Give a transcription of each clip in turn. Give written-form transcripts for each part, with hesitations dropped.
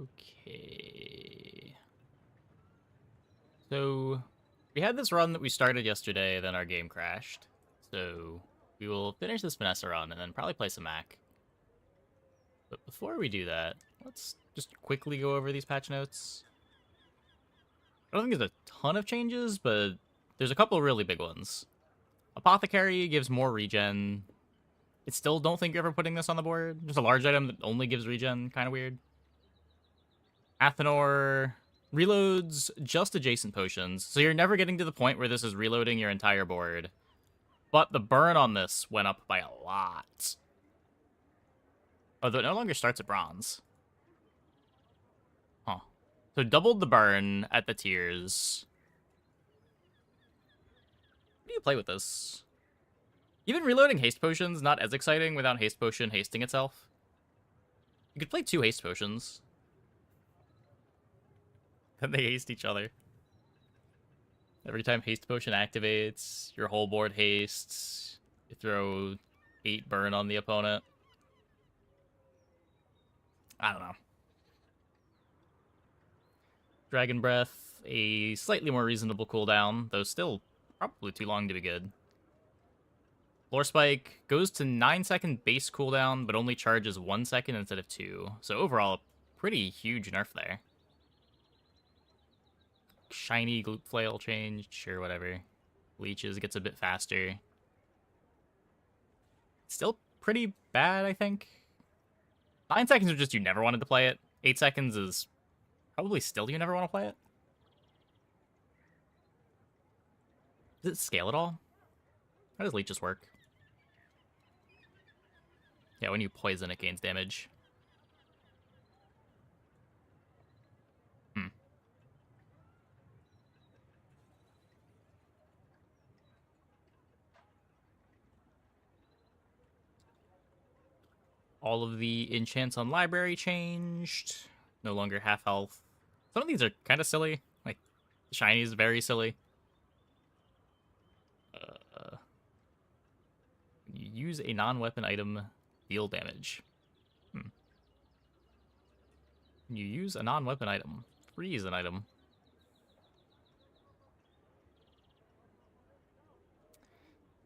Okay. So, we had this run that we started yesterday, then our game crashed. So, we will finish this Vanessa run and then probably play some Mac. But before we do that, let's just quickly go over these patch notes. I don't think there's a ton of changes, but there's a couple really big ones. Apothecary gives more regen. I still don't think you're ever putting this on the board. Just a large item that only gives regen, kind of weird. Athenor reloads just adjacent potions, so you're never getting to the point where this is reloading your entire board. But the burn on this went up by a lot. Although it no longer starts at bronze. Huh. So doubled the burn at the tiers. What do you play with this? Even reloading haste potions not as exciting without haste potion hasting itself. You could play 2 haste potions. Then they haste each other. Every time haste potion activates, your whole board hastes. You throw 8 burn on the opponent. I don't know. Dragon Breath, a slightly more reasonable cooldown, though still probably too long to be good. Lore Spike goes to 9-second base cooldown, but only charges 1 second instead of 2. So overall, a pretty huge nerf there. Shiny Gloop Flail changed, sure, whatever. Leeches gets a bit faster. Still pretty bad, I think. 9 seconds are just you never wanted to play it. 8 seconds is probably still you never want to play it. Does it scale at all? How does leeches work? Yeah, when you poison, it gains damage. All of the enchants on library changed. No longer half health. Some of these are kind of silly. Like, shiny is very silly. You use a non-weapon item, deal damage. You use a non-weapon item, freeze an item.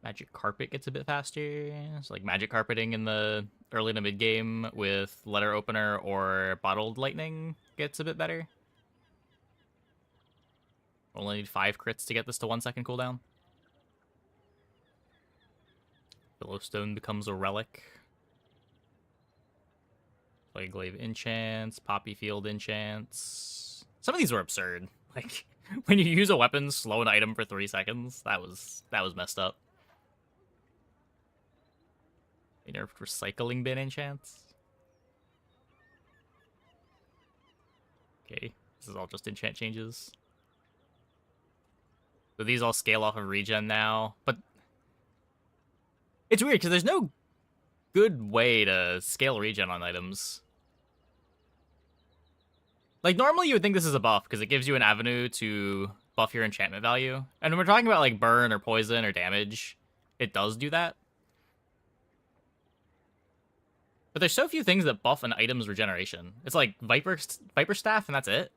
Magic Carpet gets a bit faster. It's like magic carpeting in the early to mid game with letter opener or bottled lightning gets a bit better. Only need 5 crits to get this to 1 second cooldown. Billowstone becomes a relic. Plagueglaive enchants, Poppy Field enchants. Some of these were absurd. Like when you use a weapon, slow an item for 3 seconds. That was messed up. They nerfed recycling bin enchants. Okay, this is all just enchant changes. So these all scale off of regen now, but it's weird because there's no good way to scale regen on items. Like, normally you would think this is a buff because it gives you an avenue to buff your enchantment value. And when we're talking about, like, burn or poison or damage, it does do that. But there's so few things that buff an item's regeneration. It's like Viper Staff, and that's it.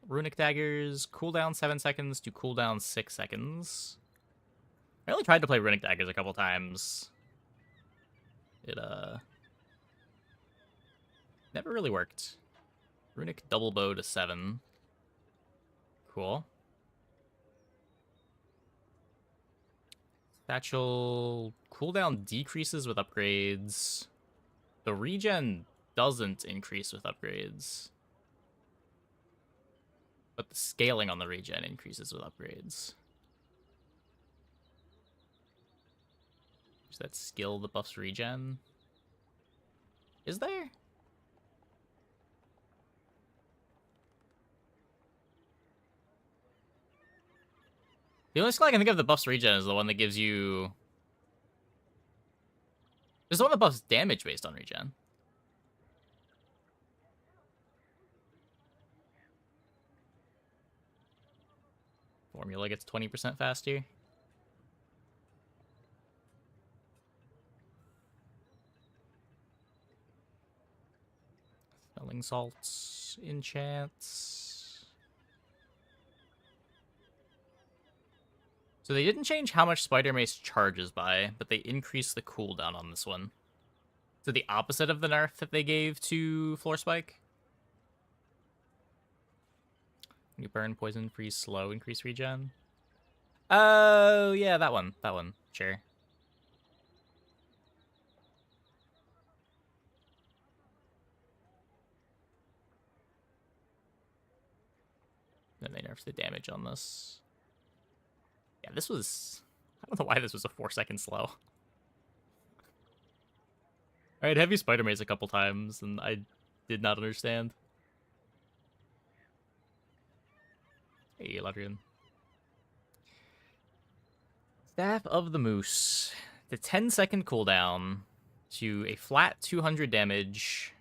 Runic Daggers, cooldown 7 seconds to cooldown 6 seconds. I only tried to play Runic Daggers a couple times. It, never really worked. Runic Double Bow to 7. Cool. Satchel cooldown decreases with upgrades. The regen doesn't increase with upgrades. But the scaling on the regen increases with upgrades. Is that skill that buffs regen? Is there? The only skill I can think of that buffs regen is the one that gives you... There's the one that buffs damage based on regen. Formula gets 20% faster. Smelling salts, enchants. So they didn't change how much Spider Mace charges by, but they increased the cooldown on this one. So the opposite of the nerf that they gave to Floor Spike. You burn, poison, freeze, slow, increase regen. Oh, yeah, that one. That one. Sure. Then they nerfed the damage on this. Yeah, this was... I don't know why this was a 4-second slow. I had heavy Spider Maze a couple times, and I did not understand. Hey, Ladrian. Staff of the Moose. The 10-second cooldown to a flat 200 damage.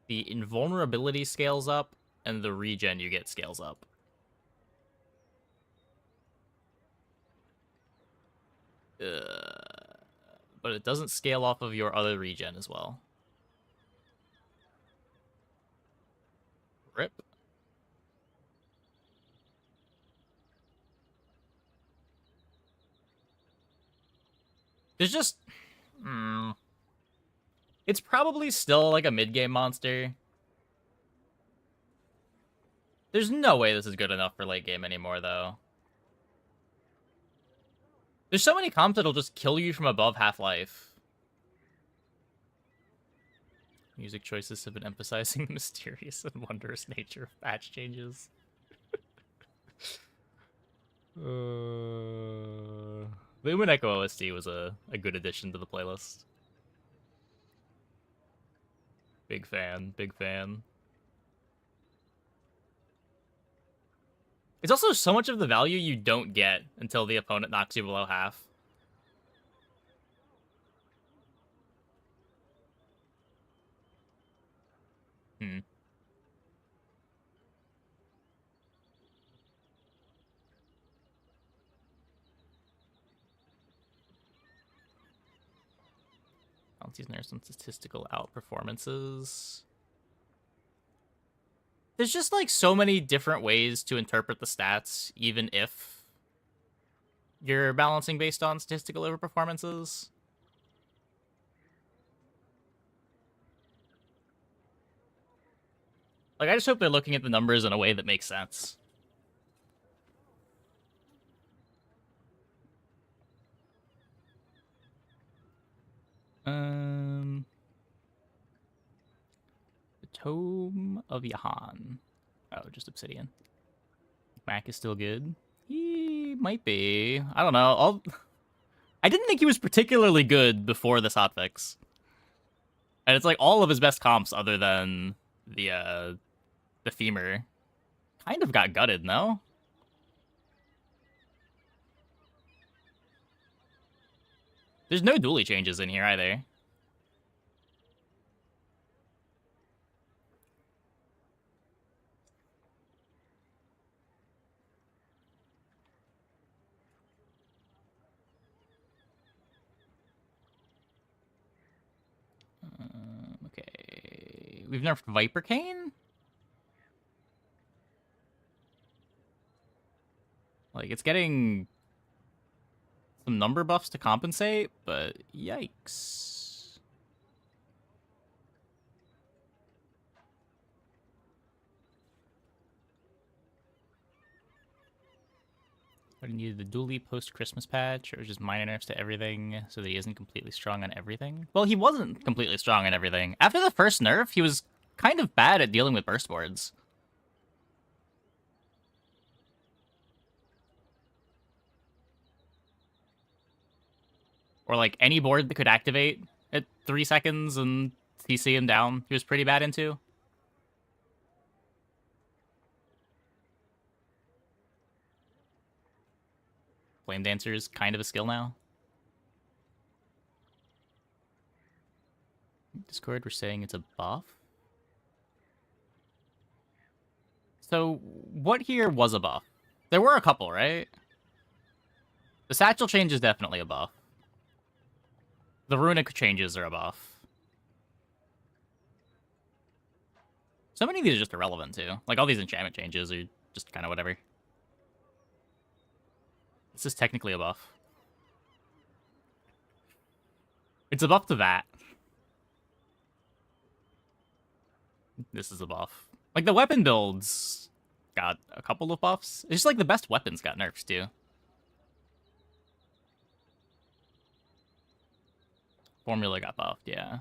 The invulnerability scales up, and the regen you get scales up. But it doesn't scale off of your other regen as well. Rip. There's just... It's probably still like a mid-game monster. There's no way this is good enough for late game anymore, though. There's so many comps that'll just kill you from above half-life. Music choices have been emphasizing the mysterious and wondrous nature of patch changes. The Lumen Echo OST was a good addition to the playlist. Big fan, big fan. It's also so much of the value you don't get until the opponent knocks you below half. Bounties and some statistical outperformances. There's just like so many different ways to interpret the stats, even if you're balancing based on statistical overperformances. Like, I just hope they're looking at the numbers in a way that makes sense. The Tome of Yahan. Oh, just Obsidian. Mac is still good. He might be. I don't know. I didn't think he was particularly good before this hotfix. And it's like all of his best comps other than the femur kind of got gutted, no? There's no dually changes in here either. Okay. We've nerfed Viper Cane? Like, it's getting some number buffs to compensate, but yikes. I needed the dually post-Christmas patch, or just minor nerfs to everything so that he isn't completely strong on everything. Well, he wasn't completely strong on everything. After the first nerf, he was kind of bad at dealing with burst boards. Or, like, any board that could activate at 3 seconds and CC him down, he was pretty bad into. Flame Dancer is kind of a skill now. Discord, we're saying it's a buff. So, what here was a buff? There were a couple, right? The Satchel change is definitely a buff. The Runic changes are a buff. So many of these are just irrelevant, too. Like, all these enchantment changes are just kind of whatever. This is technically a buff. It's a buff to that. This is a buff. Like, the weapon builds got a couple of buffs. It's just like the best weapons got nerfs, too. Formula got buffed, yeah.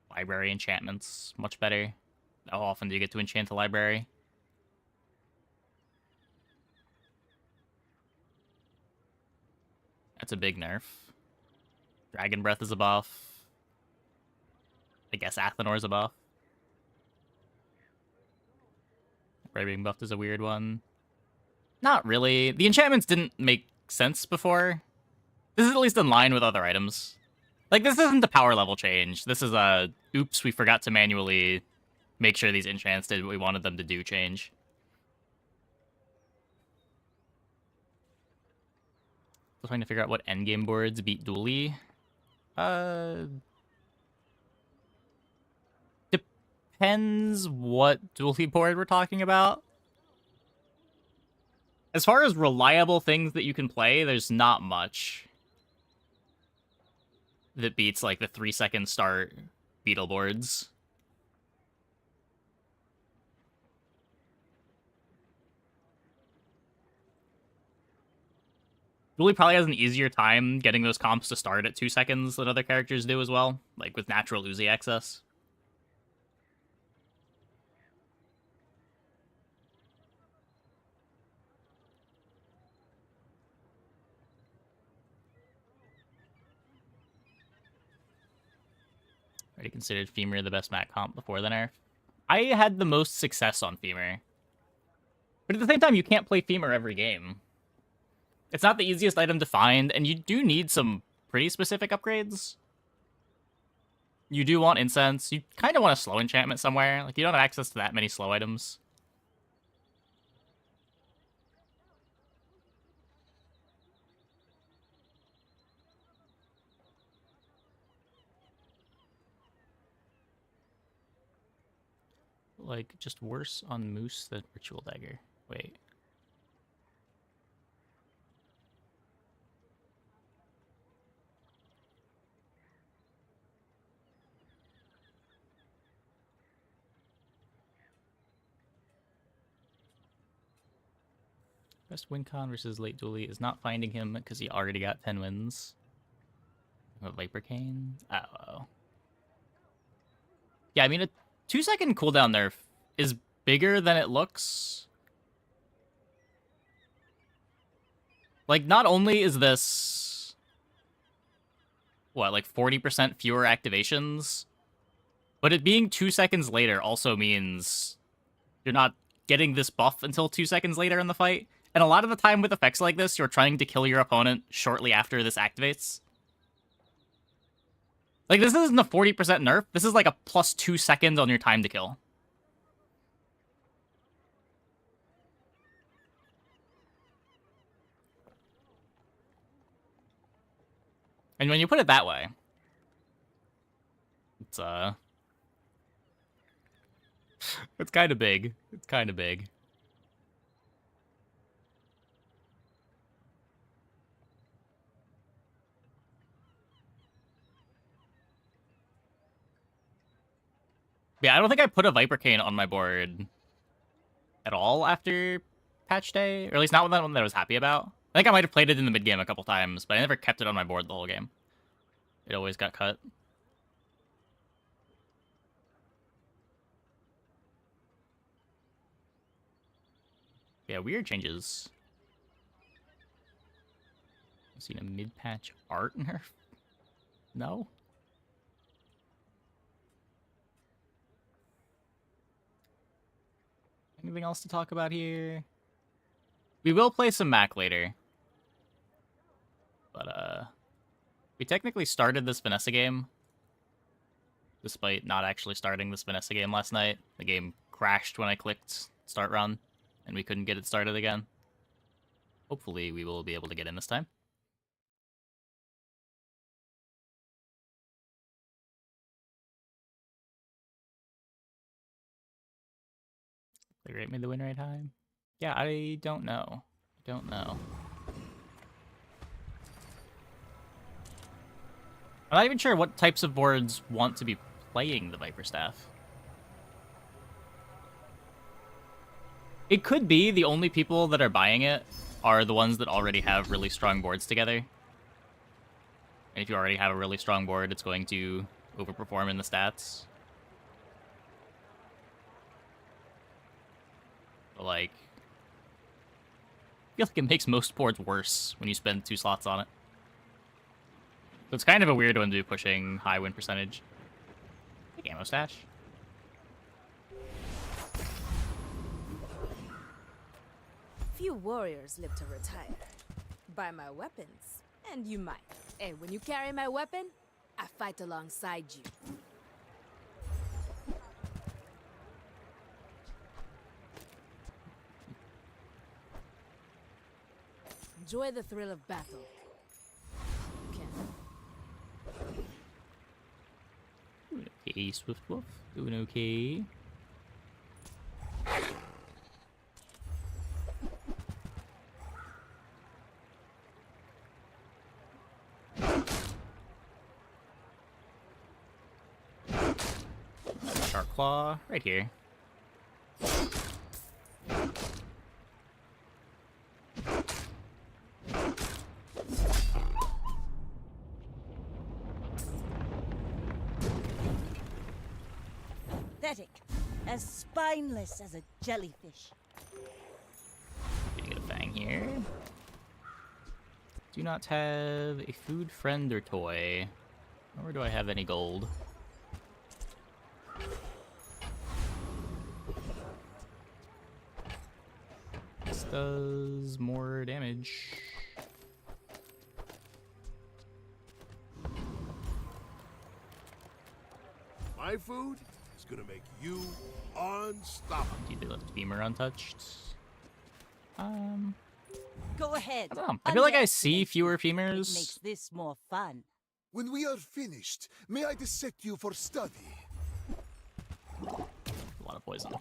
Library enchantments, much better. How often do you get to enchant a library? That's a big nerf. Dragon Breath is a buff. I guess Athenor's a buff. Ray being buffed is a weird one. Not really. The enchantments didn't make sense before. This is at least in line with other items. Like, this isn't the power level change. This is a, oops, we forgot to manually make sure these enchants did what we wanted them to do change. Still trying to figure out what endgame boards beat dually. Depends what dually board we're talking about. As far as reliable things that you can play, there's not much that beats, like, the 3-second start beetle boards. Dually probably has an easier time getting those comps to start at 2 seconds than other characters do as well, like with natural Uzi access. Already considered Femur the best Mac comp before the nerf. I had the most success on Femur. But at the same time, you can't play Femur every game. It's not the easiest item to find, and you do need some pretty specific upgrades. You do want Incense. You kind of want a slow enchantment somewhere. Like, you don't have access to that many slow items. Like, just worse on Moose than Ritual Dagger. Wait. Best win con versus late dually is not finding him because he already got 10 wins. Viper Cane? Oh. Yeah, I mean, a 2-second cooldown nerf is bigger than it looks. Like, not only is this, what, like 40% fewer activations, but it being 2 seconds later also means you're not getting this buff until 2 seconds later in the fight. And a lot of the time with effects like this, you're trying to kill your opponent shortly after this activates. Like, this isn't a 40% nerf. This is like a plus 2 seconds on your time to kill. And when you put it that way, it's it's kind of big. It's kind of big. Yeah, I don't think I put a Viper Cane on my board at all after patch day, or at least not one that I was happy about. I think I might have played it in the mid game a couple times, but I never kept it on my board the whole game. It always got cut. Yeah, weird changes. I've seen a mid-patch art nerf? No? Anything else to talk about here? We will play some Mac later. But, we technically started this Vanessa game, despite not actually starting this Vanessa game last night. The game crashed when I clicked start run, and we couldn't get it started again. Hopefully we will be able to get in this time. The rate made the win rate high? Yeah, I don't know. Don't know. I'm not even sure what types of boards want to be playing the Viper Staff. It could be the only people that are buying it are the ones that already have really strong boards together. And if you already have a really strong board, it's going to overperform in the stats. But, like, I feel like it makes most boards worse when you spend 2 slots on it. So it's kind of a weird one to be pushing high win percentage. Like ammo stash. Few warriors live to retire. Buy my weapons, and you might. And when you carry my weapon, I fight alongside you. Enjoy the thrill of battle. Doing okay, Swift Wolf. Doing okay. Shark Claw, right here. Pathetic, as spineless as a jellyfish. Gonna get a fang here. Do not have a food, friend, or toy. Nor do I have any gold. This does more damage. My food is gonna make you unstoppable. Indeed, they left Beamer untouched. Go ahead. I don't know. I feel like I see Underestimate fewer It femurs. makes this more fun. When we are finished, may I dissect you for study? A lot of poison.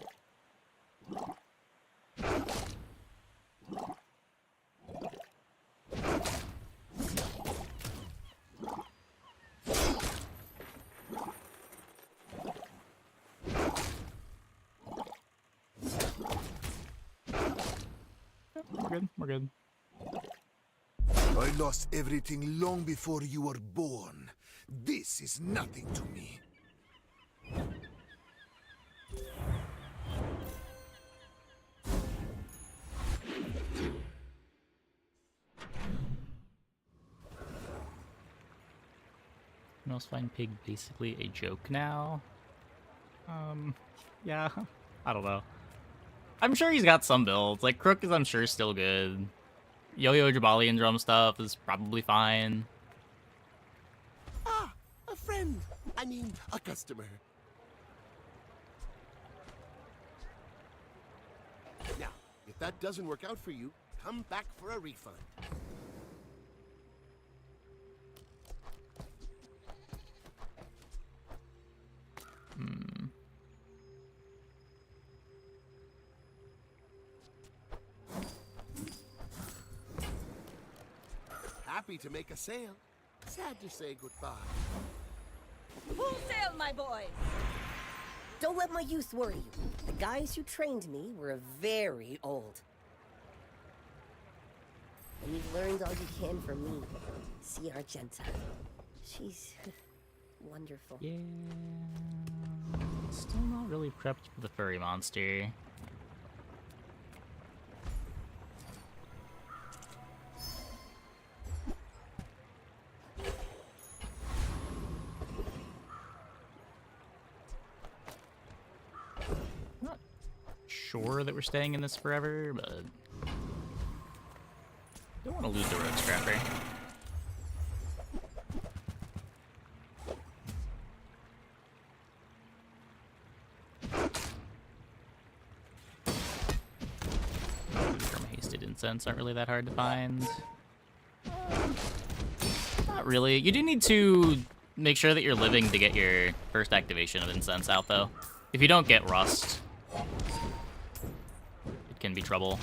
We're good. We're good. I lost everything long before you were born. This is nothing to me. Most Fine Pig basically a joke now. Yeah, I don't know. I'm sure he's got some builds. Like, Crook is, I'm sure, still good. Yo-Yo Jabali and drum stuff is probably fine. Ah, a friend. I mean, a customer. Now, if that doesn't work out for you, come back for a refund. Happy to make a sale. Sad to say goodbye. Full sail, my boys! Don't let my youth worry you. The guys who trained me were very old. And you've learned all you can from me. See Argenta. She's wonderful. Yeah. Still not really prepped for the furry monster. Not sure that we're staying in this forever, but don't want to lose the road scrapper. From hasted incense aren't really that hard to find. Not really. You do need to make sure that you're living to get your first activation of incense out, though. If you don't get rust, it can be trouble.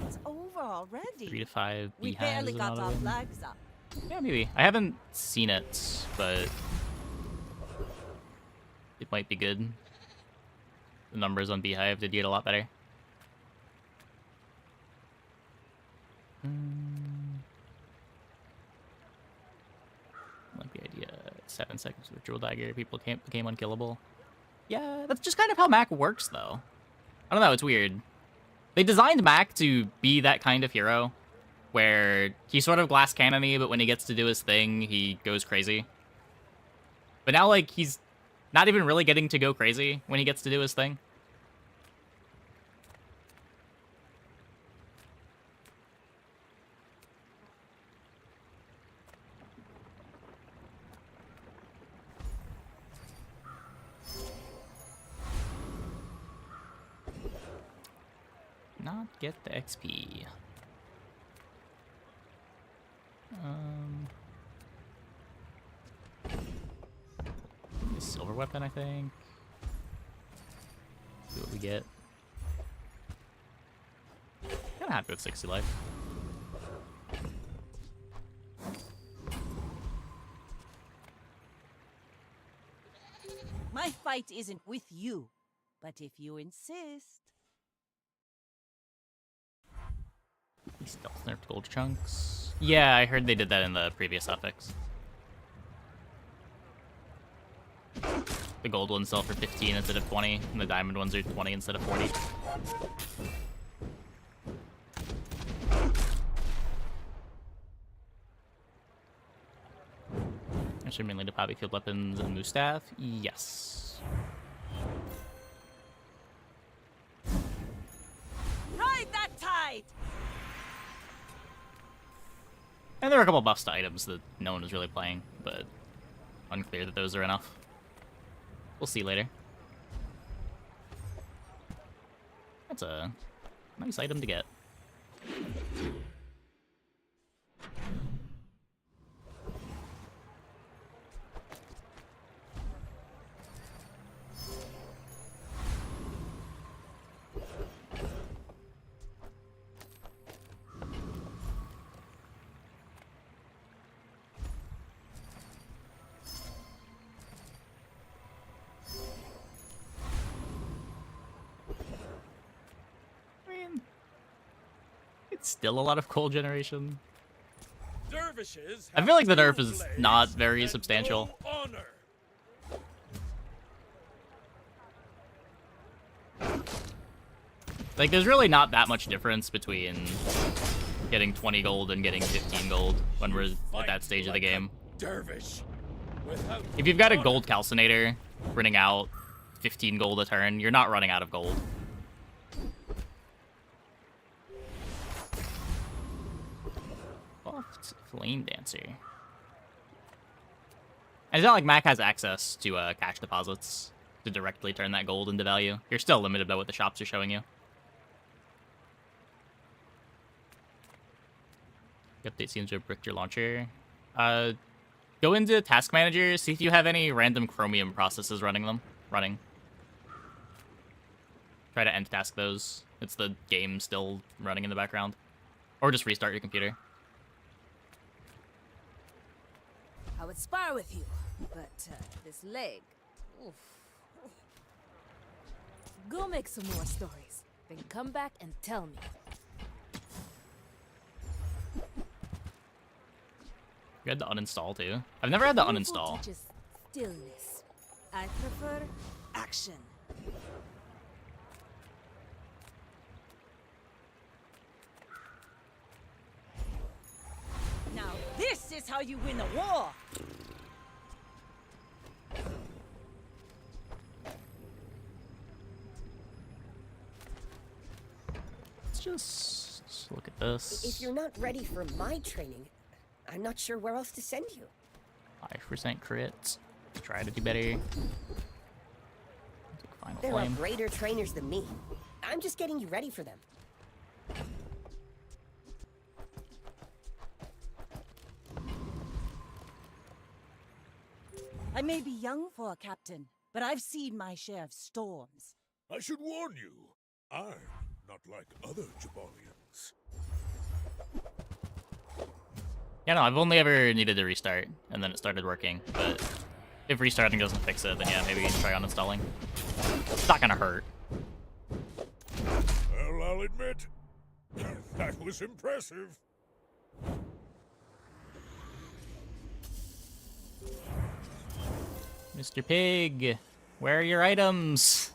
It's over already. 3 to 5 We beehives barely and got all of our them. flags up. Yeah, maybe. I haven't seen it, but it might be good. The numbers on Beehive did get a lot better. Like the idea. 7 seconds with Jewel Dagger, people became unkillable. Yeah, that's just kind of how Mac works, though. I don't know, it's weird. They designed Mac to be that kind of hero, where he's sort of glass cannon-y, but when he gets to do his thing, he goes crazy. But now, like, he's not even really getting to go crazy when he gets to do his thing. Not get the XP. Silver weapon, I think. See what we get. Kinda happy with 60 life. My fight isn't with you, but if you insist. Stealth nerfed gold chunks. Yeah, I heard they did that in the previous affix. The gold ones sell for 15 instead of 20, and the diamond ones are 20 instead of 40. Actually, mainly to poppy field weapons and moose staff. Yes. Ride that tide! And there are a couple buffs to items that no one is really playing, but unclear that those are enough. We'll see later. That's a nice item to get. Still a lot of coal generation. I feel like the nerf is not very substantial. Like, there's really not that much difference between getting 20 gold and getting 15 gold when we're at that stage of the game. If you've got a gold calcinator running out 15 gold a turn, you're not running out of gold. Flame Dancer. And it's not like Mac has access to cash deposits to directly turn that gold into value. You're still limited by what the shops are showing you. The update seems to have bricked your launcher. Go into Task Manager, see if you have any random Chromium processes running. Try to end task those. It's the game still running in the background. Or just restart your computer. I would spar with you, but this leg. Oof. Go make some more stories, then come back and tell me. You had to uninstall too. I've never had to Beautiful uninstall. teaches stillness. I prefer action. Now this is how you win a war! Let's just look at this. If you're not ready for my training, I'm not sure where else to send you. 5% crit. Try to do better. Final There flame. are greater trainers than me. I'm just getting you ready for them. may be young for a captain, but I've seen my share of storms. I should warn you, I'm not like other Jabalians. Yeah, no, I've only ever needed to restart, and then it started working. But if restarting doesn't fix it, then yeah, maybe try uninstalling. It's not gonna hurt. Well, I'll admit, that was impressive. Mr. Pig, where are your items?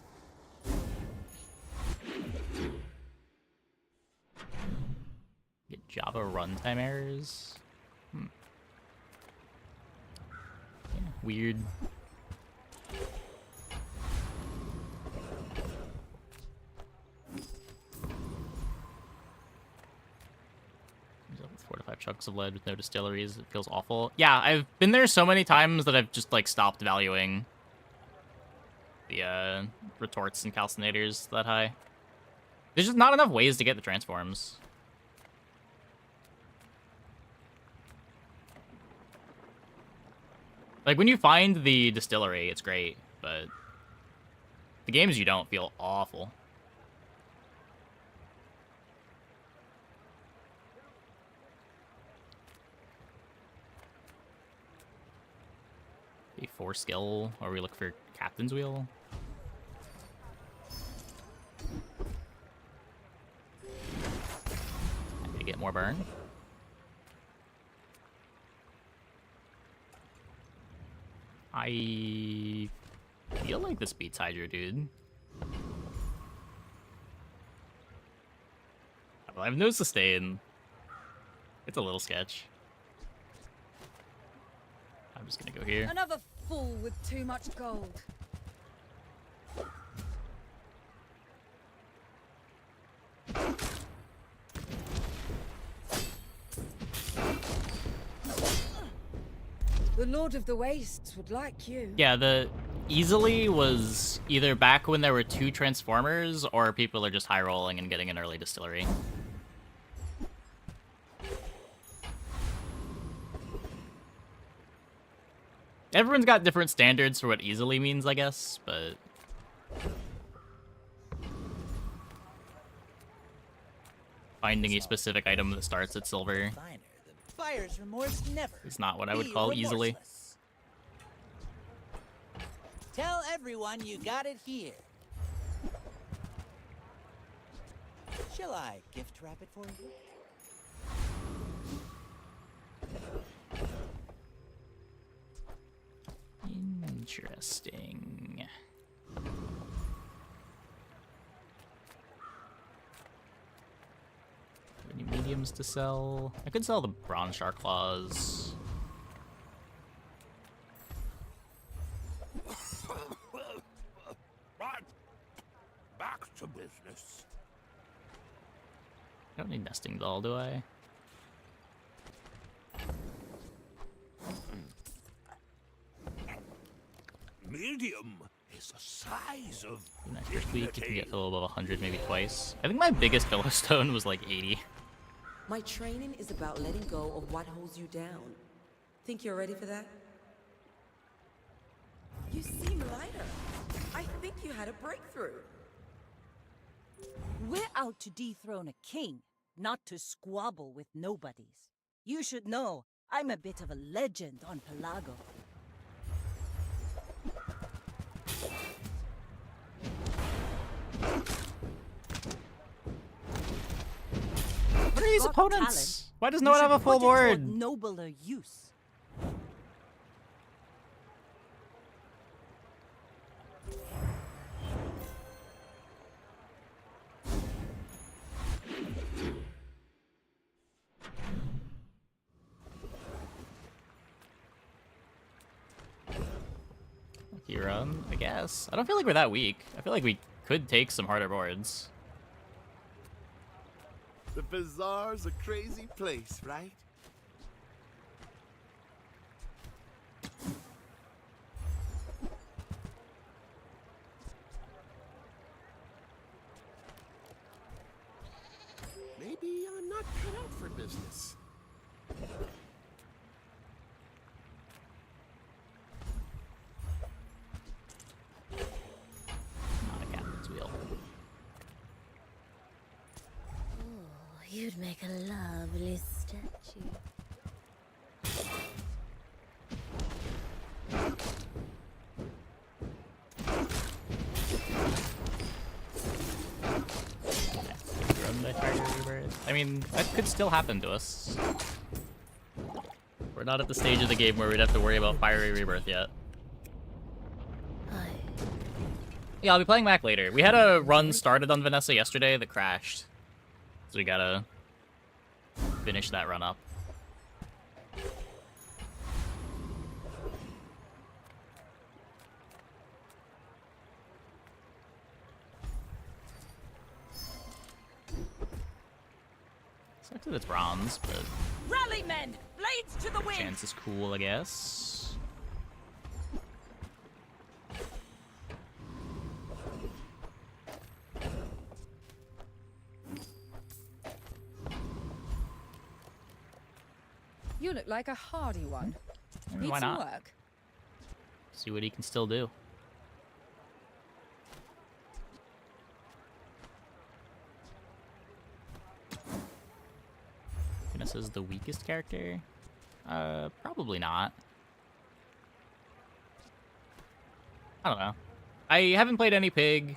Get Java runtime errors. Yeah, weird. Ends up with 4 to 5 chunks of lead with no distilleries. It feels awful. Yeah, I've been there so many times that I've just like stopped valuing the retorts and calcinators that high. There's just not enough ways to get the transforms. Like, when you find the distillery, it's great, but the games you don't feel awful. A4 skill, or we look for Captain's Wheel. Happy to get more burn. I feel like this beats Hydra, dude. Well, I have no sustain. It's a little sketch. I'm just gonna go here. Another fool with too much gold. The Lord of the Wastes would like you. Yeah, the easily was either back when there were 2 transformers, or people are just high rolling and getting an early distillery. Everyone's got different standards for what easily means, I guess, but finding a specific item that starts at silver Finer than buyer's remorse never. is not what I would Be call easily. remorseless. Tell everyone you got it here. Shall I gift wrap it for you? Interesting. Any mediums to sell? I could sell the bronze shark claws. Right. Back to business. I don't need nesting doll, do I? Medium is the size of Next week you can get fill above 100 maybe twice. I think my biggest Philistone was like 80. My training is about letting go of what holds you down. Think you're ready for that? You seem lighter. I think you had a breakthrough. We're out to dethrone a king, not to squabble with nobodies. You should know, I'm a bit of a legend on Pelago. What are these Got opponents? talent. Why does You no one should have a full put it toward board? nobler use. Lucky run, I guess. I don't feel like we're that weak. I feel like we could take some harder boards. The bazaar's a crazy place, right? Maybe I'm not cut out for business. make a lovely statue. I mean, that could still happen to us. We're not at the stage of the game where we'd have to worry about Fiery Rebirth yet. Yeah, I'll be playing Mac later. We had a run started on Vanessa yesterday that crashed. So we gotta finish that run up. Sucks that it's bronze, but Rally, men! Blades to the wind! chance is cool, I guess. You look like a hardy one. I mean, Need why some not? work. See what he can still do. Vanessa's the weakest character? Probably not. I don't know. I haven't played any pig.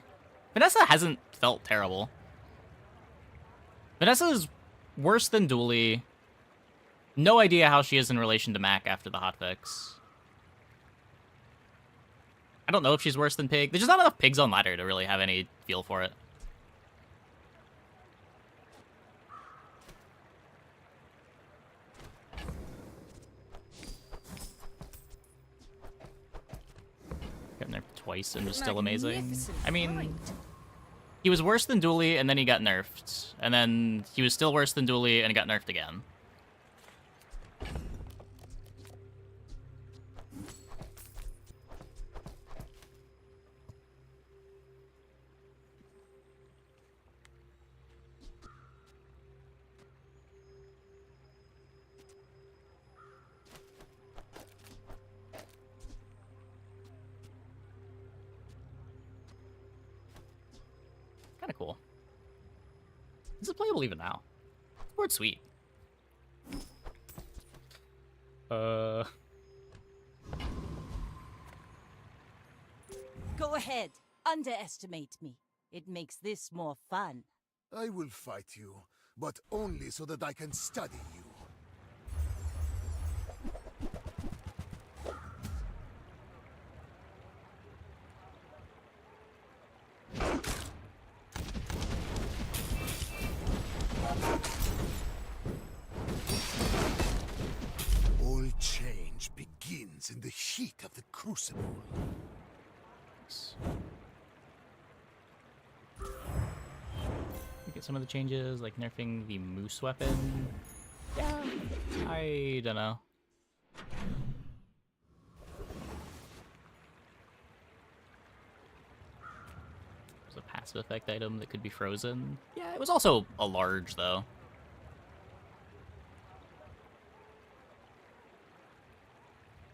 Vanessa hasn't felt terrible. Vanessa's worse than Dooley. No idea how she is in relation to Mac after the hotfix. I don't know if she's worse than Pig. There's just not enough pigs on ladder to really have any feel for it. Got nerfed twice and was still amazing. Magnificent I mean, fight. he was worse than Dooley and then he got nerfed. And then he was still worse than Dooley and got nerfed again. Kind of cool. This is playable even now. This board's sweet. Go ahead. Underestimate me. It makes this more fun. I will fight you, but only so that I can study you. All change begins in the heat of the crucible. Get some of the changes, like nerfing the moose weapon. Yeah, I don't know. There's a passive effect item that could be frozen. Yeah, it was also a large, though.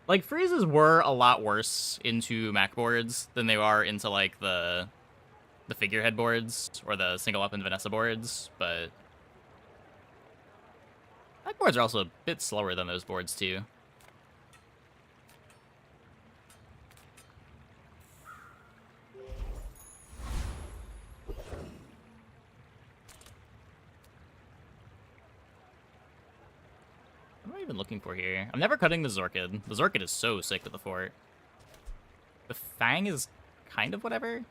Like, freezes were a lot worse into Mac boards than they are into, like, the figurehead boards or the single up and Vanessa boards, but Mac boards are also a bit slower than those boards, too. What am I even looking for here? I'm never cutting the Zorkid. The Zorkid is so sick at the fort. The Fang is kind of whatever.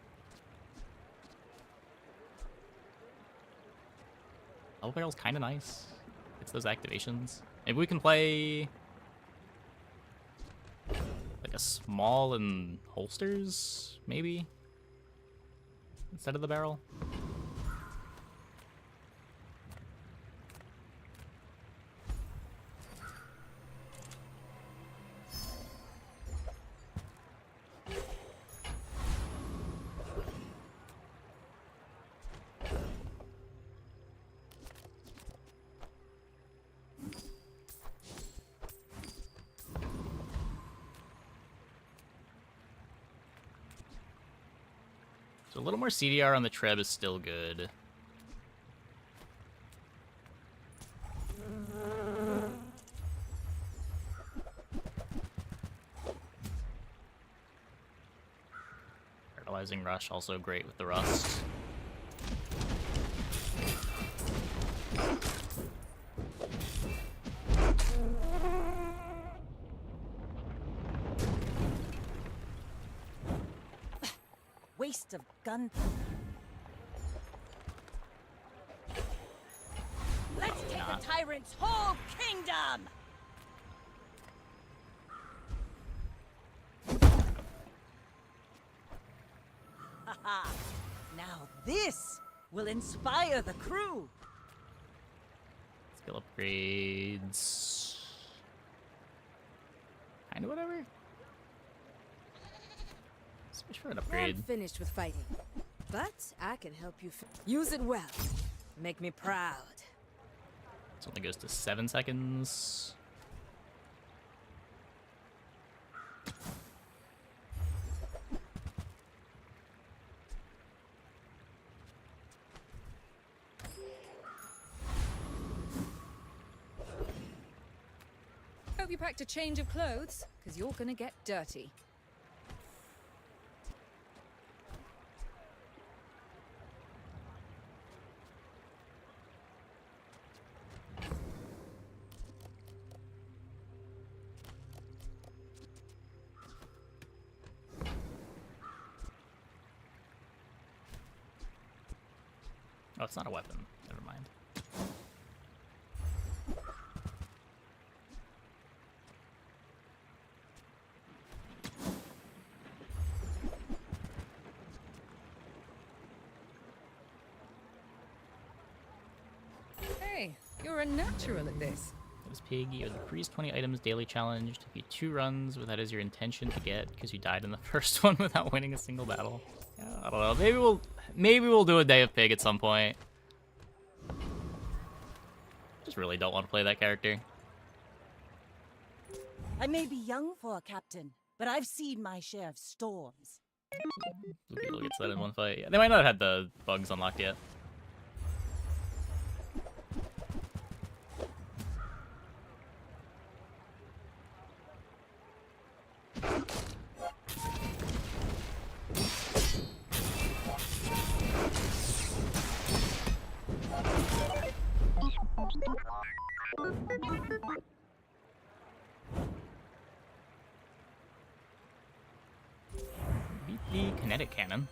Double Barrel's kind of nice. It's those activations. Maybe we can play like a small and holsters, maybe, instead of the barrel. So a little more CDR on the Treb is still good. Paralyzing Rush, also great with the Rust. Waste of gun. Let's take the tyrant's whole kingdom! Haha! Now this will inspire the crew! Skill upgrades. Kinda whatever. Switch for an upgrade. I'm finished with fighting, but I can help you use it well. Make me proud. This only goes to 7 seconds. Hope you packed a change of clothes, because you're gonna get dirty. Oh, it's not a weapon. Never mind. Hey, you're a natural at this. This pig, you have the freeze 20 items daily challenge. Took you 2 runs, but that is your intention to get because you died in the first one without winning a single battle. Yeah, I don't know. Maybe we'll do a day of pig at some point. Just really don't want to play that character. I may be young for a captain, but I've seen my share of storms. Blue Beetle gets that in one fight. Yeah, they might not have had the bugs unlocked yet. Beat the kinetic cannon.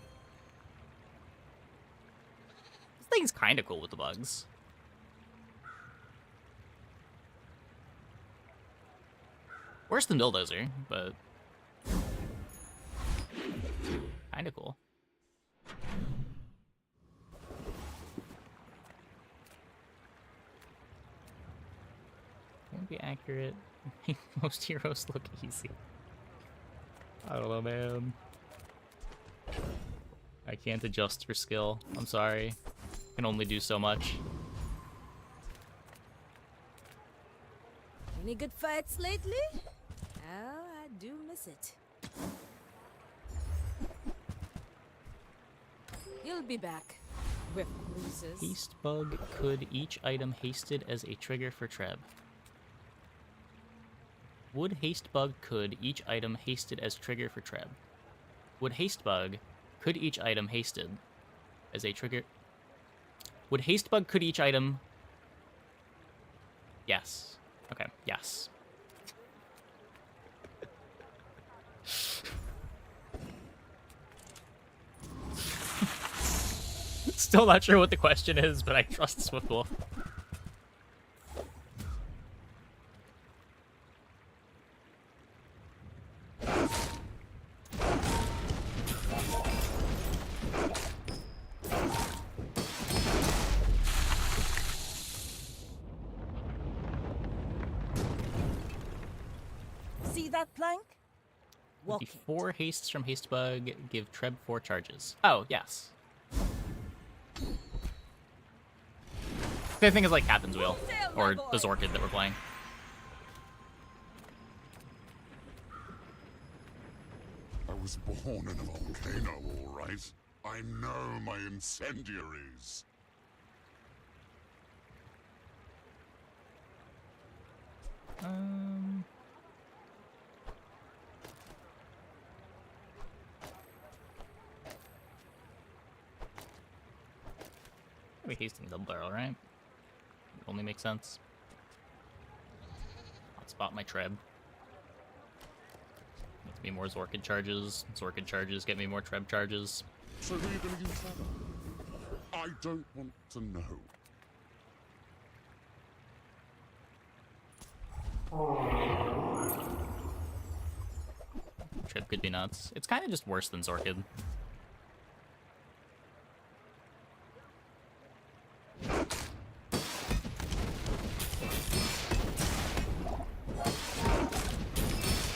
This thing's kind of cool with the bugs. Worse than Bulldozer, but kind of cool. Won't be accurate. Make most heroes look easy. I don't know, man. I can't adjust for skill. I'm sorry. Can only do so much. Any good fights lately? Oh, I do miss it. You'll be back with bruises. Haste bug could each item hasted as a trigger for Treb. Would haste bug could each item hasted as trigger for Treb. Would haste bug could each item hasted as a trigger. Would haste bug could each item. Yes. Okay, yes. Still not sure what the question is, but I trust Swiftwolf. See that plank? Walk The it. 4 hastes from haste bug give Treb 4 charges. Oh, yes. I think it's like Captain's Wheel, or the Zorkid that we're playing. I was born in a volcano, all right. I know my incendiaries. Maybe Hastings double barrel, right? It only makes sense. I'll spot my Treb. Gets me more Zorkid charges. Zorkid charges get me more Treb charges. So who are you going to use that on? I don't want to know. Treb could be nuts. It's kind of just worse than Zorkid.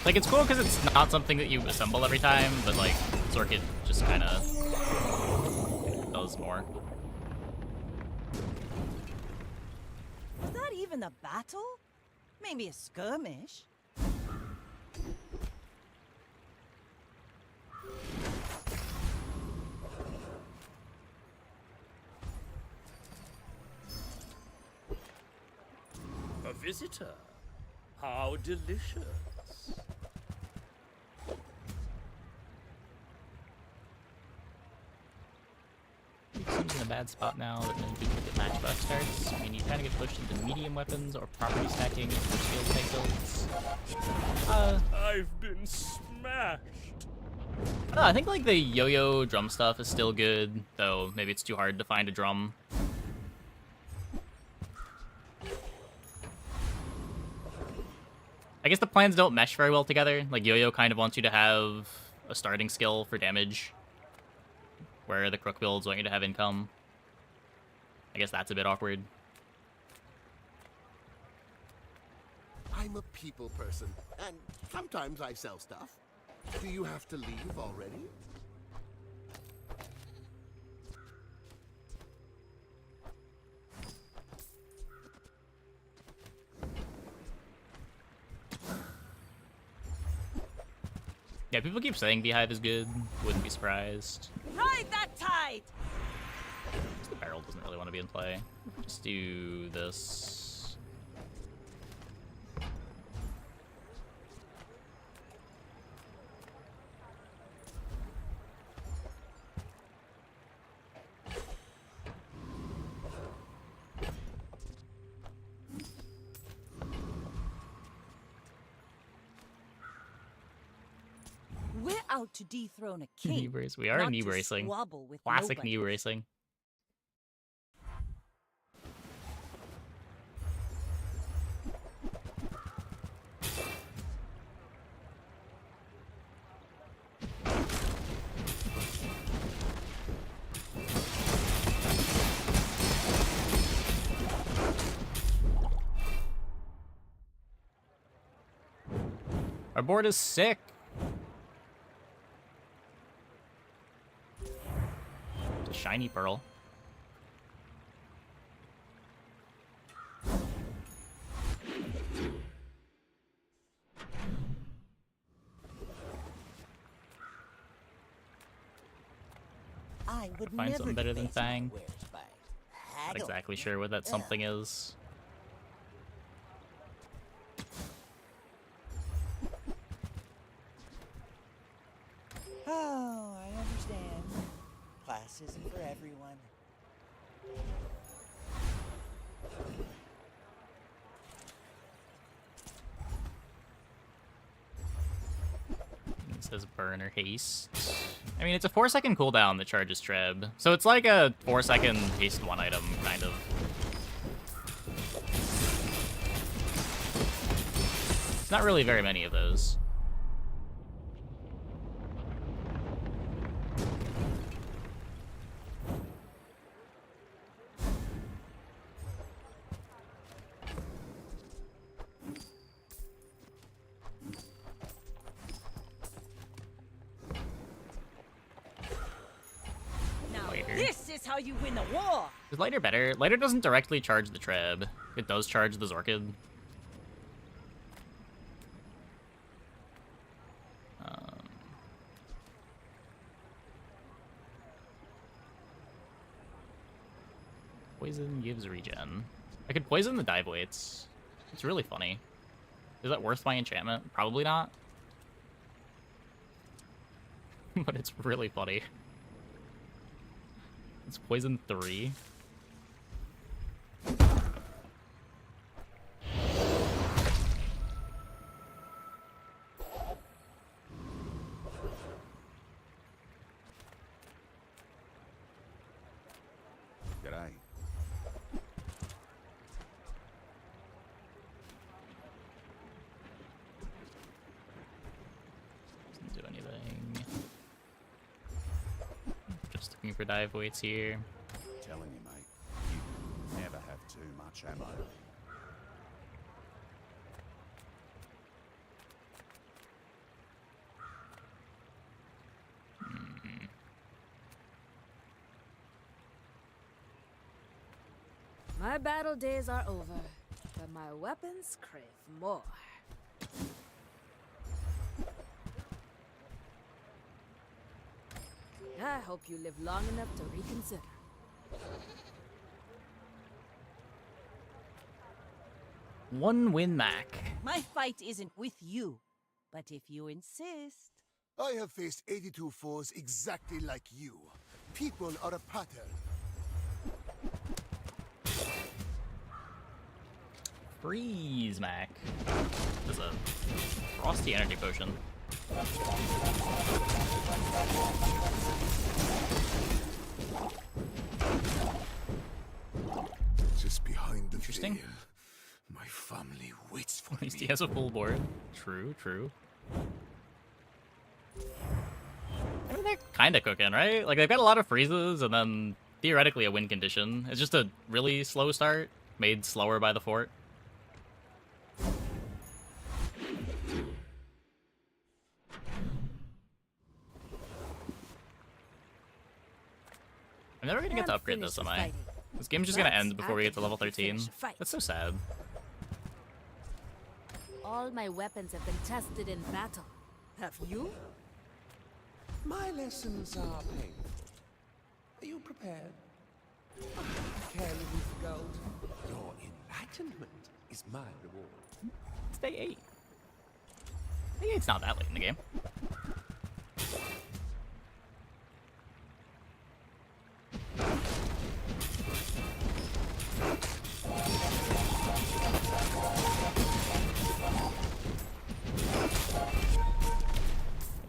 Like, it's cool because it's not something that you assemble every time, but, like, Zorkid just kind of does more. Was that even a battle? Maybe a skirmish? A visitor? How delicious. Seems in a bad spot now that no duplicate matchbox starts. I mean, you kind of get pushed into medium weapons or property stacking for shield tank builds. I've been smashed. I think like the yo-yo drum stuff is still good, though maybe it's too hard to find a drum. I guess the plans don't mesh very well together. Like, yo-yo kind of wants you to have a starting skill for damage, where the crook builds want you to have income. I guess that's a bit awkward. I'm a people person, and sometimes I sell stuff. Do you have to leave already? Yeah, people keep saying Beehive is good. Wouldn't be surprised. Ride that tide! The barrel doesn't really want to be in play. Just do this. We're out to dethrone a king. Knee brace. We are not knee to bracing. squabble with Classic nobody. knee bracing. Our board is sick. Shiny pearl. I would Find never something better than debase my Fang. wares by Not haggling. exactly sure what that something is. Oh, I understand. Class isn't for everyone. It says burn or haste. I mean, it's a 4-second cooldown that charges Treb, so it's like a 4-second haste one item, kind of. It's not really very many of those. Now Later. this is how you win a war. Is Lighter better? Lighter doesn't directly charge the Treb. It does charge the Zorkid. Poison gives regen. I could poison the dive weights. It's really funny. Is that worth my enchantment? Probably not. But it's really funny. It's poison 3. G'day. Doesn't do anything. Just looking for dive weights here. Telling you, mate, you never have too much ammo. My battle days are over, but my weapons crave more. I hope you live long enough to reconsider. One win, Mac. My fight isn't with you, but if you insist. I have faced 82 foes exactly like you. People are a pattern. Freeze, Mac. There's a frosty energy potion. Just behind the Interesting. veil, my family waits for At least me. he has a full board. True, true. I mean, they're kind of cooking, right? Like, they've got a lot of freezes and then theoretically a win condition. It's just a really slow start, made slower by the fort. I'm never gonna get to upgrade this, am I? This game's just gonna end before we get to level 13. That's so sad. All my weapons have been tested in battle. Have you? My lessons are painful. Are you prepared? Care you with gold? Your enlightenment is my reward. It's day 8. Day 8's not that late in the game.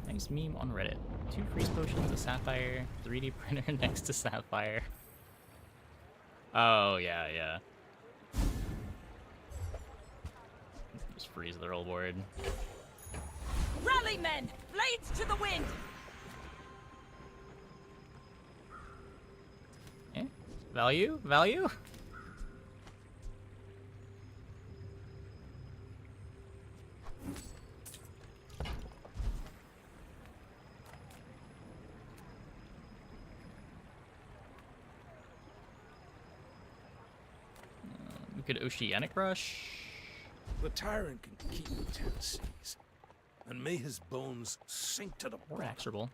Nice meme on Reddit. 2 freeze potions, a sapphire, 3D printer next to sapphire. Oh, yeah, yeah. Just freeze their whole board. Rally, men! Blades to the wind! Eh? Value? Value? We could Oceanic Rush. The tyrant can keep the 10 seas, and may his bones sink to the Or bottom. Axerball.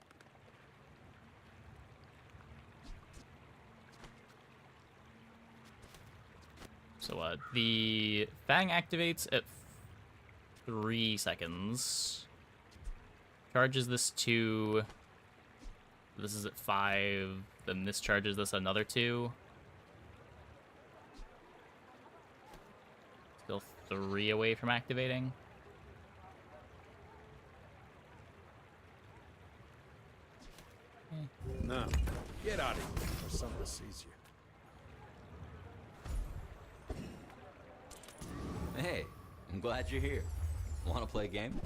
So the Fang activates at 3 seconds. Charges this 2. This is at 5. Then this charges this another 2. Still 3 away from activating. Now, get out of here before someone sees you. Hey, I'm glad you're here. Want to play a game?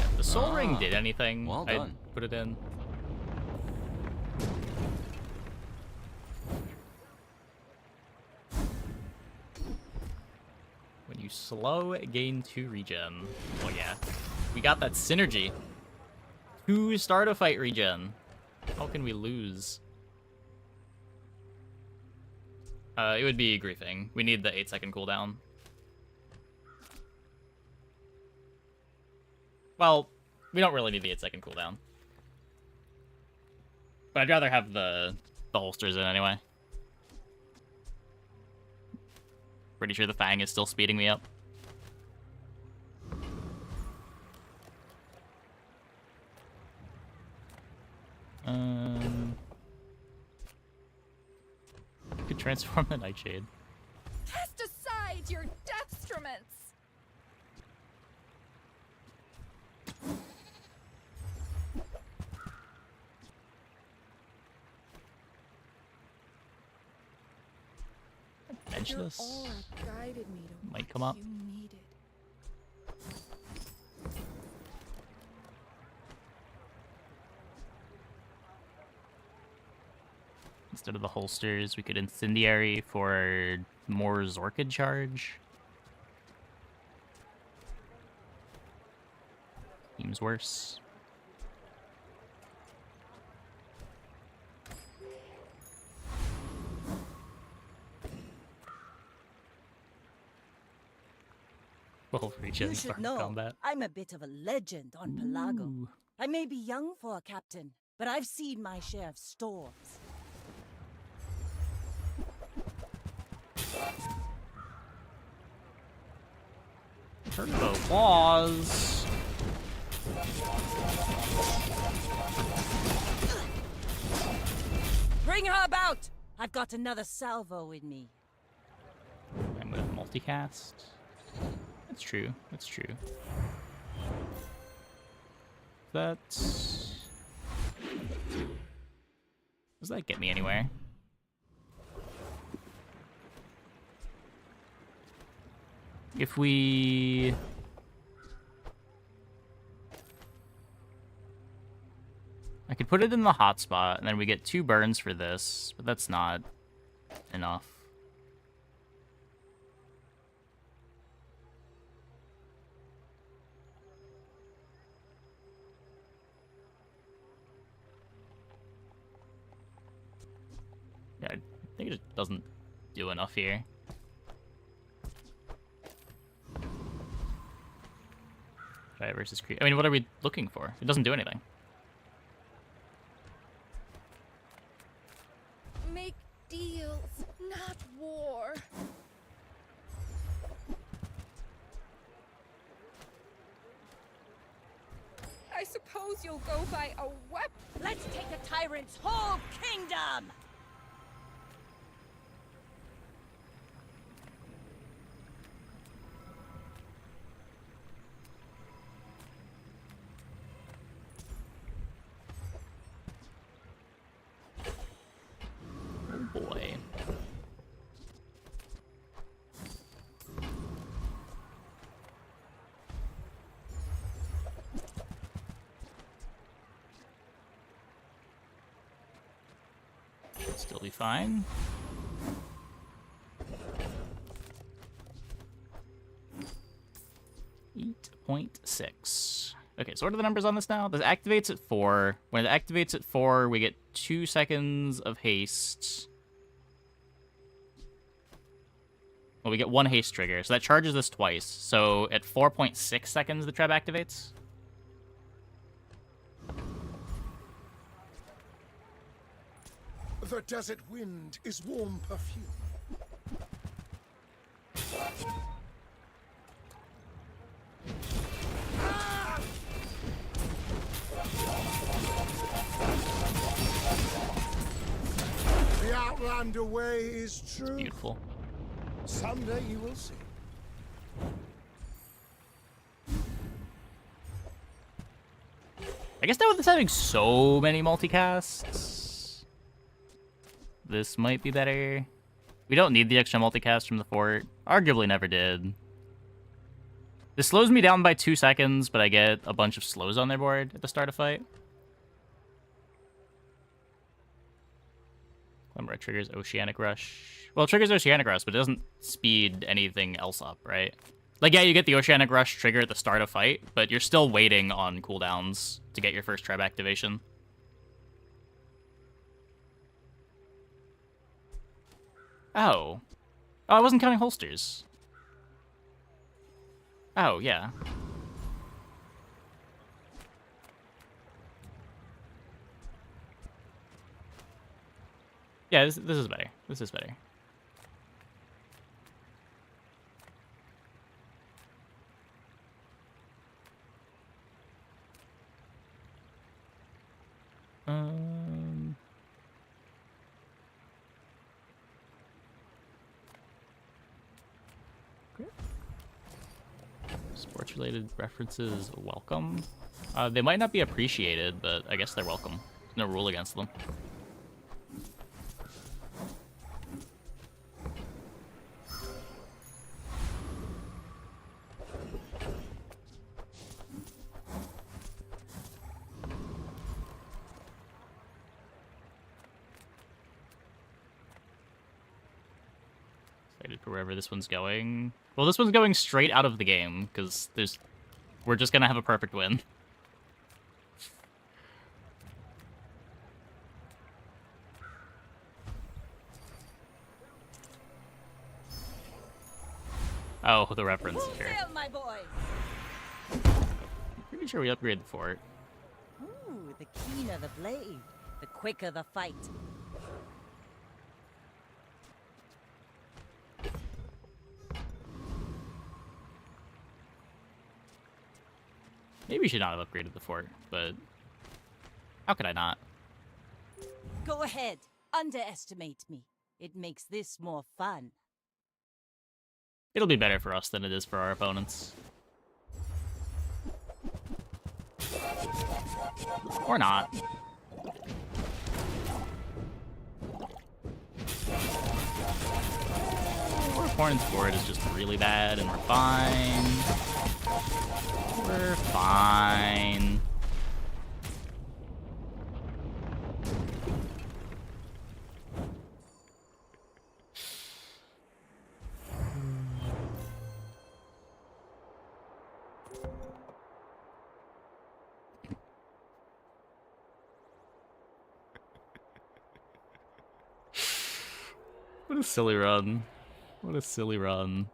If the Soul Ring did anything, well I'd done. put it in. When you slow, gain 2 regen. Oh yeah. We got that synergy. 2 start a fight regen. How can we lose? It would be griefing. We need the 8-second cooldown. Well, we don't really need the 8-second cooldown. But I'd rather have the holsters in anyway. Pretty sure the Fang is still speeding me up. Could transform the Nightshade. Cast aside your deathstruments! bench Your this. aura guided me to Might what come up. you needed. Instead of the holsters, we could incendiary for more Zorkid charge. Seems worse. Well, reach You in should for know, combat. I'm a bit of a legend on Pelago. Ooh. I may be young for a captain, but I've seen my share of storms. Heard the laws. Bring her about! I've got another salvo in me. I'm gonna multicast. That's true. That's true. That's... Does that get me anywhere? If we... I could put it in the hotspot, and then we get 2 burns for this, but that's not enough. Yeah, I think it just doesn't do enough here. Try versus creep. I mean, what are we looking for? It doesn't do anything. Make deals, not war. I suppose you'll go by a weapon. Let's take a tyrant's whole kingdom! Oh boy. Still be fine. .6. Okay, so what are the numbers on this now? This activates at 4. When it activates at 4, we get 2 seconds of haste. Well, we get 1 haste trigger, so that charges this twice. So at 4.6 seconds, the trap activates. The desert wind is warm perfume. The Outlander way is true. Beautiful. Someday you will see. I guess now with this having so many multicasts, this might be better. We don't need the extra multicast from the fort. Arguably never did. This slows me down by 2 seconds, but I get a bunch of slows on their board at the start of fight. Remember, it triggers Oceanic Rush. Well, it triggers Oceanic Rush, but it doesn't speed anything else up, right? Like, yeah, you get the Oceanic Rush trigger at the start of fight, but you're still waiting on cooldowns to get your first trap activation. Oh. Oh, I wasn't counting holsters. Oh, yeah. Yeah, this is better. This is better. Great. Sports-related references welcome. They might not be appreciated, but I guess they're welcome. There's no rule against them. Excited for wherever this one's going. Well, this one's going straight out of the game, because we're just gonna have a perfect win. Oh, the reference here. My boy. Pretty sure we upgraded the fort. Ooh, the keener the blade, the quicker the fight. Maybe we should not have upgraded the fort, but how could I not? Go ahead, underestimate me. It makes this more fun. It'll be better for us than it is for our opponents. Or not. Our opponent's board is just really bad, and we're fine. We're fine. What a silly run. What a silly run.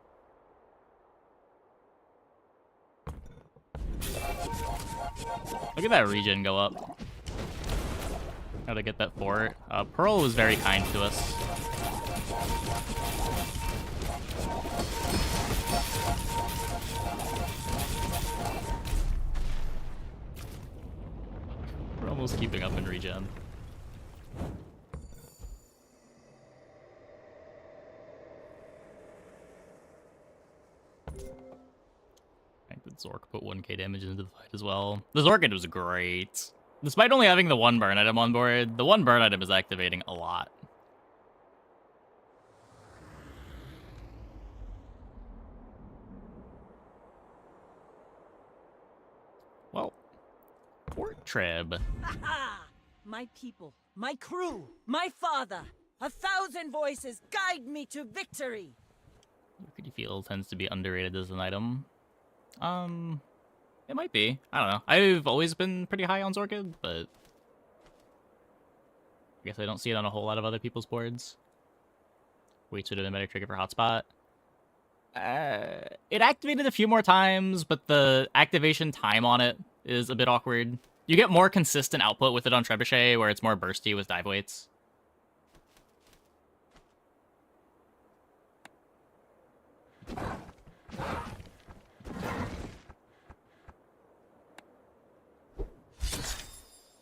Look at that regen go up. How to get that fort. Pearl was very kind to us. We're almost keeping up in regen. Zork put 1k damage into the fight as well. The Zork was great. Despite only having the one burn item on board, the one burn item is activating a lot. Well, Port Treb. My people, my crew, my father. 1,000 voices guide me to victory. Rickety Field tends to be underrated as an item. It might be. I don't know. I've always been pretty high on Zorkid, but I guess I don't see it on a whole lot of other people's boards. Wait, should have been better trigger for Hotspot. It activated a few more times, but the activation time on it is a bit awkward. You get more consistent output with it on Trebuchet, where it's more bursty with dive weights.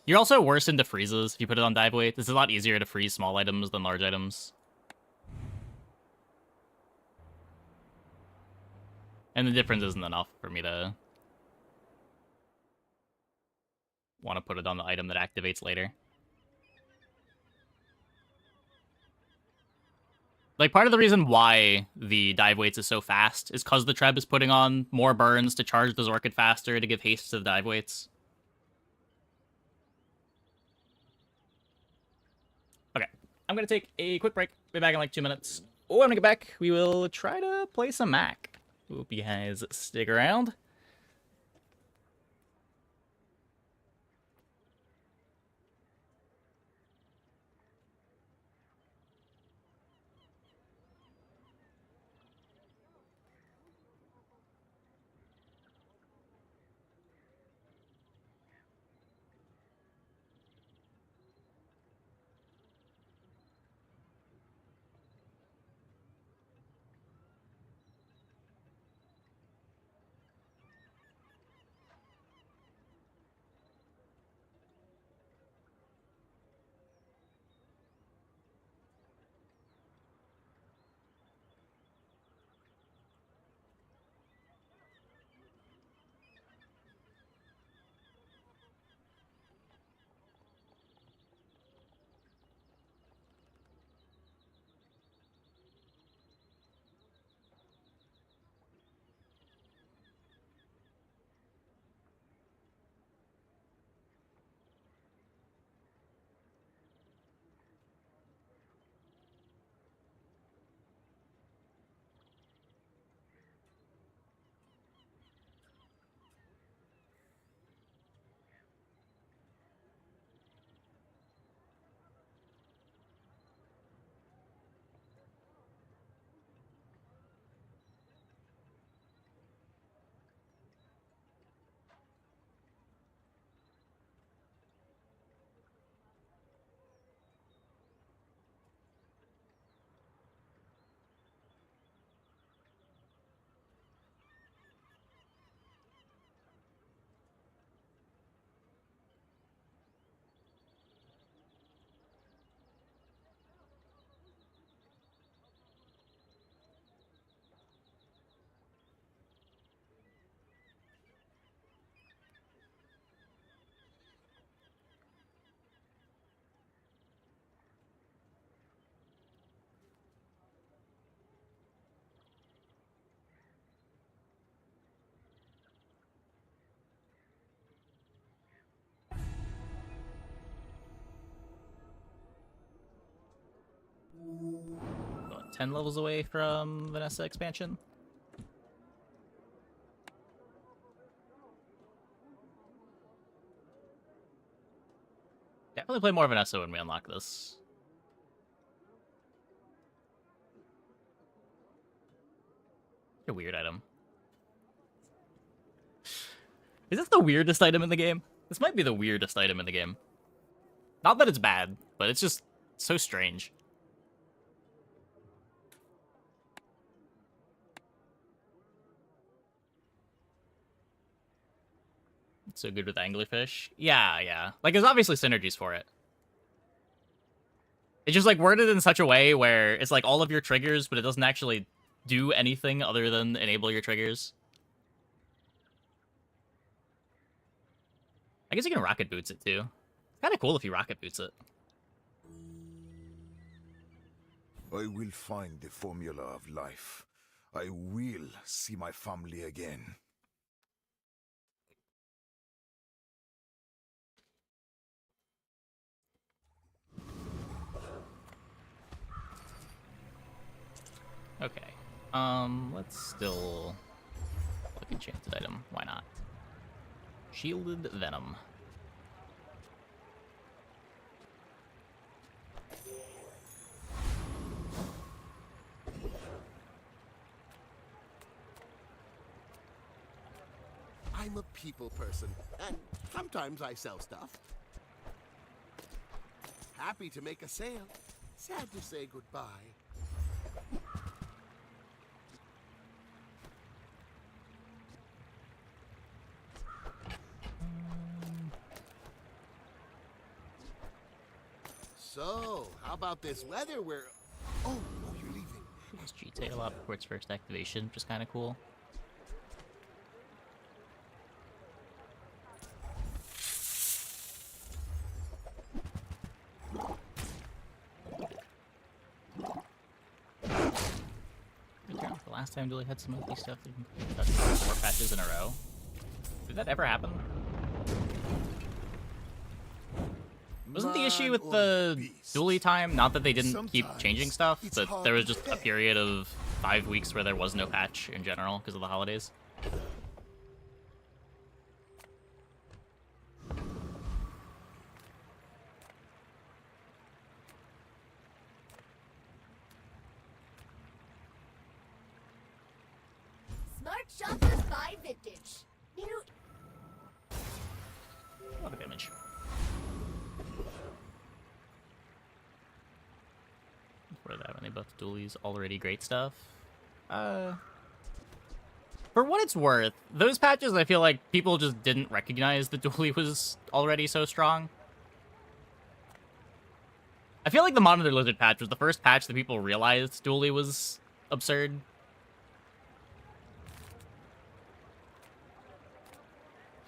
You're also worse into freezes if you put it on dive weight. This is a lot easier to freeze small items than large items. And the difference isn't enough for me to want to put it on the item that activates later. Like, part of the reason why the dive weights is so fast is because the Treb is putting on more burns to charge the Zorkid faster to give haste to the dive weights. Okay, I'm gonna take a quick break. Be back in like 2 minutes. Oh, when we get back, we will try to play some Mac. Hope you guys stick around. 10 levels away from Vanessa expansion. Definitely play more Vanessa when we unlock this. A weird item. Is this the weirdest item in the game? This might be the weirdest item in the game. Not that it's bad, but it's just so strange. It's so good with anglerfish. Yeah. Like, there's obviously synergies for it. It's just, like, worded in such a way where it's, like, all of your triggers, but it doesn't actually do anything other than enable your triggers. I guess you can rocket boots it, too. It's kind of cool if you rocket boots it. I will find the formula of life. I will see my family again. Okay. Let's still look enchanted item. Why not? Shielded Venom. I'm a people person, and sometimes I sell stuff. Happy to make a sale. Sad to say goodbye. So, how about this weather where... Oh, you're leaving. This G-Tail a lot before its first activation, which is kind of cool. The last time Dually had some of these stuff, we got 4 patches in a row. Did that ever happen? Wasn't the issue with the Dually time not that they didn't keep changing stuff, but there was just a period of 5 weeks where there was no patch in general because of the holidays? Smart shoppers buy vintage. New. A lot of damage. What do they have? Any buff Dualies? Already great stuff. For what it's worth, those patches I feel like people just didn't recognize that Dually was already so strong. I feel like the Monitor Lizard patch was the first patch that people realized Dually was absurd.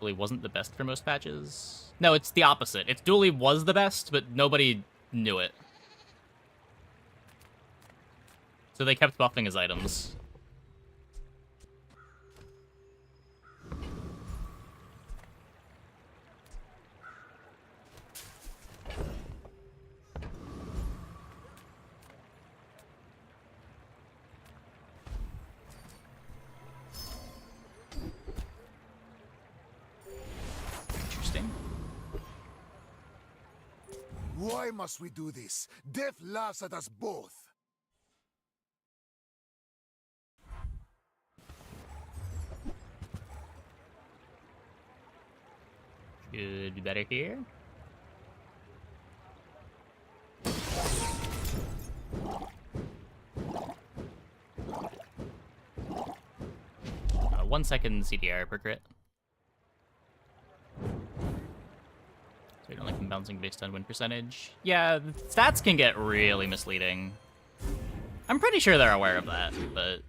Dually wasn't the best for most patches. No, it's the opposite. It's Dually was the best, but nobody knew it. So they kept buffing his items. Interesting. Why must we do this? Death laughs at us both. Should be better here. One second CDR per crit. So you don't like them bouncing based on win percentage. Yeah, the stats can get really misleading. I'm pretty sure they're aware of that, but...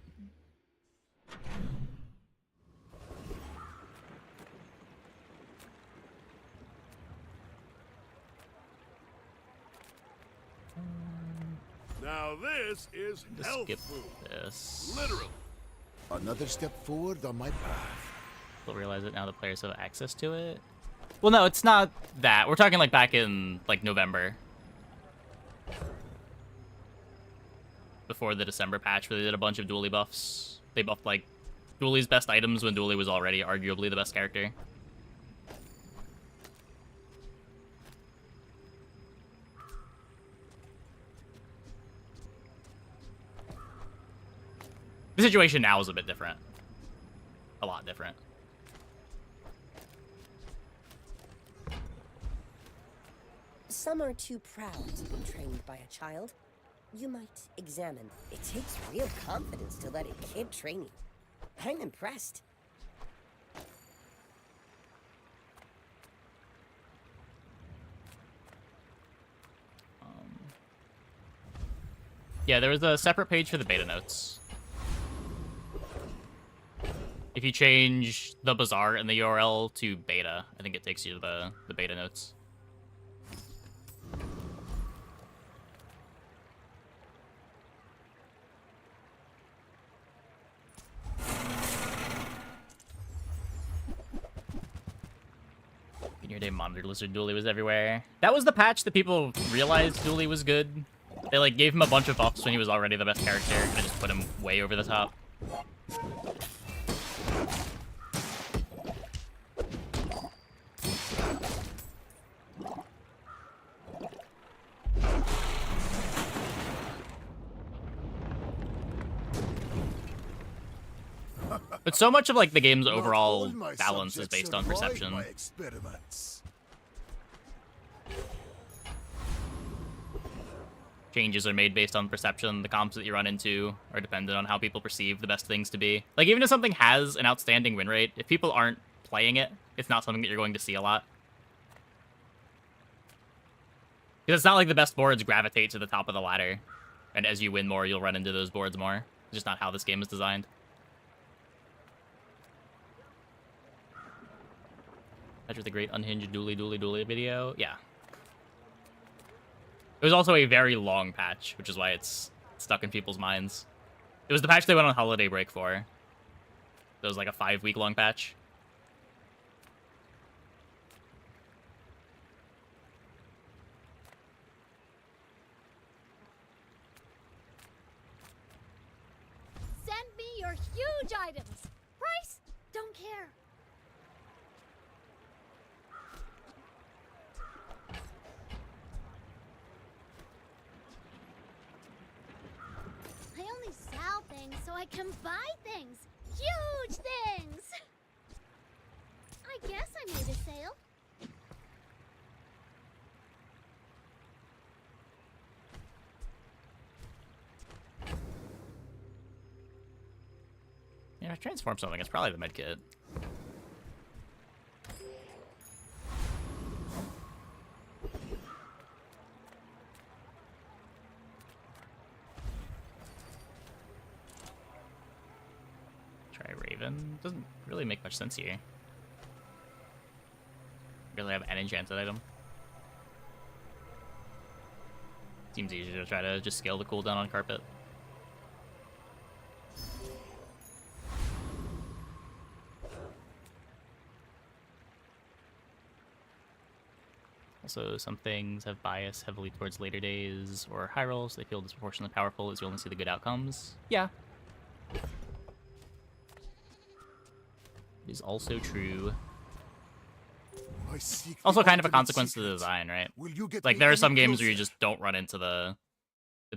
Now this is health skip food. this. Literally. Another step forward on my path. We'll realize it now the players have access to it. Well, no, it's not that. We're talking like back in like November. before the December patch where they did a bunch of Dooley buffs. They buffed, like, Dooley's best items when Dooley was already arguably the best character. The situation now is a bit different. A lot different. Some are too proud to be trained by a child. You might examine. It takes real confidence to let a kid train you. I'm impressed. Yeah, there was a separate page for the beta notes. If you change the bazaar in the URL to beta, I think it takes you to the beta notes. In your day, monitor lizard Dooley was everywhere. That was the patch that people realized Dooley was good. They like gave him a bunch of buffs when he was already the best character and just put him way over the top. But so much of like the game's overall balance is based on perception. Changes are made based on perception. The comps that you run into are dependent on how people perceive the best things to be. Like, even if something has an outstanding win rate, if people aren't playing it, it's not something that you're going to see a lot. Because it's not like the best boards gravitate to the top of the ladder, and as you win more, you'll run into those boards more. It's just not how this game is designed. After the great unhinged Dooley video. Yeah. It was also a very long patch, which is why it's stuck in people's minds. It was the patch they went on holiday break for. It was like a 5-week long patch. Send me your huge items. Price? Don't care. I only sell things so I can buy things. Huge things! I guess I made a sale. Yeah, transform something. It's probably the medkit. Try Raven. Doesn't really make much sense here. Really have an enchanted item. Seems easier to try to just scale the cooldown on carpet. Also, some things have bias heavily towards later days or high rolls. They feel disproportionately powerful as you only see the good outcomes. Yeah. It is also true. Also kind of a consequence to the design, right? Like, there are some games where you just don't run into the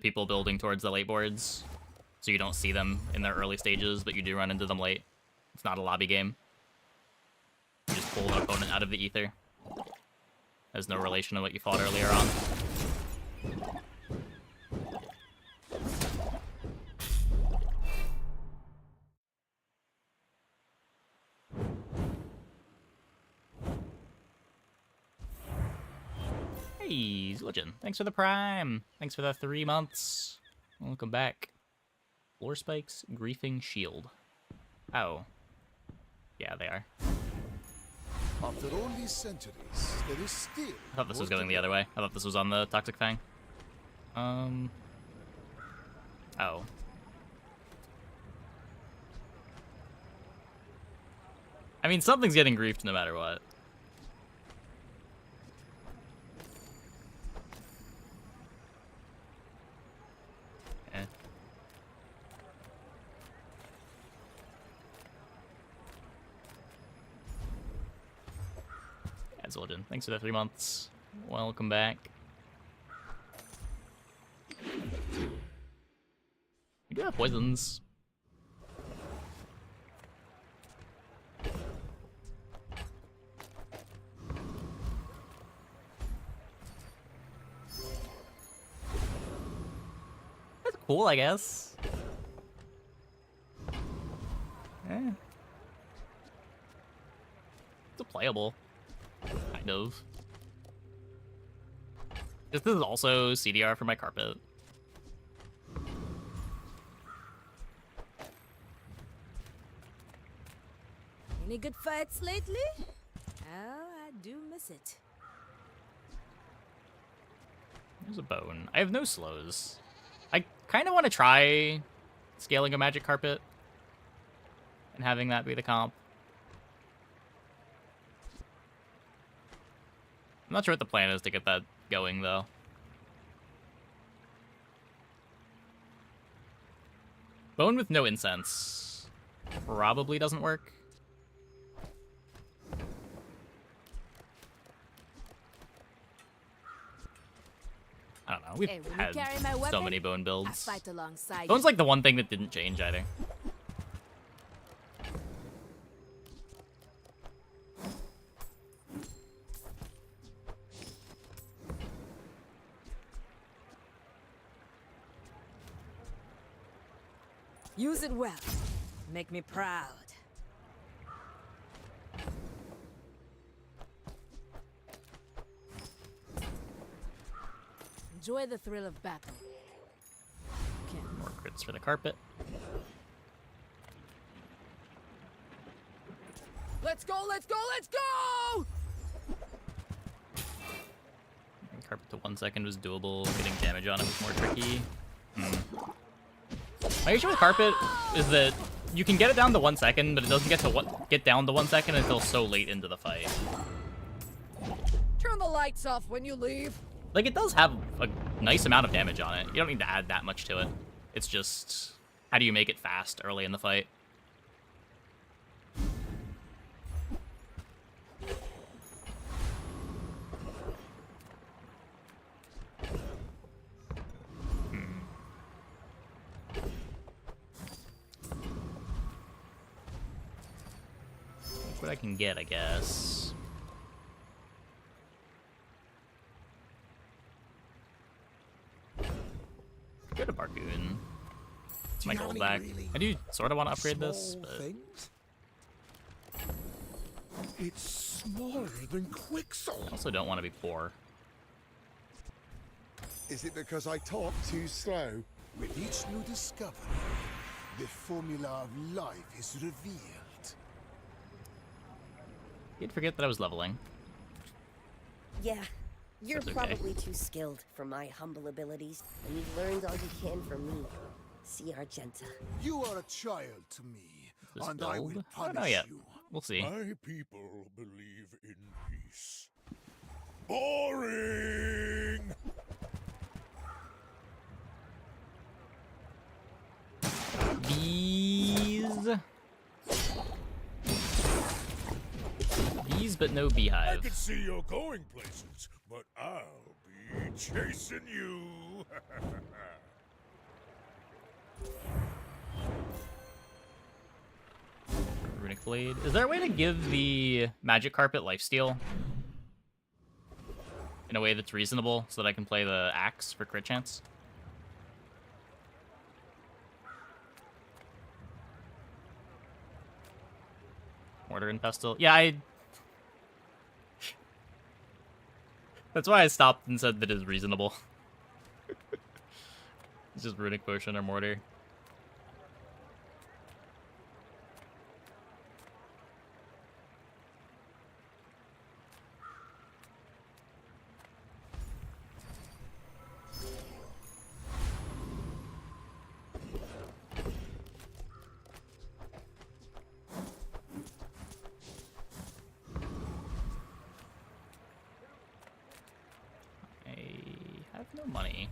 people building towards the late boards. So you don't see them in their early stages, but you do run into them late. It's not a lobby game. You just pull an opponent out of the ether. Has no relation to what you fought earlier on. Hey, Legend. Thanks for the prime. Thanks for the 3 months. Welcome back. Floor spikes, griefing shield. Oh. Yeah, they are. After all these centuries, there is still. I thought this was going the other way. I thought this was on the Toxic Fang. Oh. I mean, something's getting griefed no matter what. Hi, Zildjian. Thanks for the 3 months. Welcome back. We do have poisons. That's cool, I guess. Eh. It's playable. Kind of. This is also CDR for my carpet. Any good fights lately? Oh, I do miss it. There's a bone. I have no slows. I kind of want to try scaling a magic carpet and having that be the comp. I'm not sure what the plan is to get that going, though. Bone with no incense probably doesn't work. I don't know. We've Hey, when you had carry my so weapon, many bone I builds. fight alongside Bone's you. like the one thing that didn't change, I think. Use it well. Make me proud. Enjoy the thrill of battle. More crits for the carpet. Let's go, let's go, let's go! Carpet to 1 second was doable. Getting damage on it was more tricky. My issue with carpet is that you can get it down to 1 second, but it doesn't get down to 1 second until so late into the fight. Turn the lights off when you leave. Like, it does have a nice amount of damage on it. You don't need to add that much to it. It's just, how do you make it fast early in the fight? That's what I can get, I guess. Go to Barcoon. It's my gold back. I do sort of want to upgrade this, but... It's smaller than Quicksalt. I also don't want to be poor. Is it because I talk too slow? With each new discovery, the formula of life is revealed. You'd forget that I was leveling. Yeah, you're That's okay. probably too skilled for my humble abilities, and you've learned all you can from me. See, Argenta. You are a child to me, This and I will build? I don't know punish yet. you. We'll see. My people believe in peace. Boring! Bees, but no I beehive. can see you're going places, but I'll be chasing you. Runic Blade. Is there a way to give the magic carpet lifesteal in a way that's reasonable so that I can play the axe for crit chance? Mortar and pestle. Yeah, that's why I stopped and said that is reasonable. It's just runic potion or mortar. I have no money.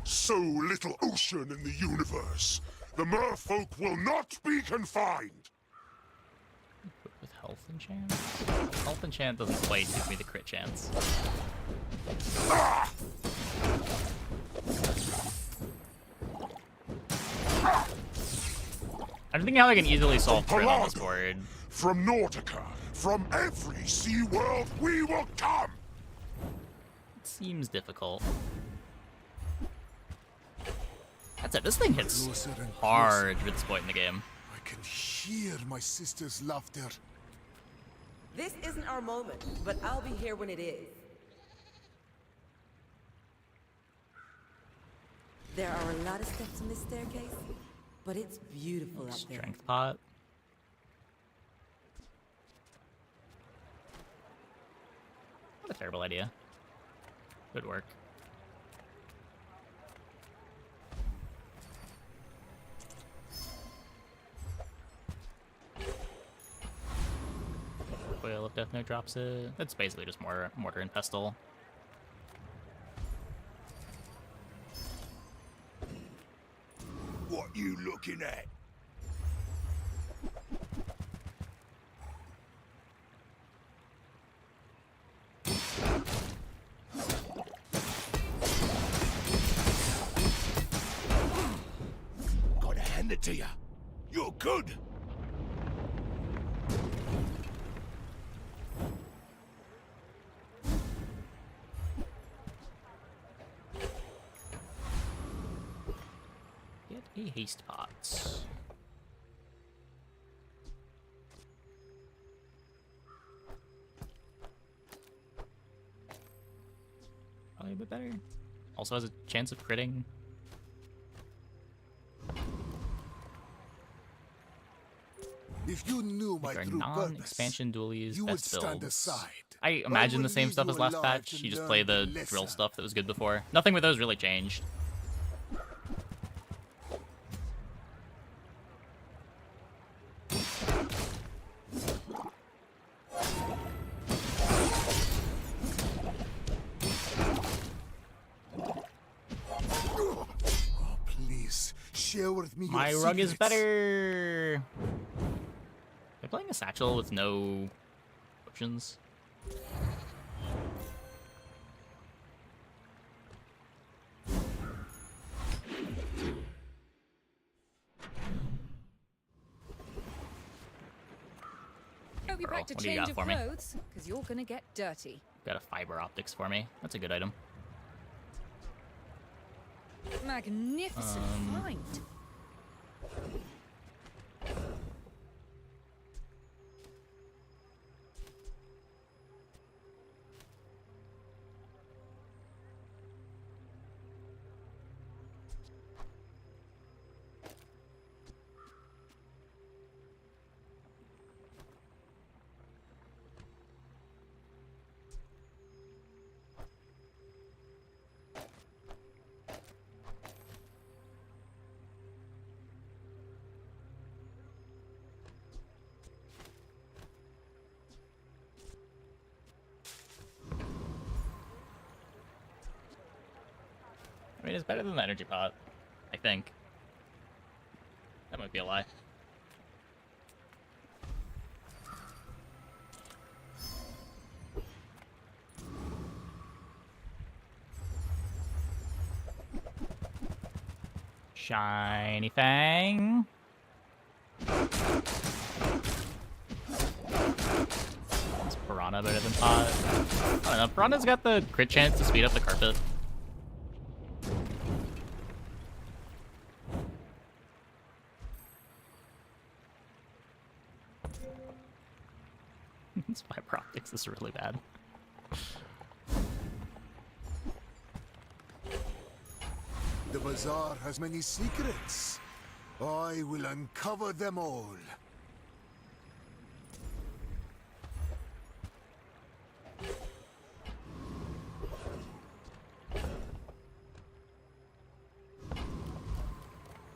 So so little ocean in the universe. The merfolk will not be confined. With health enchant? Health enchant doesn't quite give me the crit chance. I don't think how I can easily solve crit on this board. From Nautica, from every sea world, we will come. It seems difficult. That's it. This thing hits hard at this point in the game. I can hear my sister's laughter. This isn't our moment, but I'll be here when it is. There are a lot of steps in this staircase, but it's beautiful up there. Strength pot. Not a terrible idea. Good work. Coil of Death Note drops it. That's basically just mortar and pestle. What you looking at? Gotta hand it to ya. You're good. Get a haste pot. Probably a bit better. Also has a chance of critting. If you knew my Our true purpose, non-expansion dualies you would best stand builds. aside. I imagine I the will same leave stuff you as last alive patch. to You just learn play the the drill lesson. stuff that was good before. Nothing with those really changed. Oh, please, share with me My your rug is secrets. better. Am I playing a satchel with no potions? Hope you Girl, packed a what do you change got of for me? clothes, because you're gonna get dirty. Got a fiber optics for me. That's a good item. Magnificent find. I mean, it's better than the energy pot, I think. That might be a lie. Shiny Fang. Is Piranha better than Pot? I don't know. Piranha's got the crit chance to speed up the carpet. This fiber optics is really bad. The bazaar has many secrets. I will uncover them all.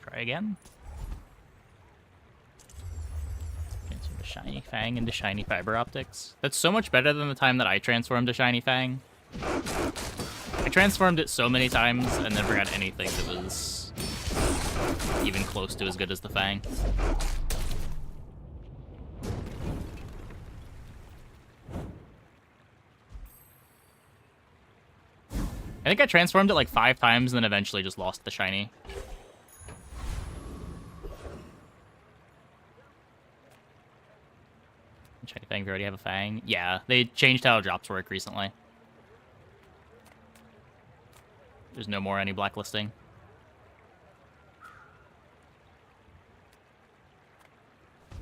Try again. Transfer the Shiny Fang into Shiny Fiber Optics. That's so much better than the time that I transformed to Shiny Fang. I transformed it so many times and never got anything that was even close to as good as the Fang. I think I transformed it like 5 times and then eventually just lost the shiny. Shiny Fang, we already have a Fang. Yeah, they changed how drops work recently. There's no more any blacklisting.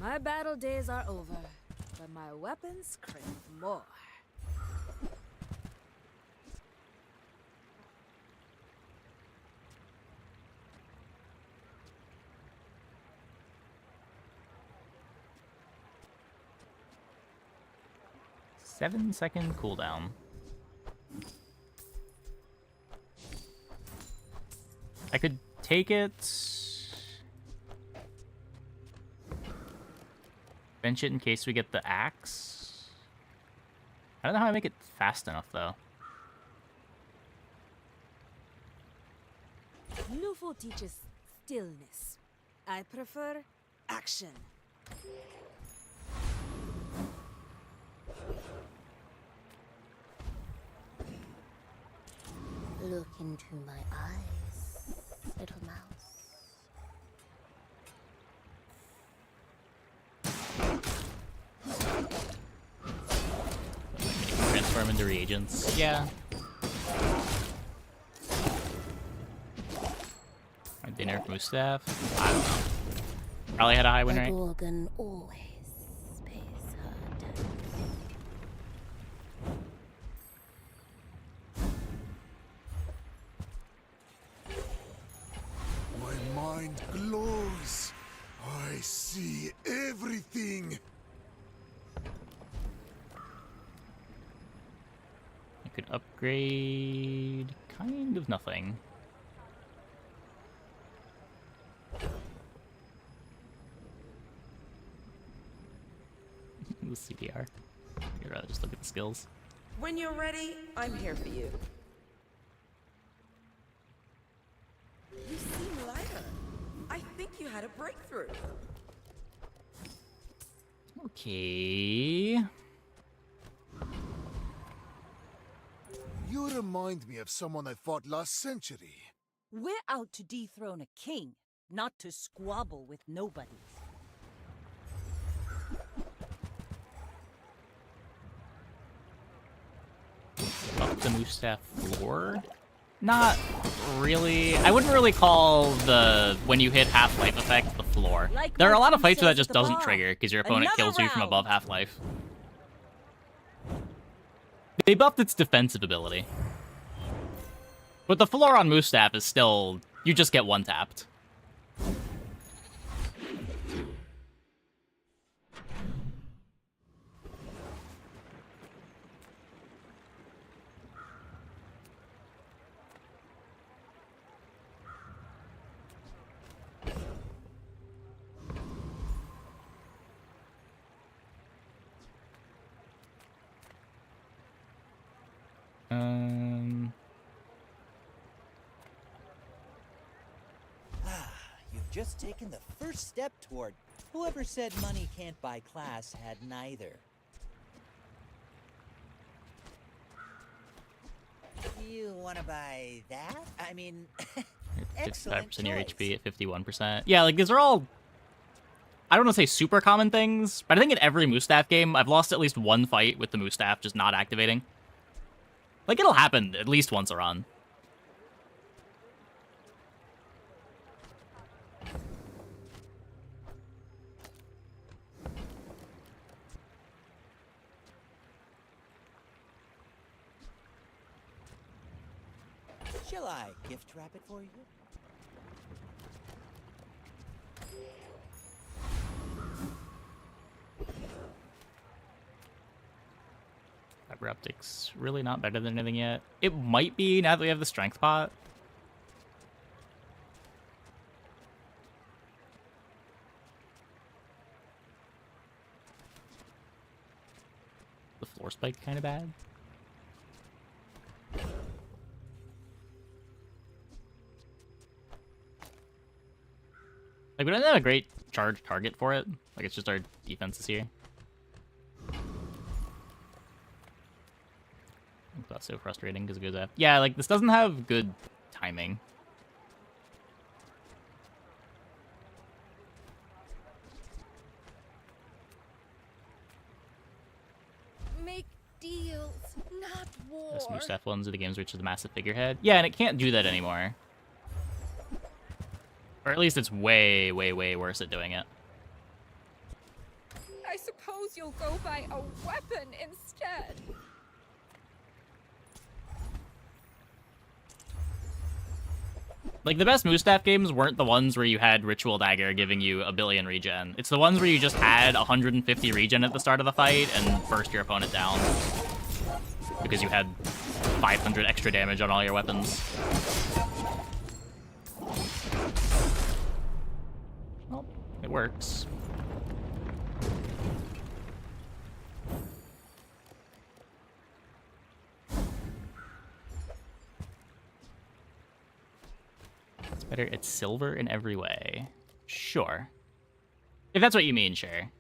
My battle days are over, but my weapons crave more. Seven-second cooldown. I could take it. Bench it in case we get the axe. I don't know how I make it fast enough, though. Lufo teaches stillness. I prefer action. Look into my eyes, little mouse. Transform into reagents. Yeah. They nerf Mustaf? I don't know. Probably had a high win rate. Gorgon always pays her debts. My mind glows. I see everything. I could upgrade kind of nothing. The CDR. I'd rather just look at the skills. When you're ready, I'm here for you. You seem lighter. I think you had a breakthrough. Okay. You remind me of someone I fought last century. We're out to dethrone a king, not to squabble with nobodies. Up the Mustaf floor? Not really. I wouldn't really call the when you hit half-life effect the floor. Like there are a my lot of friend fights where that says just at the doesn't bar. trigger because your opponent Another kills you from round. above half-life. They buffed its defensive ability. But the floor on Mustaf is still... You just get one-tapped. You've just taken the first step toward whoever said money can't buy class had neither. You want to buy that? I mean, excellent 55% your choice. HP at 51%. Yeah, like, these are all... I don't want to say super common things, but I think in every Mustaf game, I've lost at least one fight with the Mustaf just not activating. Like, it'll happen at least once a run. Shall I gift wrap it for you? Fiber optics really not better than anything yet. It might be now that we have the strength pot. The floor spike kind of bad. Like, we don't have a great charge target for it. Like, it's just our defenses here. That's so frustrating because it goes up. Yeah, like, this doesn't have good timing. Make deals, not war. This Mustaf ones are the games which is the massive figurehead. Yeah, and it can't do that anymore. Or at least it's way, way, way worse at doing it. I suppose you'll go buy a weapon instead. Like, the best Mustaf games weren't the ones where you had Ritual Dagger giving you a billion regen. It's the ones where you just had 150 regen at the start of the fight and burst your opponent down. Because you had 500 extra damage on all your weapons. Well, it works. It's better. It's silver in every way. Sure. If that's what you mean, sure.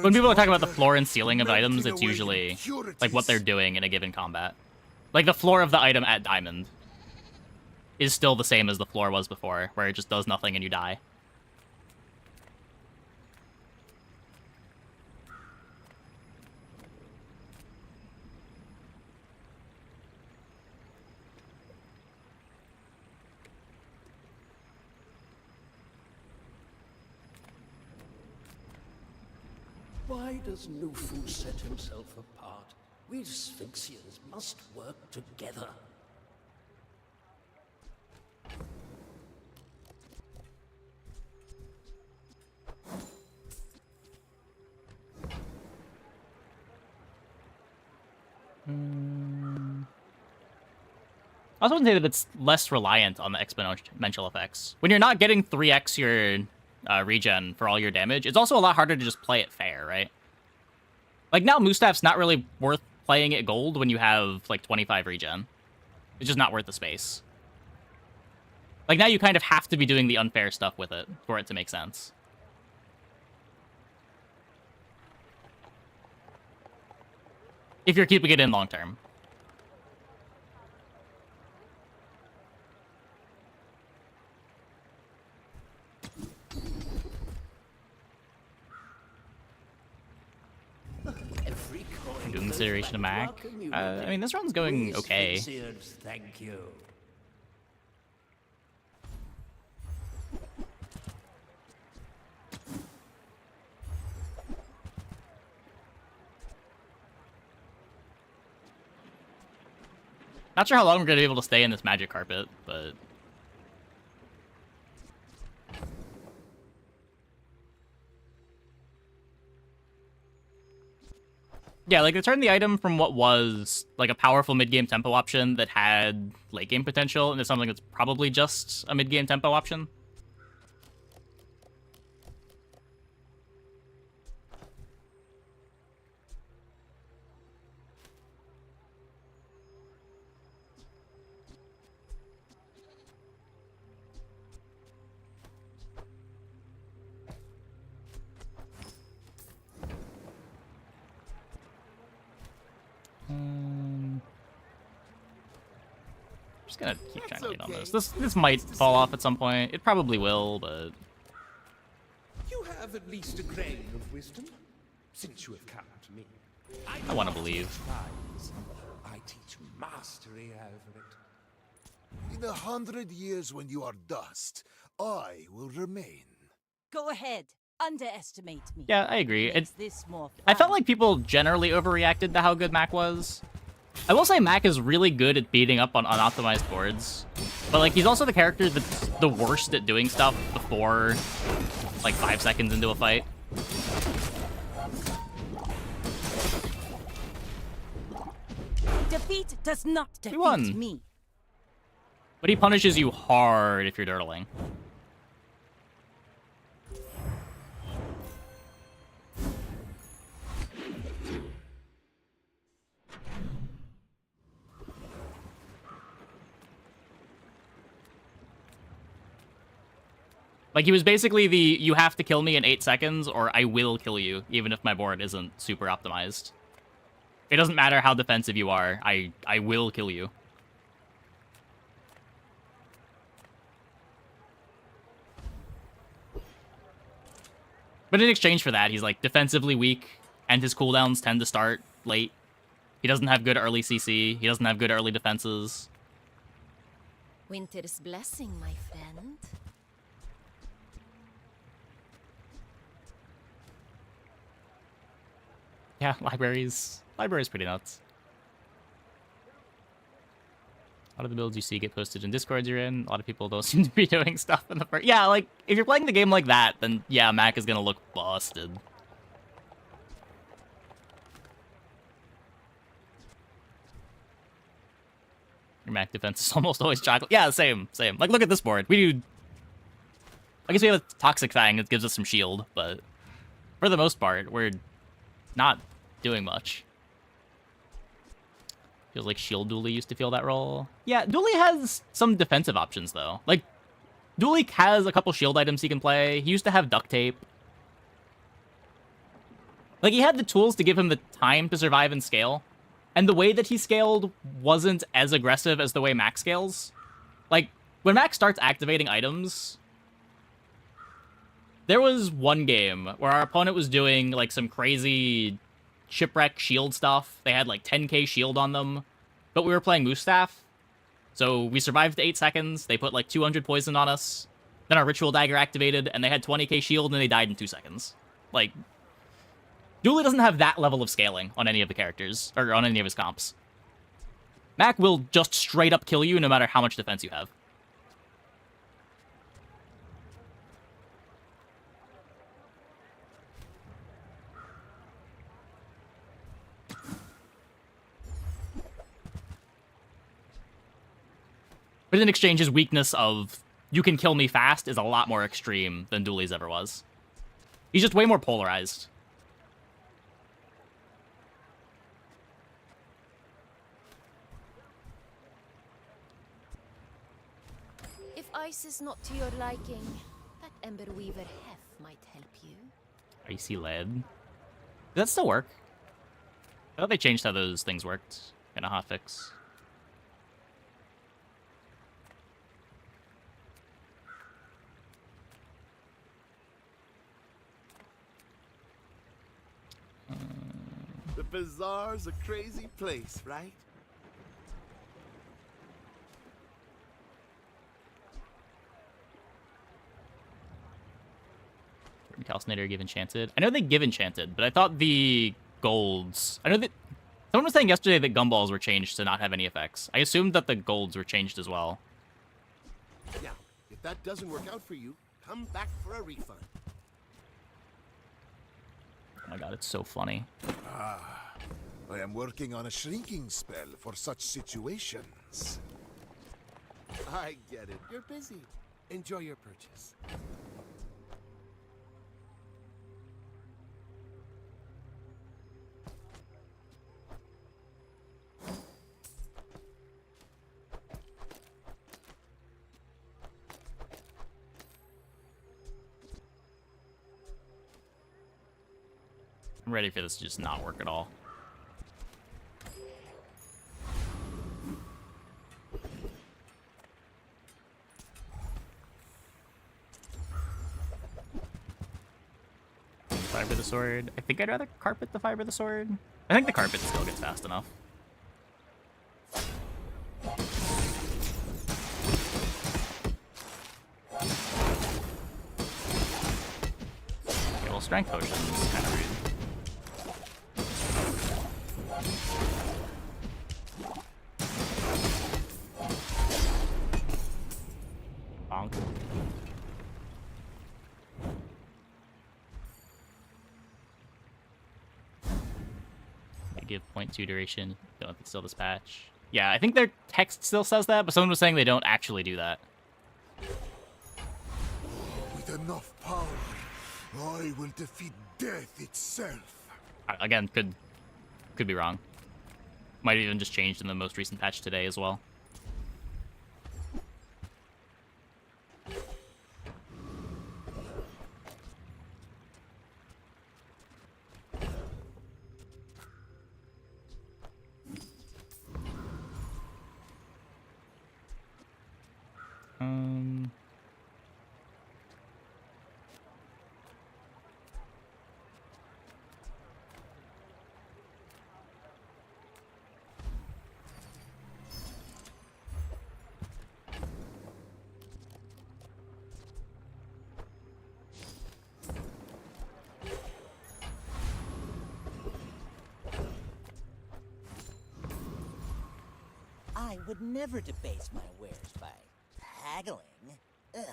When people talk about the floor and ceiling of items, it's usually like what they're doing in a given combat. Like the floor of the item at Diamond is still the same as the floor was before, where it just does nothing and you die. Why does Nufu set himself apart? We Sphinxians must work together. I also want to say that it's less reliant on the exponential effects. When you're not getting 3x your regen for all your damage, it's also a lot harder to just play it fair, right? Like, now Mustaf's not really worth playing it gold when you have, like, 25 regen. It's just not worth the space. Like, now you kind of have to be doing the unfair stuff with it for it to make sense. If you're keeping it in long term. Doing consideration of Mac. I mean, this run's going okay. Thank you. Not sure how long we're going to be able to stay in this magic carpet, but... yeah, like, they turned the item from what was, like, a powerful mid-game tempo option that had late-game potential into something that's probably just a mid-game tempo option. Just gonna keep trying to lead on this. This might fall off at some point. It probably will, but... You have at least a grain of wisdom, since you have come to me. I want to believe. I teach mastery over it. In 100 years when you are dust, I will remain. Go ahead. Underestimate me. Yeah, I agree. Makes this more fun. I felt like people generally overreacted to how good Mac was. I will say Mac is really good at beating up on unoptimized boards. But, like, he's also the character that's the worst at doing stuff before, like, 5 seconds into a fight. Defeat does not defeat won. me. But he punishes you hard if you're dirtling. Like, he was basically the, you have to kill me in 8 seconds, or I will kill you, even if my board isn't super optimized. It doesn't matter how defensive you are, I will kill you. But in exchange for that, he's, like, defensively weak, and his cooldowns tend to start late. He doesn't have good early CC, he doesn't have good early defenses. Winter's blessing, my friend. Yeah, library's pretty nuts. A lot of the builds you see get posted in Discords you're in. A lot of people don't seem to be doing stuff in the first... Yeah, like, if you're playing the game like that, then yeah, Mac is gonna look busted. Your Mac defense is almost always chocolate. Yeah, same. Like, look at this board. We do... I guess we have a Toxic Fang that gives us some shield, but for the most part, we're not doing much. Feels like Shield Dooley used to fill that role. Yeah, Dooley has some defensive options, though. Like, Dooley has a couple shield items he can play. He used to have Duct Tape. Like, he had the tools to give him the time to survive and scale. And the way that he scaled wasn't as aggressive as the way Mac scales. Like, when Mac starts activating items... There was one game where our opponent was doing, like, some crazy shipwreck shield stuff. They had, like, 10k shield on them. But we were playing Moose Staff. So we survived 8 seconds. They put, like, 200 poison on us. Then our Ritual Dagger activated, and they had 20k shield, and they died in 2 seconds. Like, Dooley doesn't have that level of scaling on any of the characters, or on any of his comps. Mac will just straight up kill you no matter how much defense you have. But in exchange, his weakness of, you can kill me fast, is a lot more extreme than Dooley's ever was. He's just way more polarized. If ice is not to your liking, that Ember Weaver hef might help you. Icy lead. Does that still work? I thought they changed how those things worked in a hotfix. The bazaar's a crazy place, right? Calcinator give enchanted. I know they give enchanted, but I thought the golds... I know that... Someone was saying yesterday that gumballs were changed to not have any effects. I assumed that the golds were changed as well. Now, if that doesn't work out for you, come back for a refund. Oh my god, it's so funny. I am working on a shrinking spell for such situations. I get it. You're busy. Enjoy your purchase. I'm ready for this to just not work at all. Fiber the sword. I think I'd rather carpet the fiber the sword. I think the carpet still gets fast enough. Okay, well, strength potion is kind of rude. Bonk. They give 0.2 duration. Don't know if it's still dispatch. Yeah, I think their text still says that, but someone was saying they don't actually do that. With enough power, I will defeat death itself. Again, could be wrong. Might have even just changed in the most recent patch today as well. I would never debase my wares by haggling. Ugh.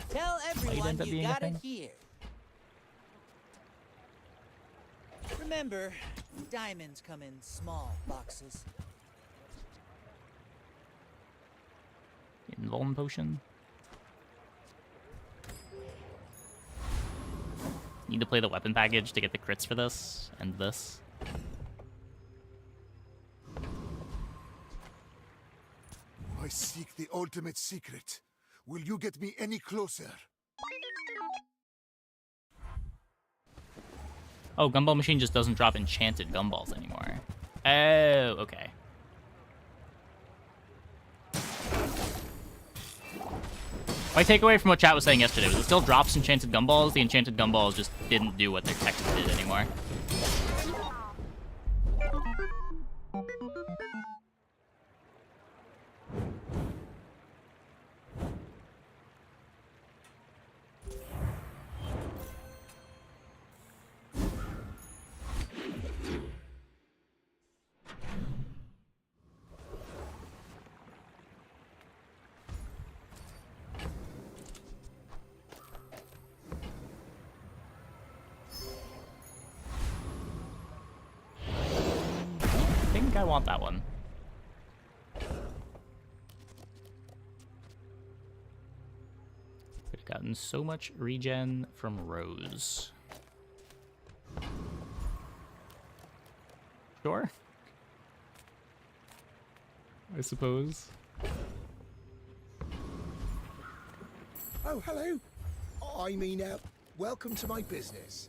Tell everyone end up you being a got it thing? here. Remember, diamonds come in small boxes. Invuln potion. Need to play the weapon package to get the crits for this and this. I seek the ultimate secret. Will you get me any closer? Oh, Gumball Machine just doesn't drop enchanted gumballs anymore. Oh, okay. My takeaway from what chat was saying yesterday was it still drops enchanted gumballs. The enchanted gumballs just didn't do what their text did anymore. I think I want that one. Could have gotten so much regen from Rose. Sure. I suppose. Oh, hello. I mean, welcome to my business.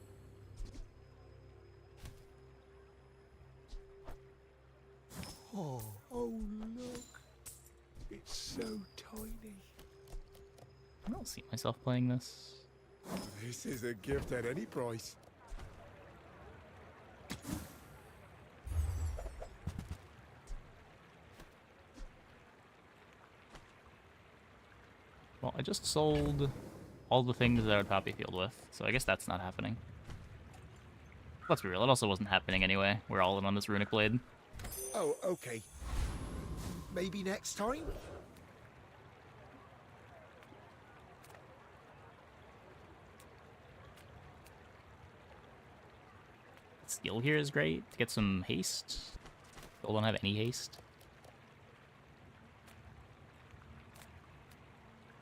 Oh, look. It's so tiny. I don't see myself playing this. This is a gift at any price. Well, I just sold all the things that I would poppy field with, so I guess that's not happening. Let's be real, it also wasn't happening anyway. We're all in on this runic blade. Oh, okay. Maybe next time? Skill here is great to get some haste. Still don't have any haste.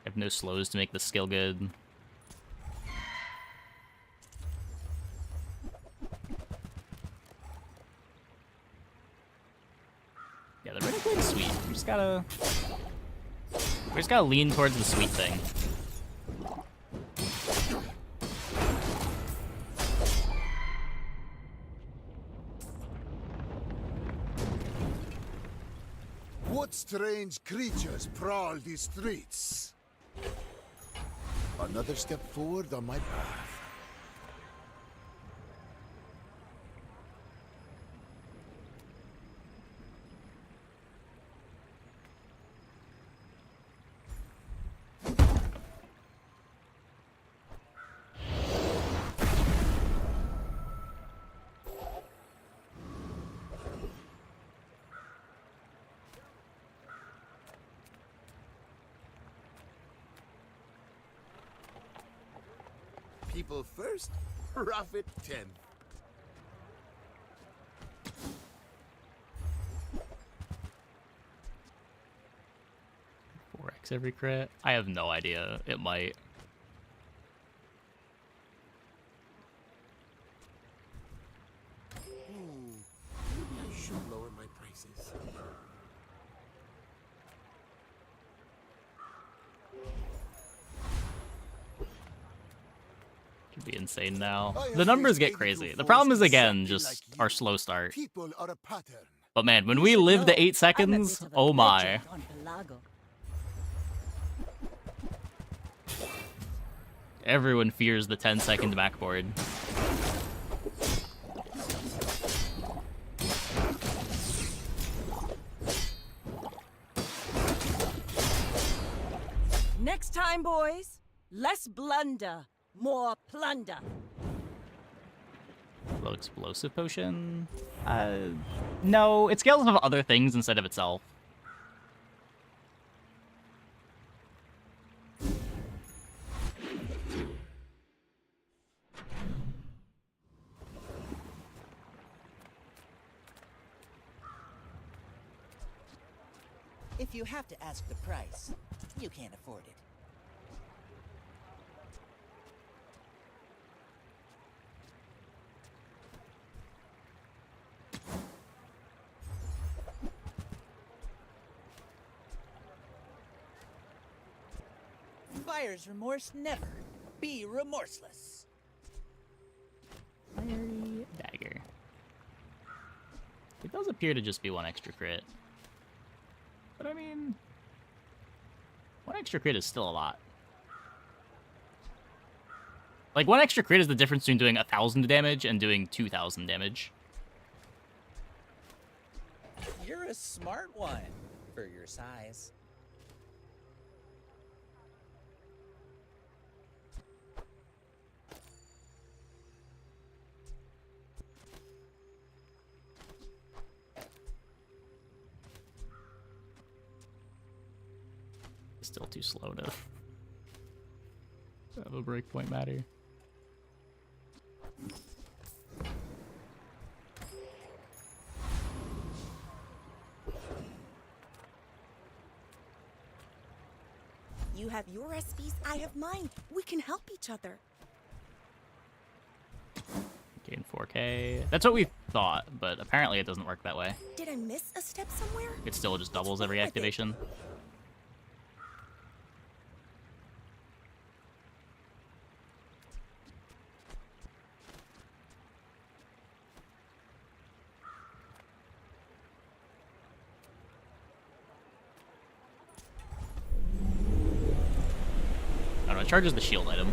I have no slows to make the skill good. Yeah, the runic blade is sweet. We just gotta lean towards the sweet thing. What strange creatures prowl these streets? Another step forward on my path. People first, profit 10. Every crit? I have no idea. It might. Maybe I should lower my prices. Could be insane now. The numbers get crazy. The problem is, again, just our slow start. People are a pattern. But man, when You we should live the know 8 I'm a seconds, bit of a oh my. legend on Pelago. Everyone fears the 10-second backboard. Next time, boys, less blunder, more plunder. Low explosive potion? No, it scales off of other things instead of itself. If you have to ask the price, you can't afford it. Buyer's remorse never. Be remorseless. Fiery dagger. It does appear to just be 1 extra crit. But I mean, 1 extra crit is still a lot. Like, 1 extra crit is the difference between doing 1,000 damage and doing 2,000 damage. You're a smart one for your size. Still too slow to have a breakpoint matter. You have your recipes, I have mine. We can help each other. Gain 4K. That's what we thought, but apparently it doesn't work that way. Did I miss a step somewhere? It still just doubles every activation. I don't know, it charges the shield item.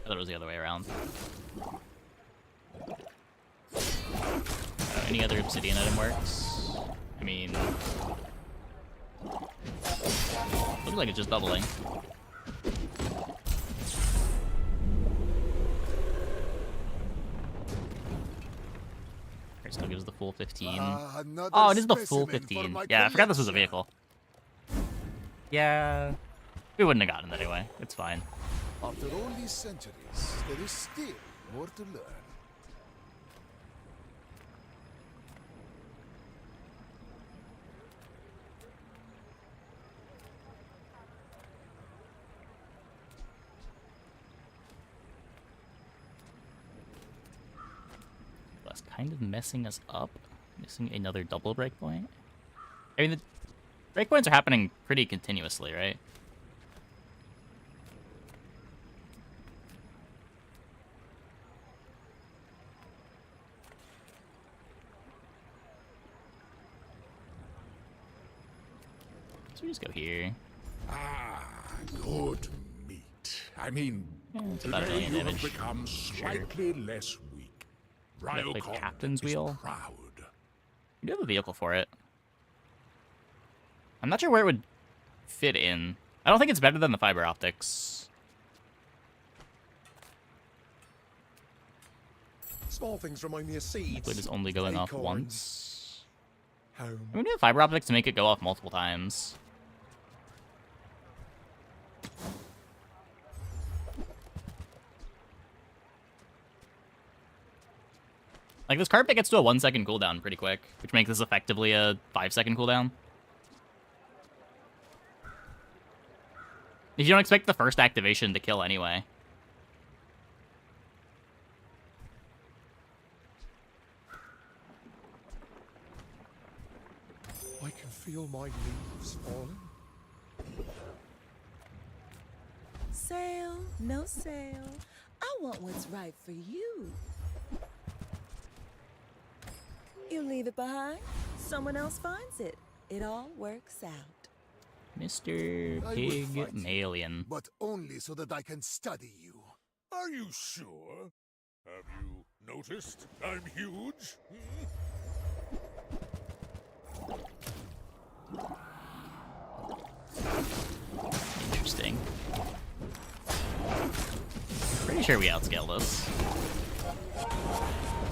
I thought it was the other way around. Any other obsidian item works? I mean... looks like it's just doubling. It still gives the full 15. Oh, it is the full 15. Yeah, I forgot this was a vehicle. Yeah... we wouldn't have gotten it anyway. It's fine. After all these centuries, there is still more to learn. That's kind of messing us up. Missing another double breakpoint. I mean, the breakpoints are happening pretty continuously, right? So we just go here. Ah, good meat. I mean, it's about a today million you have damage. become slightly less weak. Like Ryokon captain's is wheel. proud. We do have a vehicle for it. I'm not sure where it would fit in. I don't think it's better than the fiber optics. Small things remind me of seeds. Liquid is only going off acorns, once. home. I mean, we have fiber optics to make it go off multiple times. Like, this carpet gets to a 1-second cooldown pretty quick, which makes this effectively a 5-second cooldown. If you don't expect the first activation to kill anyway. I can feel my leaves falling. Sale, no sale. I want what's right for you. You leave it behind, someone else finds it. It all works out. Mr. I will Pig fight you, Malian. but only so that I can study you. Are you sure? Have you noticed I'm huge? Interesting. Pretty sure we outscale this.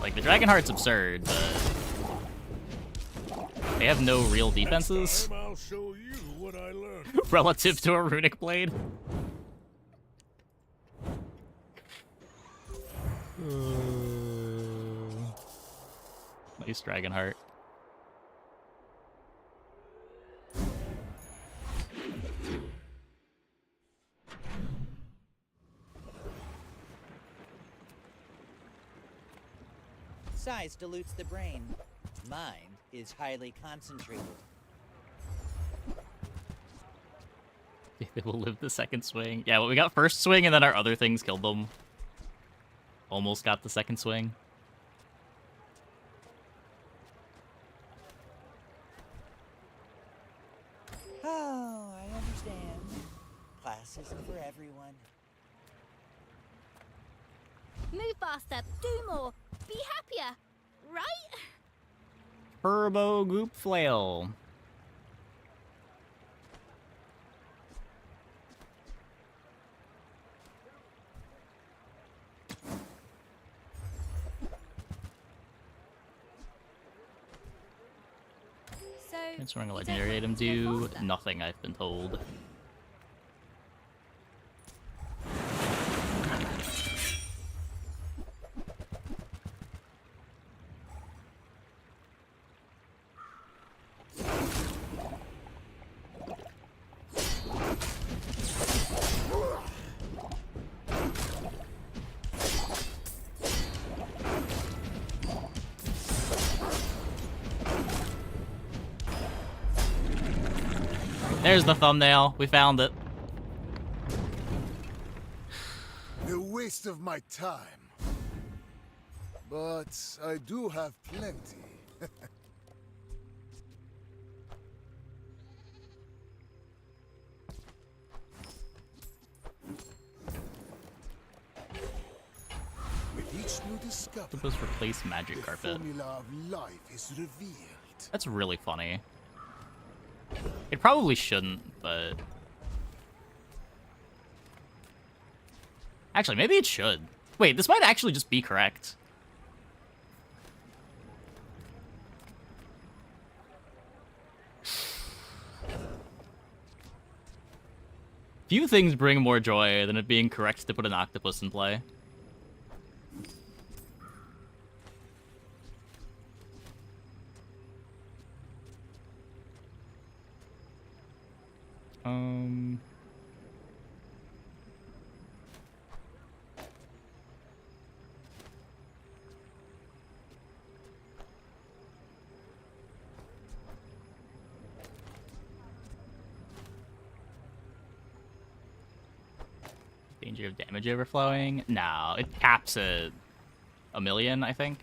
Like, the Dragon Heart's absurd, but they have no real defenses. Next time I'll show you what I learned. Relative to a Runic Blade. Nice Dragon Heart. Size dilutes the brain. Mind is highly concentrated. They will live the second swing. Yeah, well, we got first swing and then our other things killed them. Almost got the second swing. Oh, I understand. Class isn't for everyone. Move faster, do more, be happier, right? Turbo Goop Flail. So, Transferring a legendary item do nothing, I've been told. There's the thumbnail. We found it. A waste of my time. But I do have plenty. With each new discovery, Supposed to replace Magic the Carpet. formula of life is revealed. That's really funny. It probably shouldn't, but... Actually, maybe it should. Wait, this might actually just be correct. Few things bring more joy than it being correct to put an octopus in play. Danger of damage overflowing? No, it caps at 1,000,000, I think.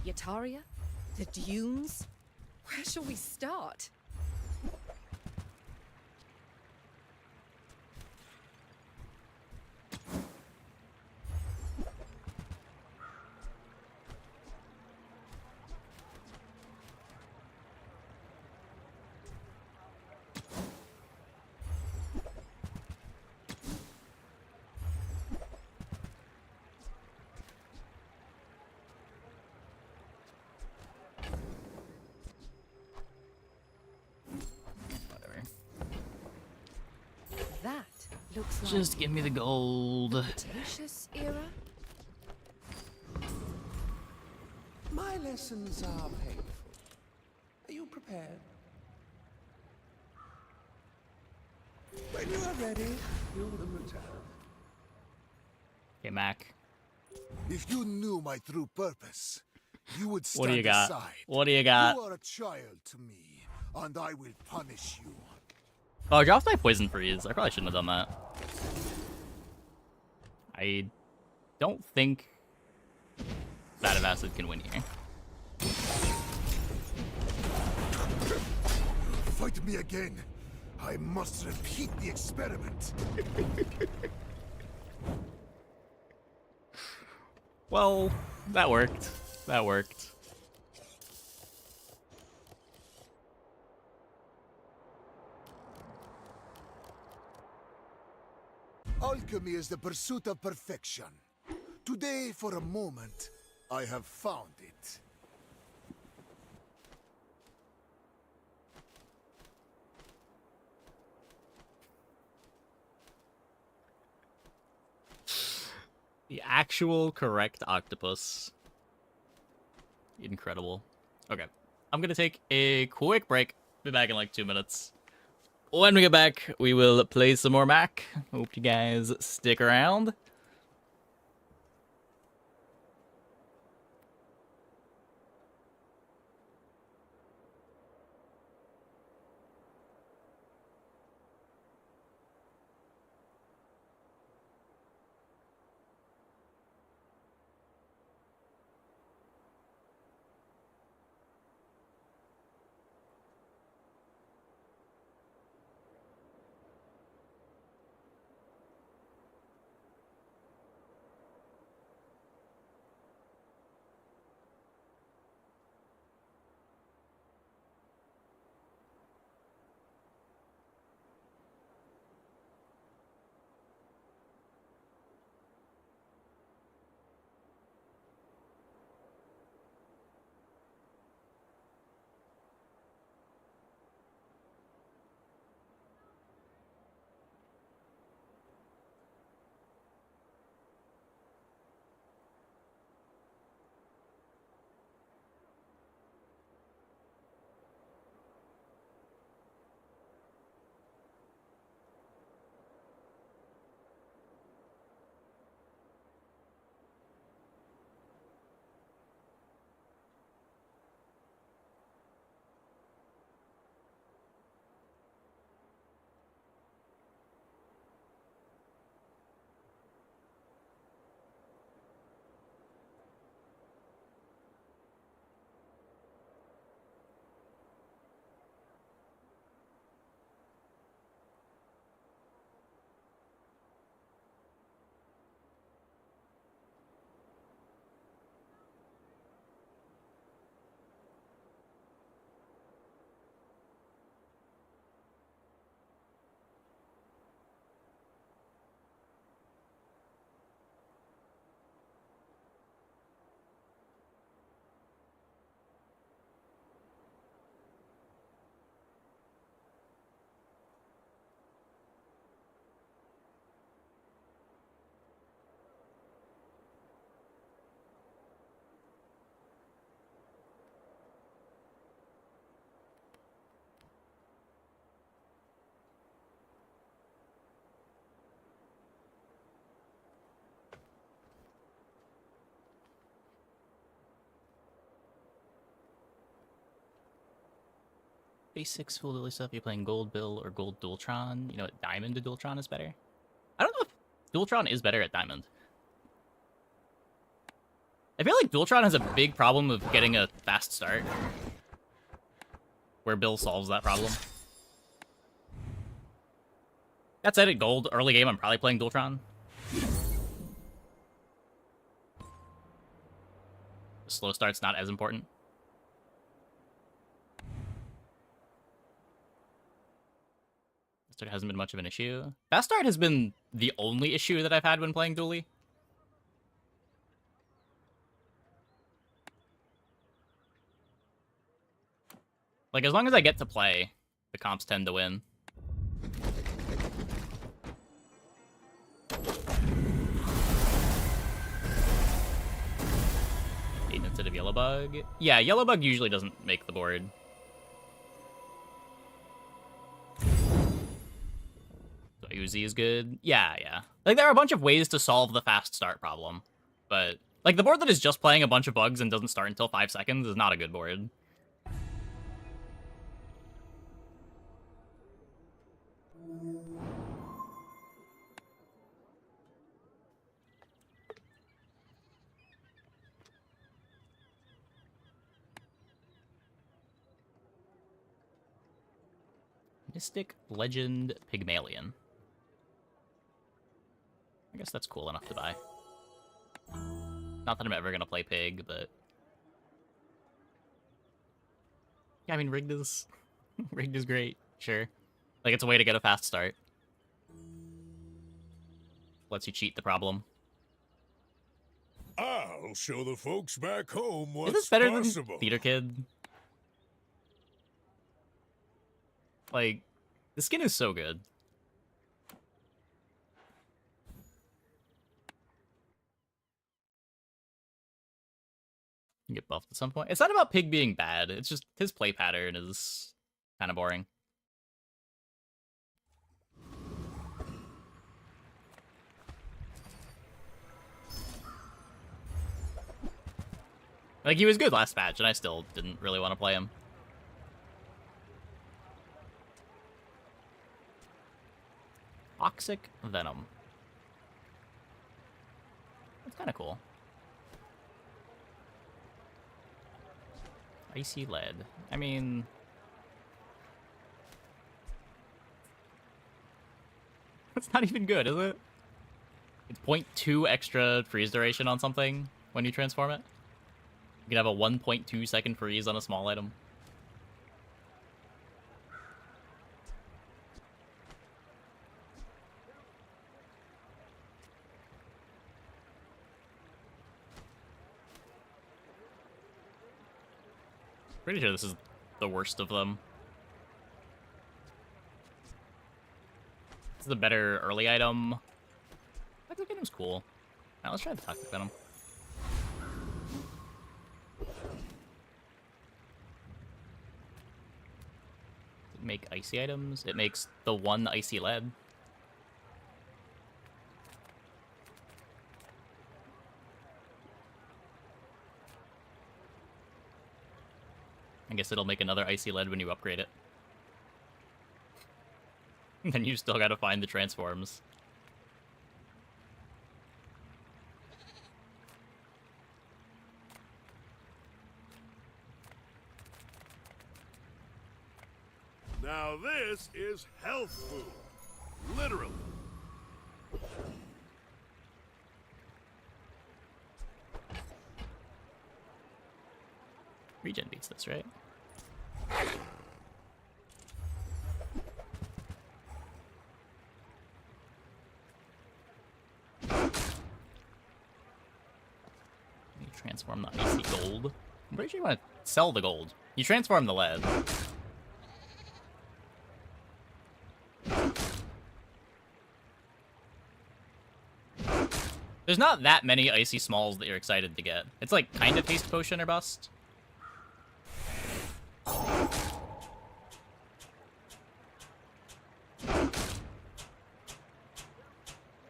Yataria? The dunes? Where shall we start? That looks like Just give me the gold. the Cretaceous era? My lessons are painful. Are you prepared? When you are ready, you will return. Okay, Mac. If you knew my true purpose, you would stand What do you got? aside. What do you got? You are a child to me, and I will punish you. Oh, I dropped my poison freeze. I probably shouldn't have done that. I don't think Vat of Acid can win here. Fight me again. I must repeat the experiment. Well, that worked. That worked. Alchemy is the pursuit of perfection. Today, for a moment, I have found it. The actual correct octopus. Incredible. Okay. I'm gonna take a quick break. Be back in like 2 minutes. When we get back, we will play some more Mac. Hope you guys stick around. Basics full lily stuff. You're playing gold bill or gold dualtron. You know what? Diamond to dualtron is better. I don't know if dualtron is better at diamond. I feel like dualtron has a big problem of getting a fast start, where Bill solves that problem. That said, at gold early game, I'm probably playing dualtron. The slow start's not as important. Start hasn't been much of an issue. Fast start has been the only issue that I've had when playing dually. Like, as long as I get to play, the comps tend to win. instead of yellow bug. Yeah, yellow bug usually doesn't make the board. So Uzi is good. Yeah, yeah. Like, there are a bunch of ways to solve the fast start problem. But, like, the board that is just playing a bunch of bugs and doesn't start until 5 seconds is not a good board. Mystic Legend Pygmalion. I guess that's cool enough to buy. Not that I'm ever gonna play Pig, but... Yeah, I mean, rigged is... rigged is great, sure. Like, it's a way to get a fast start. Lets you cheat the problem. I'll show the folks back home what's Is this better possible. than Theater Kid? Like, the skin is so good. You get buffed at some point. It's not about Pig being bad. It's just his play pattern is kind of boring. Like, he was good last match, and I still didn't really want to play him. Toxic Venom. That's kind of cool. Icy Lead. I mean... That's not even good, is it? It's 0.2 extra freeze duration on something when you transform it. You can have a 1.2 second freeze on a small item. Pretty sure this is the worst of them. This is the better early item. Toxic Venom's cool. Now let's try the Toxic Venom. Does it make icy items? It makes the one icy lead. I guess it'll make another icy lead when you upgrade it. And then you still gotta find the transforms. Now this is health food. Literally. Regen beats this, right? You transform the icy gold. I'm pretty sure you want to sell the gold. You transform the lead. There's not that many icy smalls that you're excited to get. It's like kind of haste potion or bust.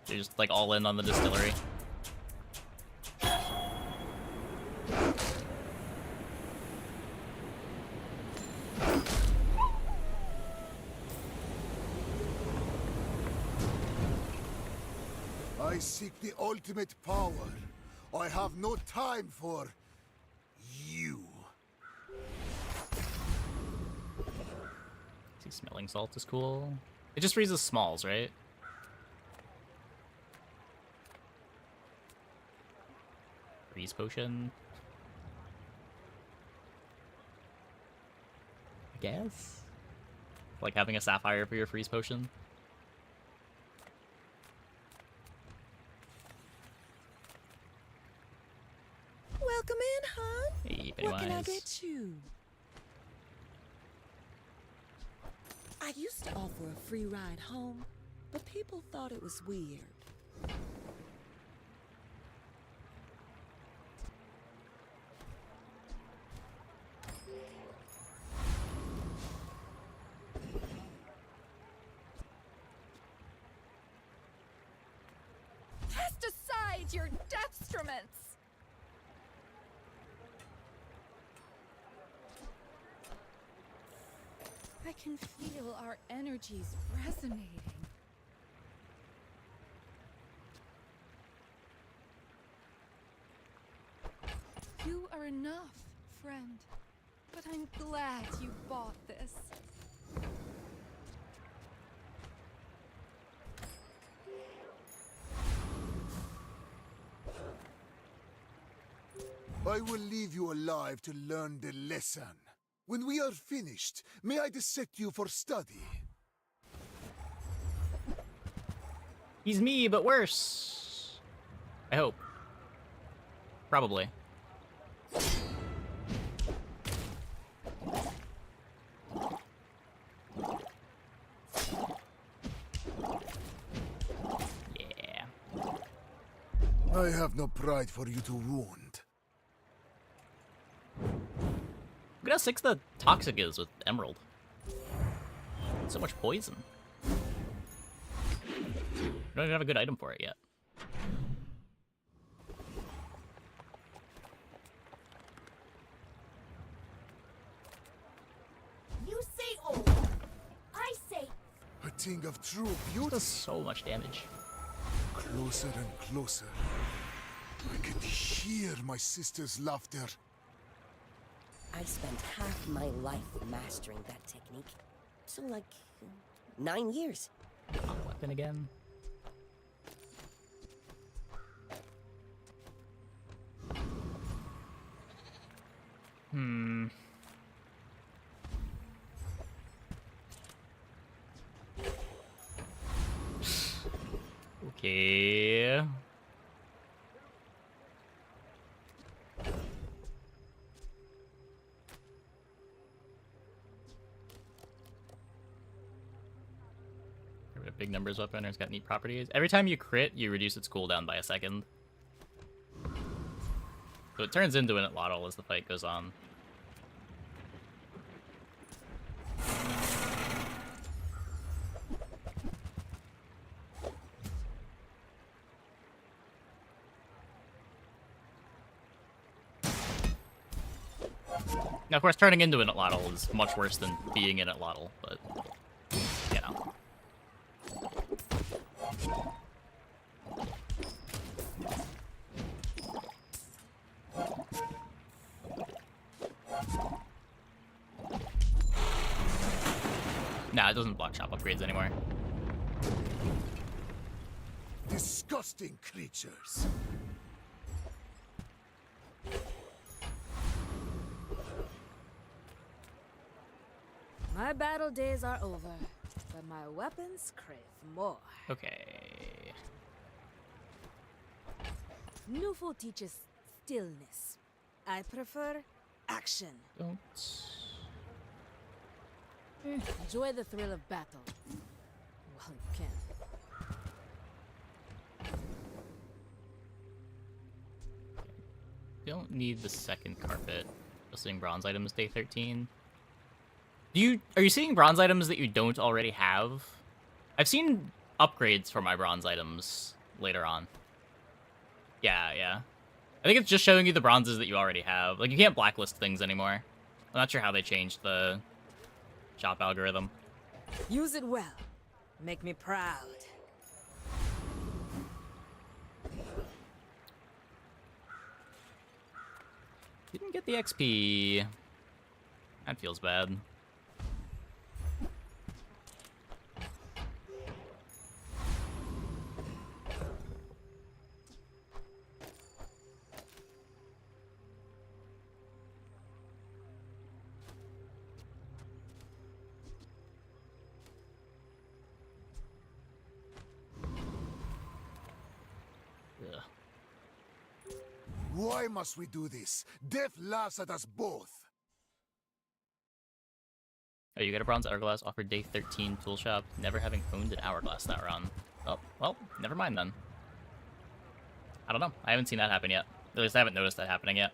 They're just like all in on the distillery. I seek the ultimate power. I have no time for you. See, smelling salt is cool. It just freezes smalls, right? Freeze potion. I guess? Like having a sapphire for your freeze potion. Welcome in, hon. Hey, What can I Pennywise. get you? I used to offer a free ride home, but people thought it was weird. Cast aside your deathstruments! I can feel our energies resonating. You are enough, friend. But I'm glad you bought this. I will leave you alive to learn the lesson. When we are finished, may I dissect you for study? He's me, but worse. I hope. Probably. Yeah. I have no pride for you to wound. Look at how sick the toxic is with Emerald. So much poison. I don't even have a good item for it yet. You say oh, I say A thing of true This beauty. does so much damage. Closer and closer. I can hear my sister's laughter. I spent half my life mastering that technique. So, like, 9 years. Weapon again. Okay. A big numbers weapon, or it's got neat properties. Every time you crit, you reduce its cooldown by a second. So it turns into an Atlatl as the fight goes on. Now, of course, turning into an Atlatl is much worse than being an Atlatl, but, you know. Nah, it doesn't block shop upgrades anymore. Disgusting creatures. My battle days are over, but my weapons crave more. Okay. Nufo teaches stillness. I prefer action. Don't. Enjoy the thrill of battle. While you can. Don't need the second carpet. Just seeing bronze items day 13. Are you seeing bronze items that you don't already have? I've seen upgrades for my bronze items later on. Yeah. I think it's just showing you the bronzes that you already have. Like, you can't blacklist things anymore. I'm not sure how they changed the shop algorithm. Use it well. Make me proud. Didn't get the XP. That feels bad. Why must we do this? Death laughs at us both. Oh, you got a bronze hourglass offered day 13 tool shop, never having owned an hourglass that run. Oh, well, never mind then. I don't know. I haven't seen that happen yet. At least I haven't noticed that happening yet.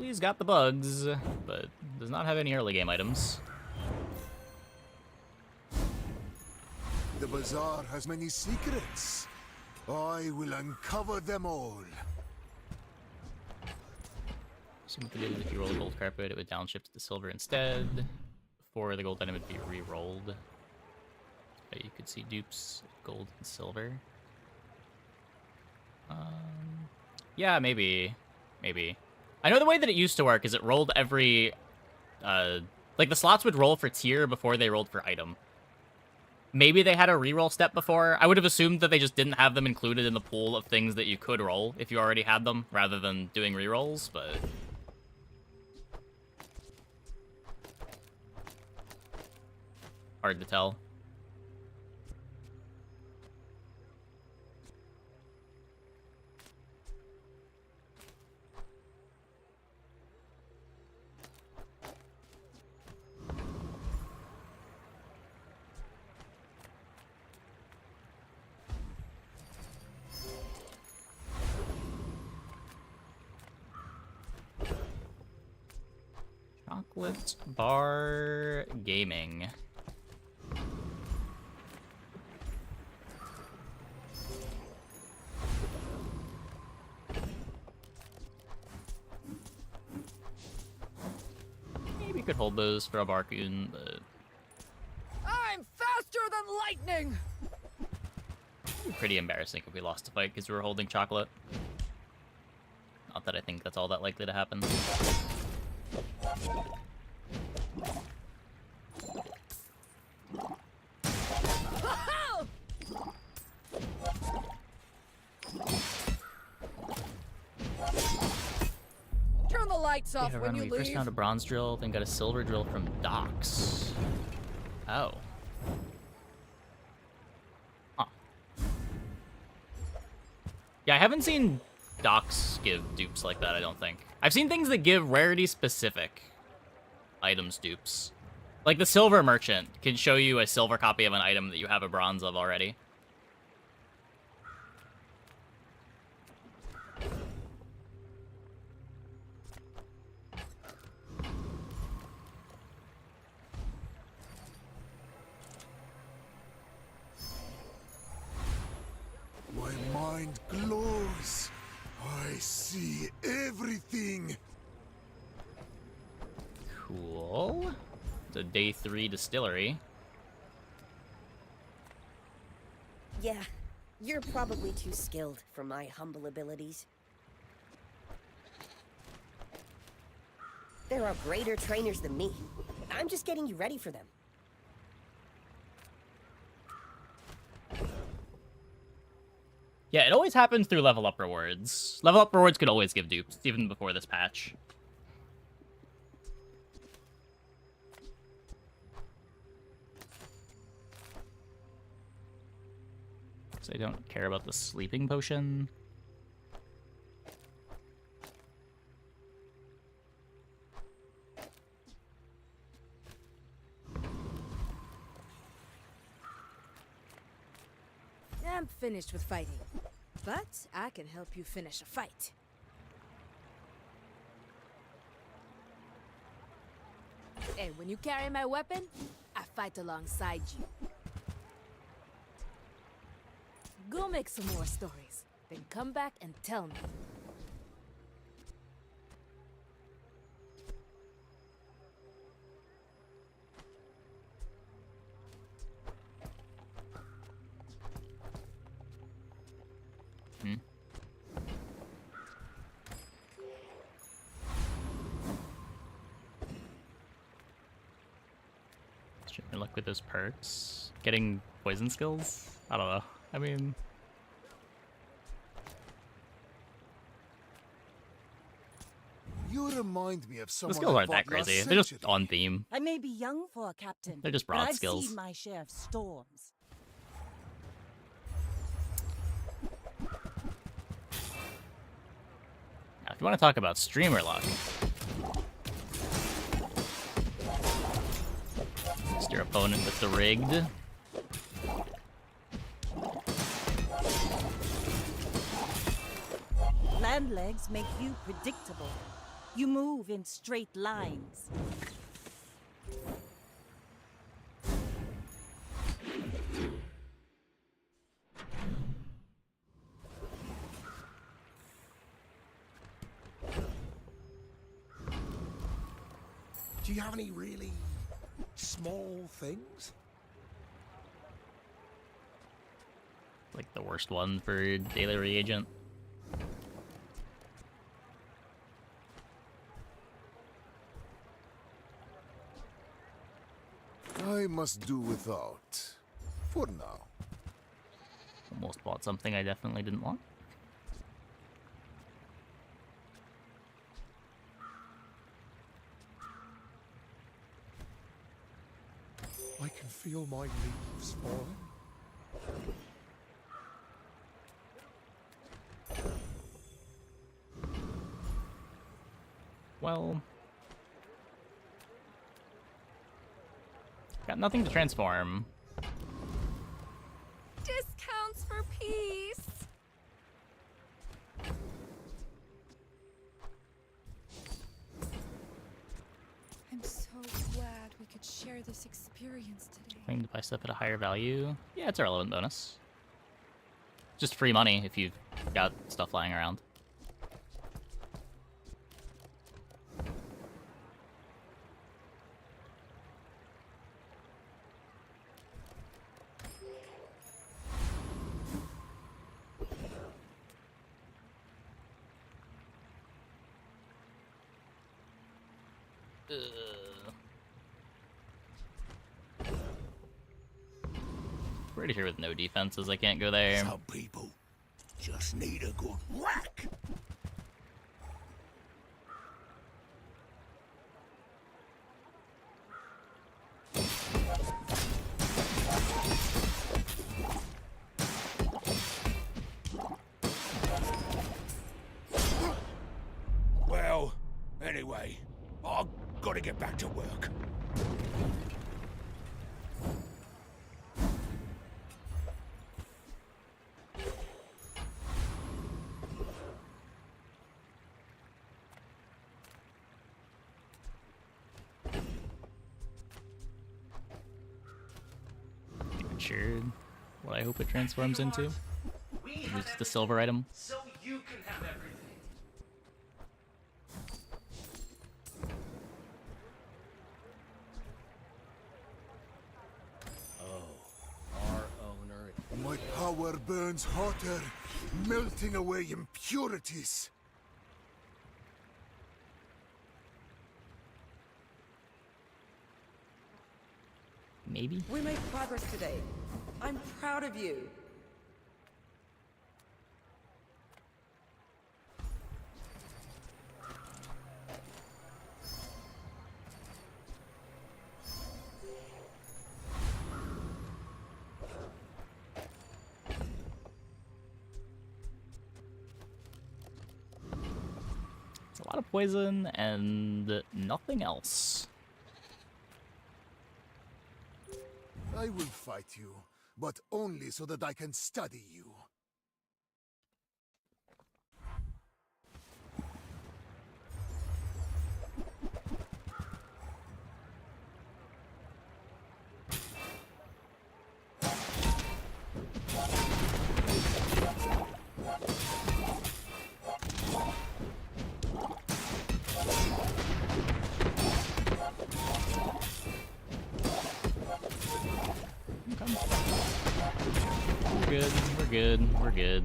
Juli's got the bugs, but does not have any early game items. The bazaar has many secrets. I will uncover them all. So what to do is if you roll a gold carpet, it would downshift to silver instead. Before the gold item would be re-rolled. You could see dupes, gold and silver. Yeah, maybe. I know the way that it used to work is it rolled every, like the slots would roll for tier before they rolled for item. Maybe they had a reroll step before. I would have assumed that they just didn't have them included in the pool of things that you could roll if you already had them, rather than doing rerolls, but... hard to tell. Chocolate Bar Gaming. Maybe we could hold those for a Barcoon, but... I'm faster than lightning! it'd be pretty embarrassing if we lost a fight because we were holding chocolate. Not that I think that's all that likely to happen. Turn the lights off when you We leave. first found a bronze drill, then got a silver drill from Docks. Oh. Huh. Yeah, I haven't seen Docks give dupes like that, I don't think. I've seen things that give rarity-specific items dupes. Like the Silver Merchant can show you a silver copy of an item that you have a bronze of already. My mind glows. I see everything. Cool. It's a day 3 distillery. Yeah, you're probably too skilled for my humble abilities. There are greater trainers than me. I'm just getting you ready for them. Yeah, it always happens through level up rewards. Level up rewards could always give dupes, even before this patch. So I don't care about the sleeping potion. I'm finished with fighting, but I can help you finish a fight. And when you carry my weapon, I fight alongside you. Go make some more stories, then come back and tell me. Good luck with those perks. Getting poison skills? I don't know. I mean... You remind me of the someone. skills I aren't that fought last crazy. They're just century. on theme. I may be young for a captain. They're just but broad I've skills. seen my share of storms. Now, if you want to talk about streamer luck, just your opponent with the rigged. Land legs make you predictable. You move in straight lines. Do you have any really small things? Like the worst one for daily reagent. I must do without. For now. Almost bought something I definitely didn't want. I can feel my leaves falling. Well, got nothing to transform. Discounts for peace. I'm so glad we could share this experience today. Claim to buy stuff at a higher value. Yeah, it's a relevant bonus. Just free money if you've got stuff lying around. Pretty sure with no defenses I can't go there. Some people just need a good whack. Well, anyway, I've got to get back to work. Sure what I hope it transforms into. Just the silver item. So you can have everything. Our owner. My power burns hotter, melting away impurities. Maybe? We made progress today. I'm proud of you. It's a lot of poison and nothing else. I will fight you, but only so that I can study you. We're good.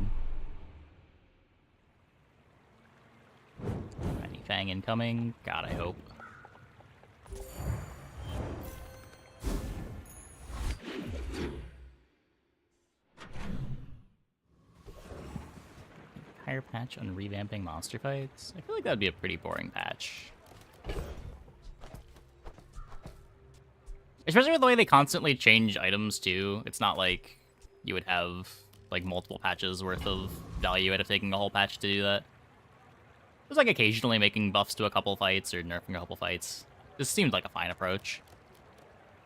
Tiny Fang incoming. God, I hope. Higher patch on revamping monster fights? I feel like that'd be a pretty boring patch. Especially with the way they constantly change items, too. It's not like you would have like multiple patches worth of value out of taking a whole patch to do that. It was like occasionally making buffs to a couple fights or nerfing a couple fights. This seemed like a fine approach.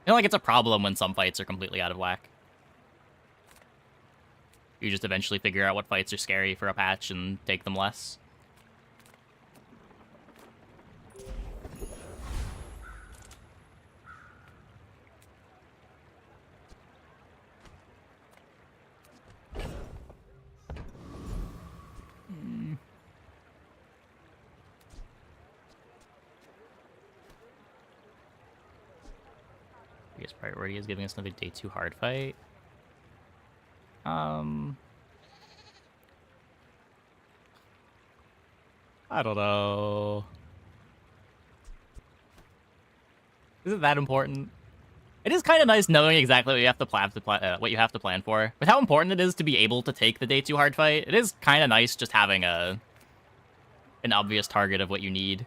I feel like it's a problem when some fights are completely out of whack. You just eventually figure out what fights are scary for a patch and take them less. Priority is giving us another day 2 hard fight. I don't know. Is it that important? It is kind of nice knowing exactly what you have to plan for. With how important it is to be able to take the day 2 hard fight, it is kind of nice just having an obvious target of what you need.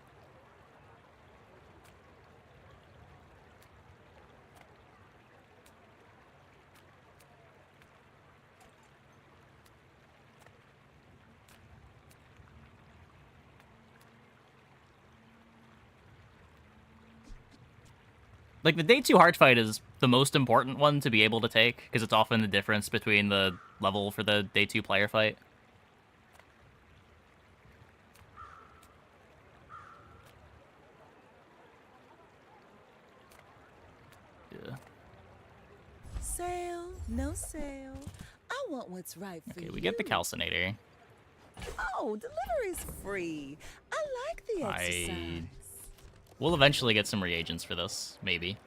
Like, the day 2 hard fight is the most important one to be able to take, because it's often the difference between the level for the day 2 player fight. Yeah. Sale, no sale. I want what's right for you. Okay, we get the calcinator. Oh, delivery's free. I like the exercise. We'll eventually get some reagents for this, maybe.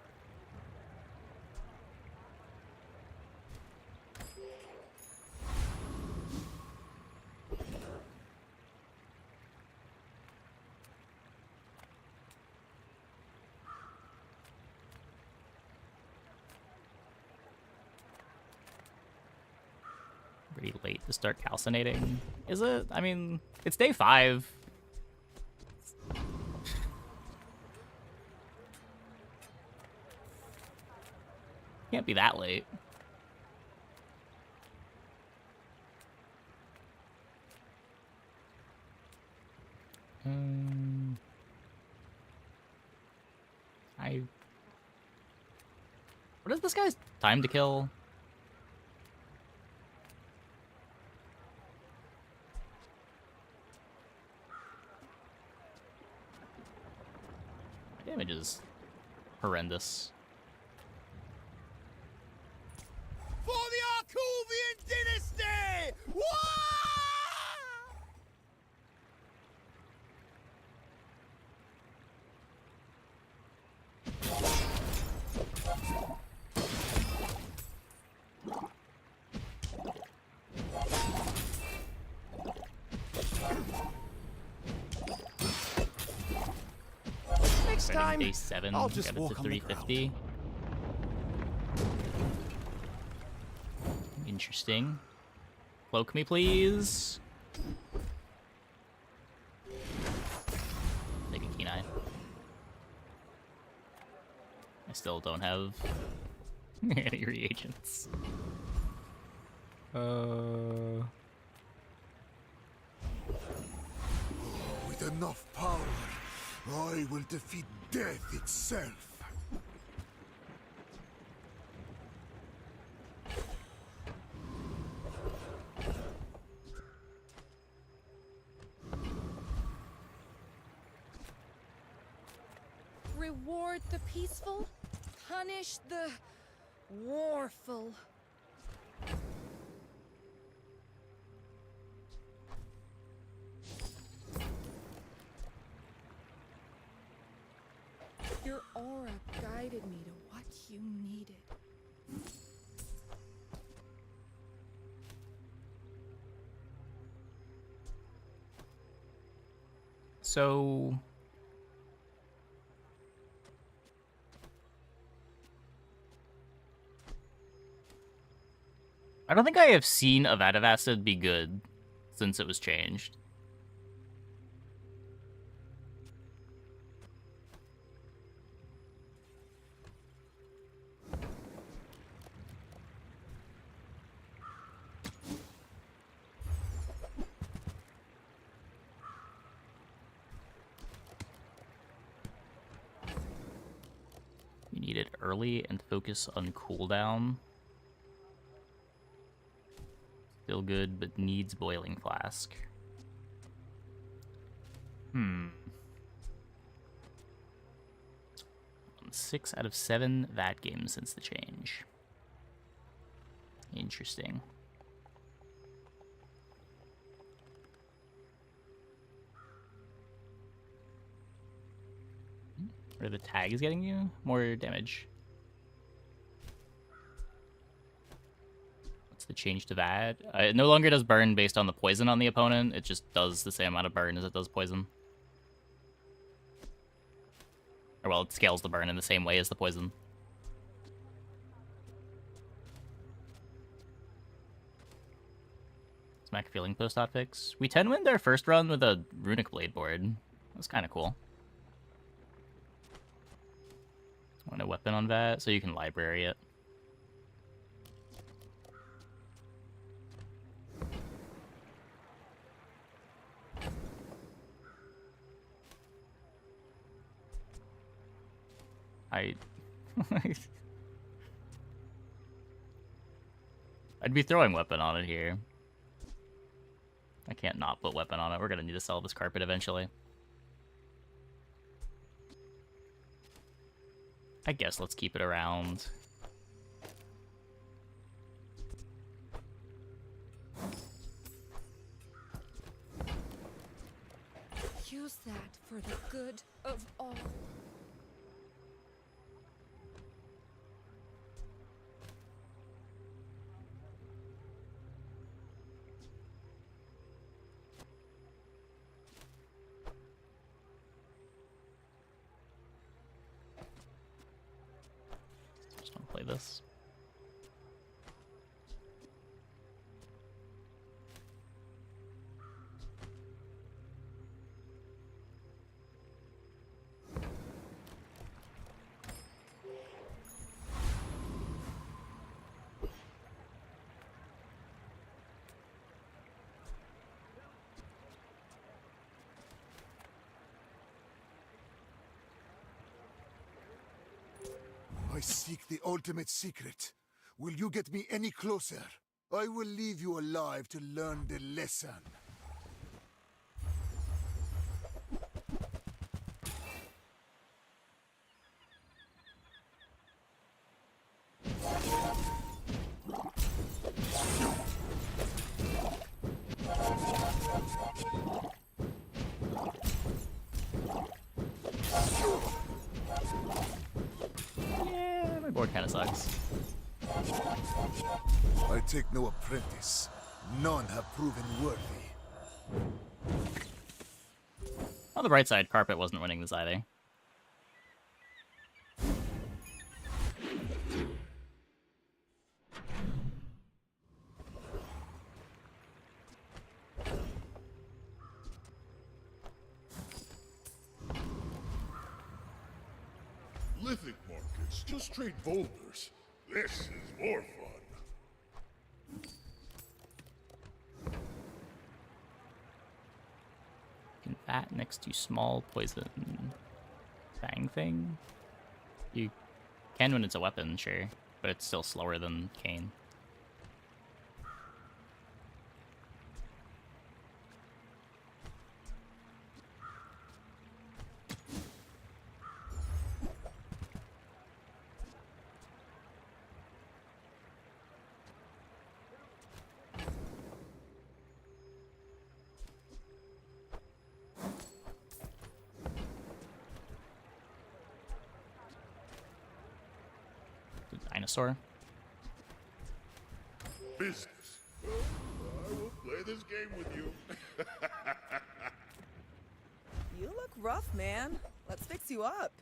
Pretty late to start calcinating. Is it? I mean, it's day 5. Can't be that late. What is this guy's time to kill? Damage is horrendous. For the Arkuvian dynasty! Wah! Next time, day 7, I'll just get it to walk on the 350. Interesting. Cloak me, please. Take a keen eye. I still don't have any reagents. With enough power, I will defeat death itself. Reward the peaceful, punish the warful. Your aura guided me to what you needed. So I don't think I have seen a Vat of Acid be good since it was changed. You need it early and focus on cooldown. Still good, but needs Boiling Flask. 6 out of 7 that games since the change. Interesting. Or the tag is getting you more damage. change to that. It no longer does burn based on the poison on the opponent. It just does the same amount of burn as it does poison. Or well, it scales the burn in the same way as the poison. Smack feeling post hotfix. We 10-winned our first run with a runic blade board. That's kind of cool. Want a weapon on that, so you can library it. I'd be throwing weapon on it here. I can't not put weapon on it. We're gonna need to sell this carpet eventually. I guess let's keep it around. Use that for the good of all. Just don't play this. I seek the ultimate secret. Will you get me any closer? I will leave you alive to learn the lesson. Yeah, my board kind of sucks. I take no apprentice. None have proven worthy. On the bright side, carpet wasn't winning this either. Lithic markets just trade boulders. This is more fun. Can that next to small poison fang thing? You can when it's a weapon, sure, but it's still slower than Cane. Dinosaur. Business. Well, I will play this game with you. You look rough, man. Let's fix you up.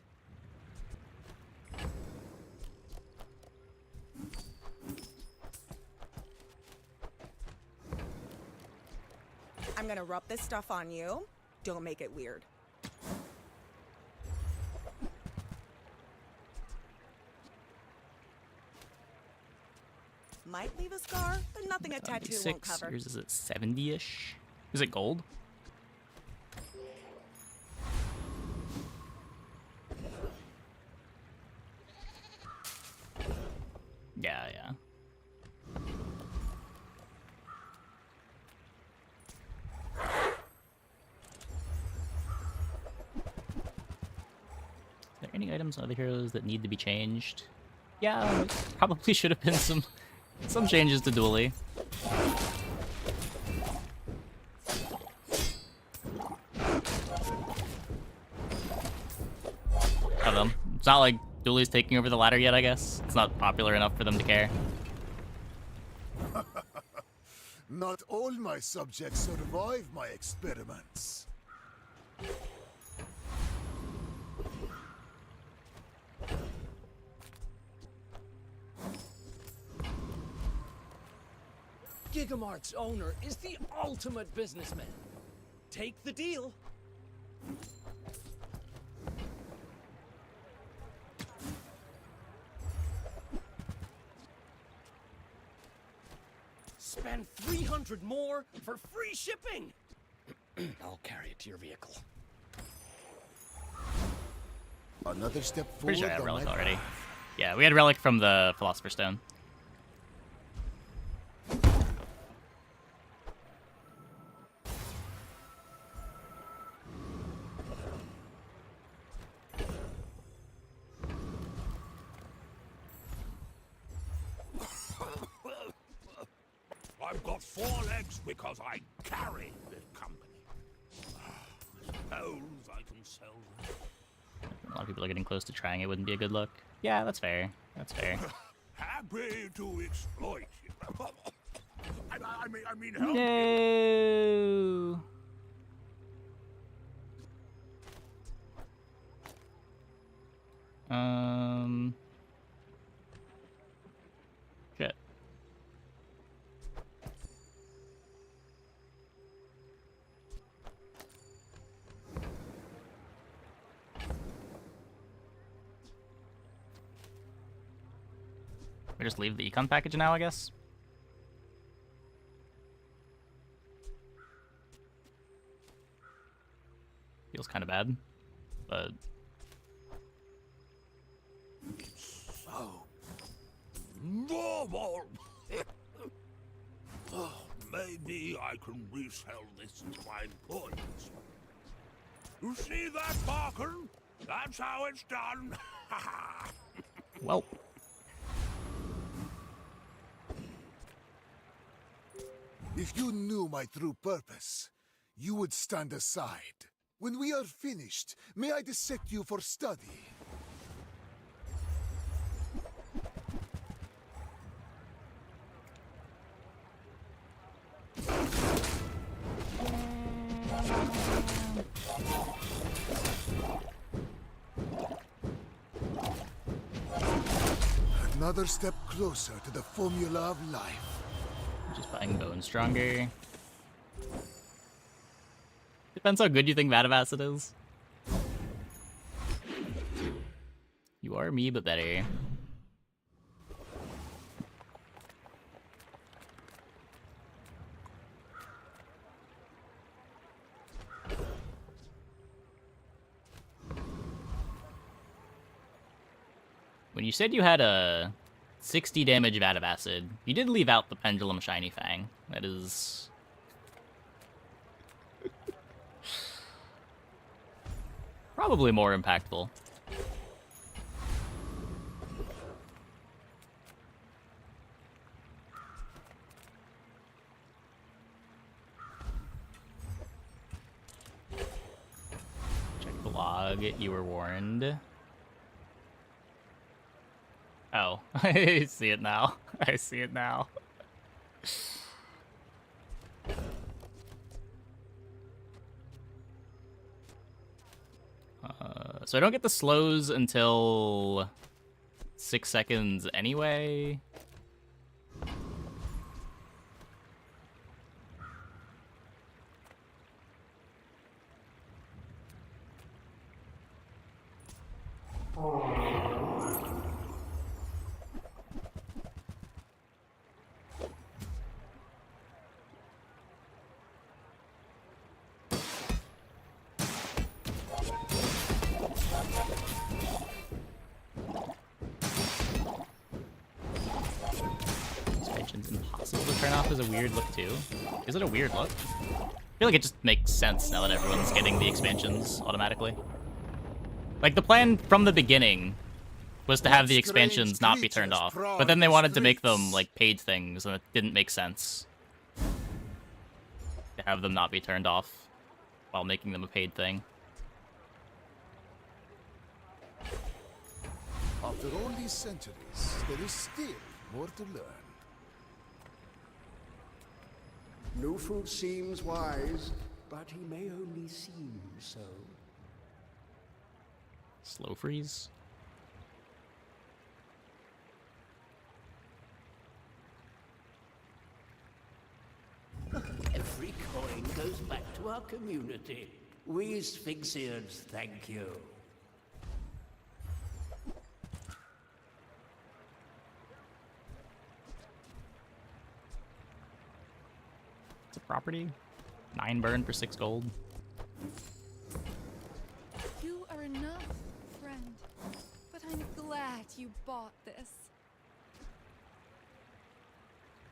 I'm gonna rub this stuff on you. Don't make it weird. Might leave a scar, but nothing a tattoo won't cover. Yours is it 70-ish? Is it gold? Yeah, yeah. Are there any items on other heroes that need to be changed? Yeah, probably should have been some changes to Dually. I don't know. It's not like Dually's taking over the ladder yet, I guess. It's not popular enough for them to care. Not all my subjects survive my experiments. Gigamart's owner is the ultimate businessman. Take the deal. Spend 300 more for free shipping. I'll carry it to your vehicle. Another step forward. Pretty sure I had on Relic my already. path. Yeah, we had Relic from the Philosopher's Stone. I've got 4 legs because I carry this company. I suppose I can sell them. A lot of people are getting close to trying it. Wouldn't be a good look. Yeah, that's fair. That's fair. Happy to exploit you. I mean, help No. Shit. We just leave the econ package now, I guess. Feels kind of bad, but So normal. Oh, maybe I can resell this to my employees. You see that, Barkin? That's how it's done. well. If you knew my true purpose, you would stand aside. When we are finished, may I dissect you for study? Another step closer to the formula of life. Just buying Bone Stronger. Depends how good you think Vat of Acid is. You are me, but better. When you said you had a 60 damage Vat of Acid, you did leave out the Pendulum Shiny Fang. That is... probably more impactful. Check the log, you were warned. Oh, I see it now. I see it now. So I don't get the slows until 6 seconds anyway. Suspension's impossible to turn off is a weird look too. Is it a weird look? I feel like it just makes sense now that everyone's getting the expansions automatically. Like, the plan from the beginning was to have the expansions not be turned off, but then they wanted to make them, like, paid things, and it didn't make sense to have them not be turned off while making them a paid thing. After all these centuries, there is still more to learn. Nufu seems wise, but he may only seem so. Slow freeze. Every coin goes back to our community. We Sphinxians thank you. It's a property. 9 burn for 6 gold. You are enough, friend. But I'm glad you bought this.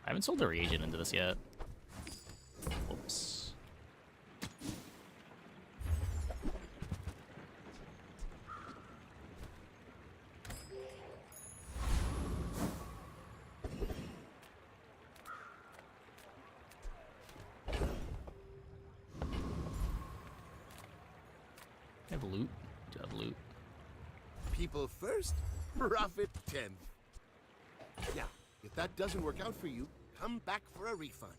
I haven't sold a reagent into this yet. Whoops. I have loot. Do I have loot? People first, profit 10th. Now, if that doesn't work out for you, come back for a refund.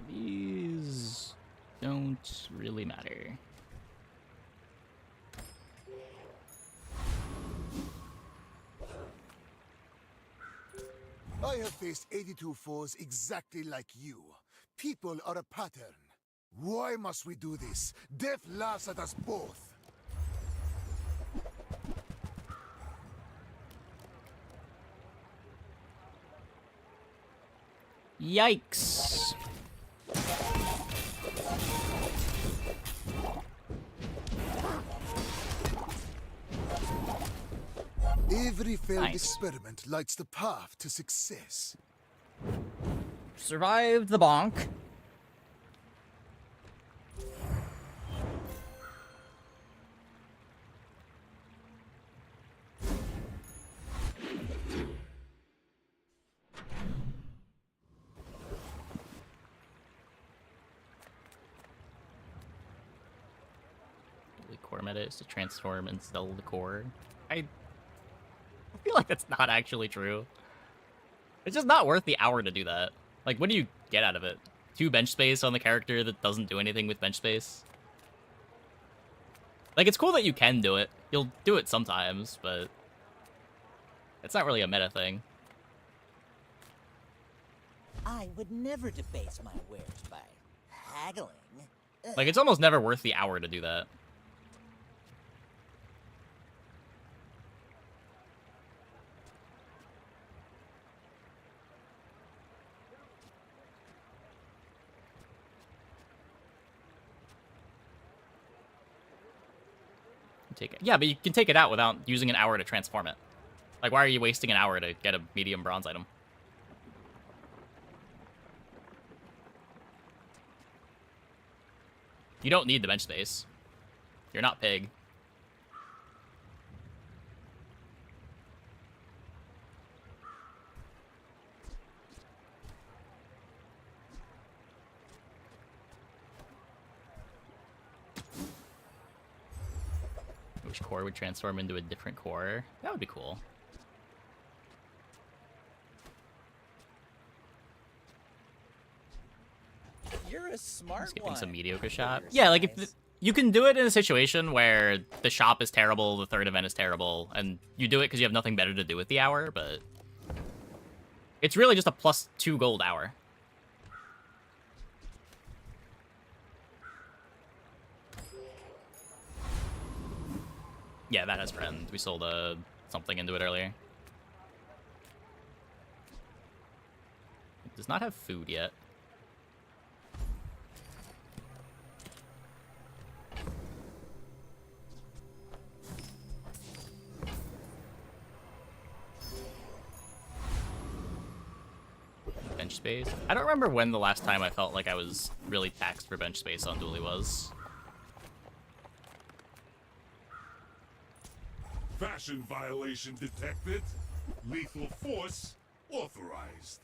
These don't really matter. I have faced 82 foes exactly like you. People are a pattern. Why must we do this? Death laughs at us both. Yikes. Every failed Nice. experiment lights the path to success. Survived the bonk. The core meta is to transform and sell the core. I feel like that's not actually true. It's just not worth the hour to do that. Like, what do you get out of it? 2 bench space on the character that doesn't do anything with bench space? Like, it's cool that you can do it. You'll do it sometimes, but it's not really a meta thing. I would never debase my wares by haggling. Like, it's almost never worth the hour to do that. Take it. Yeah, but you can take it out without using an hour to transform it. Like, why are you wasting an hour to get a medium bronze item? You don't need the bench space. You're not pig. Which core would transform into a different core? That would be cool. You're a smart Skipping one. some mediocre shop. Yeah, like if you can do it in a situation where the shop is terrible, the third event is terrible, and you do it because you have nothing better to do with the hour, but it's really just a +2 gold hour. Yeah, that has friend. We sold something into it earlier. It does not have food yet. bench space. I don't remember when the last time I felt like I was really taxed for bench space on Dually was. Fashion violation detected. Lethal force authorized.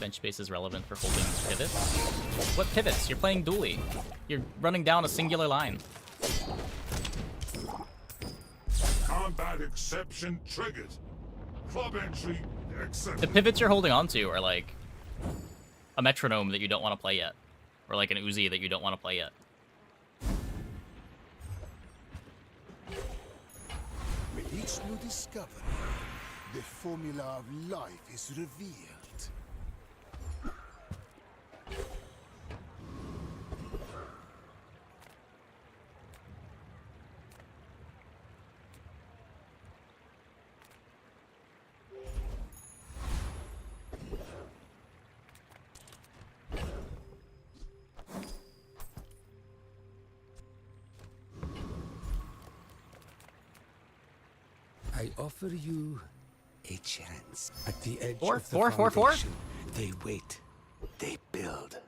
Bench space is relevant for holding pivots. What pivots? You're playing Dually. You're running down a singular line. Combat exception triggered. Club entry accepted. The pivots you're holding onto are like a metronome that you don't want to play yet. Or like an Uzi that you don't want to play yet. With each new discovery, the formula of life is revealed. I offer you a chance. At the edge Four, of the four, four, four? foundation, they wait. They build.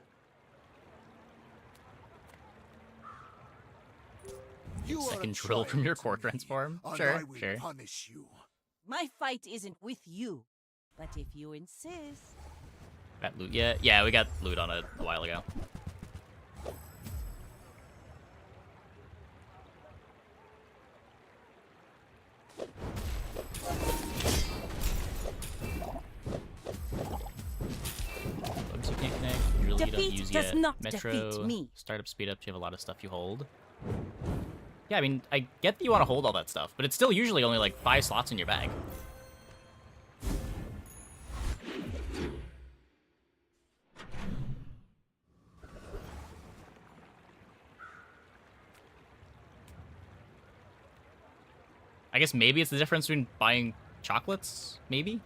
Second drill from your core transform? Sure, sure. Punish you. My fight isn't with you, but if you insist. Got loot yet? Yeah, we got loot on it a while ago. Bugs you can't connect. Really you don't Defeat use does yet. not Metro, defeat me. startup speed up. You have a lot of stuff you hold. Yeah, I mean, I get that you want to hold all that stuff, but it's still usually only like 5 slots in your bag. I guess maybe it's the difference between buying chocolates, maybe?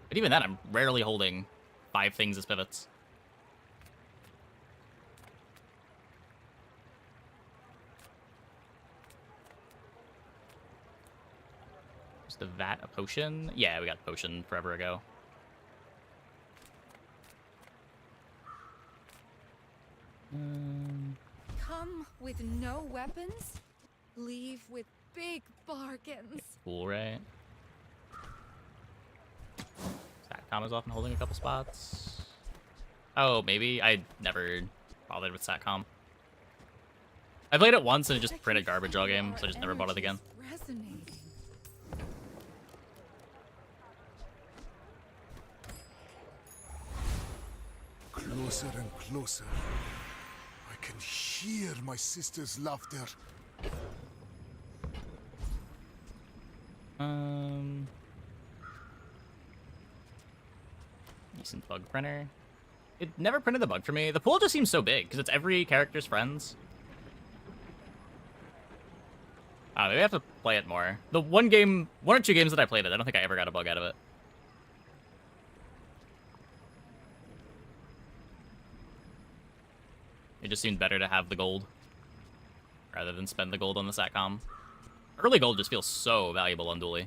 But even then, I'm rarely holding 5 things as pivots. Is the vat a potion? Yeah, we got potion forever ago. Come with no weapons, leave with big bargains. Cool, right? Satcom is often holding a couple spots. Oh, maybe. I never bothered with Satcom. I played it once and it just printed garbage all game, so I just never bought it again. Resonating. Closer and closer. I can hear my sister's laughter. Decent bug printer. It never printed the bug for me. The pool just seems so big, because it's every character's friends. Maybe I have to play it more. The one or two games that I played it, I don't think I ever got a bug out of it. It just seemed better to have the gold, rather than spend the gold on the Satcom. Early gold just feels so valuable on Dually.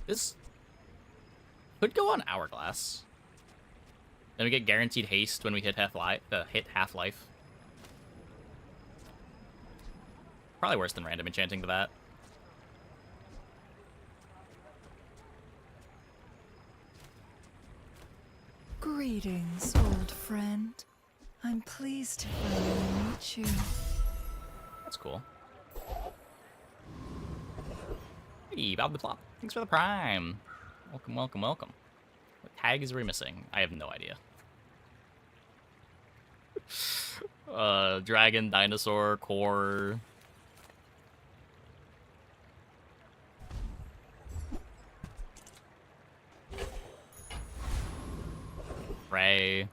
This could go on Hourglass. Then we get guaranteed haste when we hit Half-Life. Probably worse than random enchanting to that. Greetings, old friend. I'm pleased to finally meet you. That's cool. Hey, Bob the Plop. Thanks for the prime. Welcome, welcome, welcome. What tags are we missing? I have no idea. Dragon, dinosaur, core. Ray.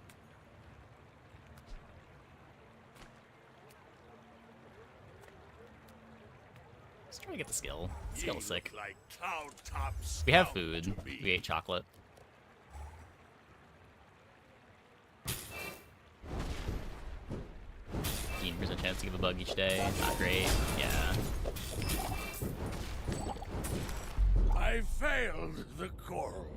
Let's try to get the skill. The skill is sick. Like cloud tops We have food. We ate chocolate. % chance to give a bug each day. Not great. Yeah. I failed the coral.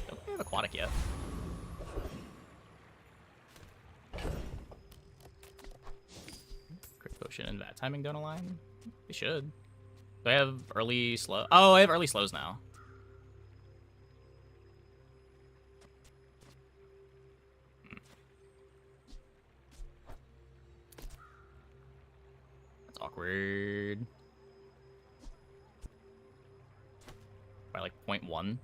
Don't we have aquatic yet? Crit potion and vat timing don't align? They should. Do I have early slow? Oh, I have early slows now. That's awkward. By like 0.1.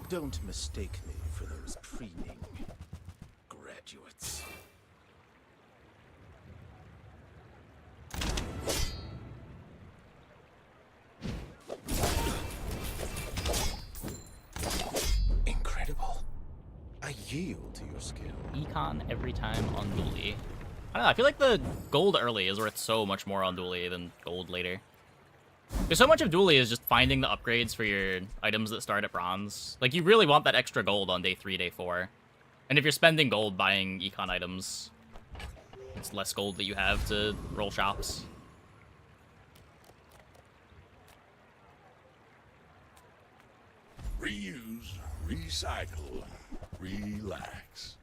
Don't mistake me for those preening graduates. Incredible. I yield to your skill. Econ every time on Dually. I don't know, I feel like the gold early is worth so much more on Dually than gold later. Because so much of Dually is just finding the upgrades for your items that start at bronze. Like, you really want that extra gold on day 3, day 4. And if you're spending gold buying econ items, it's less gold that you have to roll shops. Reuse, recycle, relax.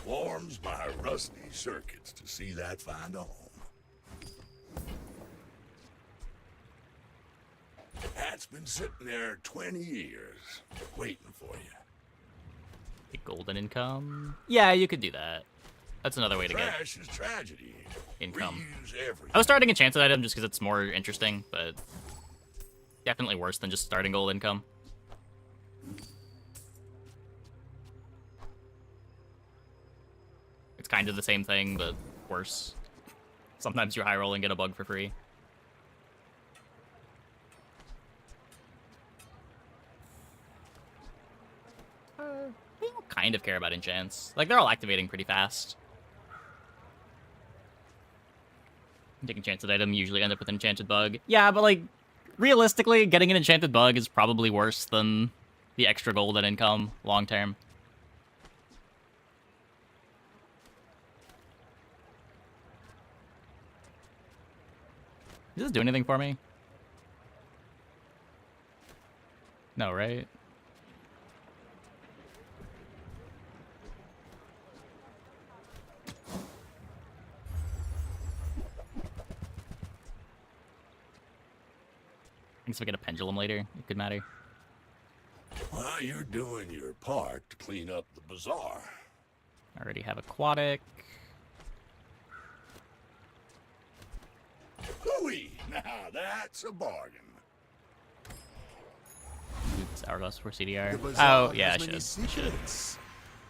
Warms my rusty circuits to see that find a home. Hat's been sitting there 20 years, waiting for you. Get golden income. Yeah, you could do that. That's another way to get Trash is tragedy. income. Reuse everything. I was starting enchanted item just because it's more interesting, but definitely worse than just starting gold income. It's kind of the same thing, but worse. Sometimes you high roll and get a bug for free. I don't kind of care about enchants. Like, they're all activating pretty fast. Take enchanted item, usually end up with an enchanted bug. Yeah, but like, realistically, getting an enchanted bug is probably worse than the extra golden income long term. Does this do anything for me? No, right? I guess if I get a pendulum later, it could matter. Well, you're doing your part to clean up the bazaar. I already have aquatic. Hooey! Now that's a bargain. It's hourglass for CDR. The bazaar Oh, yeah, I has many should. secrets.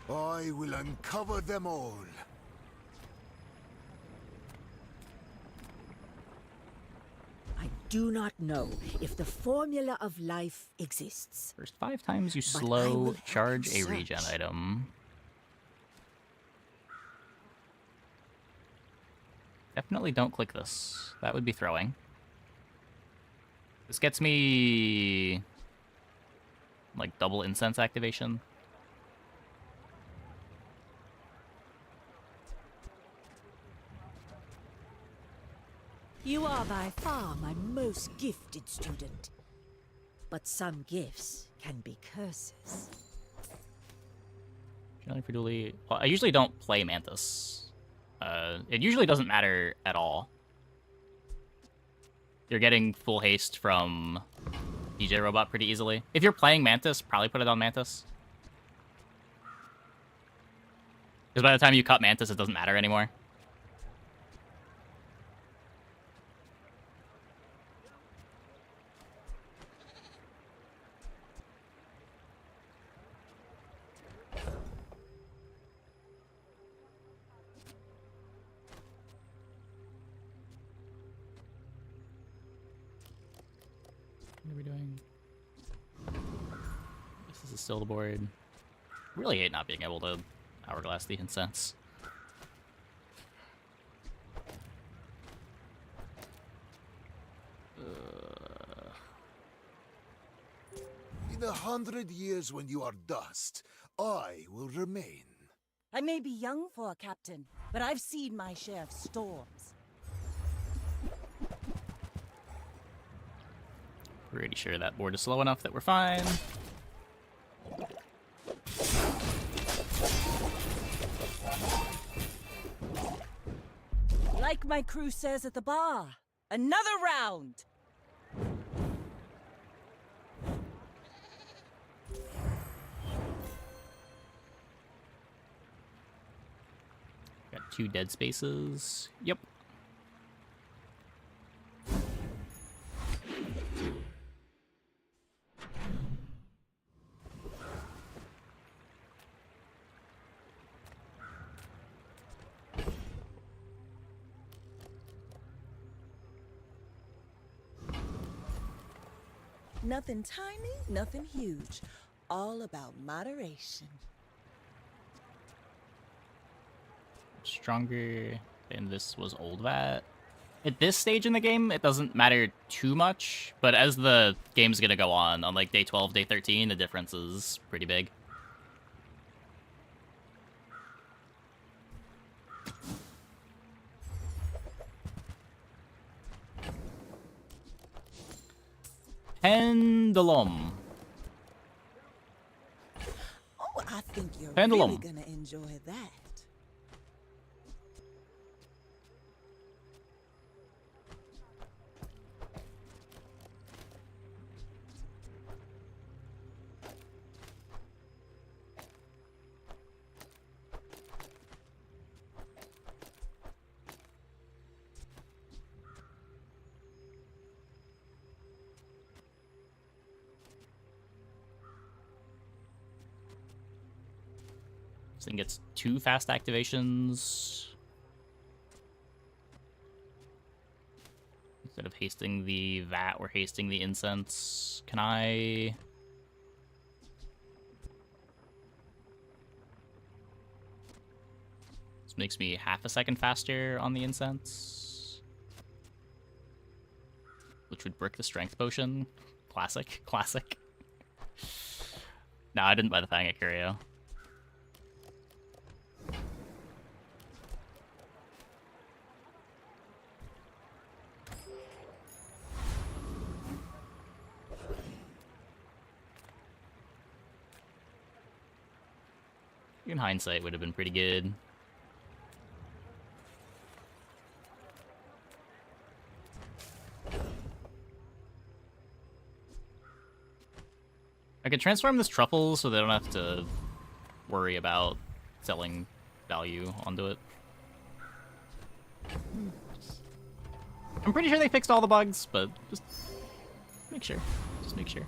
I will uncover them all. I do not know if the formula of life exists. First 5 times you But I will slow help charge you a regen search. item. Definitely don't click this. That would be throwing. This gets me like double incense activation. You are by far my most gifted student. But some gifts can be curses. Generally for dually. Well, I usually don't play Mantis. It usually doesn't matter at all. You're getting full haste from DJ Robot pretty easily. If you're playing Mantis, probably put it on Mantis. Because by the time you cut Mantis, it doesn't matter anymore. What are we doing? This is still the board. Really hate not being able to hourglass the incense. In 100 years when you are dust, I will remain. I may be young for a captain, but I've seen my share of storms. Pretty sure that board is slow enough that we're fine. Like my crew says at the bar, another round! Got 2 dead spaces. Yep. Nothing tiny, nothing huge. All about moderation. Stronger than this was old vat. At this stage in the game, it doesn't matter too much, but as the game's gonna go on like day 12, day 13, the difference is pretty big. Pendulum. Oh, I think you're Pendulum. really gonna enjoy that. This thing gets 2 fast activations. Instead of hasting the vat, we're hasting the incense. Can I... This makes me half a second faster on the incense. Which would brick the strength potion. Classic, classic. No, I didn't buy the Fang at Curio. In hindsight, would have been pretty good. I could transform this truffle so they don't have to worry about selling value onto it. I'm pretty sure they fixed all the bugs, but just make sure. Just make sure.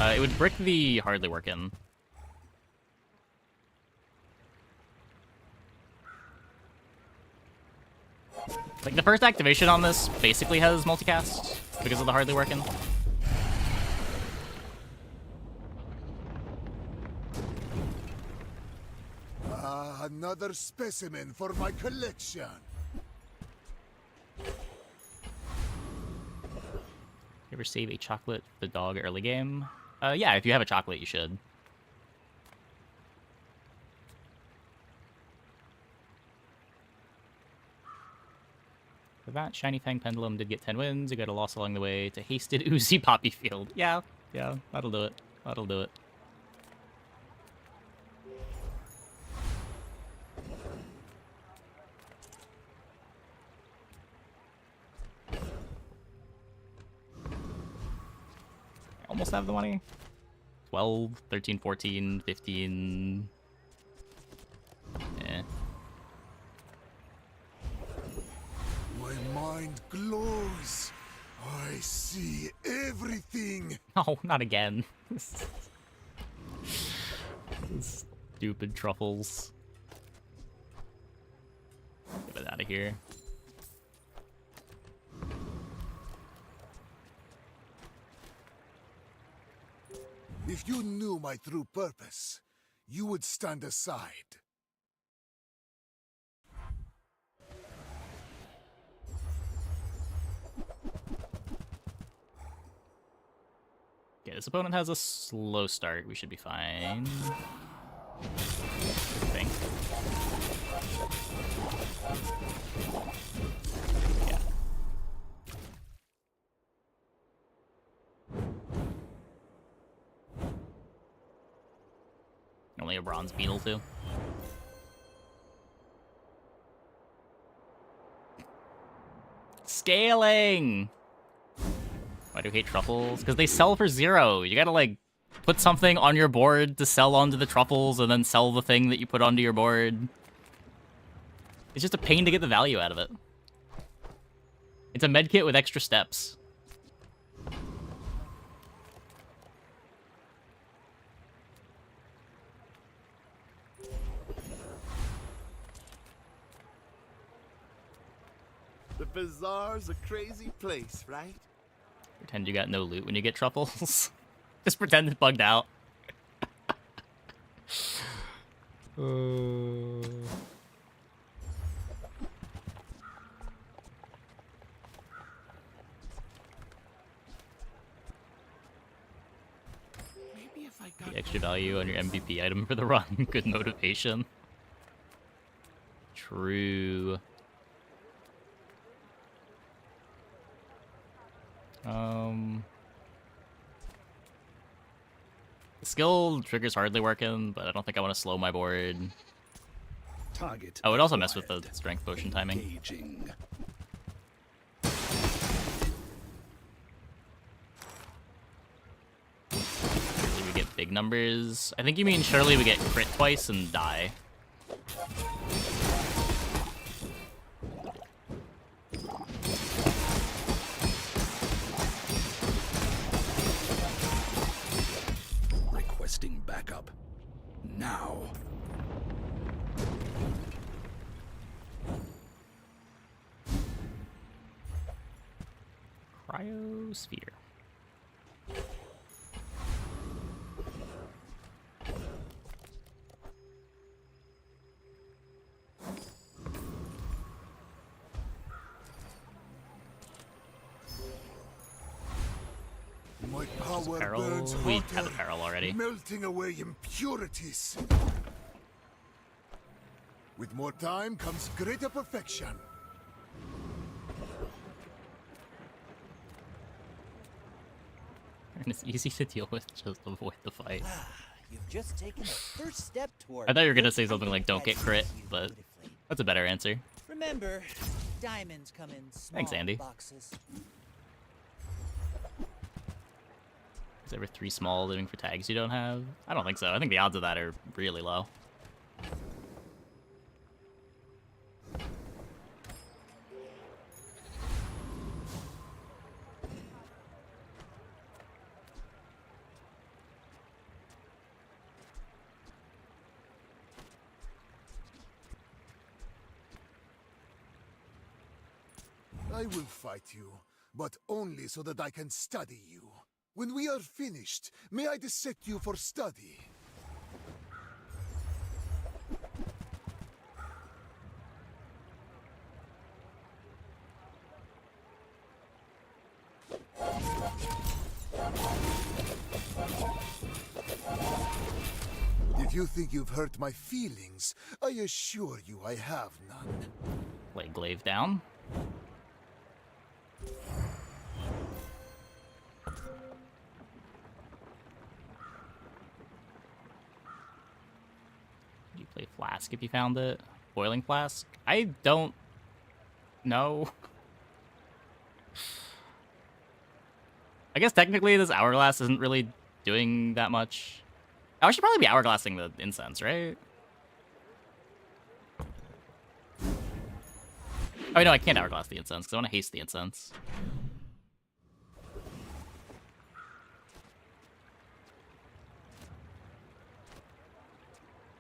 It would brick the hardly working. Like, the first activation on this basically has multicast because of the hardly working. Another specimen for my collection. You ever save a chocolate for the dog early game? Yeah, if you have a chocolate, you should. For that, Shiny Fang Pendulum did get 10 wins. You got a loss along the way to Hasted Uzi Poppy Field. Yeah, that'll do it. That'll do it. Almost have the money. 12, 13, 14, 15. Eh. mind glows. I see everything. Oh, not again. Stupid truffles. Get it out of here. If you knew my true purpose, you would stand aside. Okay, this opponent has a slow start. We should be fine. I think. Yeah. Only a bronze beetle too. Scaling! Why do I hate truffles? Because they sell for 0. You gotta, like, put something on your board to sell onto the truffles and then sell the thing that you put onto your board. It's just a pain to get the value out of it. It's a medkit with extra steps. The bazaar's a crazy place, right? Pretend you got no loot when you get truffles. Just pretend it's bugged out. Maybe if I got The extra value on your MVP item for the run. Good motivation. True. The skill trigger's hardly working, but I don't think I want to slow my board. Target. I would also mess with the strength potion timing. Engaging. Surely we get big numbers. I think you mean surely we get crit twice and die. Requesting backup. Now. Cryosphere. My power Peril? burns We hotter, have a peril already. melting away impurities. With more time comes greater perfection. And it's easy to deal with, just avoid the fight. You've just taken the first step toward. I thought you were gonna say something like don't get crit, but that's a better answer. Remember, diamonds come in small Thanks, Andy. boxes. Is there ever 3 small living for tags you don't have? I don't think so. I think the odds of that are really low. I will fight you, but only so that I can study you. When we are finished, may I dissect you for study? If you think you've hurt my feelings, I assure you I have none. Lay glaive down. You play flask if you found it. Boiling flask? I don't know. I guess technically this hourglass isn't really doing that much. I should probably be hourglassing the incense, right? Oh, no, I can't hourglass the incense, because I want to haste the incense.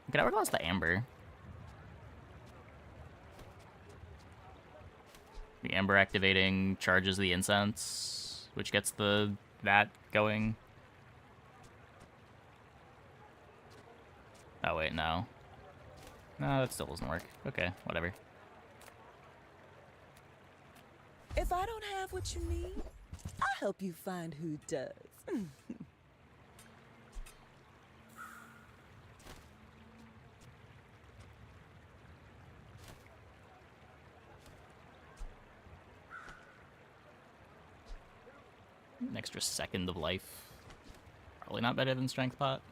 I can hourglass the amber. The amber activating charges the incense, which gets that going. Oh, wait, no. No, that still doesn't work. Okay, whatever. If I don't have what you need, I'll help you find who does. An extra second of life. Probably not better than Strength Pot.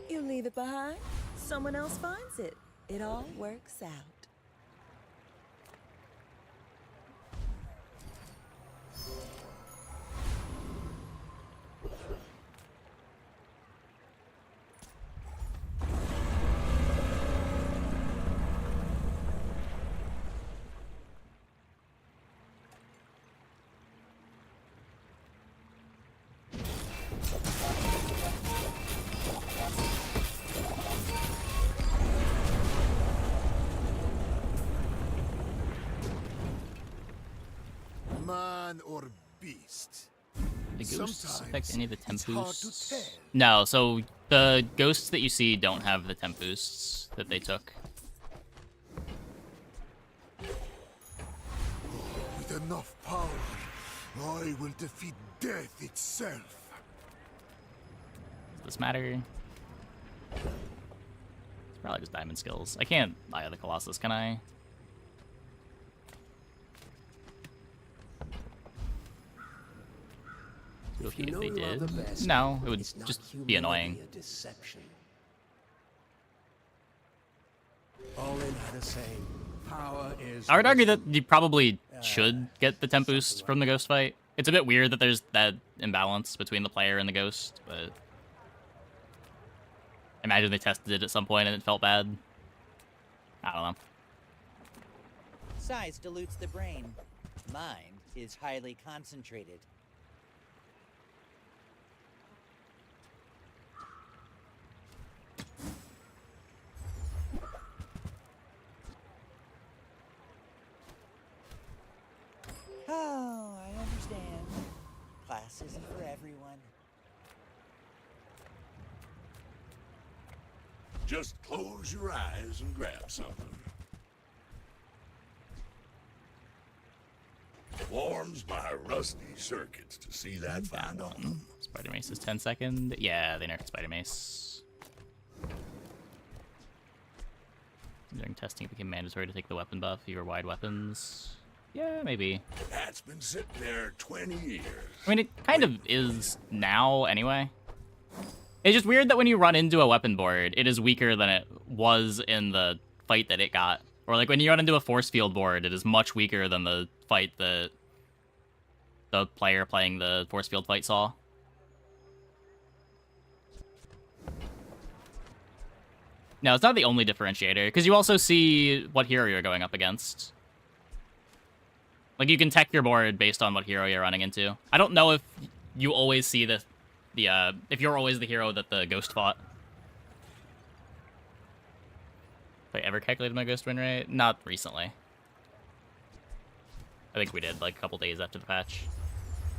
You leave it behind, someone else finds it. It all works out. Man or beast? The ghosts Sometimes affect any of the temp it's hard boosts? to tell. No, so the ghosts that you see don't have the temp boosts that they took. With enough power, I will defeat death itself. Does this matter? It's probably just diamond skills. I can't buy the Colossus, can I? Okay, if they did. No, it would just be annoying. All in the same. Power is. I would argue that you probably should get the temp boost from the ghost fight. It's a bit weird that there's that imbalance between the player and the ghost, but I imagine they tested it at some point and it felt bad. I don't know. Size dilutes the brain. Mind is highly concentrated. Oh, I understand. Class isn't for everyone. Just close your eyes and grab something. Warms my rusty circuits to see that fine on. Spider Mace is 10 second. Yeah, they nerfed Spider Mace. During testing, it became mandatory to take the weapon buff. Fewer wide weapons. Yeah, maybe. That's been sitting there 20 years. I mean, it kind of is now, anyway. It's just weird that when you run into a weapon board, it is weaker than it was in the fight that it got. Or, like, when you run into a force field board, it is much weaker than the fight that the player playing the force field fight saw. No, it's not the only differentiator, because you also see what hero you're going up against. Like, you can tech your board based on what hero you're running into. I don't know if you always see if you're always the hero that the ghost fought. Have I ever calculated my ghost win rate? Not recently. I think we did, like, a couple days after the patch.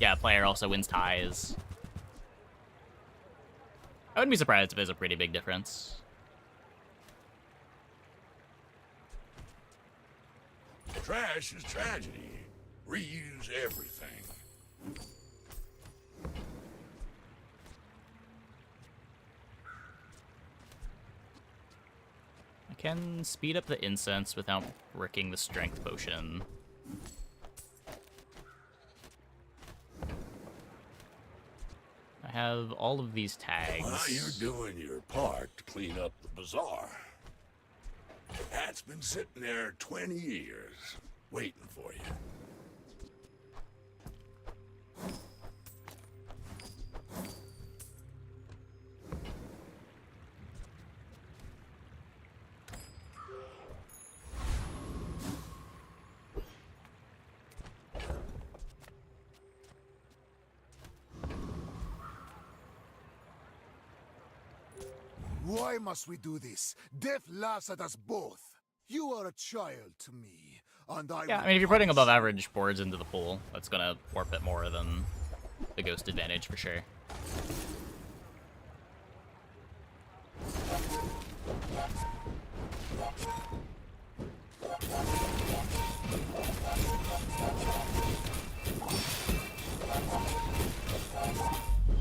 Yeah, player also wins ties. I wouldn't be surprised if there's a pretty big difference. Trash is tragedy. Reuse everything. I can speed up the incense without bricking the strength potion. I have all of these tags. Well, you're doing your part to clean up the bazaar. That's been sitting there 20 years, waiting for you. Why must we do this? Death laughs at us both. You are a child to me, and I Yeah, will I mean, if you're putting above punish average boards into the pool, that's gonna warp it more than the ghost advantage for sure.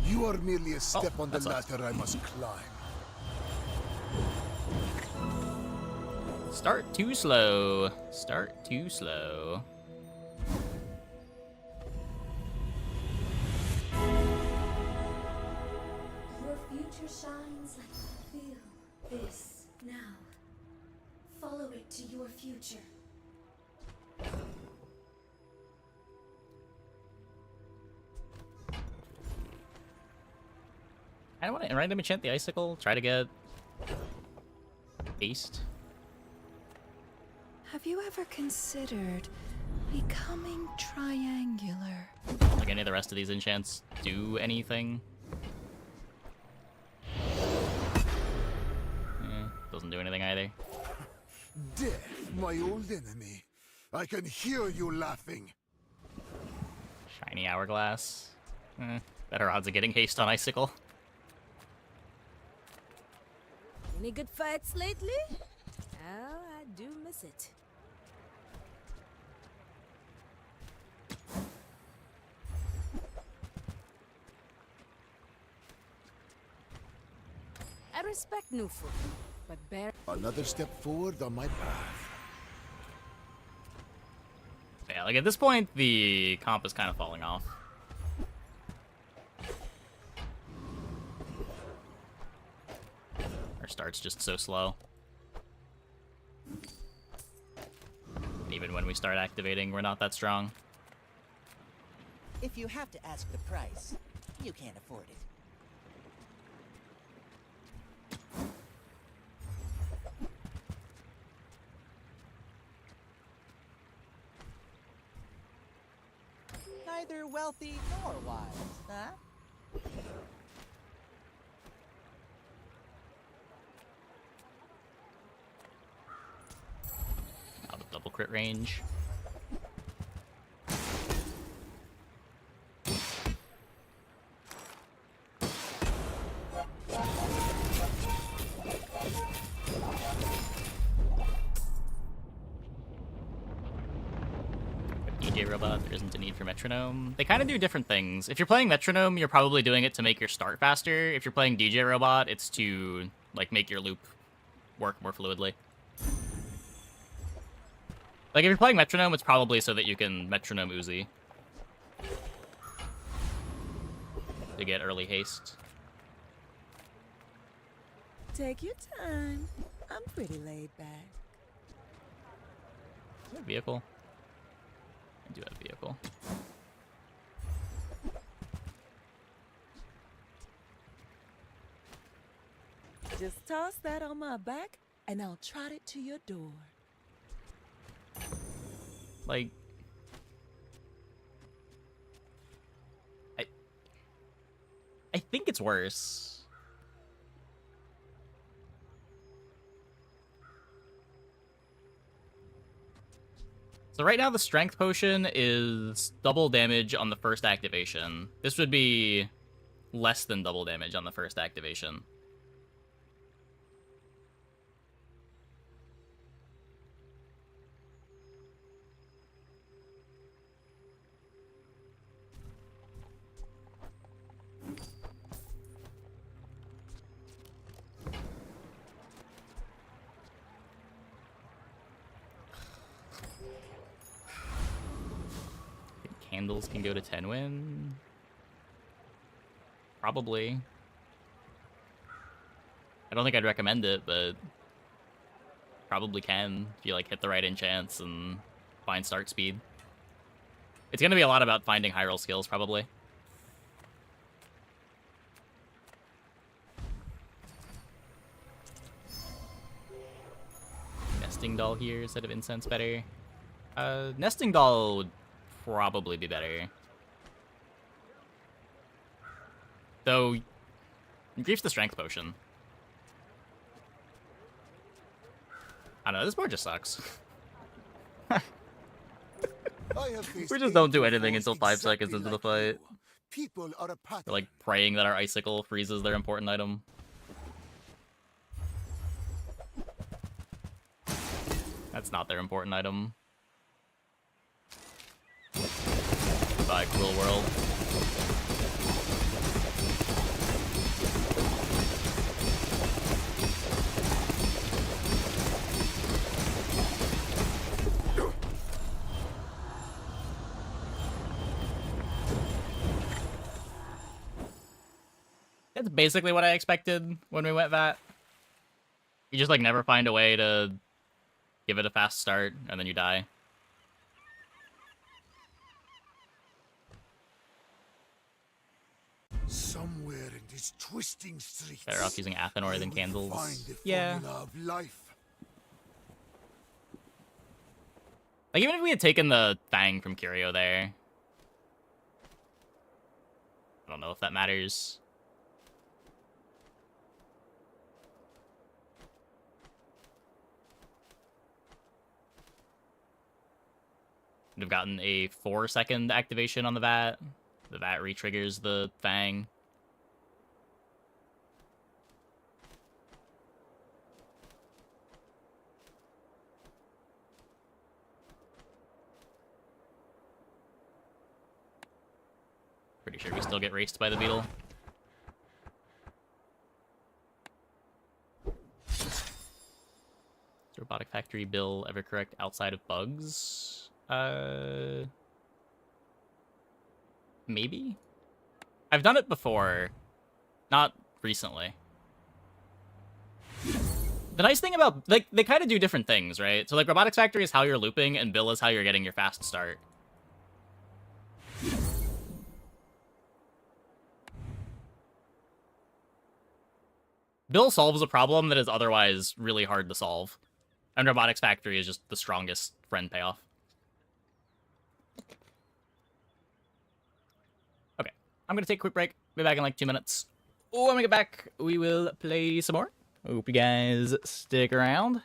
You are merely a step on the that's us. ladder I must climb. Start too slow. Start too slow. Your future shines like you feel this now. Follow it to your future. I want to random enchant the icicle. Try to get haste. Have you ever considered becoming triangular? Like any of the rest of these enchants do anything. Doesn't do anything either. Death, my old enemy. I can hear you laughing. Shiny hourglass. Better odds of getting haste on icicle. Any good fights lately? Oh, I do miss it. I respect new food, but bear. Another step forward on my path. Yeah, like at this point, the comp is kind of falling off. Our start's just so slow. And even when we start activating, we're not that strong. If you have to ask the price, you can't afford it. Neither wealthy nor wise, huh? Out of double crit range. DJ Robot, there isn't a need for Metronome. They kind of do different things. If you're playing Metronome, you're probably doing it to make your start faster. If you're playing DJ Robot, it's to like make your loop work more fluidly. Like if you're playing Metronome, it's probably so that you can Metronome Uzi to get early haste. Take your time. I'm pretty laid back. Vehicle. I do have vehicle. Just toss that on my back, and I'll trot it to your door. Like, I think it's worse. So right now the strength potion is double damage on the first activation. This would be less than double damage on the first activation. Candles can go to 10 win. Probably. I don't think I'd recommend it, but probably can if you like hit the right enchants and find start speed. It's gonna be a lot about finding high roll skills, probably. Nesting doll here instead of incense better. Nesting doll would probably be better. Though, grief's the strength potion. I don't know, this board just sucks. We just don't do anything until 5 seconds into the fight. People are a pattern. We're like praying that our icicle freezes their important item. That's not their important item. Goodbye, cruel world. That's basically what I expected when we went that. You just like never find a way to give it a fast start, and then you die. Somewhere in these twisting streets. Better off using Athenor than candles. Find the Yeah. formula of life. Like, even if we had taken the Fang from Curio there, I don't know if that matters. Would have gotten a 4-second activation on the Vat. The Vat re-triggers the Fang. Pretty sure we still get raced by the beetle. Does Robotic Factory bill ever correct outside of bugs? Maybe? I've done it before. Not recently. The nice thing about, like, they kind of do different things, right? So, like, Robotics Factory is how you're looping, and bill is how you're getting your fast start. Bill solves a problem that is otherwise really hard to solve. And Robotics Factory is just the strongest friend payoff. Okay, I'm gonna take a quick break. Be back in like 2 minutes. When we get back, we will play some more. Hope you guys stick around.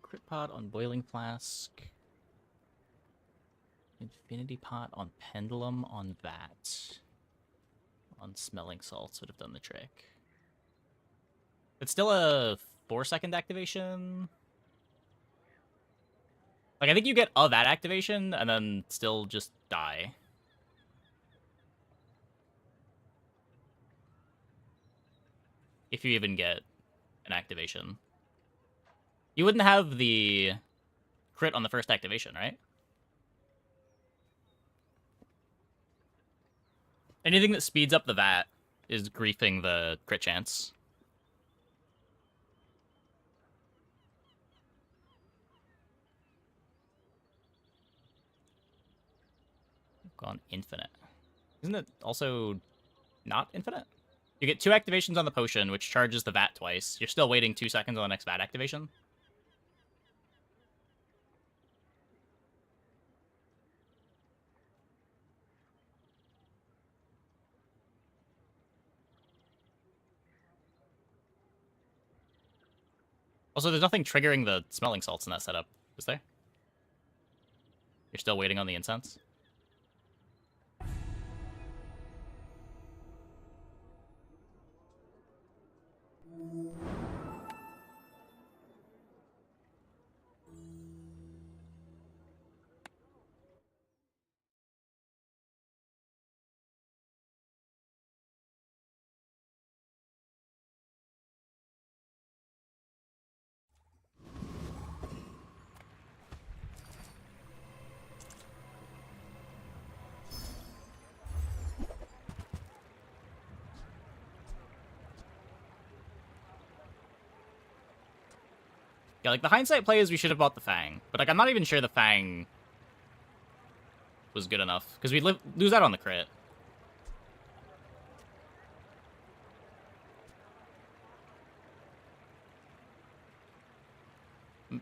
Crit pot on Boiling Flask. Infinity pot on Pendulum on that. On Smelling Salts would have done the trick. It's still a 4-second activation. Like, I think you get a that activation and then still just die. If you even get an activation. You wouldn't have the crit on the first activation, right? Anything that speeds up the VAT is griefing the crit chance. Gone infinite. Isn't it also not infinite? You get 2 activations on the potion, which charges the VAT twice. You're still waiting 2 seconds on the next VAT activation. Also, there's nothing triggering the smelling salts in that setup, is there? You're still waiting on the incense? Yeah, like, the hindsight play is we should have bought the Fang. But, like, I'm not even sure the Fang was good enough. Because we'd lose out on the crit.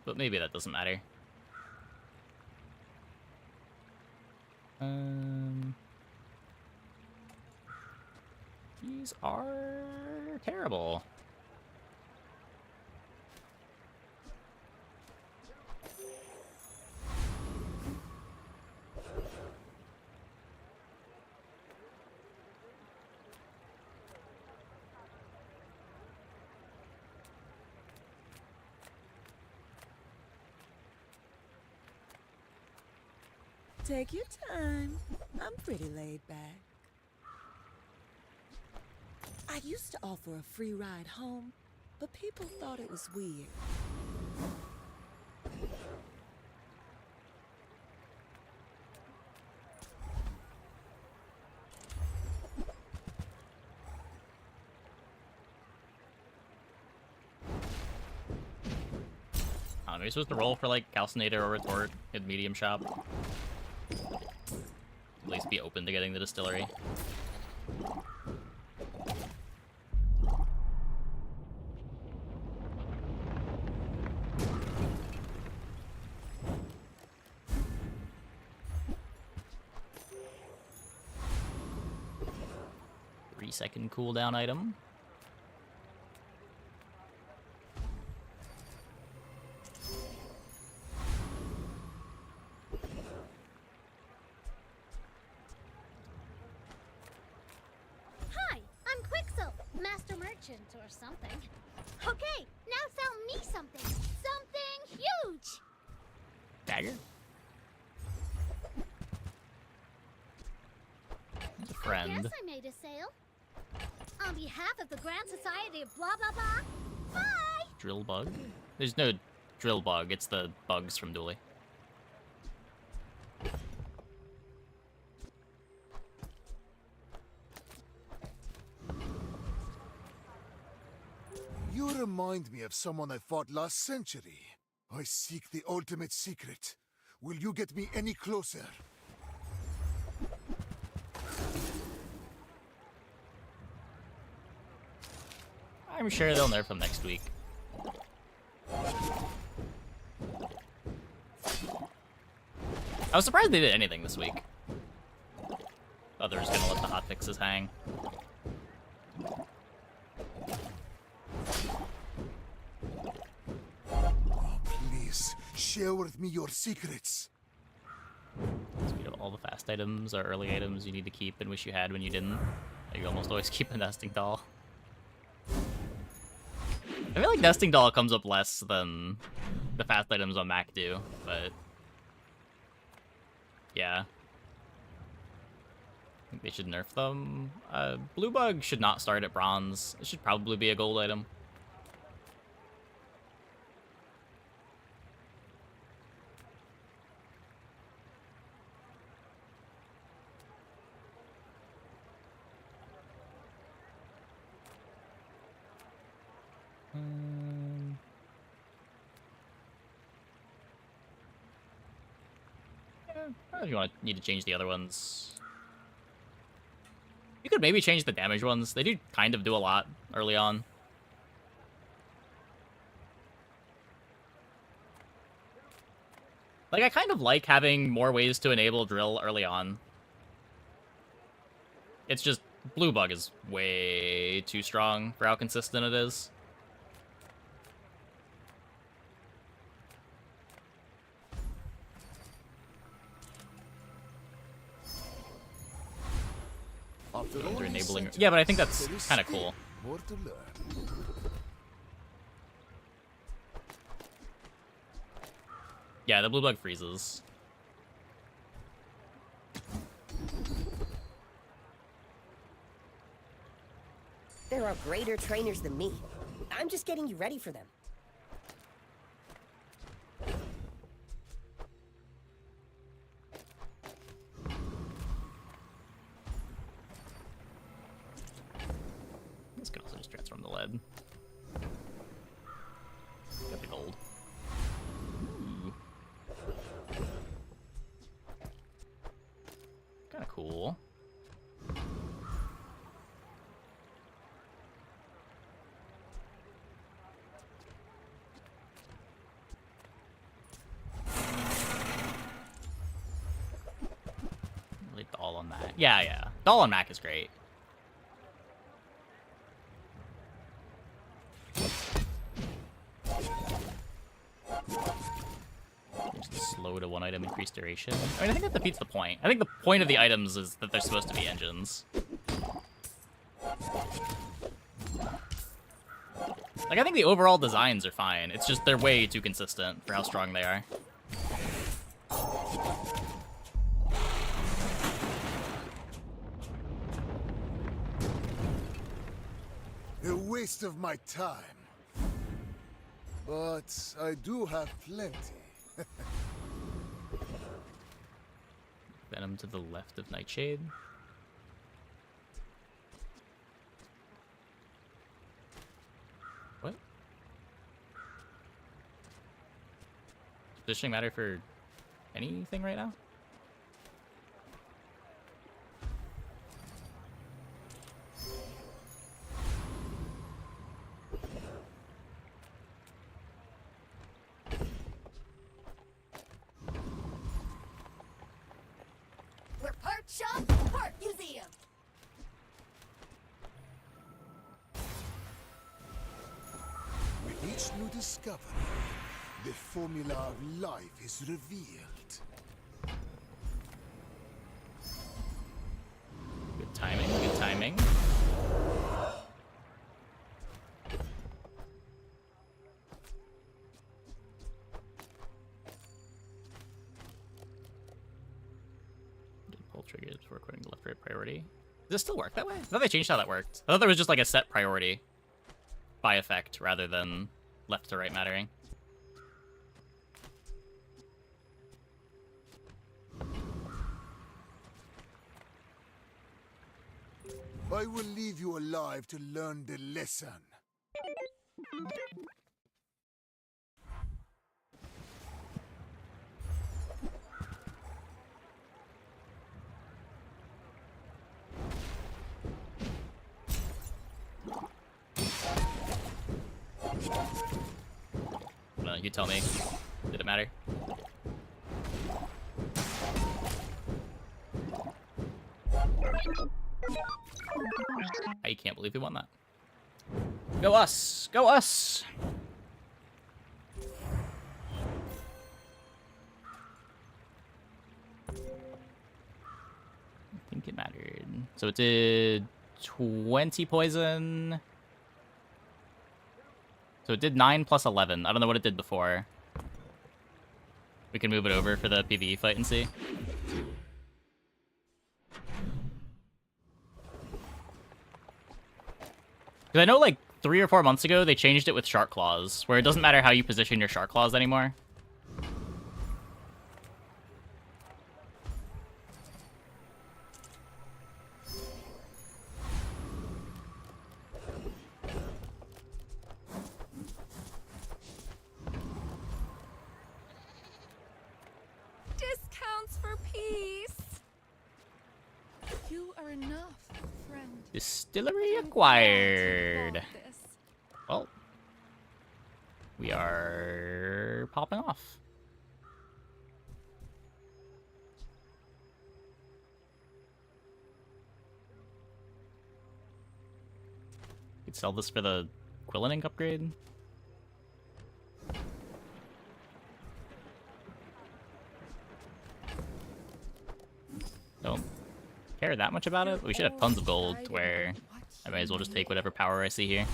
But maybe that doesn't matter. These are terrible. Take your time. I'm pretty laid back. I used to offer a free ride home, but people thought it was weird. Are we supposed to roll for, like, Calcinator or Retort at Medium Shop? At least be open to getting the distillery. Three-second cooldown item. Or something. Okay, now sell me something. Something huge. Dagger? A friend. I guess I made a sale. On behalf of the Grand Society of blah blah blah. Bye. Drill bug? There's no drill bug, it's the bugs from Dooley. You remind me of someone I fought last century. I seek the ultimate secret. Will you get me any closer? I'm sure they'll nerf him next week. I was surprised they did anything this week. Others gonna let the hotfixes hang. Share with me your secrets. Speed of all the fast items are early items you need to keep and wish you had when you didn't. You almost always keep a nesting doll. I feel like nesting doll comes up less than the fast items on Mac do, but yeah. I think they should nerf them. Blue bug should not start at bronze. It should probably be a gold item. Yeah, I don't know if you need to change the other ones. You could maybe change the damage ones. They do kind of do a lot early on. Like, I kind of like having more ways to enable drill early on. It's just, blue bug is way too strong for how consistent it is. They're enabling. Yeah, but I think that's kind of cool. More to learn. Yeah, the blue bug freezes. There are greater trainers than me. I'm just getting you ready for them. This can also just transform the lead. Got the gold. Ooh. Kind of cool. Really doll on that. Yeah. Doll on Mac is great. Slow to one item, increased duration. I mean, I think that defeats the point. I think the point of the items is that they're supposed to be engines. Like, I think the overall designs are fine. It's just they're way too consistent for how strong they are. A waste of my time. But I do have plenty. Venom to the left of Nightshade. What? Does positioning matter for anything right now? Shop, Park Museum. With each new discovery, the formula of life is revealed. Good timing, good timing. Triggers before according to left-right priority. Does this still work that way? I thought they changed how that worked. I thought there was just like a set priority by effect rather than left to right mattering. I will leave you alive to learn the lesson. No, you tell me. Did it matter? I can't believe we won that. Go us! Go us! think it mattered. So it did 20 poison. So it did 9 plus 11. I don't know what it did before. We can move it over for the PvE fight and see. Because I know like 3 or 4 months ago, they changed it with Shark Claws, where it doesn't matter how you position your Shark Claws anymore. Discounts for peace. You are enough, friend. Distillery acquired. Well, we are popping off. Could sell this for the Quillen Ink upgrade. Don't care that much about it, but we should have tons of gold where I might as well just take whatever power I see here.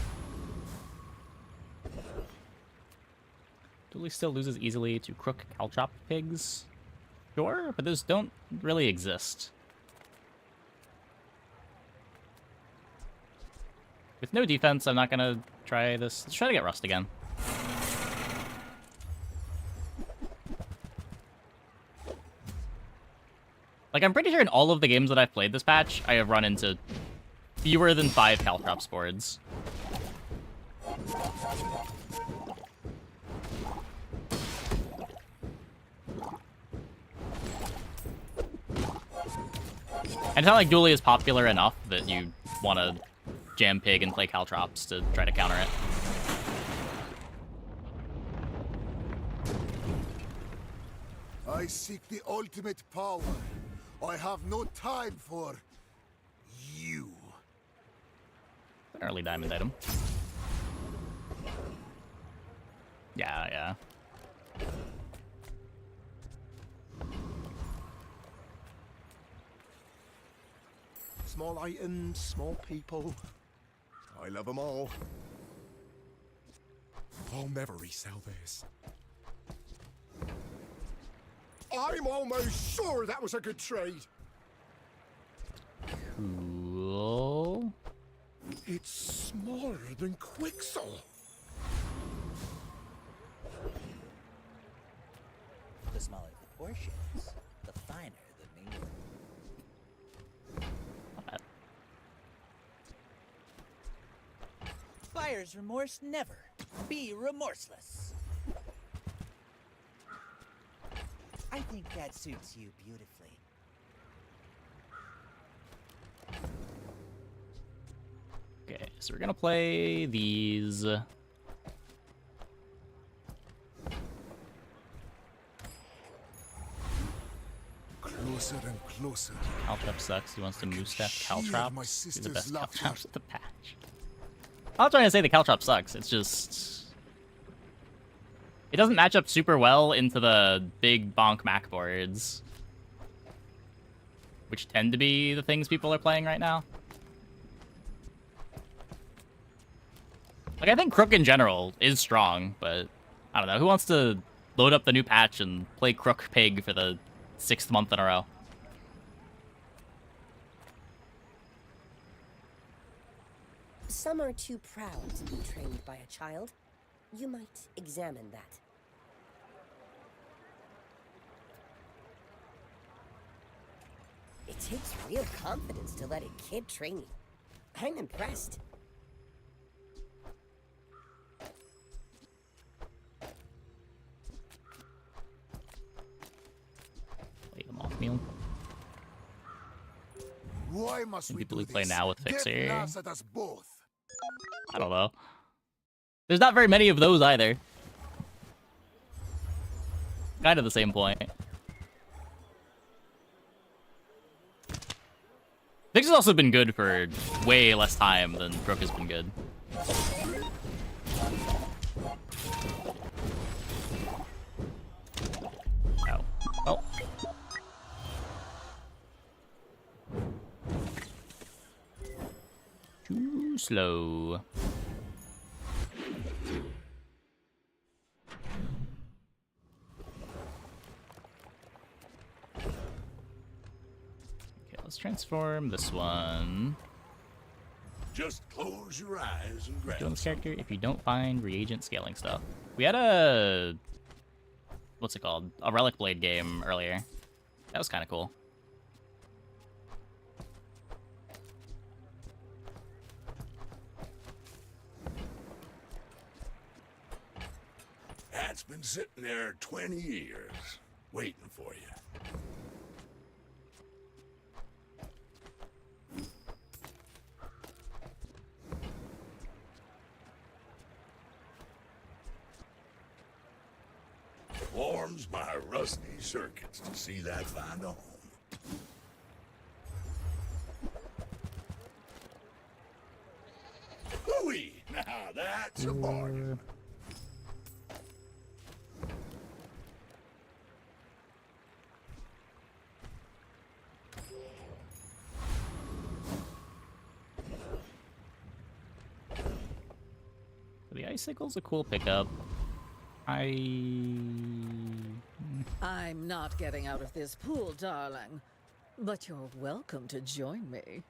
Dooley still loses easily to Crook Caltrop pigs. Sure, but those don't really exist. With no defense, I'm not gonna try this. Let's try to get Rust again. Like, I'm pretty sure in all of the games that I've played this patch, I have run into fewer than 5 Caltrops boards. And it's not like Dooley is popular enough that you want to jam pig and play Caltrops to try to counter it. I seek the ultimate power. I have no time for you. An early diamond item. Yeah. Small items, small people. I love them all. I'll never resell this. I'm almost sure that was a good trade. Cool. It's smaller than Quixel. The smaller the portions, the finer the meal. Buyer's remorse never. Be remorseless. I think that suits you beautifully. Okay, so we're gonna play these. Closer and closer. Caltrop sucks. He wants to move step Caltrop. my He's the sister's best love Caltrops with the patch. I'm not trying to say the Caltrop sucks. It's just it doesn't match up super well into the big bonk Mac boards, which tend to be the things people are playing right now. Like, I think Crook in general is strong, but I don't know. Who wants to load up the new patch and play Crook Pig for the 6th month in a row? Some are too proud to be trained by a child. You might examine that. It takes real confidence to let a kid train you. I'm impressed. Play them off meal. Why must we People who do play this? now with Death Fixer. laughs at us both. I don't know. There's not very many of those either. Kind of the same point. Vix has also been good for way less time than Crook has been good. Oh. Too slow. Okay, let's transform this one. Just close your eyes and grab Doing this some. character if you don't find reagent scaling stuff. We had a... what's it called? A Relic Blade game earlier. That was kind of cool. That's been sitting there 20 years, waiting for you. Warms my rusty circuits to see that find a home. Hooey! Now that's a bargain. The icicle's a cool pickup. I'm not getting out of this pool, darling. But you're welcome to join me.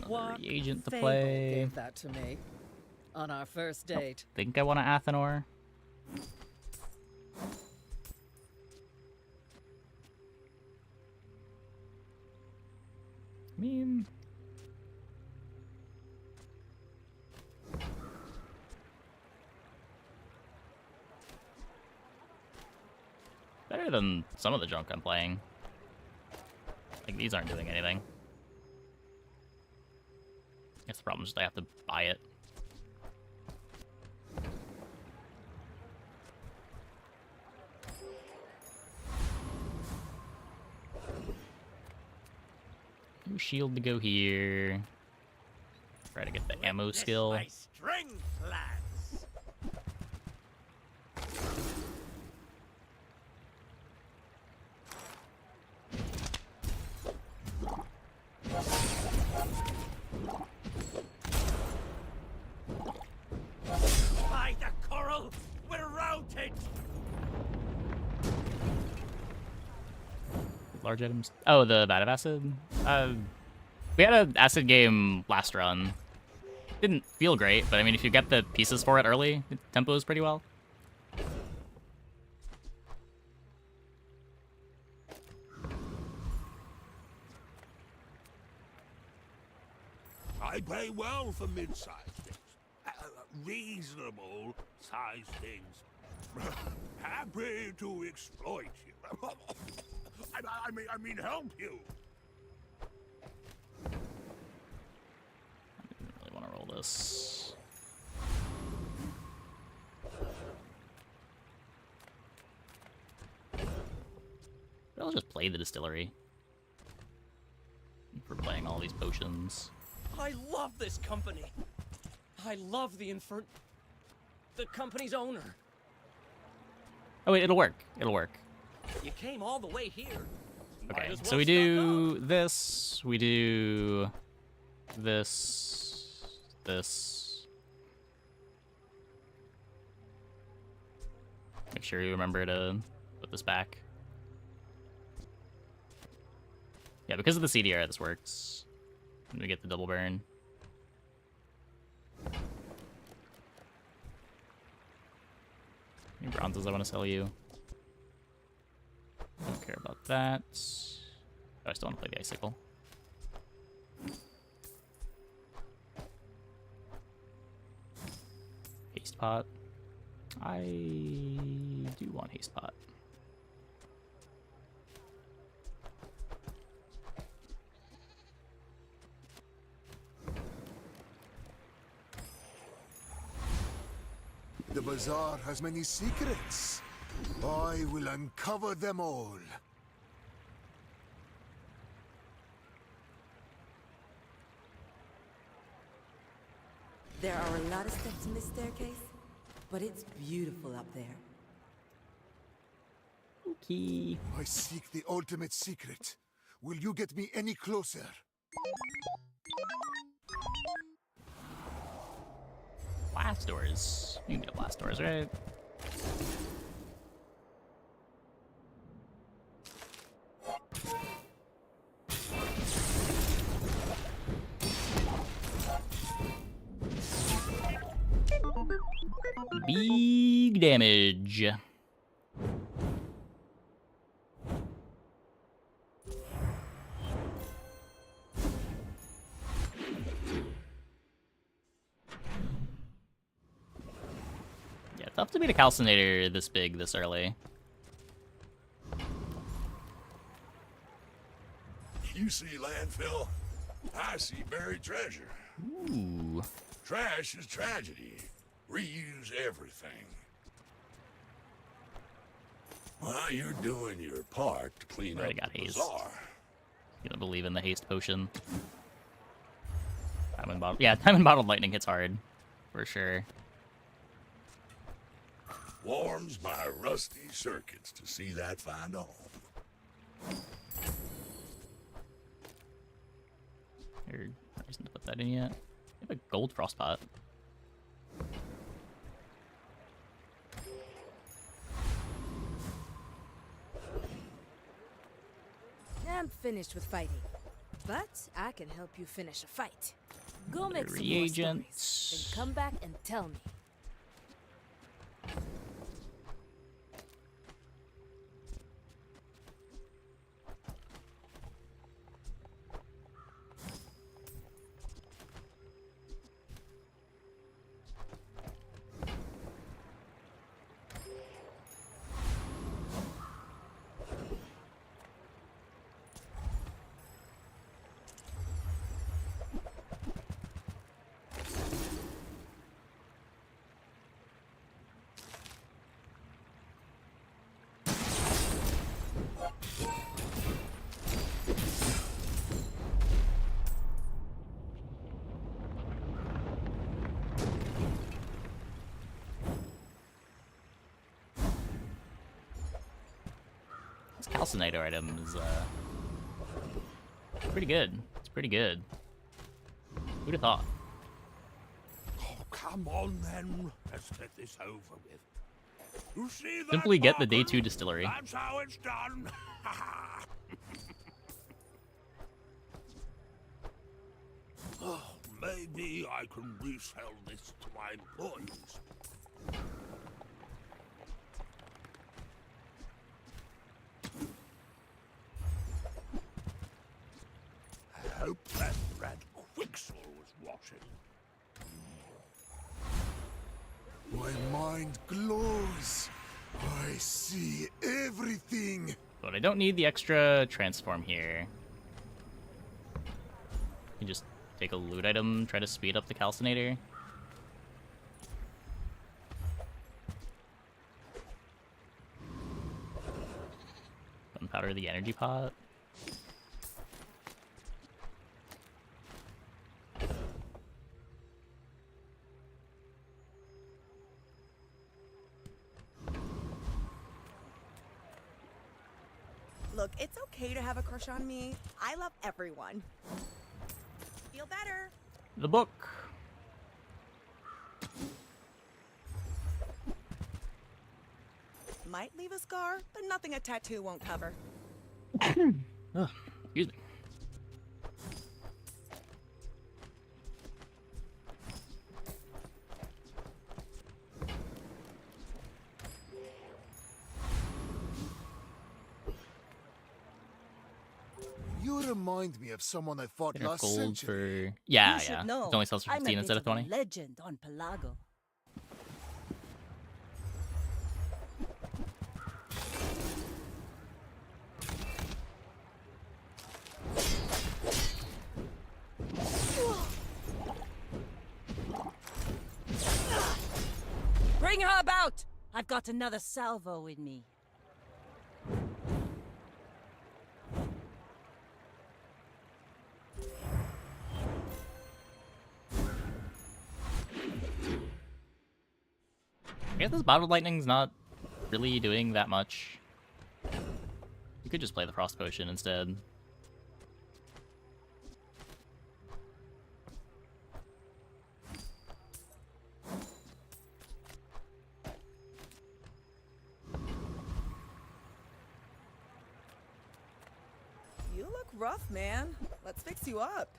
Another reagent to Fable play. gave that to me on our first date. Think I want an Athenor. I mean... better than some of the junk I'm playing. Like, these aren't doing anything. I guess the problem is just I have to buy it. New shield to go here. Try to get the ammo skill. My strength, lads. By the coral, we're routed. Large items. Oh, the Vat of Acid. We had an acid game last run. Didn't feel great, but I mean, if you get the pieces for it early, it tempos pretty well. I pay well for mid-sized things. Reasonable sized things. Happy to exploit you. I mean, help you. I didn't really want to roll this. But I'll just play the distillery. For playing all these potions. I love this company. I love the company's owner. Oh wait, it'll work. It'll work. You came all the way here. Okay, Might as so well we stock do this, we do this, this. Make sure you remember to put this back. Yeah, because of the CDR, this works. And we get the double burn. Any bronzes I want to sell you? Don't care about that. Oh, I still want to play the icicle. Haste pot. I do want haste pot. The bazaar has many secrets. I will uncover them all. There are a lot of steps in this staircase, but it's beautiful up there. Okay. I seek the ultimate secret. Will you get me any closer? Blast doors. You can get blast doors, right? Big damage. Yeah, tough to beat a calcinator this big, this early. You see landfill, I see buried treasure. Ooh. Trash is tragedy. Reuse everything. Well, you're doing your part to clean Already up got the haste. bazaar. Gonna believe in the haste potion. Diamond bottle. Yeah, diamond bottled lightning hits hard, for sure. Warms my rusty circuits to see that find home. There's no reason to put that in yet. I have a gold frostpot. I'm finished with fighting, but I can help you finish a fight. Go make some more Reagents. stories, then come back and tell me. This calcinator item is pretty good. It's pretty good. Who'd have thought? Oh, come on then. Let's get this over with. You see that Simply get the day bargain? 2 distillery. That's how it's done. Oh, maybe I can resell this to my employees. I hope that rat Quicksall was watching. My mind glows. I see everything. But I don't need the extra transform here. You can just take a loot item, try to speed up the calcinator. Gunpowder the energy pot. Look, it's okay to have a crush on me. I love everyone. Feel better. The book. Might leave a scar, but nothing a tattoo won't cover. Ugh, excuse me. You remind me of someone I fought Enough last gold century. for... Yeah, You should yeah. know, It only sells for I'm a 15 bit instead of a 20. legend on Pelago. Bring her about! I've got another salvo in me. I guess this bottled lightning's not really doing that much. You could just play the Frost Potion instead. You look rough, man. Let's fix you up.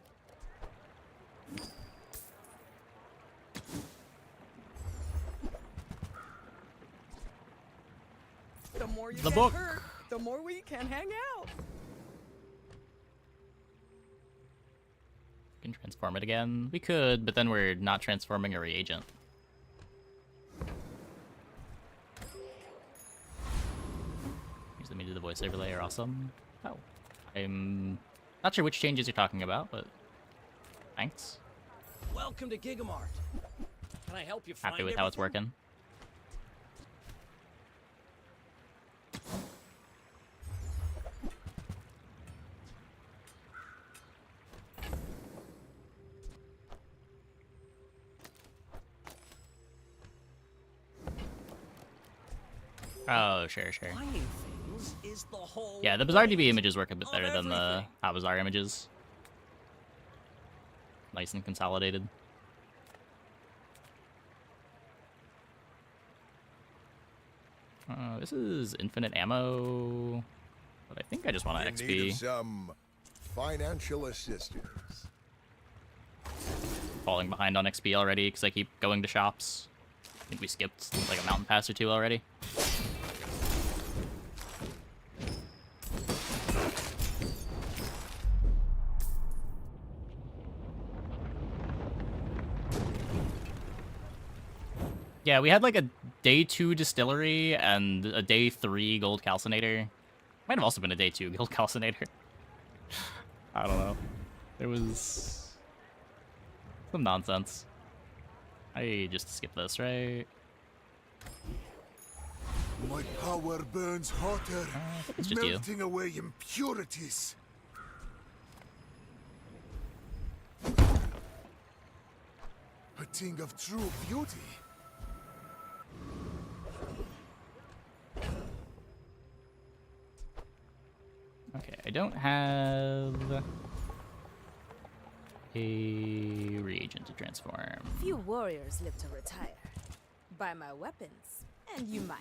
The more you The get book. hurt, the more we can hang out. We can transform it again. We could, but then we're not transforming a reagent. Here's the meat of the voice overlay are awesome. Oh. I'm not sure which changes you're talking about, but thanks. Welcome to Gigamart. Can I help you find Happy with how it's everything? working. Oh, sure. Finding things is the whole Yeah, the Bizarre DB images work a bit better than the Bizarre images. Nice and consolidated. This is infinite ammo, but I think I just want to In need of XP. some financial assistance. Falling behind on XP already because I keep going to shops. I think we skipped like a mountain pass or two already. Yeah, we had like a day 2 distillery and a day 3 gold calcinator. Might have also been a day 2 gold calcinator. I don't know. There was some nonsense. I just skip this, right? My power burns hotter, It's just you. melting away impurities. A thing of true beauty. Okay, I don't have a reagent to transform. Few warriors live to retire. Buy my weapons, and you might.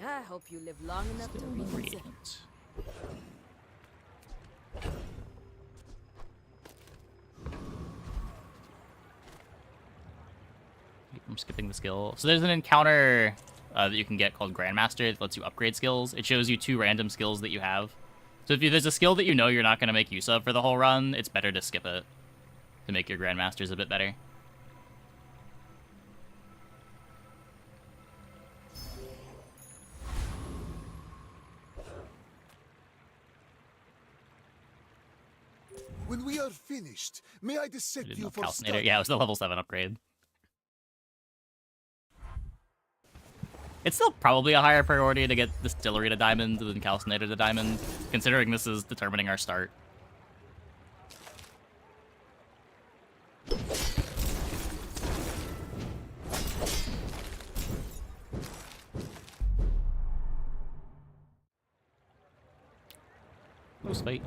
I hope you live long enough to read the Reagent. I'm skipping the skill. So there's an encounter that you can get called Grandmaster that lets you upgrade skills. It shows you 2 random skills that you have. So if there's a skill that you know you're not going to make use of for the whole run, it's better to skip it to make your Grandmasters a bit better. When we are finished, may I dissect you for Calcinator. study? Yeah, it was the level 7 upgrade. It's still probably a higher priority to get Distillery to Diamond than Calcinator to Diamond, considering this is determining our start. Close fight.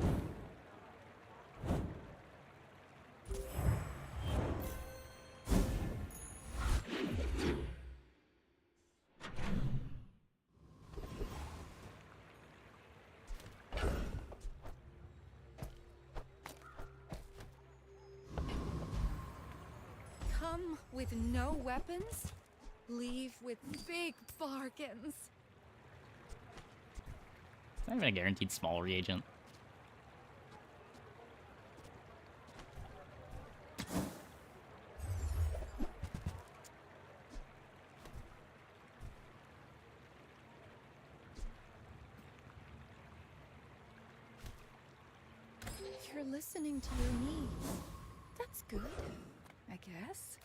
Come with no weapons, leave with big bargains. Not even a guaranteed small reagent. You're listening to your needs. That's good, I guess.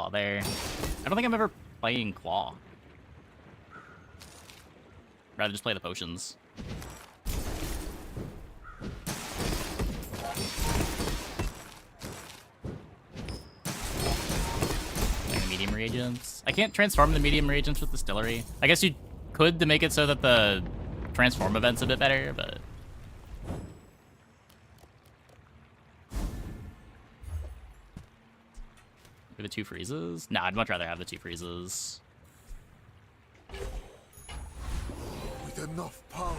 Claw there. I don't think I'm ever playing Claw. Rather just play the potions. Medium reagents. I can't transform the medium reagents with Distillery. I guess you could to make it so that the transform event's a bit better, but... The 2 freezes? Nah, I'd much rather have the 2 freezes. With enough power,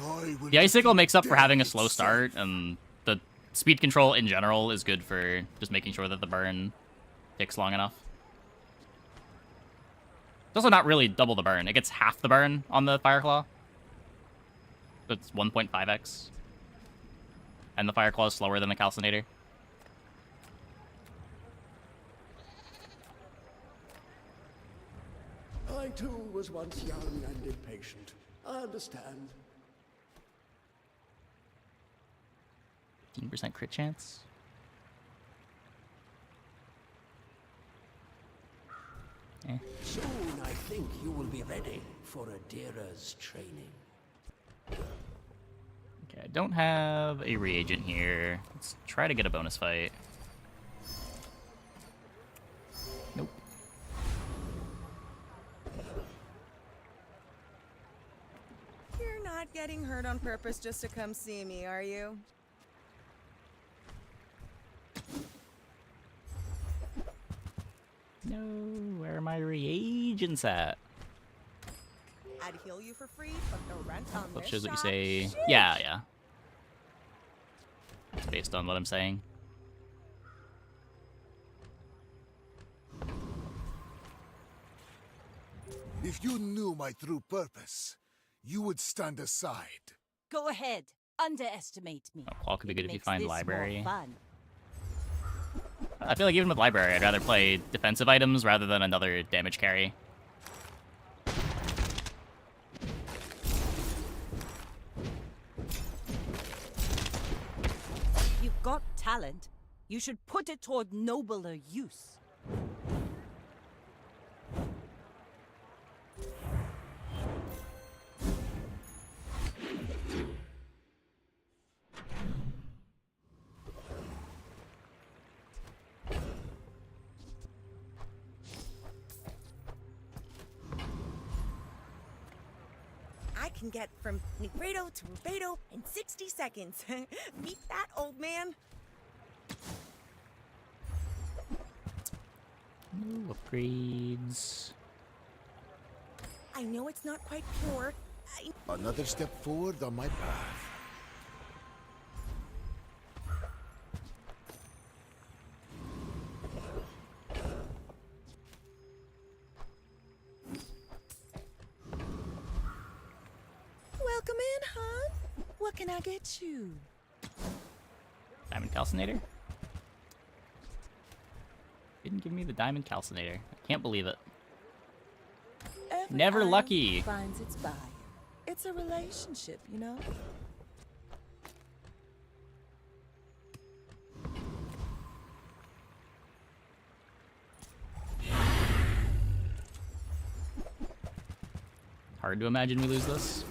I will... The Icicle makes up for having a slow start, and the speed control in general is good for just making sure that the burn takes long enough. It's also not really double the burn. It gets half the burn on the Fireclaw. So it's 1.5x. And the Fireclaw is slower than the Calcinator. I too was once young and impatient. I understand. 15% crit chance. Soon I think you will be ready for Adira's training. Okay, I don't have a reagent here. Let's try to get a bonus fight. Nope. You're not getting hurt on purpose just to come see me, are you? No, where are my reagents at? I'd heal you for free, but no rent on That this shows what you shop. say. Sheesh. Yeah. It's based on what I'm saying. If you knew my true purpose, you would stand aside. Go ahead. Underestimate me. Claw could be good if you Makes find this more library. fun. I feel like even with library, I'd rather play defensive items rather than another damage carry. You've got talent. You should put it toward nobler use. I can get from Negredo to Rubedo in 60 seconds. Beat that, old man. No upgrades. I know it's not quite pure. Another step forward on my path. Welcome in, hon. What can I get you? Diamond Calcinator? Didn't give me the Diamond Calcinator. I can't believe it. Every Never item lucky. finds its buyer. It's a relationship, you know? Hard to imagine we lose this.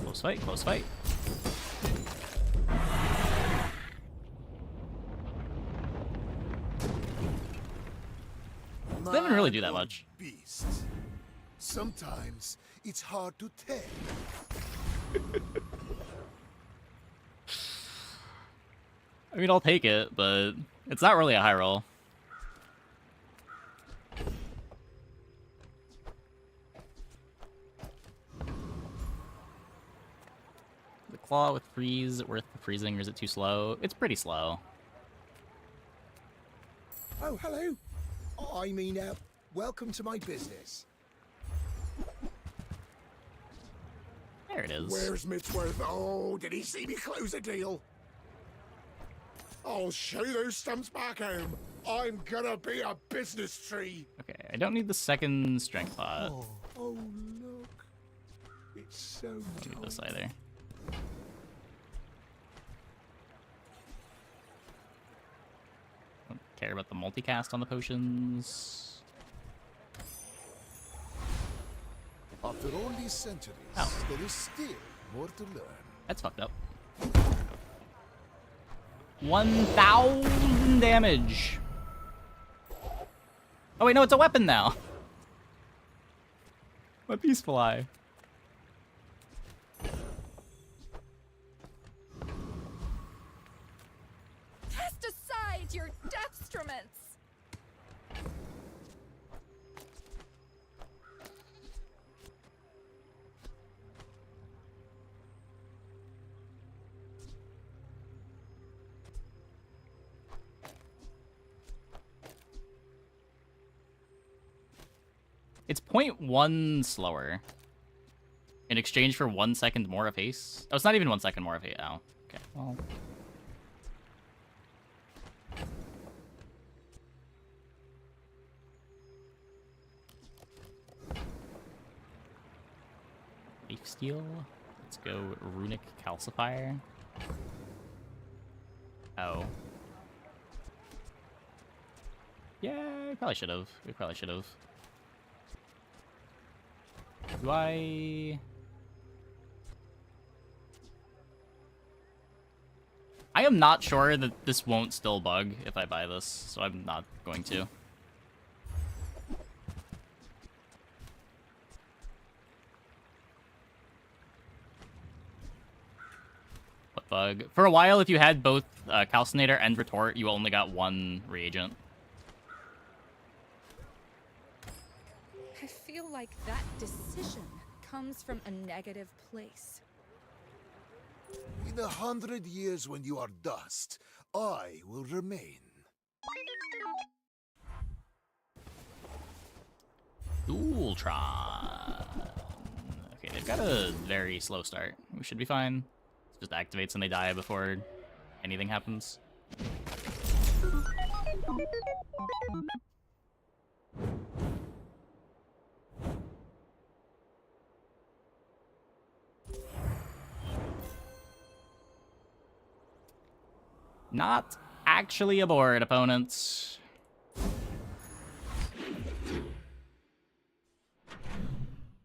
Close fight, close fight. They didn't really do that much. Beast. Sometimes it's hard to tell. I mean, I'll take it, but it's not really a high roll. The claw with freeze worth the freezing, or is it too slow? It's pretty slow. Oh, hello. I mean, welcome to my business. There it is. Where's Mitsworth? Oh, did he see me close a deal? I'll show those stumps back home. I'm gonna be a business tree. Okay, I don't need the second strength pot. Oh no. So Don't need this either. Don't care about the multicast on the potions. After all these centuries, there is still more to learn. That's fucked up. 1,000 damage. Oh wait, no, it's a weapon now. My peaceful eye. Cast aside your deathstruments! It's 0.1 slower. In exchange for 1 second more of haste. Oh, it's not even 1 second more of haste. Oh, okay. Well. Leaf Steel. Let's go Runic Calcifier. Oh. Yeah, we probably should have. We probably should have. Do I am not sure that this won't still bug if I buy this, so I'm not going to. What bug? For a while, if you had both Calcinator and Retort, you only got one reagent. I feel like that decision comes from a negative place. In 100 years when you are dust, I will remain. Ultron. Okay, they've got a very slow start. We should be fine. It just activates and they die before anything happens. Not actually aboard, opponents.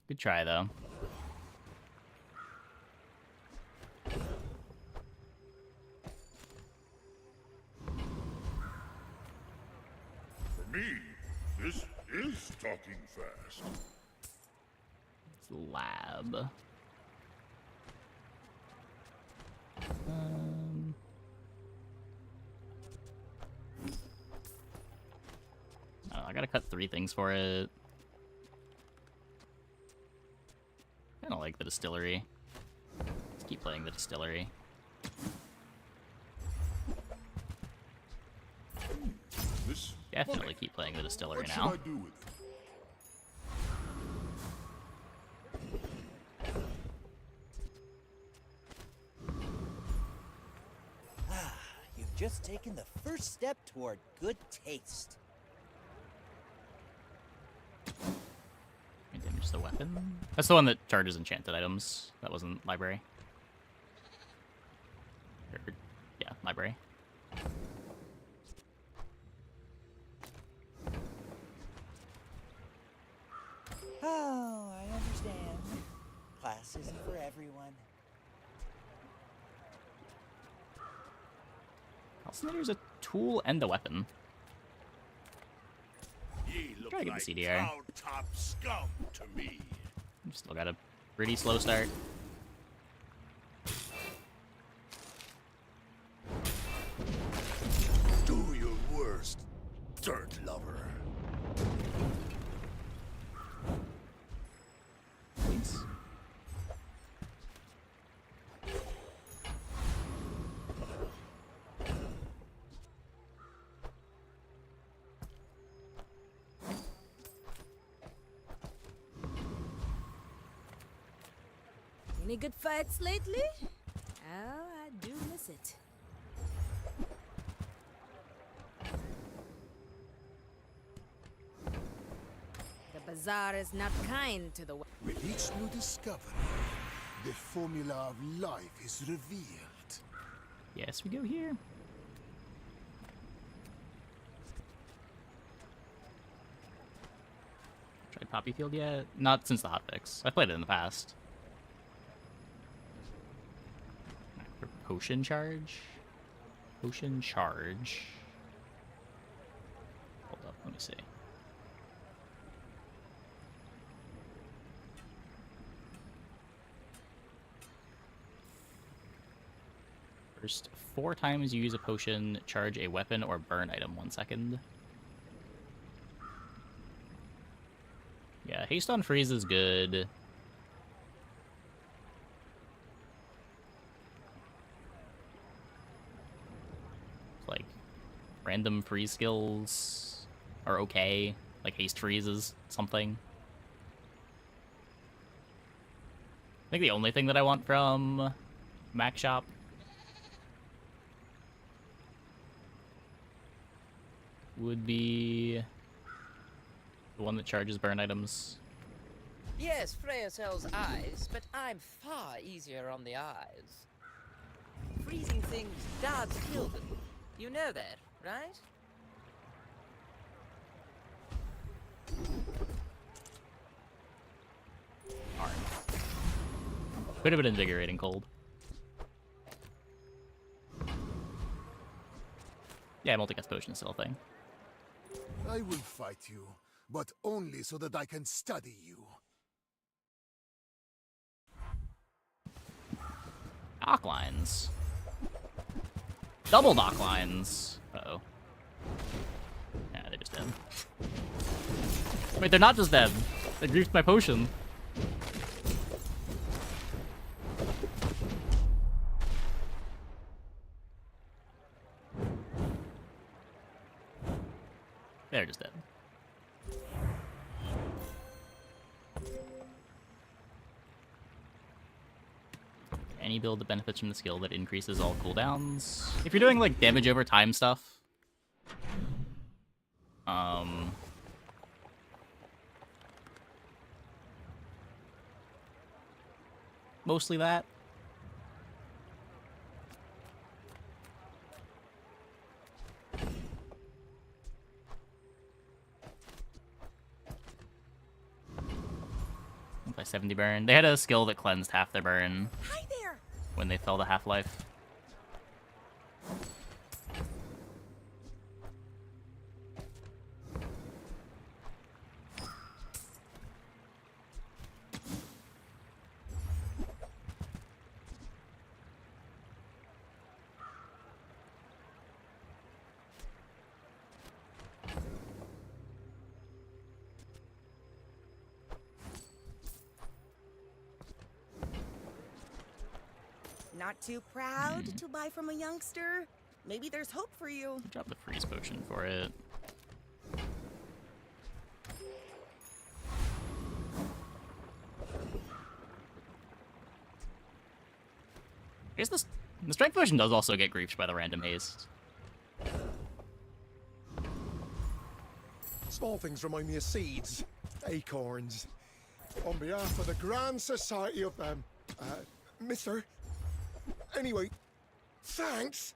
Good try, though. For me, this is talking fast. It's lab. Oh, I gotta cut 3 things for it. I don't like the distillery. Let's keep playing the distillery. This Definitely keep playing the distillery what now. should I do with it? You've just taken the first step toward good taste. I damage the weapon. That's the one that charges enchanted items. That wasn't library. Yeah, library. Oh, I understand. Class isn't for everyone. Calcinator's a tool and a weapon. Ye look Try to get like the CDR. cloud-top scum to me. Still got a pretty slow start. Do your worst, dirt lover. Please. Any good fights lately? Oh, I do miss it. The bazaar is not kind to the... With each new discovery, the formula of life is revealed. Yes, we go here. Tried Poppy Field yet? Not since the hotfix. I played it in the past. For potion charge? Potion charge. Hold up, let me see. First 4 times you use a potion, charge a weapon or burn item 1 second. Yeah, haste on freeze is good. Like, random freeze skills are okay. Like haste freezes, something. I think the only thing that I want from Mac Shop would be the one that charges burn items. Yes, Freya sells eyes, but I'm far easier on the eyes. Freezing things does kill them. You know that, right? Alright. Could have been invigorating cold. Yeah, multicast potion is still a thing. I will fight you, but only so that I can study you. Dock lines. Double dock lines. Uh-oh. Yeah, they're just dead. Wait, they're not just dead. They griefed my potion. They're just dead. Any build that benefits from the skill that increases all cooldowns. If you're doing like damage over time stuff, mostly that. By 70 burn. They had a skill that cleansed half their burn. Hi there. When they fell to half-life. Not too proud to buy from a youngster? Maybe there's hope for you. Drop the freeze potion for it. I guess the strength potion does also get griefed by the random haste. Small things remind me of seeds, acorns. On behalf of the Grand Society of them, mister. Anyway, thanks.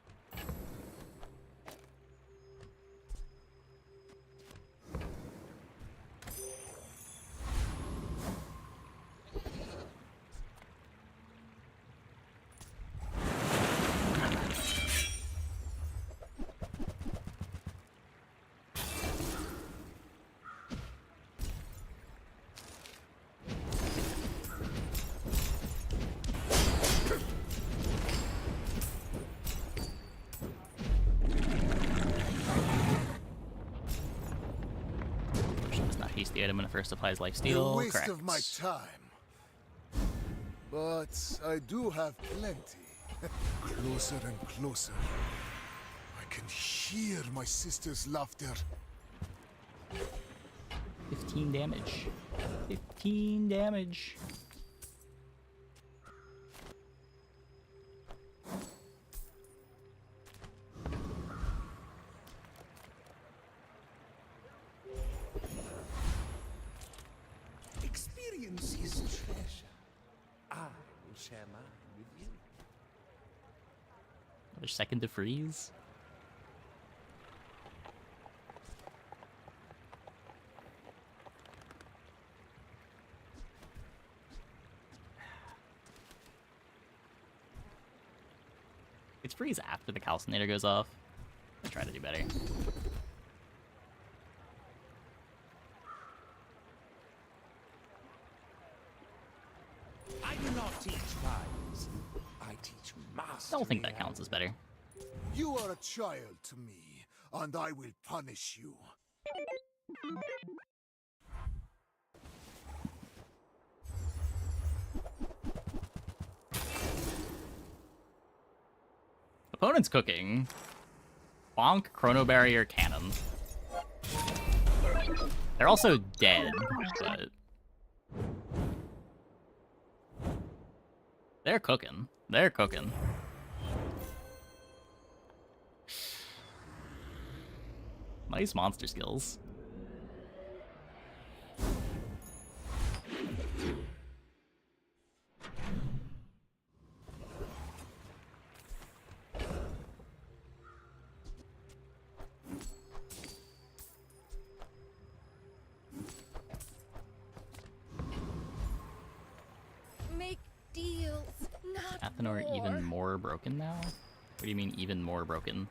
The item when it first applies A lifesteal. waste Correct. of my time. But I do have plenty. Closer and closer. I can hear my sister's laughter. 15 damage. 15 damage. Experience is treasure. I will share mine with you. Another second to freeze. It's freeze after the calcinator goes off. I try to do better. I do not teach fires. I teach mastery. I don't think that counts as better. You are a child to me, and I will punish you. Opponent's cooking. Bonk, Chrono Barrier, Cannon. They're also dead, but... They're cooking. They're cooking. Nice monster skills. Make deals, not Athenor war. even more broken now? What do you mean even more broken?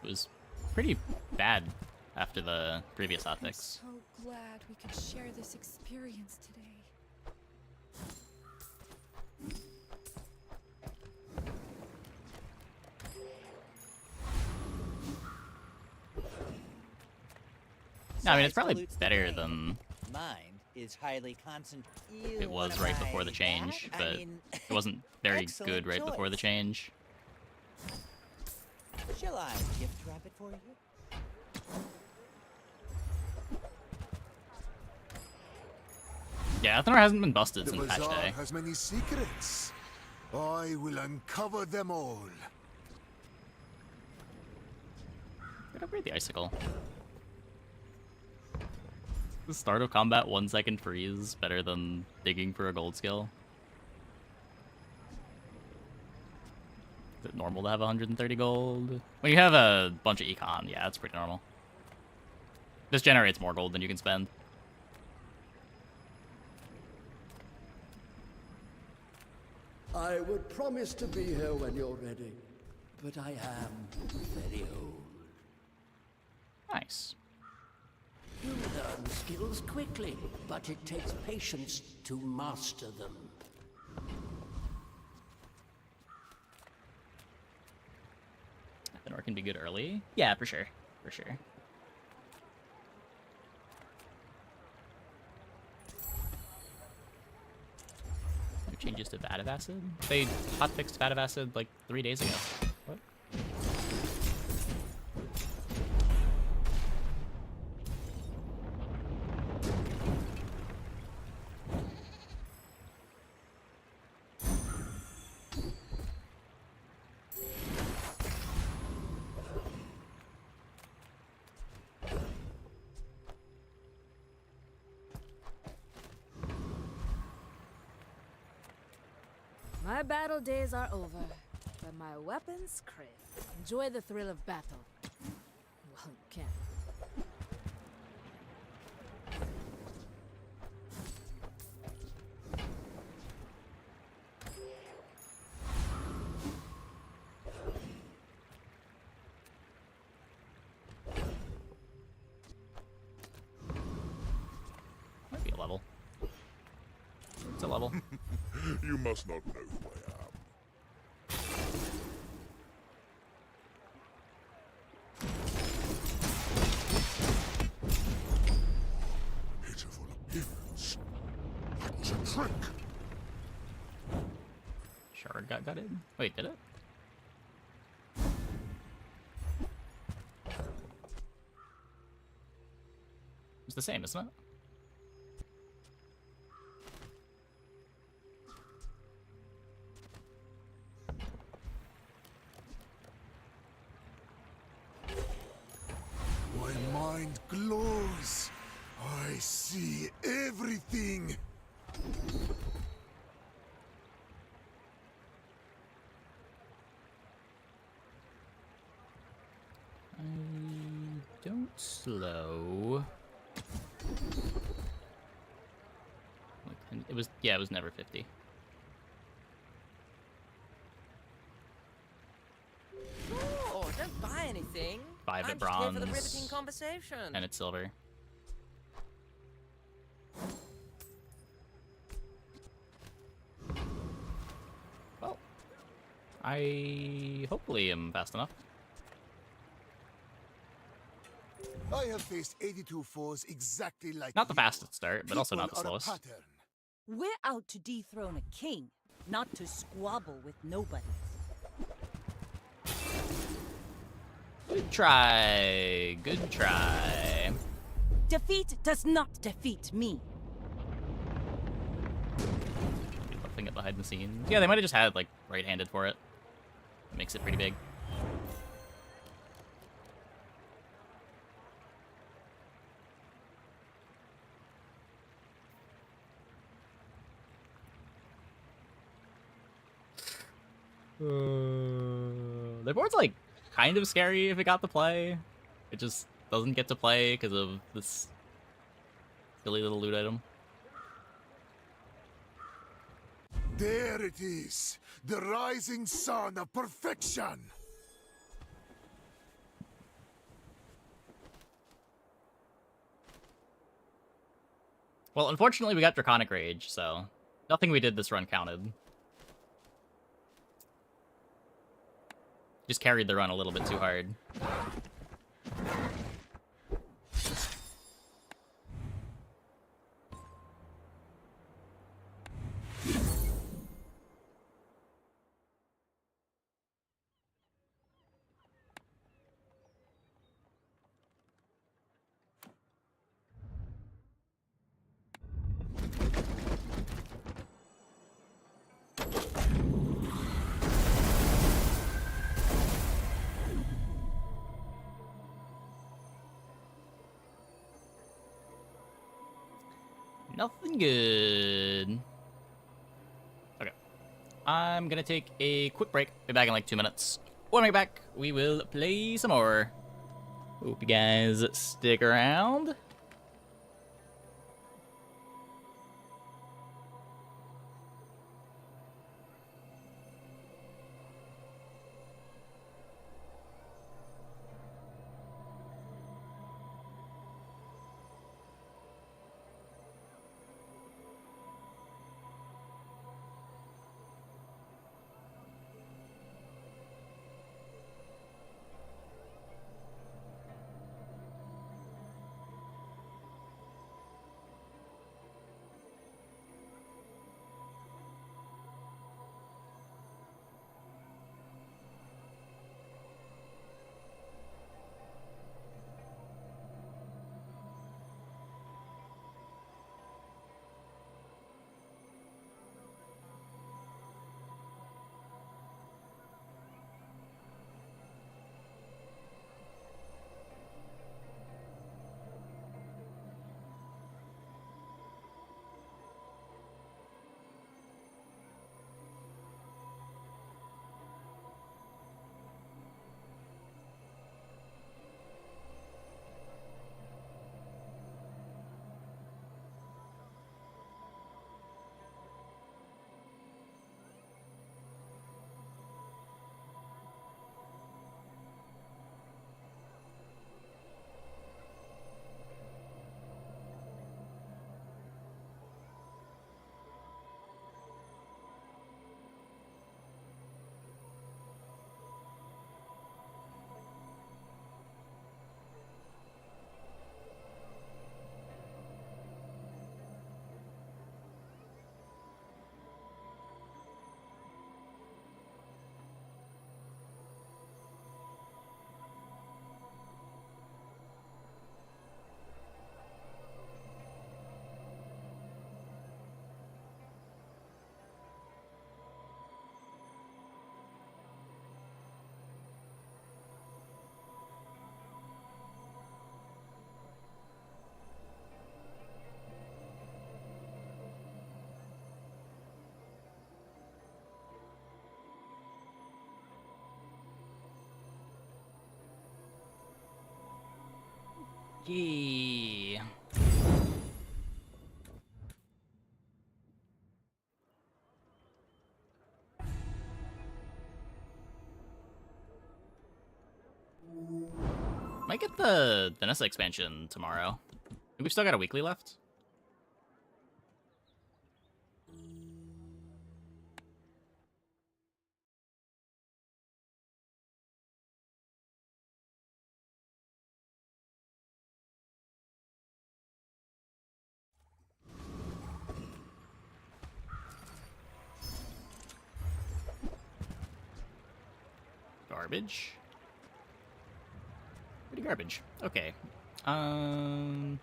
It was pretty bad after the previous I'm hotfix. so glad we could share this experience today. No, I mean, it's probably Salutes the better brain. than Mind is highly concentrated. it was right before the change, but it wasn't very excellent good right before the choice. change. Shall I gift wrap it for you? Yeah, Athenor hasn't been busted The since patch bazaar day. has many secrets. I will uncover them all. Could upgrade the icicle. The start of combat 1 second freeze better than digging for a gold skill. Is it normal to have 130 gold? When you have a bunch of econ, yeah, it's pretty normal. This generates more gold than you can spend. I would promise to be here when you're ready, but I am very old. Nice. You learn skills quickly, but it takes patience to master them. Athenor can be good early? Yeah, for sure. For sure. No changes to Vat of Acid? They hotfixed Vat of Acid like 3 days ago. What? My battle days are over, but my weapons crave. Enjoy the thrill of battle. Well, you can. Might be a level. It's a level. You must not know who I am. Pitiful appearance. That was a trick. Shard got gutted? Wait, did it? It's the same, isn't it? My mind glows. I see everything. slow. It was, yeah, it was never 50. Oh, don't buy anything. 5 at I'm just here for the bronze. riveting conversation. And it's silver. Well, I hopefully am fast enough. I have faced 82 foes exactly like Not the you. fastest start, but also not the People are a slowest. pattern. We're out to dethrone a king, not to squabble with nobodies. Good try. Good try. Defeat does not defeat me. Looking at behind the scenes. Yeah, they might have just had, like, right-handed for it. That makes it pretty big. The board's, like, kind of scary if it got to play. It just doesn't get to play because of this silly little loot item. There it is, the rising sun of perfection. Well, unfortunately, we got Draconic Rage, so nothing we did this run counted. Just carried the run a little bit too hard. Nothing good. Okay. I'm gonna take a quick break. Be back in like 2 minutes. When I get back, we will play some more. Hope you guys stick around. Yee. Might get the Vanessa expansion tomorrow. We've still got a weekly left. Garbage. Pretty garbage. Okay. I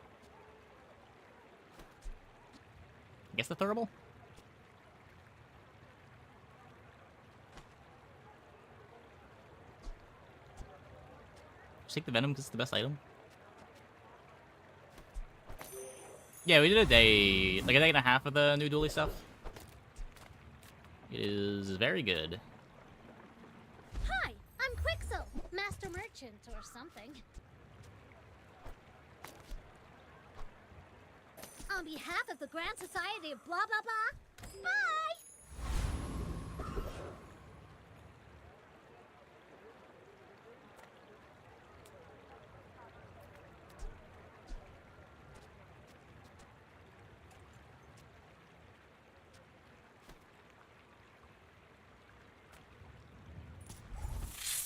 guess the thurible? Just take the venom because it's the best item. Yeah, we did a day, like a day and a half of the new dually stuff. It is very good. Hi, I'm Quixel, Master Merchant or something. On behalf of the Grand Society of blah blah blah, bye!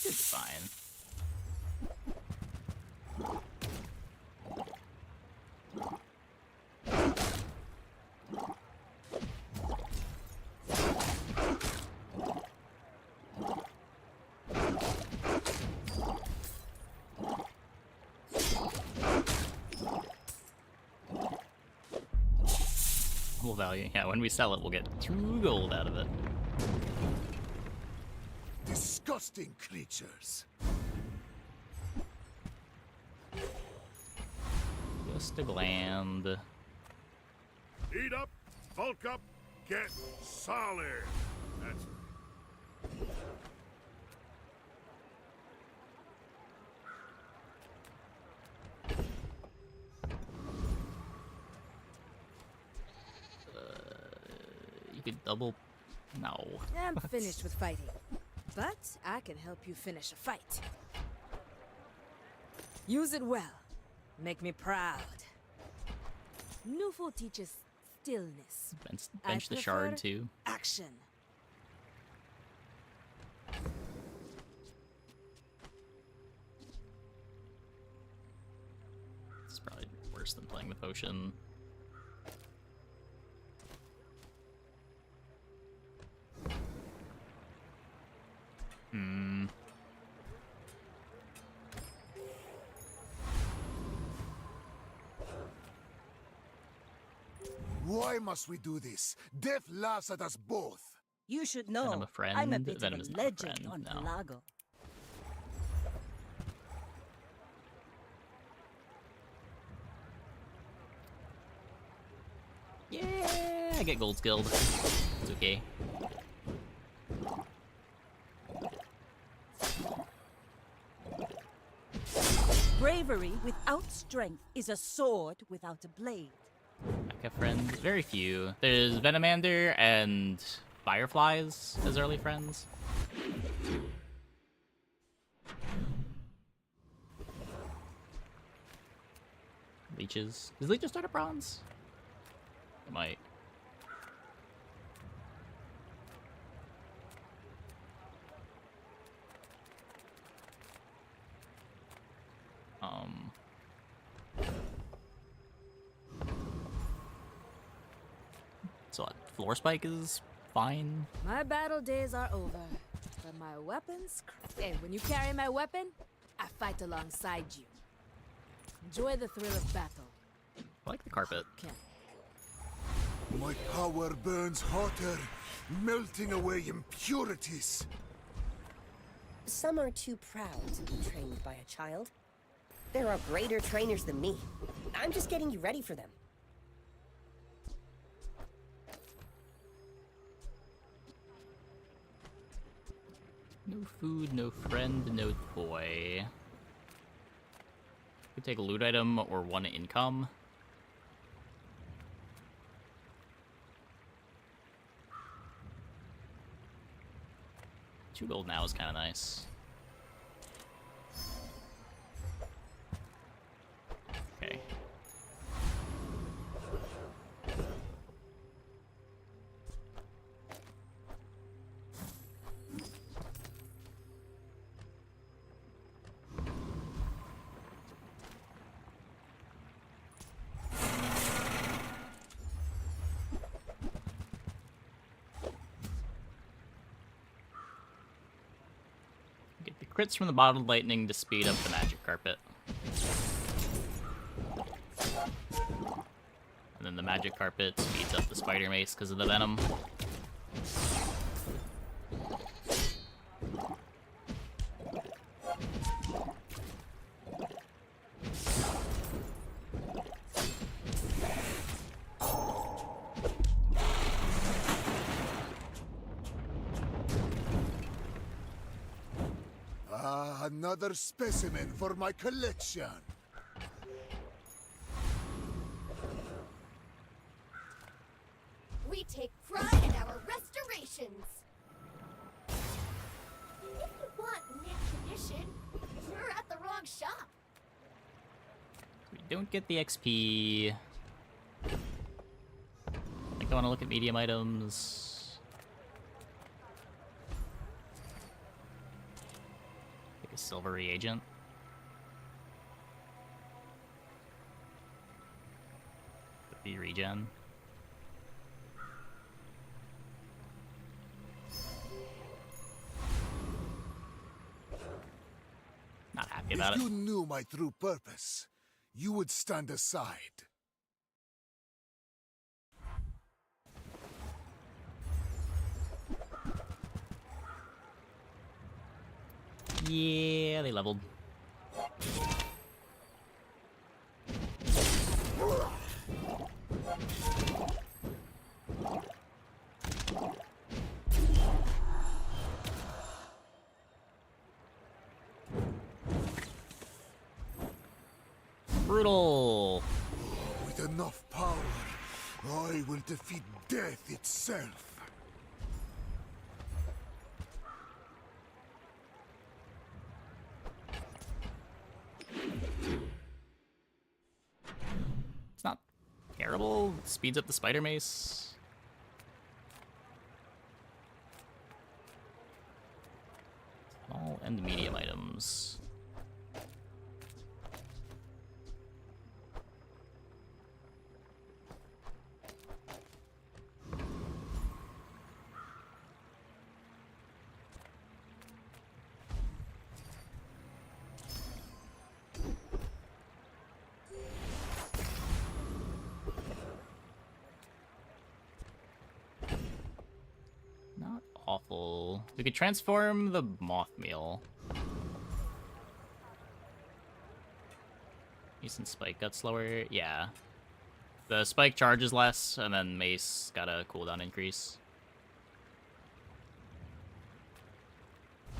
It's fine. We'll value. Yeah, when we sell it, we'll get 2 gold out of it. Disgusting creatures. Just a gland. Eat up, bulk up, get solid. That's You could double. No. I'm finished with fighting, but I can help you finish a fight. Use it well. Make me proud. Nufo teaches stillness. Bench the shard too. Action. It's probably worse than playing the potion. Hmm. Why must we do this? Death laughs at us both. You should know. Venom a friend? I'm a bit Venom of is a not a legend friend, on no. Pelago. Yeah, I get gold skilled. It's okay. Bravery without strength is a sword without a blade. Mecha friends, very few. There's Venomander and Fireflies as early friends. Leeches. Does Leeches start at bronze? It might. So what, floor spike is fine. My battle days are over, but my weapons. And when you carry my weapon, I fight alongside you. Enjoy the thrill of battle. I like the carpet. My power burns hotter, melting away impurities. Some are too proud to be trained by a child. There are greater trainers than me. I'm just getting you ready for them. No food, no friend, no toy. Could take a loot item or 1 income. $2 gold now is kind of nice. Okay. Get the crits from the bottled lightning to speed up the magic carpet. And then the magic carpet speeds up the spider mace because of the venom. Another specimen for my collection. We take pride in our restorations. If you want mint condition, you're at the wrong shop. We don't get the XP. I think I want to look at medium items. Take a silver reagent. The regen. Not happy about it. If you knew my true purpose, you would stand aside. Yeah, they leveled. Brutal. With enough power, I will defeat death itself. It's not terrible. Speeds up the spider mace. Small and medium items. Not awful. We could transform the moth meal. Decent spike got slower. Yeah. The spike charges less, and then mace got a cooldown increase.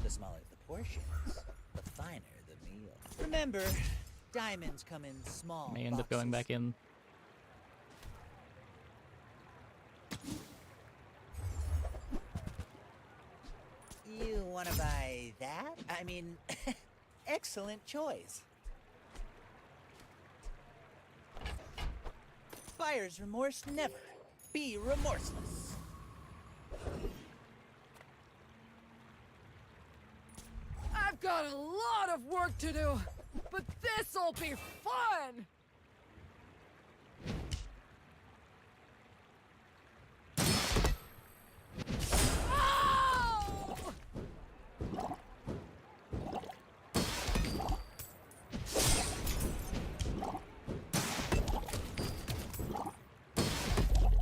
The smaller the portions, the finer the meal. Remember, diamonds come in small May end up going back in. You want to buy that? I mean, excellent choice. Buyer's remorse never. Be remorseless. I've got a lot of work to do, but this'll be fun!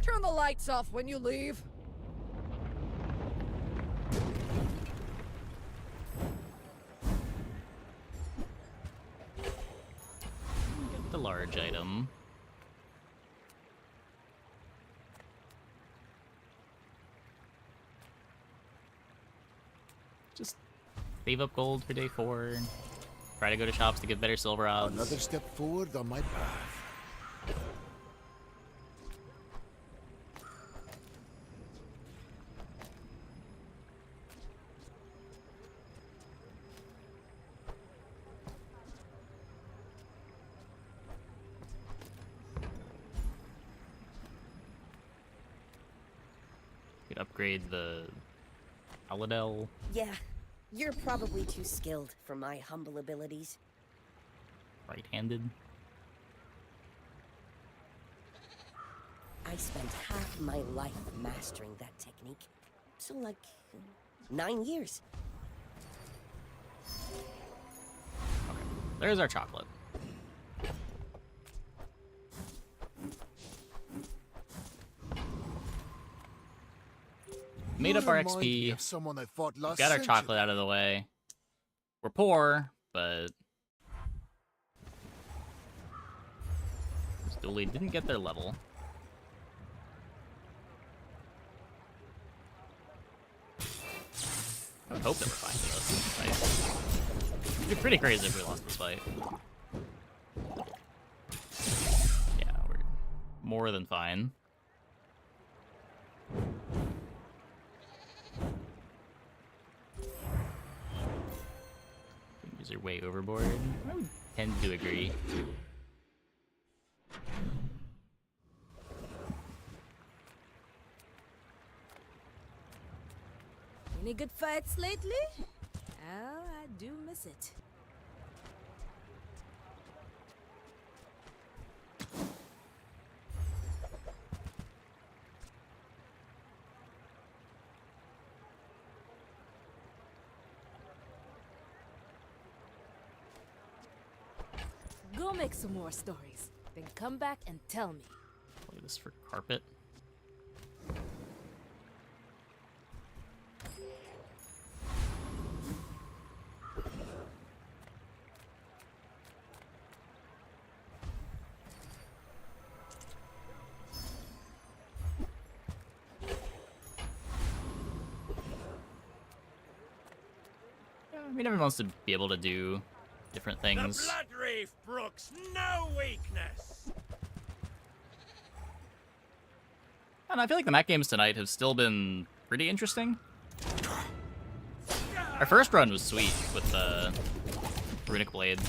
Turn the lights off when you leave. Get the large item. Just save up gold for day 4. try to go to shops to get better silver odds. Another step forward on my path. Could upgrade the Aladel. Yeah, you're probably too skilled for my humble abilities. Right-handed. I spent half my life mastering that technique. So, like, 9 years. There's our chocolate. Made up our You remind me XP. of someone I fought last Got our century. chocolate out of the way. We're poor, but still we didn't get their level. I would hope that we're fine with this fight. It'd be pretty crazy if we lost this fight. Yeah, we're more than fine. User way overboard. I would tend to agree. Any good fights lately? Oh, I do miss it. Go make some more stories, then come back and tell me. Play this for carpet. Yeah, I mean, everyone wants to be able to do different things. The Blood Reef brooks no weakness. And I feel like the Mac games tonight have still been pretty interesting. Our first run was sweet with the Runic Blade.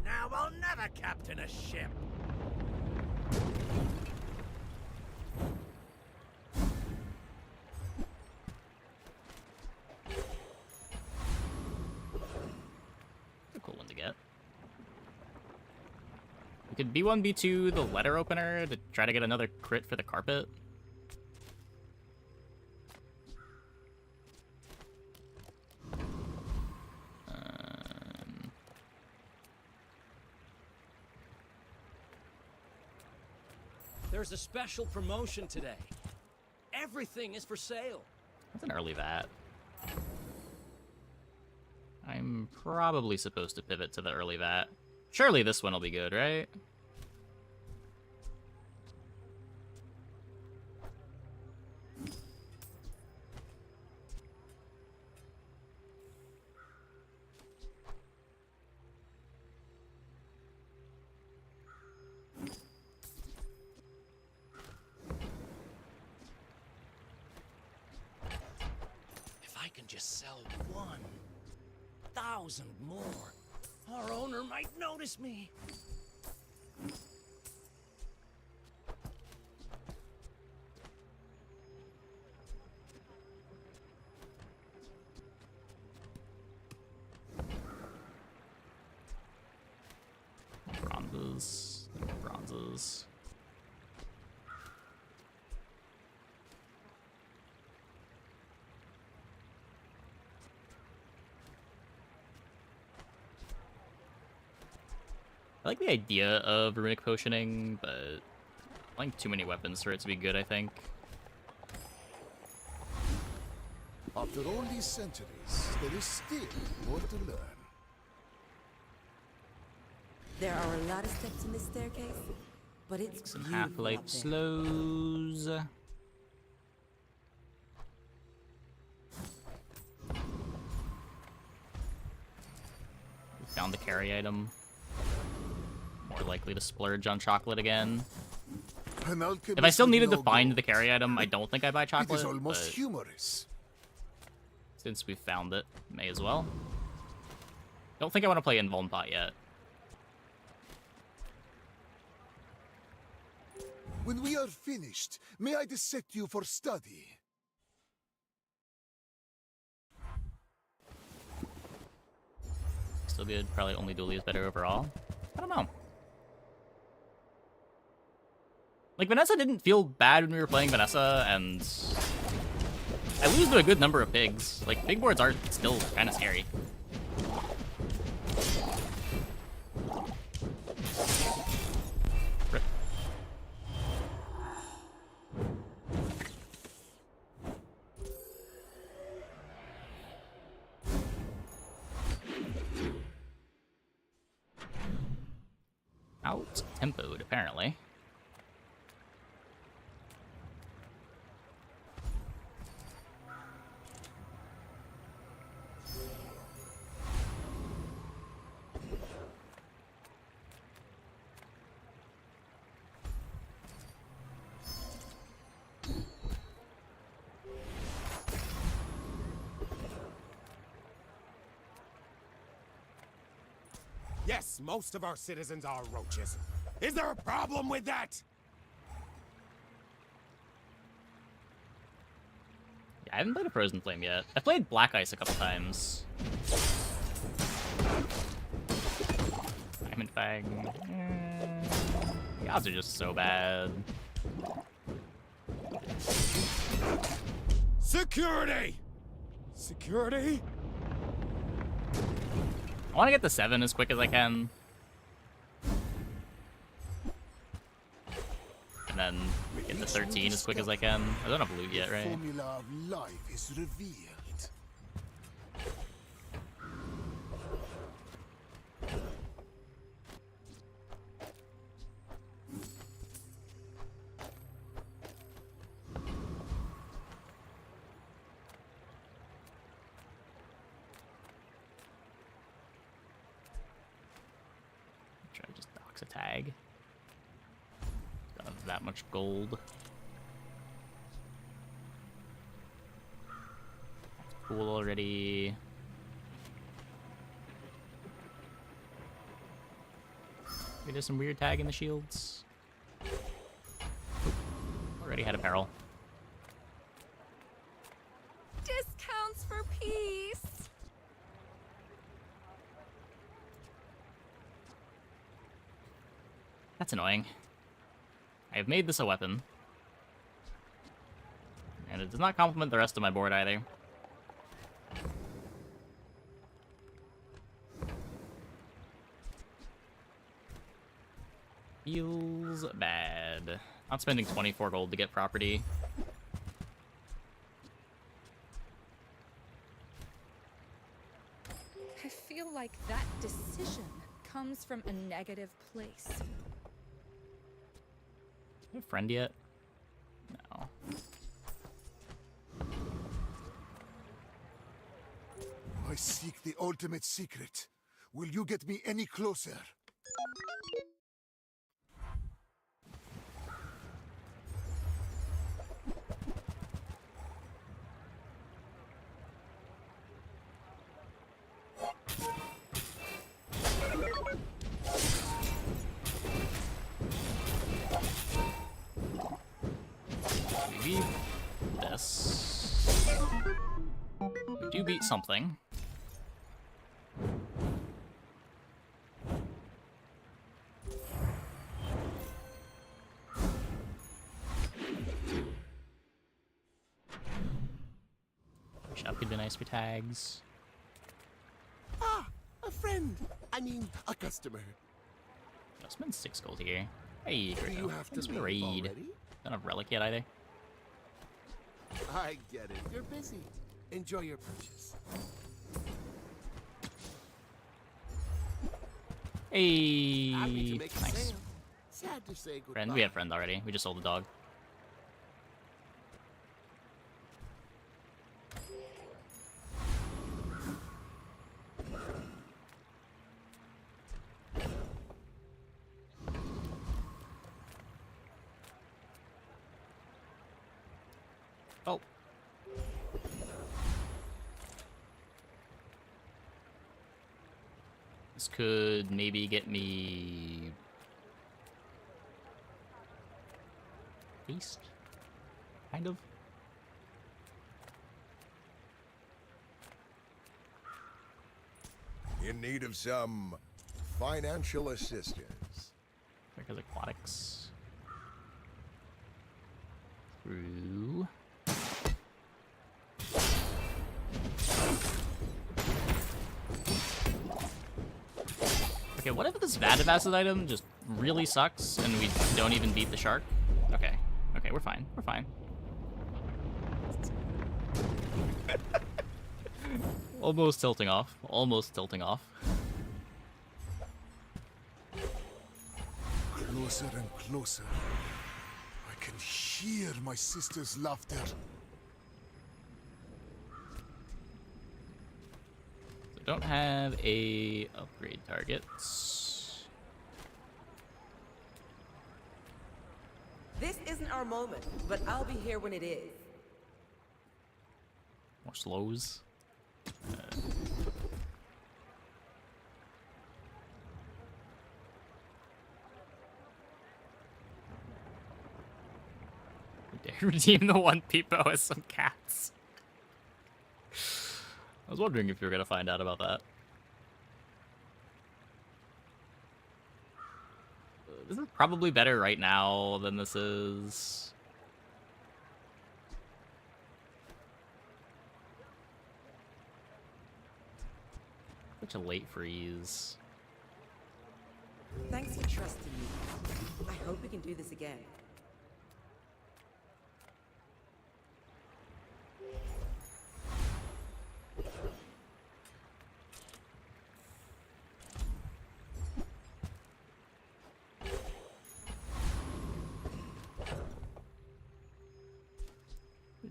Now I'll never captain a ship. A cool one to get. We could B1, B2 the letter opener to try to get another crit for the carpet. There's a special promotion today. Everything is for sale. That's an early VAT. I'm probably supposed to pivot to the early VAT. Surely this one will be good, right? If I can just sell 1,000 more, our owner might notice me. Bronzes. Bronzes. I like the idea of runic potioning, but playing too many weapons for it to be good, I think. After all these centuries, there is still more to learn. There are a lot of steps in this staircase, but it's Some beautiful half-life up there. slows. Found the carry item. More likely to splurge on chocolate again. If I still needed to find the carry item, I don't think I buy chocolate. It is almost but humorous. since we found it, may as well. Don't think I want to play Invuln Pot yet. When we are finished, may I dissect you for study? Still good. Probably only Dually is better overall. I don't know. Like, Vanessa didn't feel bad when we were playing Vanessa, and I lose to a good number of pigs. Like, big boards are still kind of scary. Rip. Out-tempoed, apparently. Yes, most of our citizens are roaches. Is there a problem with that? Yeah, I haven't played a Frozen Flame yet. I've played Black Ice a couple times. Diamond Fang. The odds are just so bad. Security! Security? I want to get the 7 as quick as I can. And then get the 13 as quick as I can. I don't have loot yet, right? The formula of life is revealed. Try to just dox a tag. Don't have that much gold. That's cool already. Maybe there's some weird tag in the shields. Oop. Already had a peril. Discounts for peace. That's annoying. I have made this a weapon. And it does not complement the rest of my board either. Feels bad. Not spending 24 gold to get property. I feel like that decision comes from a negative place. You have a friend yet? No. I seek the ultimate secret. Will you get me any closer? We beat this. We do beat something. Shop could be nice for tags. Ah, a friend. I mean, a customer. I'll spend 6 gold here. Hey, Do Grego. you have to Thanks for the leave raid. already? Don't have relic yet either. I get it. You're busy. Enjoy your purchase. Hey, Happy to make a nice. sale. Sad to say goodbye. Friend, we have friend already. We just sold the dog. Oh. This could maybe get me... East? Kind of. In need of some financial assistance. Because aquatics. Through. Okay, what if this vat of acid item just really sucks and we don't even beat the shark? Okay. Okay, we're fine. We're fine. Almost tilting off. Almost tilting off. Closer and closer. I can hear my sister's laughter. So don't have a upgrade target. This isn't our moment, but I'll be here when it is. More slows. Redeem the one peepo as some cats. I was wondering if you were gonna find out about that. This is probably better right now than this is. Such a late freeze. Thanks for trusting me. I hope we can do this again.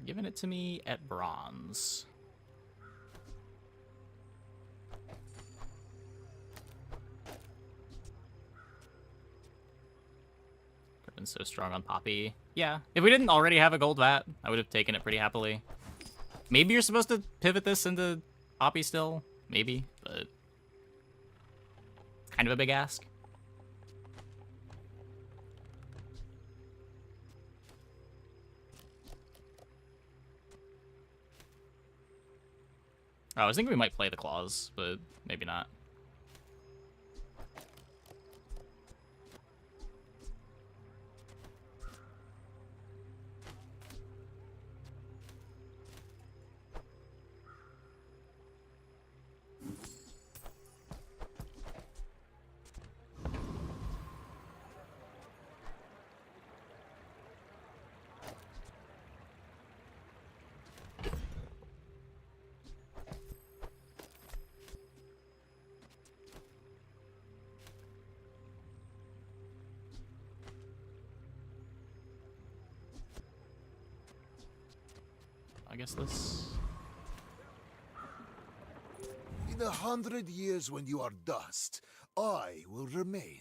Giving it to me at bronze. Could have been so strong on Poppy. Yeah, if we didn't already have a gold vat, I would have taken it pretty happily. Maybe you're supposed to pivot this into Poppy still. Maybe, but kind of a big ask. Oh, I was thinking we might play the claws, but maybe not. I guess this... In 100 years when you are dust, I will remain.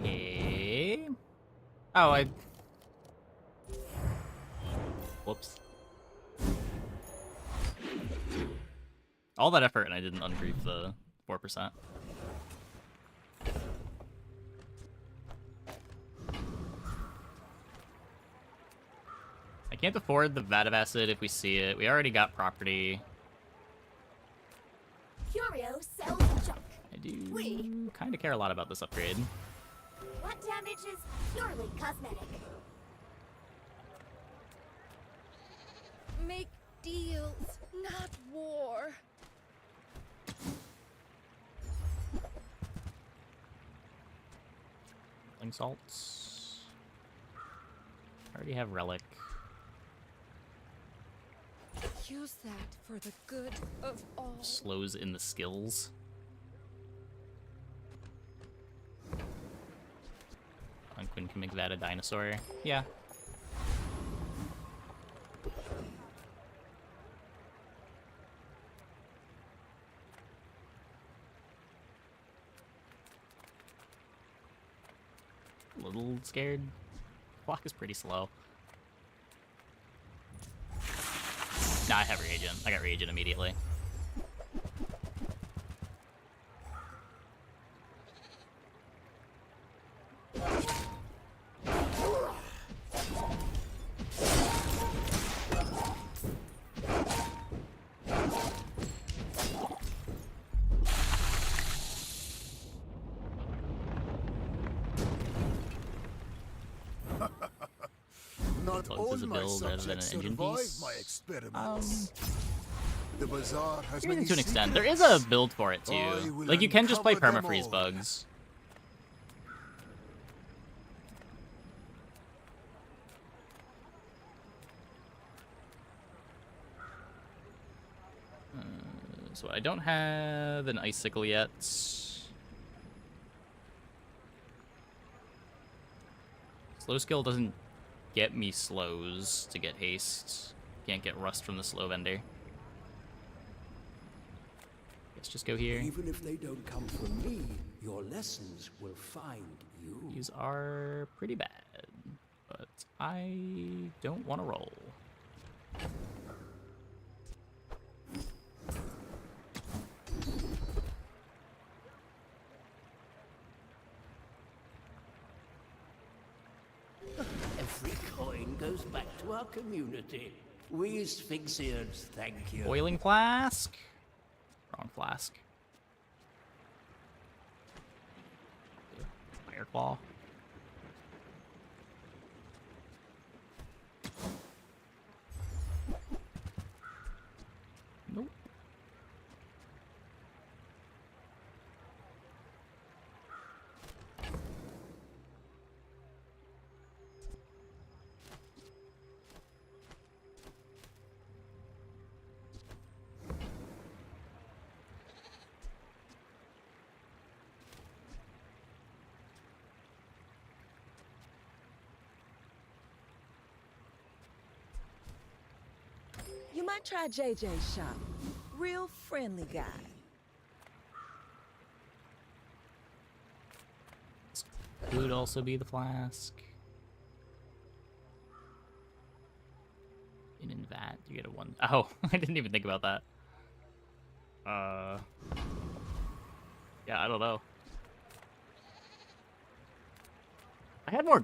Okay. Oh, I... Whoops. All that effort and I didn't ungrief the 4%. I can't afford the vat of acid if we see it. We already got property. Curio sells junk. I do kind of care a lot about this upgrade. What damage is purely cosmetic? Make deals, not war. Rolling salts. I already have relic. Use that for the good of all. Slows in the skills. Quinn can make that a dinosaur. Yeah. A little scared. Clock is pretty slow. Nah, I have reagent. I got reagent immediately. Not all As a my build rather than an subjects engine survive piece. my experiments. The bazaar has Even many to an extent. There secrets. is a build for it I too. will Like you can just play uncover them permafreeze all. bugs. So I don't have an icicle yet. Slow skill doesn't get me slows to get haste. Can't get rust from the slow vendor. Let's just go here. Even if they don't come from me, your lessons will find you. These are pretty bad, but I don't want to roll. Every coin goes back to our community. We Sphinxians thank you. Boiling flask? Wrong flask. Fire claw. Nope. You might try JJ's shop. Real friendly guy. Could also be the flask. In that, you get a one. Oh, I didn't even think about that. Yeah, I don't know. If I had more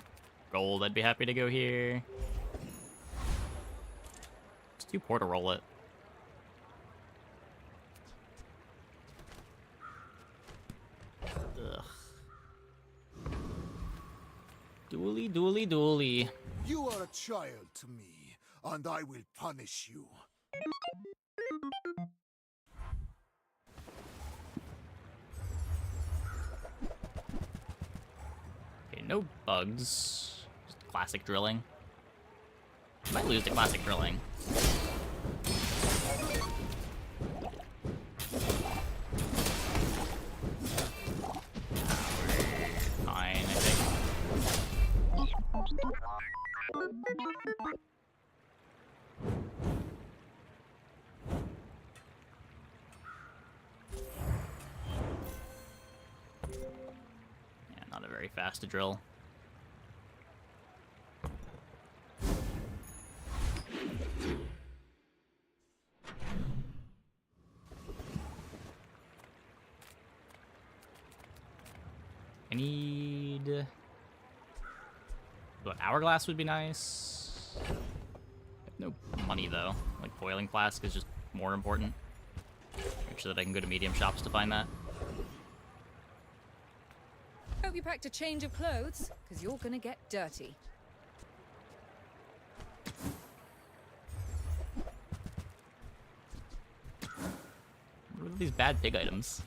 gold, I'd be happy to go here. Just do portal roll it. Ugh. Dually, dually, dually. You are a child to me, and I will punish you. Okay, no bugs. Just classic drilling. Might lose to classic drilling. Fine, I think. Yeah, not a very fast to drill. I need... What, hourglass would be nice. I have no money though. Like boiling flask is just more important. Make sure that I can go to medium shops to find that. Hope you packed a change of clothes, because you're gonna get dirty. What are these bad pig items?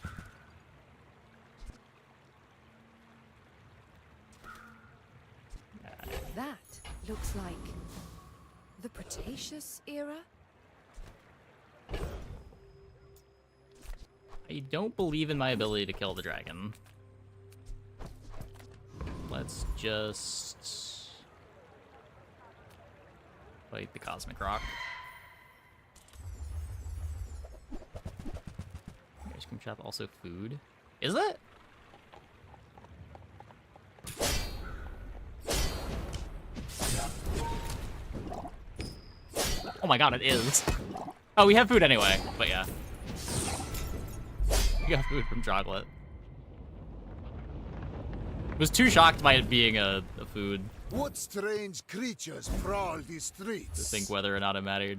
That looks like the Cretaceous era? I don't believe in my ability to kill the dragon. Let's just fight the Cosmic Rock. Ice cream shop, also food. Is it? Oh my god, it is. Oh, we have food anyway, but yeah. We got food from chocolate. Was too shocked by it being a food What strange creatures prowl these streets? to think whether or not it mattered.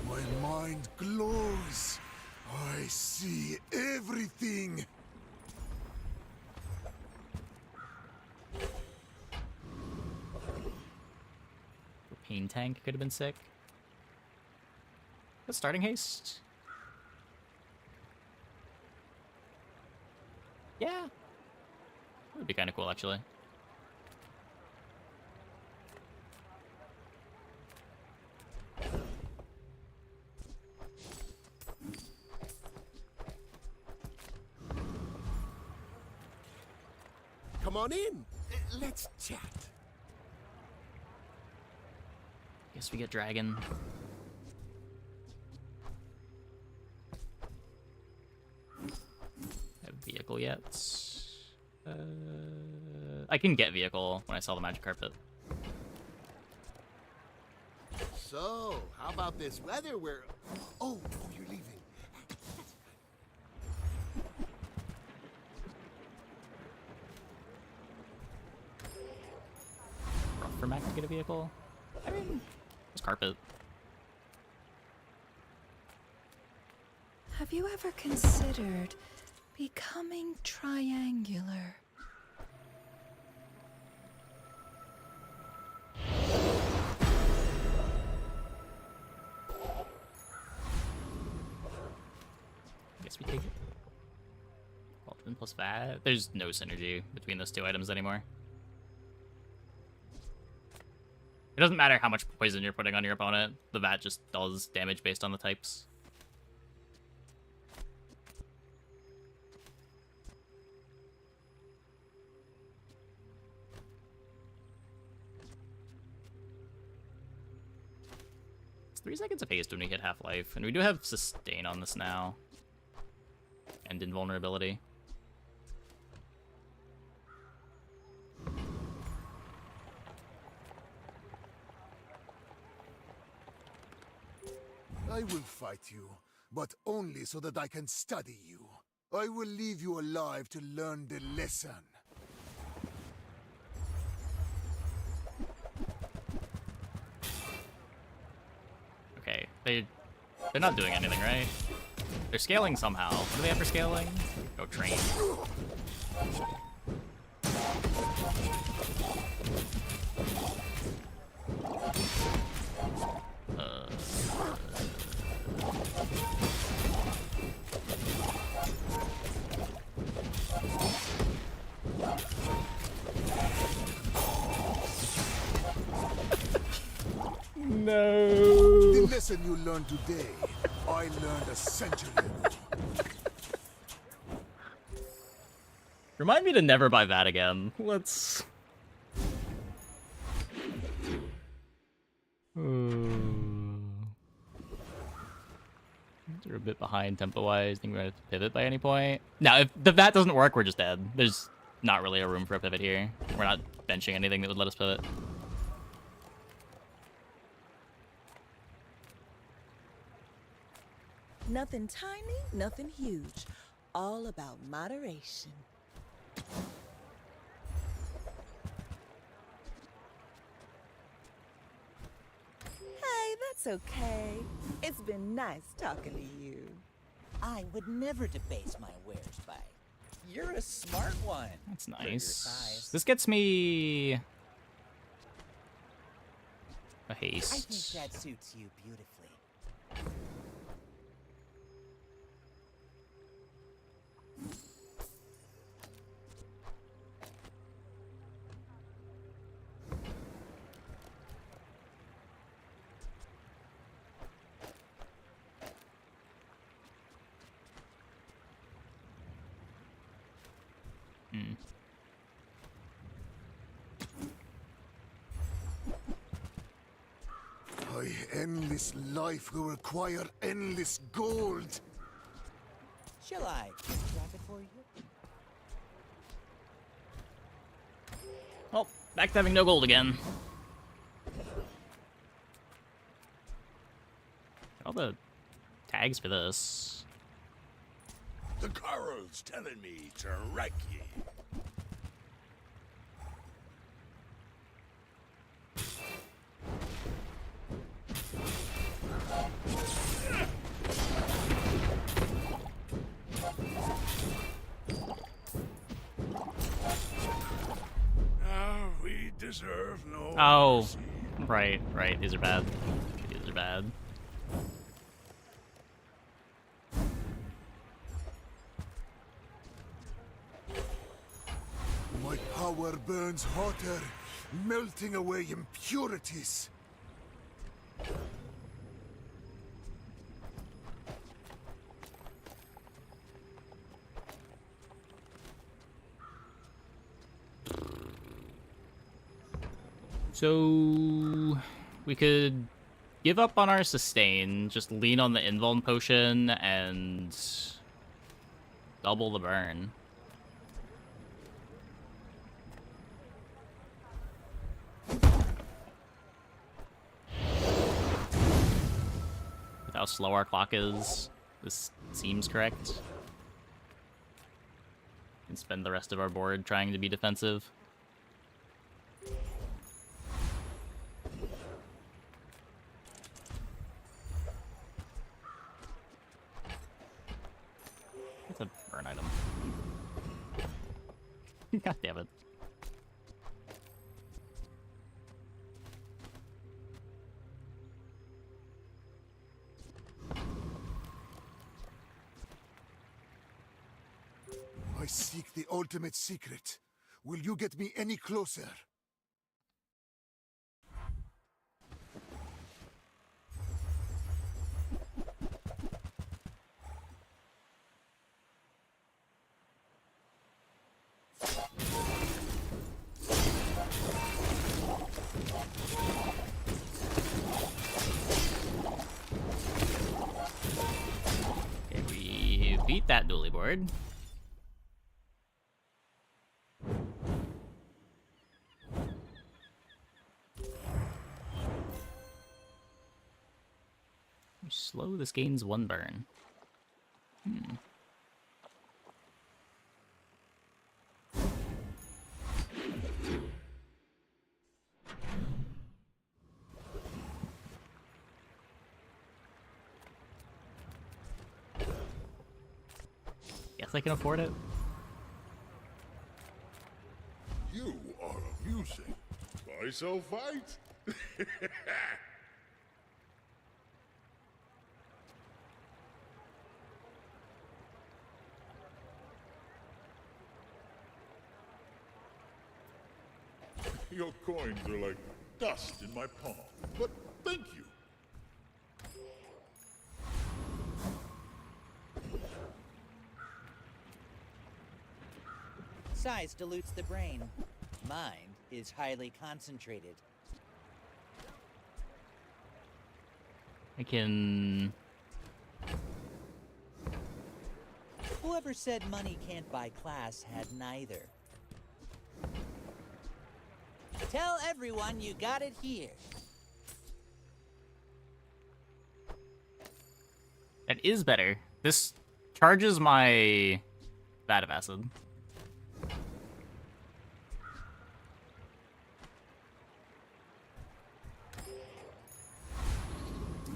My mind glows. I see everything. Pain tank could have been sick. That's starting haste. Yeah. That would be kind of cool, actually. Come on in. Let's chat. Guess we get dragon. Have vehicle yet? I can get vehicle when I sell the magic carpet. So, how about this weather where... Oh, you're leaving. Rough for Mac to get a vehicle. I mean, it's carpet. Have you ever considered becoming triangular? I guess we take it. Cauldron plus that. There's no synergy between those two items anymore. It doesn't matter how much poison you're putting on your opponent. The vat just does damage based on the types. It's 3 seconds of haste when we hit half-life, and we do have sustain on this now. And invulnerability. I will fight you, but only so that I can study you. I will leave you alive to learn the lesson. Okay, they're not doing anything, right? They're scaling somehow. What do they have for scaling? Go train. No. The lesson you learned today, I learned a century ago. Remind me to never buy that again. Let's... They're a bit behind tempo-wise. Think we're gonna have to pivot by any point? No, if the VAT doesn't work, we're just dead. There's not really a room for a pivot here. We're not benching anything that would let us pivot. Nothing tiny, nothing huge. All about moderation. Hey, that's okay. It's been nice talking to you. I would never debase my wares by. You're a smart one. That's for your nice. size. This gets me... a haste. I think that suits you beautifully. My endless life will require endless gold. Shall I drop it for you? Oh, back to having no gold again. All the tags for this. The coral's telling me to wreck ye. Now we deserve no mercy. Right. These are bad. These are bad. My power burns hotter, melting away impurities. So we could give up on our sustain, just lean on the invuln potion, and double the burn. With how slow our clock is, this seems correct. And spend the rest of our board trying to be defensive. It's a burn item. God damn it. I seek the ultimate secret. Will you get me any closer? Okay, we beat that dually board. Slow, this gains one burn. Guess I can afford it. You are amusing. Why so fight? Your coins are like dust in my palm, but thank you. Size dilutes the brain. Mind is highly concentrated. I can... Whoever said money can't buy class had neither. Tell everyone you got it here. That is better. This charges my vat of acid.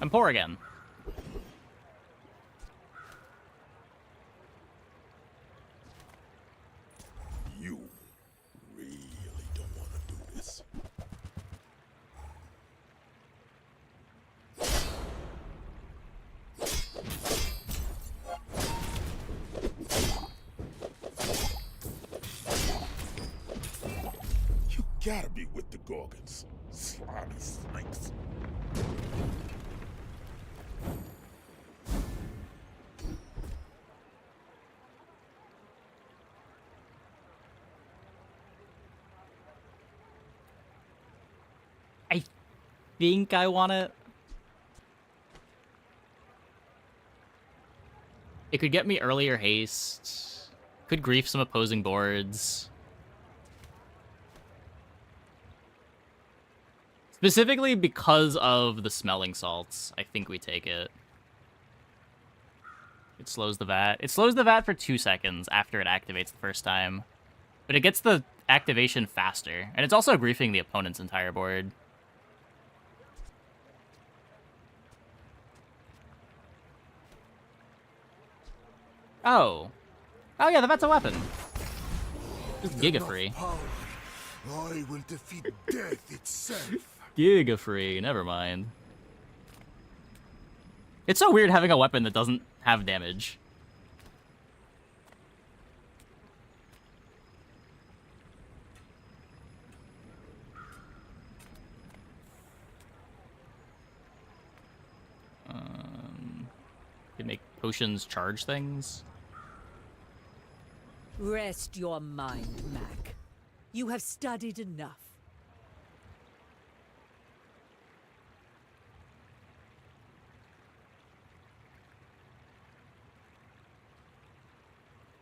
I'm poor again. You really don't want to do this. You gotta be with the Gorgons. Slimy snakes. think I want it. It could get me earlier haste. Could grief some opposing boards. Specifically because of the smelling salts, I think we take it. It slows the VAT. It slows the VAT for 2 seconds after it activates the first time. But it gets the activation faster. And it's also griefing the opponent's entire board. Oh. Oh yeah, the VAT's a weapon. Just Giga free. I will defeat death itself. Giga free, never mind. It's so weird having a weapon that doesn't have damage. Can make potions charge things. Rest your mind, Mac. You have studied enough.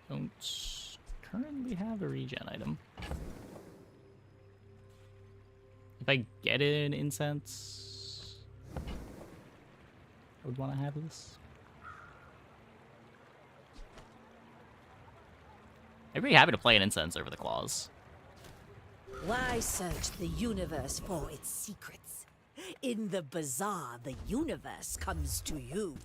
Don't currently have a regen item. If I get an incense, I would want to have this. I'd be happy to play an incense over the claws. Why search the universe for its secrets? In the bazaar, the universe comes to you.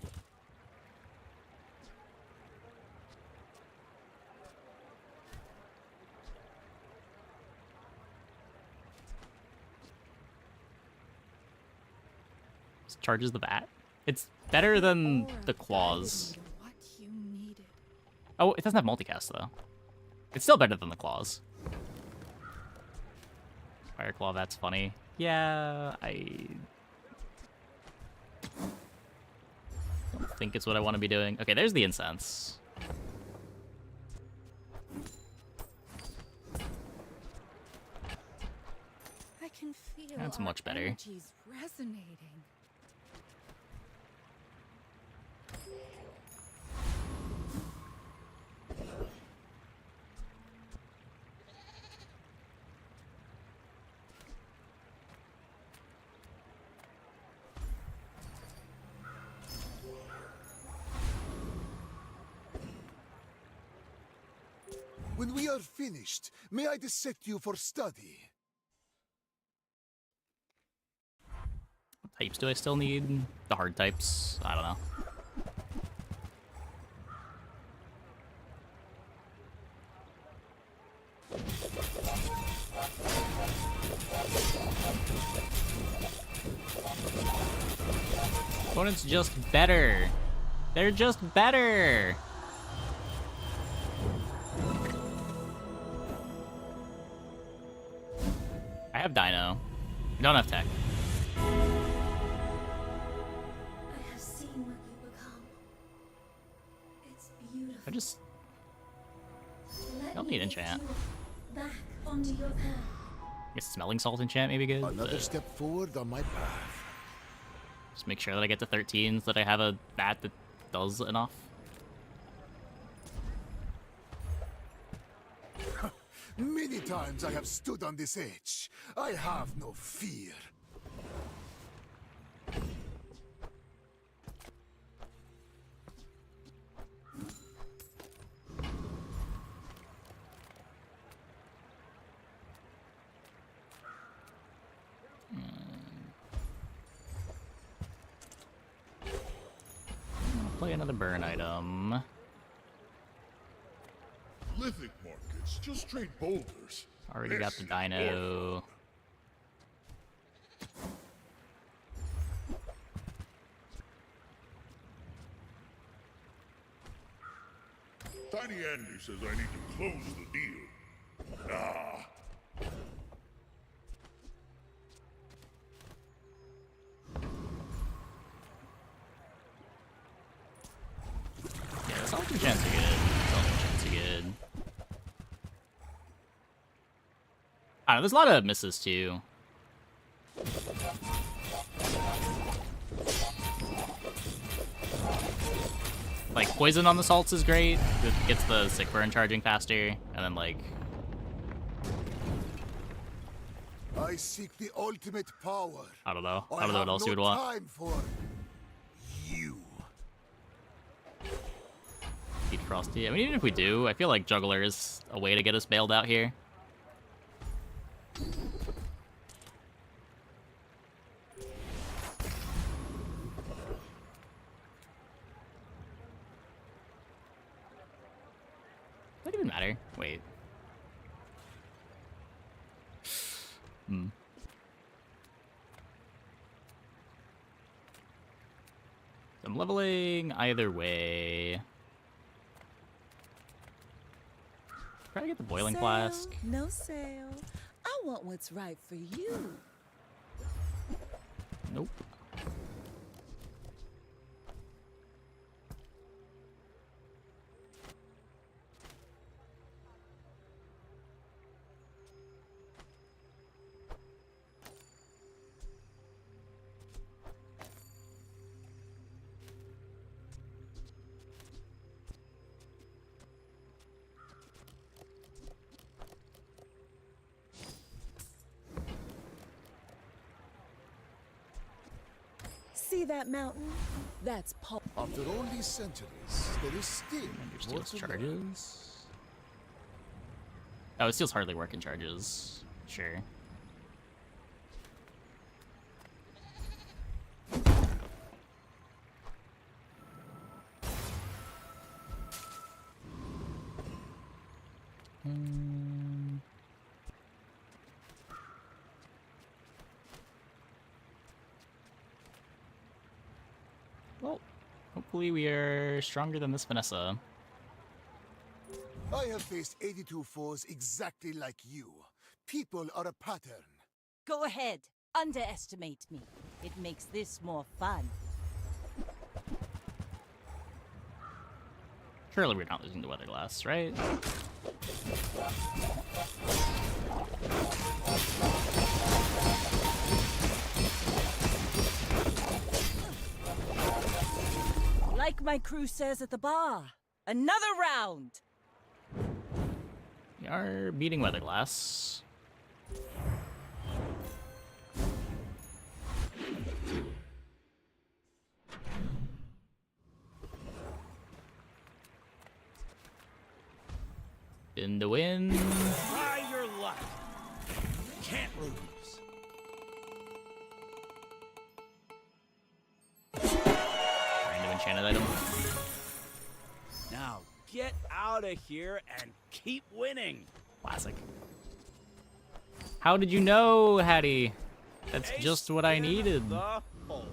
This charges the bat. It's better than the claws. Oh, it doesn't have multicast though. It's still better than the claws. Fire claw, that's funny. Yeah, I don't think it's what I want to be doing. Okay, there's the incense. I can feel That's our much better. energies resonating. When we are finished, may I dissect you for study? What types do I still need? The hard types? I don't know. Opponent's just better. They're just better. I have Dino. I don't have Tech. I have seen what you become. It's beautiful. I just Let don't me need enchant. lift you back onto your path. I guess smelling salt enchant maybe good. Another but step forward on my path. just make sure that I get to 13 so that I have a bat that does enough. Many times I have stood on this edge. I have no fear. I'll play another burn item. Lithic markets, just trade boulders. Already got the Dino. Tiny Andy says I need to close the deal. Ah. Yeah, the salt enchants are good. Salt enchants are good. I don't know, there's a lot of misses too. Like, poison on the salts is great. It gets the sick burn charging faster. And then, like... I seek the ultimate power. I don't know. I I don't know what have else no you would want. time for you. Heat Frosty. I mean, even if we do, I feel like Juggler is a way to get us bailed out here. What even matter? Wait. I'm leveling either way. Try to get the boiling flask. No sale. I want what's right for you. Nope. See that mountain? That's Paul. After all these centuries, there is still more Steals to learn. charges. Oh, it steals hardly working charges. Sure. Well, hopefully we are stronger than this Vanessa. I have faced 82 foes exactly like you. People are a pattern. Go ahead. Underestimate me. It makes this more fun. Surely we're not losing to Weather Glass, right? Like my crew says at the bar, another round. We are beating Weather Glass. In the win. Try your luck. Can't lose. Random enchanted item. Now get out of here and keep winning. Classic. How did you know, Hattie? That's just what I needed. The hole.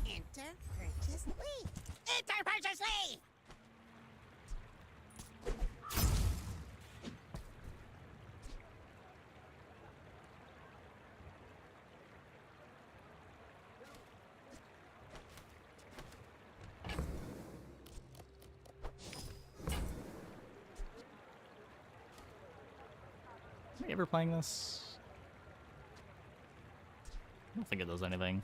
Enter purchase lead. Enter purchase lead. Are you ever playing this? I don't think it does anything.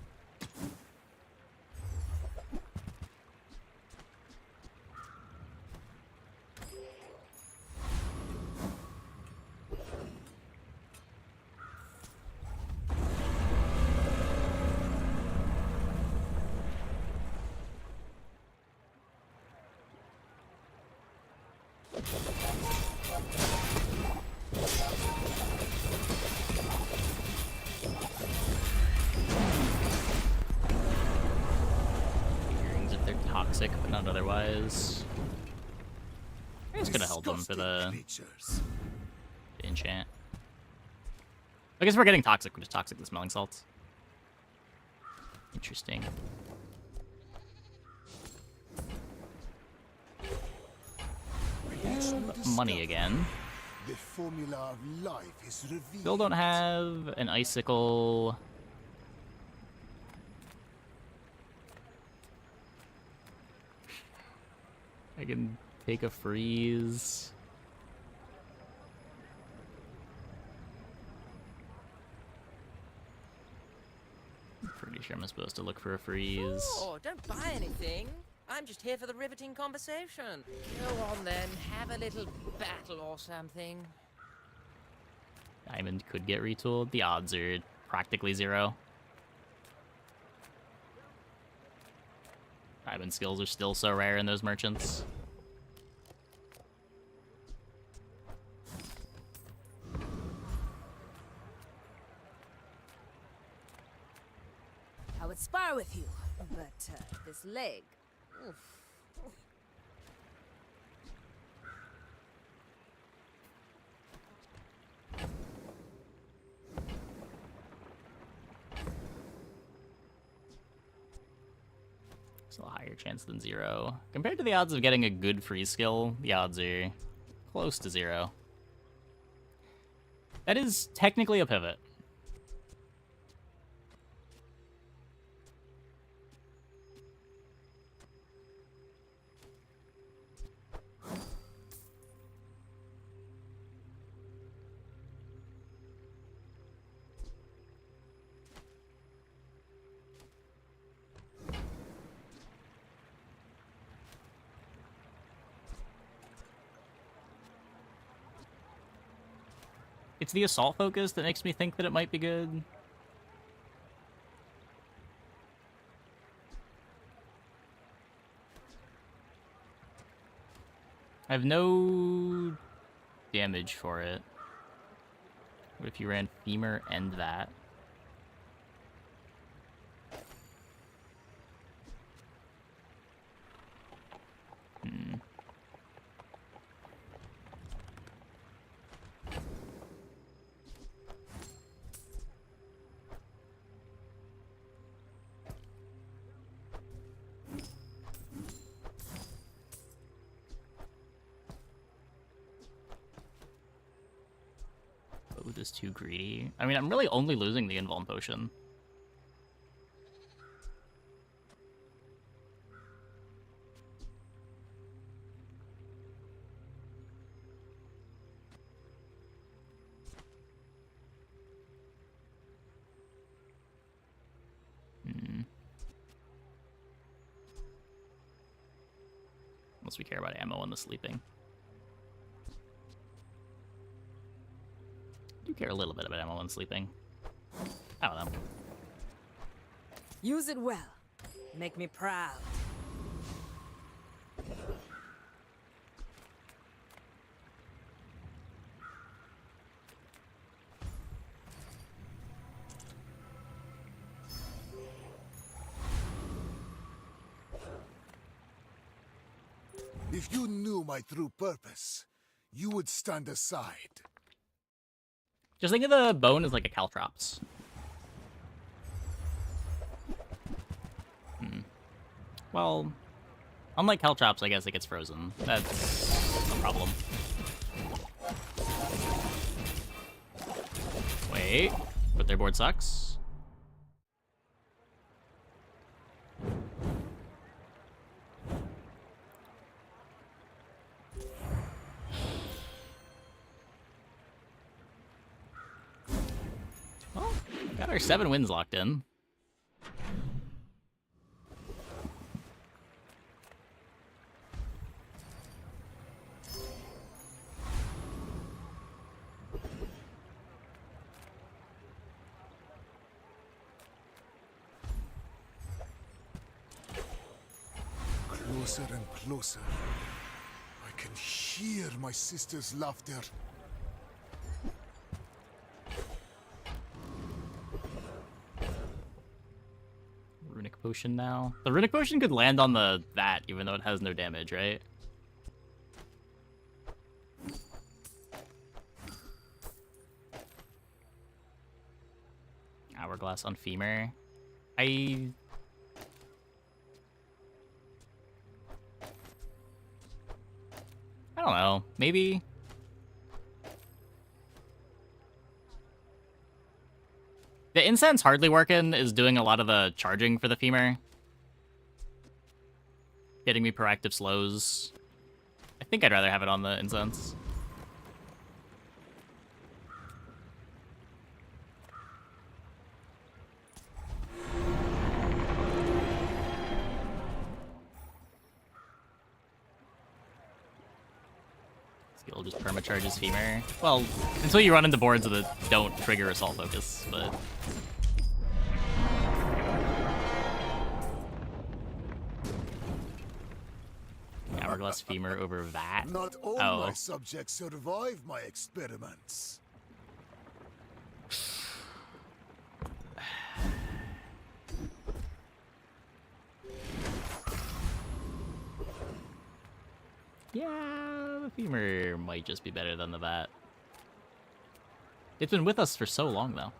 Earrings if they're toxic, but not otherwise. I'm just gonna help them for the enchant. I guess we're getting toxic, we're just toxic the smelling salts. Interesting. Money again. The formula of life is revealed. Still don't have an icicle. I can take a freeze. I'm pretty Pretty sure I'm supposed to look for a freeze. Oh, don't buy anything. I'm just here for the riveting conversation. Go on then, have a little battle or something. Diamond could get retooled. The odds are practically 0. Diamond skills are still so rare in those merchants. I would spar with you, but this leg. Oof. Still a higher chance than 0. Compared to the odds of getting a good free skill, the odds are close to 0. That is technically a pivot. It's the assault focus that makes me think that it might be good. I have no damage for it. What if you ran femur and that? Is too greedy. I mean, I'm really only losing the invuln potion. Unless we care about ammo and the sleeping. I do care a little bit about ammo and sleeping. I don't know. Use it well. Make me proud. If you knew my true purpose, you would stand aside. Just think of the bone as like a caltrops. Well, unlike caltrops, I guess it gets frozen. That's no problem. Wait, but their board sucks. Well, got our 7 wins locked in. Closer and closer. I can hear my sister's laughter. Runic potion now. The runic potion could land on that, even though it has no damage, right? Hourglass on femur. I don't know. Maybe. The incense hardly working is doing a lot of the charging for the femur. Getting me proactive slows. I think I'd rather have it on the incense. Skill just permacharges Femur. Well, until you run into boards that don't trigger Assault Focus, but... Hourglass Femur over that? Not all Oh. my subjects survive my experiments. Yeah, the Femur might just be better than the Bat. It's been with us for so long, though.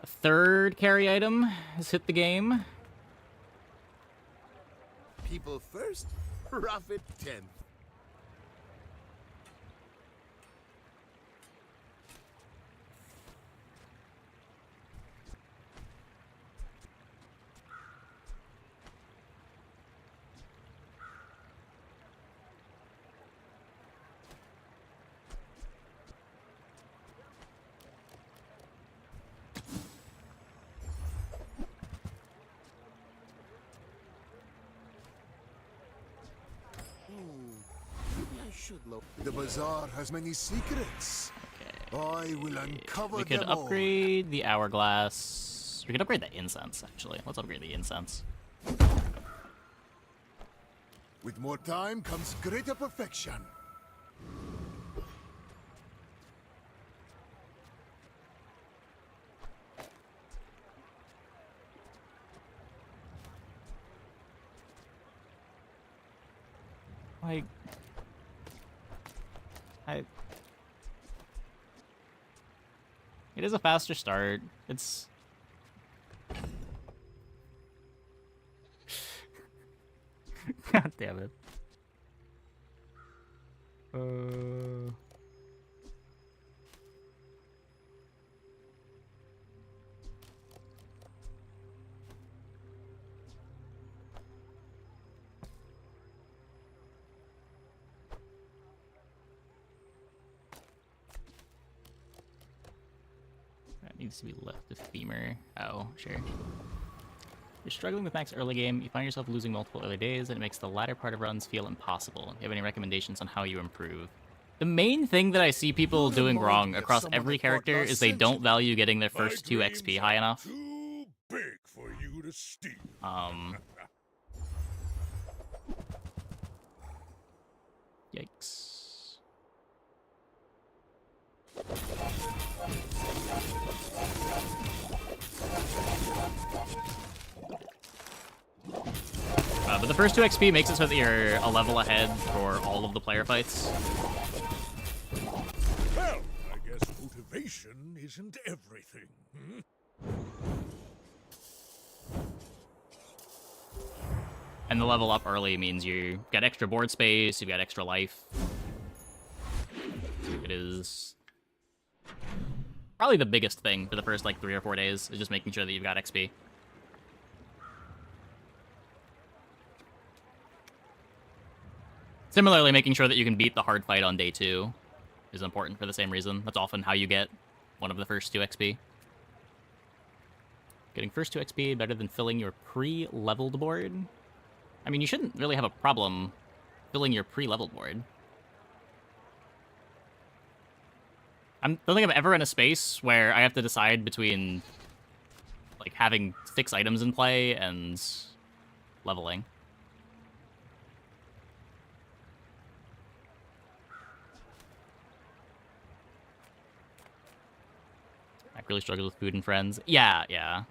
A third carry item has hit the game. People first, profit 10th. The bazaar has many secrets. I will uncover We could them all. upgrade the Hourglass. We could upgrade the Incense, actually. Let's upgrade the Incense. With more time comes greater perfection. Like... It is a faster start. It's... God damn it. That needs to be left of Femur. Oh, sure. You're struggling with max early game, you find yourself losing multiple early days, and it makes the latter part of runs feel impossible. Do you have any recommendations on how you improve? The main thing that I see people doing wrong across every character is they don't value getting their first 2 XP high enough. Too big for you to steal. Yikes. But the first 2 XP makes it so that you're a level ahead for all of the player fights. Well, I guess motivation isn't everything. Hmm? And the level up early means you got extra board space, you've got extra life. It is probably the biggest thing for the first like 3 or 4 days, is just making sure that you've got XP. Similarly, making sure that you can beat the hard fight on day 2 is important for the same reason. That's often how you get one of the first 2 XP. Getting first 2 XP better than filling your pre-leveled board. I mean, you shouldn't really have a problem filling your pre-leveled board. I don't think I'm ever in a space where I have to decide between like having 6 items in play and leveling. I really struggle with food and friends. Yeah, yeah.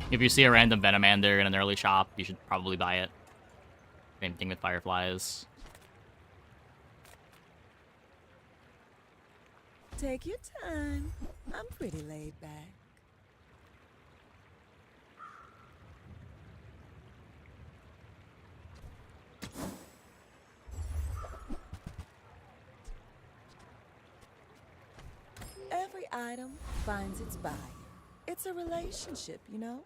If you see a random Venomander in an early shop, you should probably buy it. Same thing with Fireflies. Take your time. I'm pretty laid back. Every item finds its buyer. It's a relationship, you know?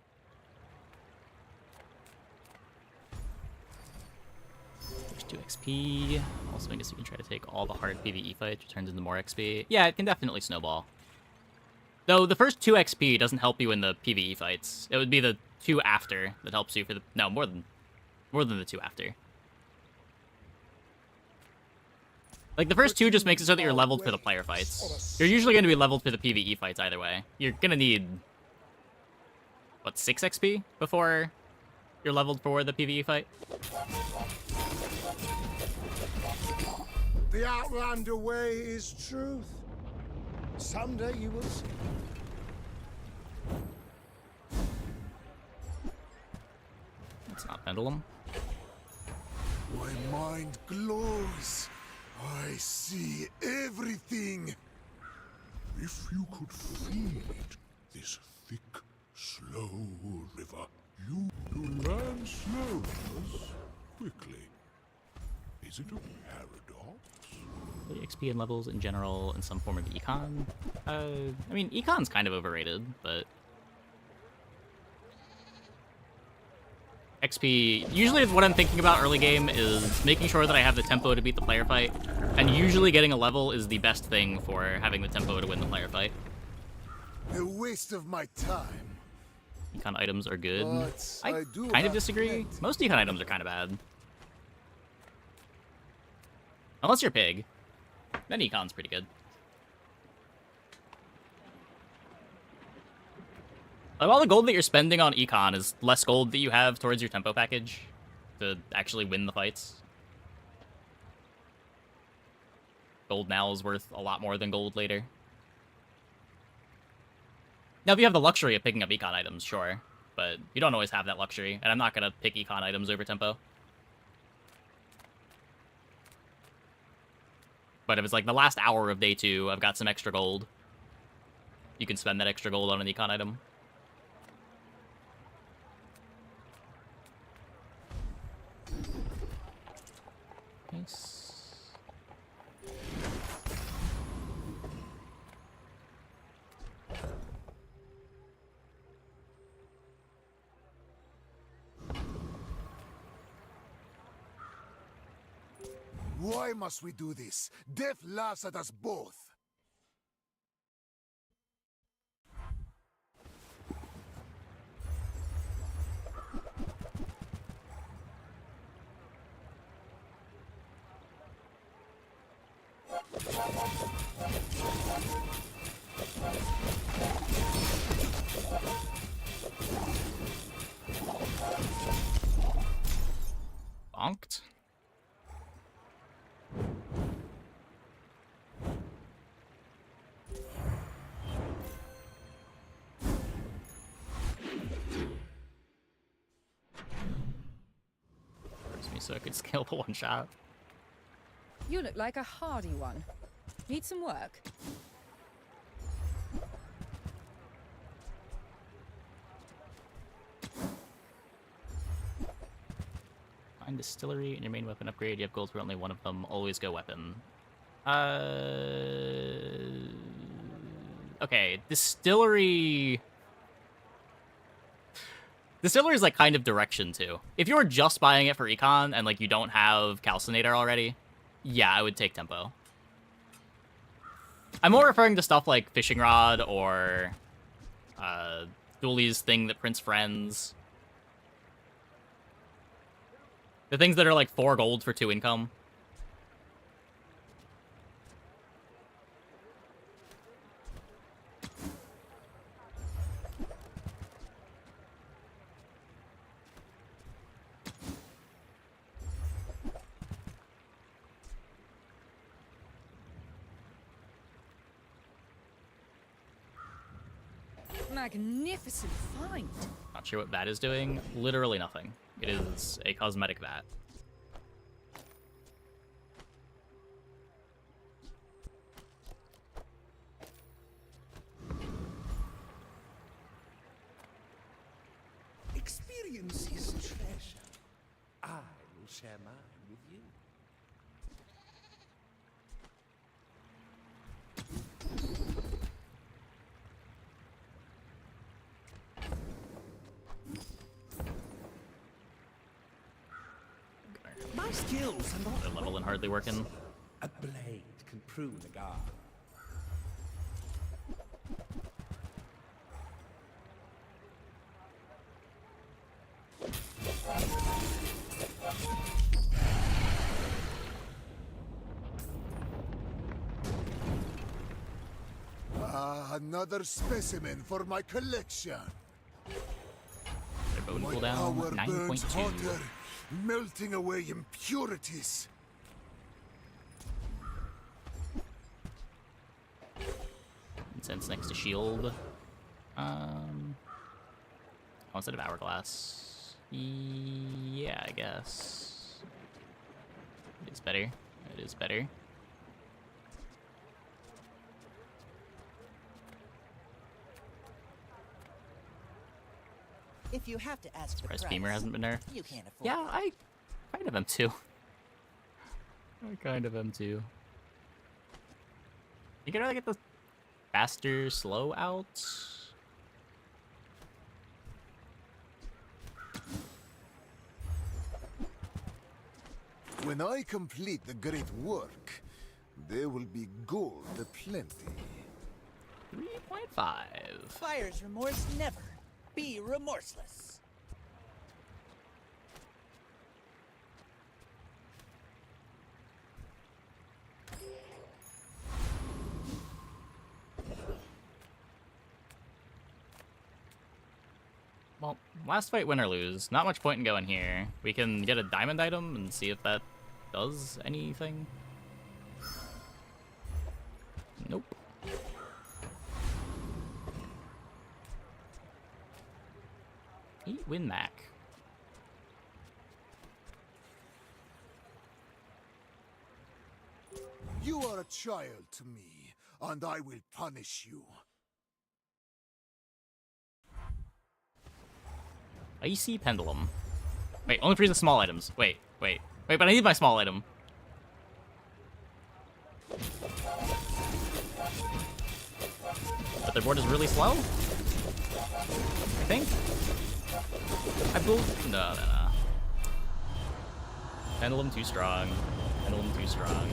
There's 2 XP. Also, I guess you can try to take all the hard PvE fights, which turns into more XP. Yeah, it can definitely snowball. Though the first 2 XP doesn't help you in the PvE fights. It would be the 2 after that helps you for the... No, more than the 2 after. Like, the first 2 just makes it so that you're leveled for the player fights. You're usually going to be leveled for the PvE fights either way. You're going to need... What, 6 XP before you're leveled for the PvE fight? The Outlander way is truth. Someday you will see. It's not Pendulum. My mind glows. I see everything. If you could feed this thick, slow river, you learn slowness quickly. Is it a paradox? The XP and levels in general in some form of econ. I mean, econ's kind of overrated, but... XP, usually what I'm thinking about early game is making sure that I have the tempo to beat the player fight, and usually getting a level is the best thing for having the tempo to win the player fight. A waste of my time. Econ items are good. But I do kind of have disagree. plenty. Most econ items are kind of bad. Unless you're pig. Then econ's pretty good. Like, all the gold that you're spending on econ is less gold that you have towards your tempo package to actually win the fights. Gold now is worth a lot more than gold later. Now, if you have the luxury of picking up econ items, sure. But you don't always have that luxury, and I'm not going to pick econ items over tempo. But if it's like the last hour of day 2, I've got some extra gold. You can spend that extra gold on an econ item. Nice. Why must we do this? Death laughs at us both. Bonked. Me so I could scale the one shot. You look like a hardy one. Need some work? Find distillery and your main weapon upgrade. You have gold for only one of them. Always go weapon. Okay, distillery. Distillery is like kind of direction too. If you were just buying it for econ and like you don't have calcinator already, yeah, I would take tempo. I'm more referring to stuff like fishing rod or Dooley's thing that prints friends. The things that are like 4 gold for 2 income. Magnificent find. Not sure what that is doing. Literally nothing. It is a cosmetic vat. Experience is treasure. I will share mine with you. My skills are not The level and hardly working. a blade can prune a guard. Another specimen for my collection. Their bone My cooldown power burns 9.2. hotter, melting away impurities. Incense next to shield. Oh, instead of hourglass. Yeah, I guess. It is better. It is better. If you have to ask the Surprised price, Beamer hasn't been there. you can't afford Yeah, it. I kind of am too. I kind of am too. You can really get the faster slow out. When I complete the great work, there will be gold aplenty. 3.5. Buyer's remorse never. Be remorseless. Well, last fight, win or lose. Not much point in going here. We can get a diamond item and see if that does anything. Nope. Win Mac. You are a child to me, and I will punish you. Icy Pendulum. Wait, only freezes small items. Wait, but I need my small item. But their board is really slow? I think? I believe... No. Pendulum too strong. Pendulum too strong.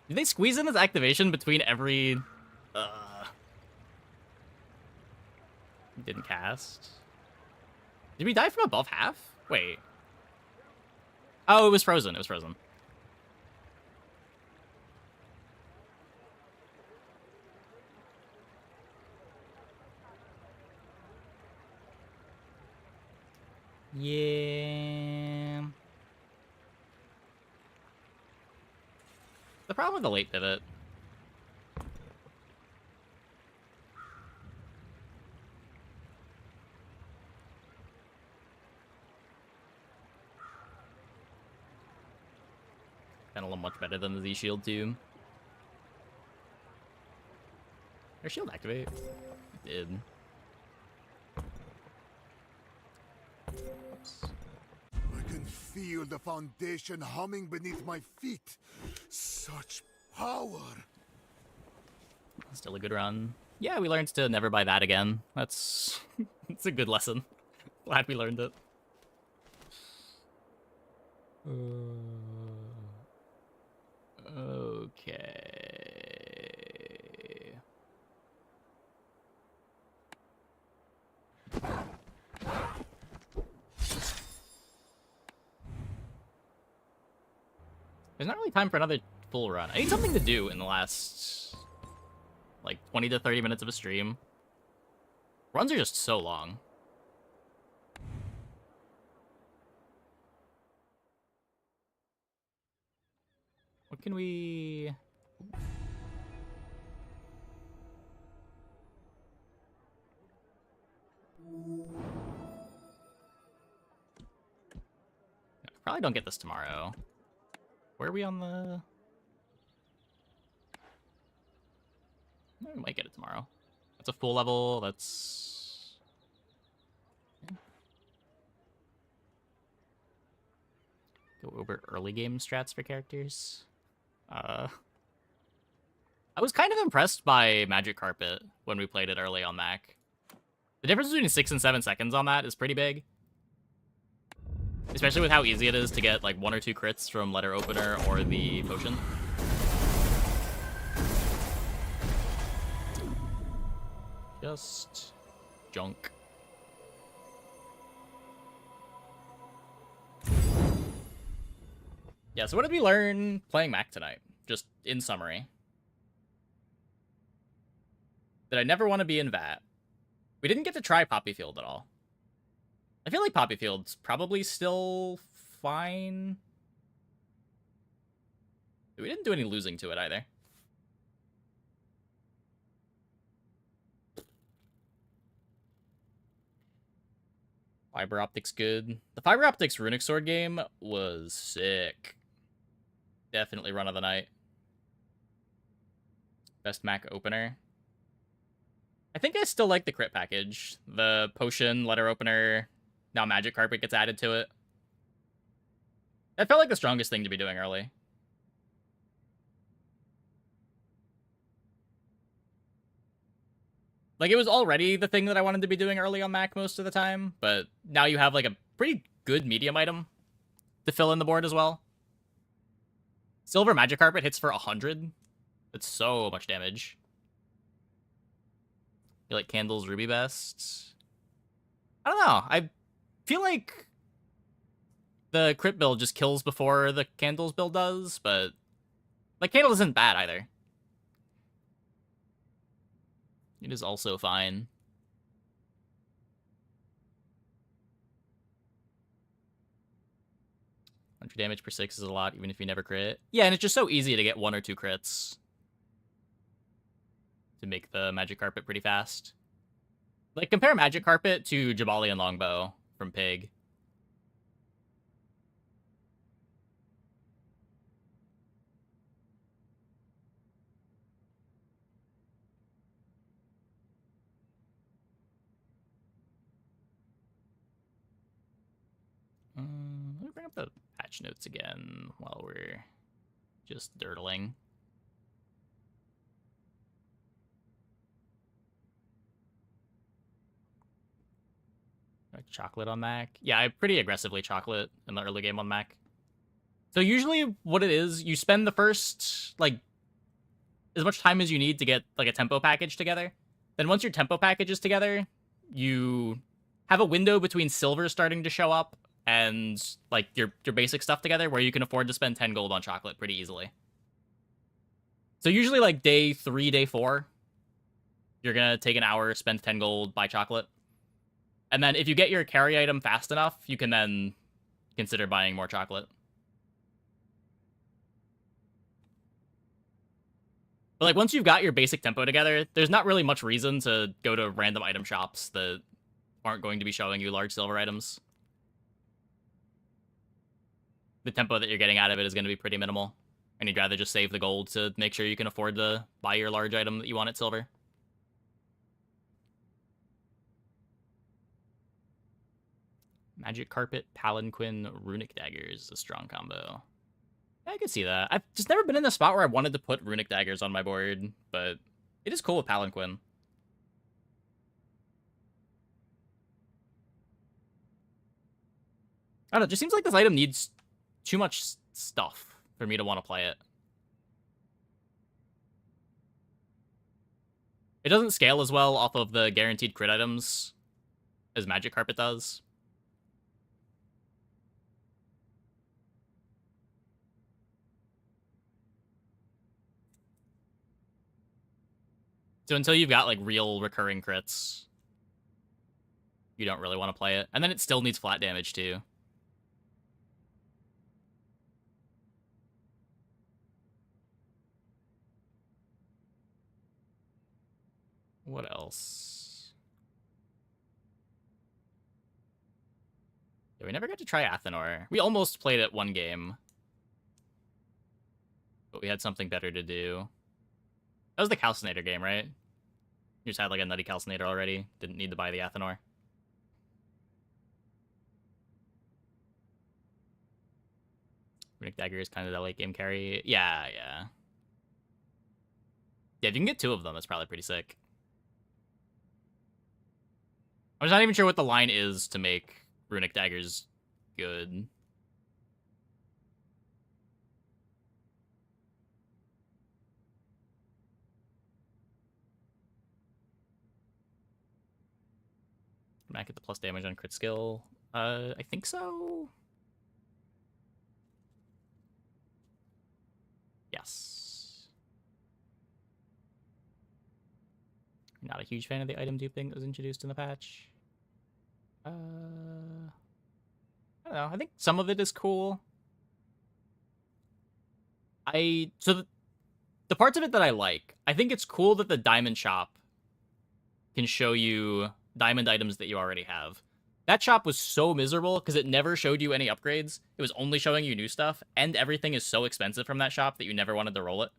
Did they squeeze in his activation between every... Didn't cast? Did we die from above half? Wait. Oh, it was frozen. It was frozen. Yeah. The problem with the late pivot. Pendulum much better than the Z shield too. Their shield activate? It did. I can feel the foundation humming beneath my feet. Such power. Still a good run. Yeah, we learned to never buy that again. That's it's a good lesson. Glad we learned it. Okay. There's not really time for another full run. I need something to do in the last, like, 20 to 30 minutes of a stream. Runs are just so long. What can we... Probably don't get this tomorrow. Where are we on the... We might get it tomorrow. That's a full level, that's... Go over early game strats for characters. I was kind of impressed by Magic Carpet when we played it early on Mac. The difference between 6 and 7 seconds on that is pretty big. Especially with how easy it is to get like 1 or 2 crits from Letter Opener or the Potion. Just junk. Yeah, so what did we learn playing Mac tonight? Just in summary. That I never want to be in VAT. We didn't get to try Poppy Field at all. I feel like Poppy Field's probably still fine. We didn't do any losing to it either. Fiber Optics good. The Fiber Optics Runic Sword game was sick. Definitely run of the night. Best Mac opener. I think I still like the crit package. The potion, letter opener, now magic carpet gets added to it. That felt like the strongest thing to be doing early. Like, it was already the thing that I wanted to be doing early on Mac most of the time, but now you have, like, a pretty good medium item to fill in the board as well. Silver Magic Carpet hits for 100. That's so much damage. You like Candles Ruby best? I don't know. I feel like the crit build just kills before the Candles build does, but, like, Candle isn't bad either. It is also fine. 100 damage per 6 is a lot, even if you never crit. Yeah, and it's just so easy to get 1 or 2 crits to make the Magic Carpet pretty fast. Like, compare Magic Carpet to Jabali and Longbow from Pig. Let me bring up the patch notes again while we're just dirtling. Like chocolate on Mac? Yeah, I pretty aggressively chocolate in the early game on Mac. So usually what it is, you spend the first, like, as much time as you need to get, like, a tempo package together. Then once your tempo package is together, you have a window between silver starting to show up and, like, your basic stuff together where you can afford to spend 10 gold on chocolate pretty easily. So usually, like, day 3, day 4, you're gonna take an hour, spend 10 gold, buy chocolate. And then if you get your carry item fast enough, you can then consider buying more chocolate. But, like, once you've got your basic tempo together, there's not really much reason to go to random item shops that aren't going to be showing you large silver items. The tempo that you're getting out of it is going to be pretty minimal. And you'd rather just save the gold to make sure you can afford to buy your large item that you want at silver. Magic Carpet, Palanquin, Runic Daggers is a strong combo. Yeah, I could see that. I've just never been in a spot where I wanted to put Runic Daggers on my board, but it is cool with Palanquin. I don't know, it just seems like this item needs too much stuff for me to want to play it. It doesn't scale as well off of the guaranteed crit items as Magic Carpet does. So until you've got, like, real recurring crits, you don't really want to play it. And then it still needs flat damage, too. What else? Yeah, we never got to try Athenor. We almost played it one game, but we had something better to do. That was the Calcinator game, right? You just had, like, a nutty Calcinator already. Didn't need to buy the Athenor. Runic Dagger is kind of the late game carry. Yeah. Yeah, if you can get 2 of them, that's probably pretty sick. I'm just not even sure what the line is to make Runic Daggers good. Mac get the plus damage on crit skill. I think so. Yes. Not a huge fan of the item duping that was introduced in the patch. I don't know. I think some of it is cool. So the parts of it that I like, I think it's cool that the diamond shop can show you diamond items that you already have. That shop was so miserable because it never showed you any upgrades. It was only showing you new stuff, and everything is so expensive from that shop that you never wanted to roll it.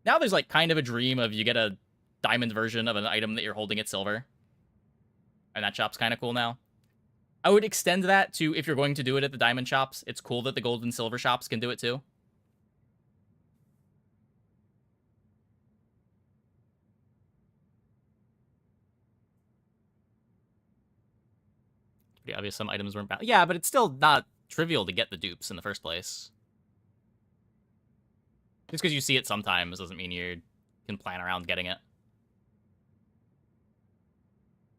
Now there's like kind of a dream of you get a diamond version of an item that you're holding at silver. And that shop's kind of cool now. I would extend that to if you're going to do it at the diamond shops. It's cool that the gold and silver shops can do it too. Pretty obvious some items weren't bad. Yeah, but it's still not trivial to get the dupes in the first place. Just because you see it sometimes doesn't mean you can plan around getting it.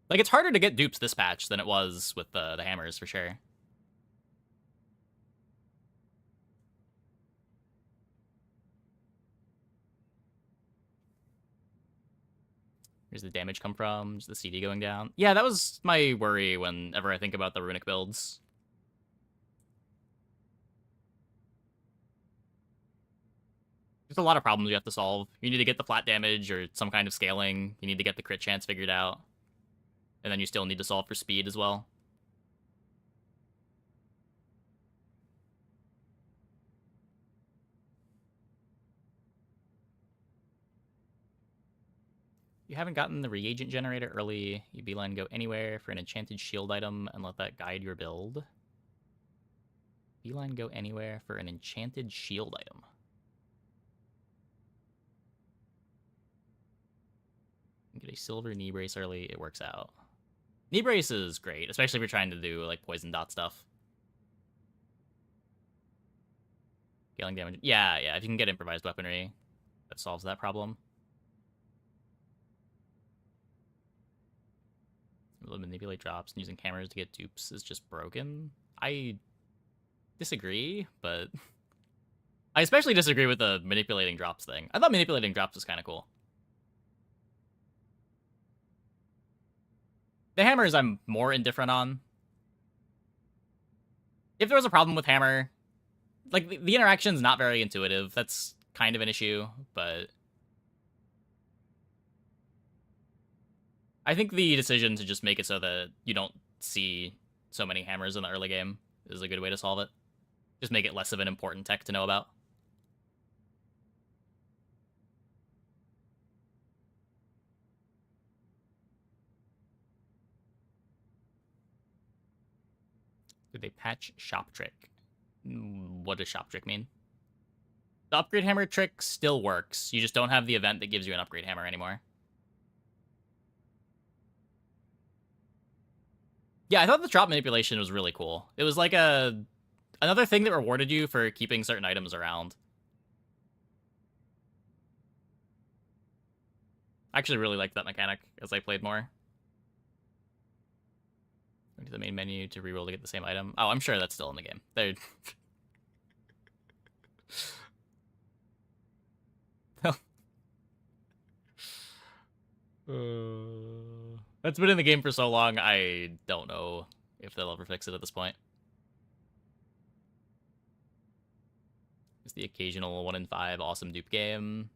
Like, it's harder to get dupes this patch than it was with the hammers, for sure. Where's the damage come from? Is the CD going down? Yeah, that was my worry whenever I think about the runic builds. There's a lot of problems you have to solve. You need to get the flat damage or some kind of scaling. You need to get the crit chance figured out. And then you still need to solve for speed as well. You haven't gotten the reagent generator early. You beeline go anywhere for an enchanted shield item and let that guide your build. Beeline go anywhere for an enchanted shield item. Get a silver knee brace early, it works out. Knee brace is great, especially if you're trying to do like poison dot stuff. Scaling damage. Yeah, if you can get improvised weaponry, that solves that problem. Manipulate drops and using cameras to get dupes is just broken. I disagree, but I especially disagree with the manipulating drops thing. I thought manipulating drops was kind of cool. The hammers I'm more indifferent on. If there was a problem with hammer, like the interaction's not very intuitive. That's kind of an issue, but I think the decision to just make it so that you don't see so many hammers in the early game is a good way to solve it. Just make it less of an important tech to know about. Did they patch shop trick? What does shop trick mean? The upgrade hammer trick still works. You just don't have the event that gives you an upgrade hammer anymore. Yeah, I thought the drop manipulation was really cool. It was like another thing that rewarded you for keeping certain items around. I actually really liked that mechanic as I played more. Go to the main menu to reroll to get the same item. Oh, I'm sure that's still in the game. There. That's been in the game for so long, I don't know if they'll ever fix it at this point. It's the occasional 1 in 5 awesome dupe game.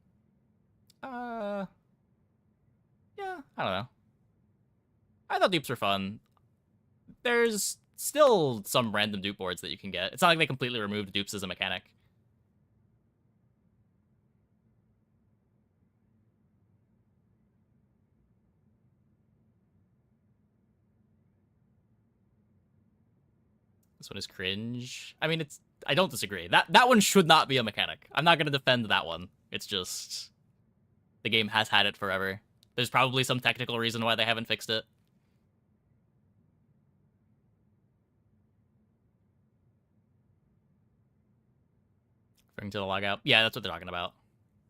Yeah, I don't know. I thought dupes were fun. There's still some random dupe boards that you can get. It's not like they completely removed dupes as a mechanic. This one is cringe. I mean, I don't disagree. That one should not be a mechanic. I'm not going to defend that one. It's just the game has had it forever. There's probably some technical reason why they haven't fixed it. Referring to the logout. Yeah, that's what they're talking about.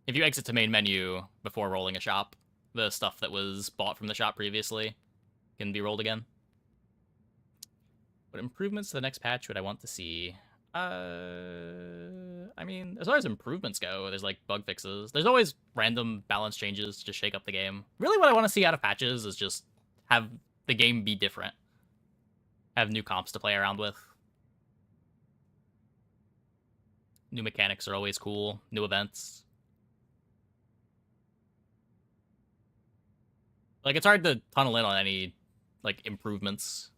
If you exit to main menu before rolling a shop, the stuff that was bought from the shop previously can be rolled again. What improvements to the next patch would I want to see? I mean, as far as improvements go, there's like bug fixes. There's always random balance changes to just shake up the game. Really what I want to see out of patches is just have the game be different. Have new comps to play around with. New mechanics are always cool. New events. Like, it's hard to tunnel in on any, like, improvements.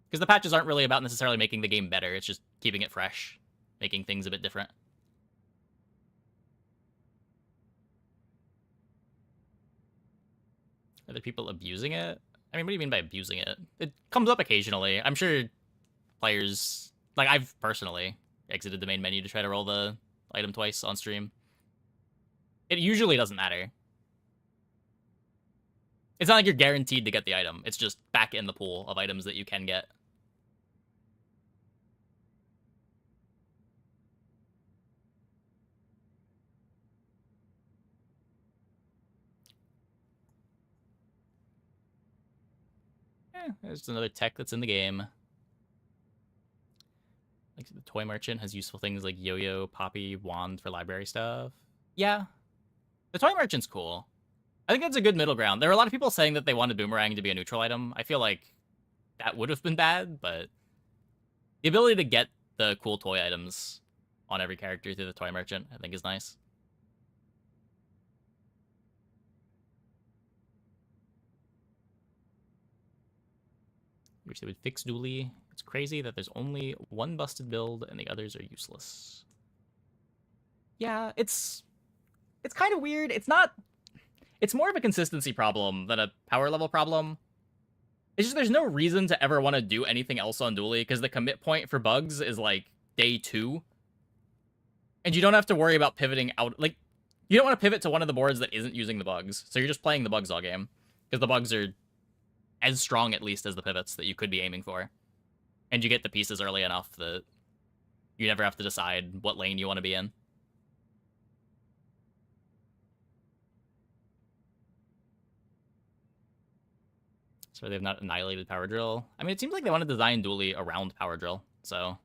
Because the patches aren't really about necessarily making the game better. It's just keeping it fresh. Making things a bit different. Are there people abusing it? I mean, what do you mean by abusing it? It comes up occasionally. I'm sure players... Like, I've personally exited the main menu to try to roll the item twice on stream. It usually doesn't matter. It's not like you're guaranteed to get the item. It's just back in the pool of items that you can get. There's another tech that's in the game. Like, the toy merchant has useful things like yo-yo, poppy, wand for library stuff. Yeah. The toy merchant's cool. I think that's a good middle ground. There are a lot of people saying that they wanted boomerang to be a neutral item. I feel like that would have been bad, but the ability to get the cool toy items on every character through the toy merchant, I think, is nice. Wish they would fix Dooley. It's crazy that there's only one busted build and the others are useless. Yeah, it's kind of weird. It's more of a consistency problem than a power level problem. It's just there's no reason to ever want to do anything else on Dooley because the commit point for bugs is like day 2. And you don't have to worry about pivoting out. Like, you don't want to pivot to one of the boards that isn't using the bugs. So you're just playing the bugs all game. Because the bugs are as strong, at least, as the pivots that you could be aiming for. And you get the pieces early enough that you never have to decide what lane you want to be in. So they've not annihilated Power Drill. I mean, it seems like they want to design Dooley around Power Drill. So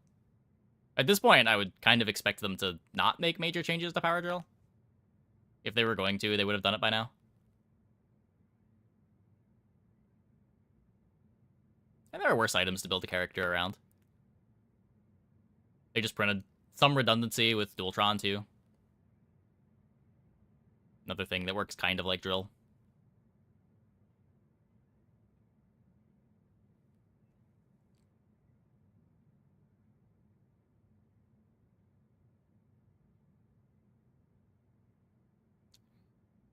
at this point, I would kind of expect them to not make major changes to Power Drill. If they were going to, they would have done it by now. And there are worse items to build a character around. They just printed some redundancy with Dualtron, too. Another thing that works kind of like Drill.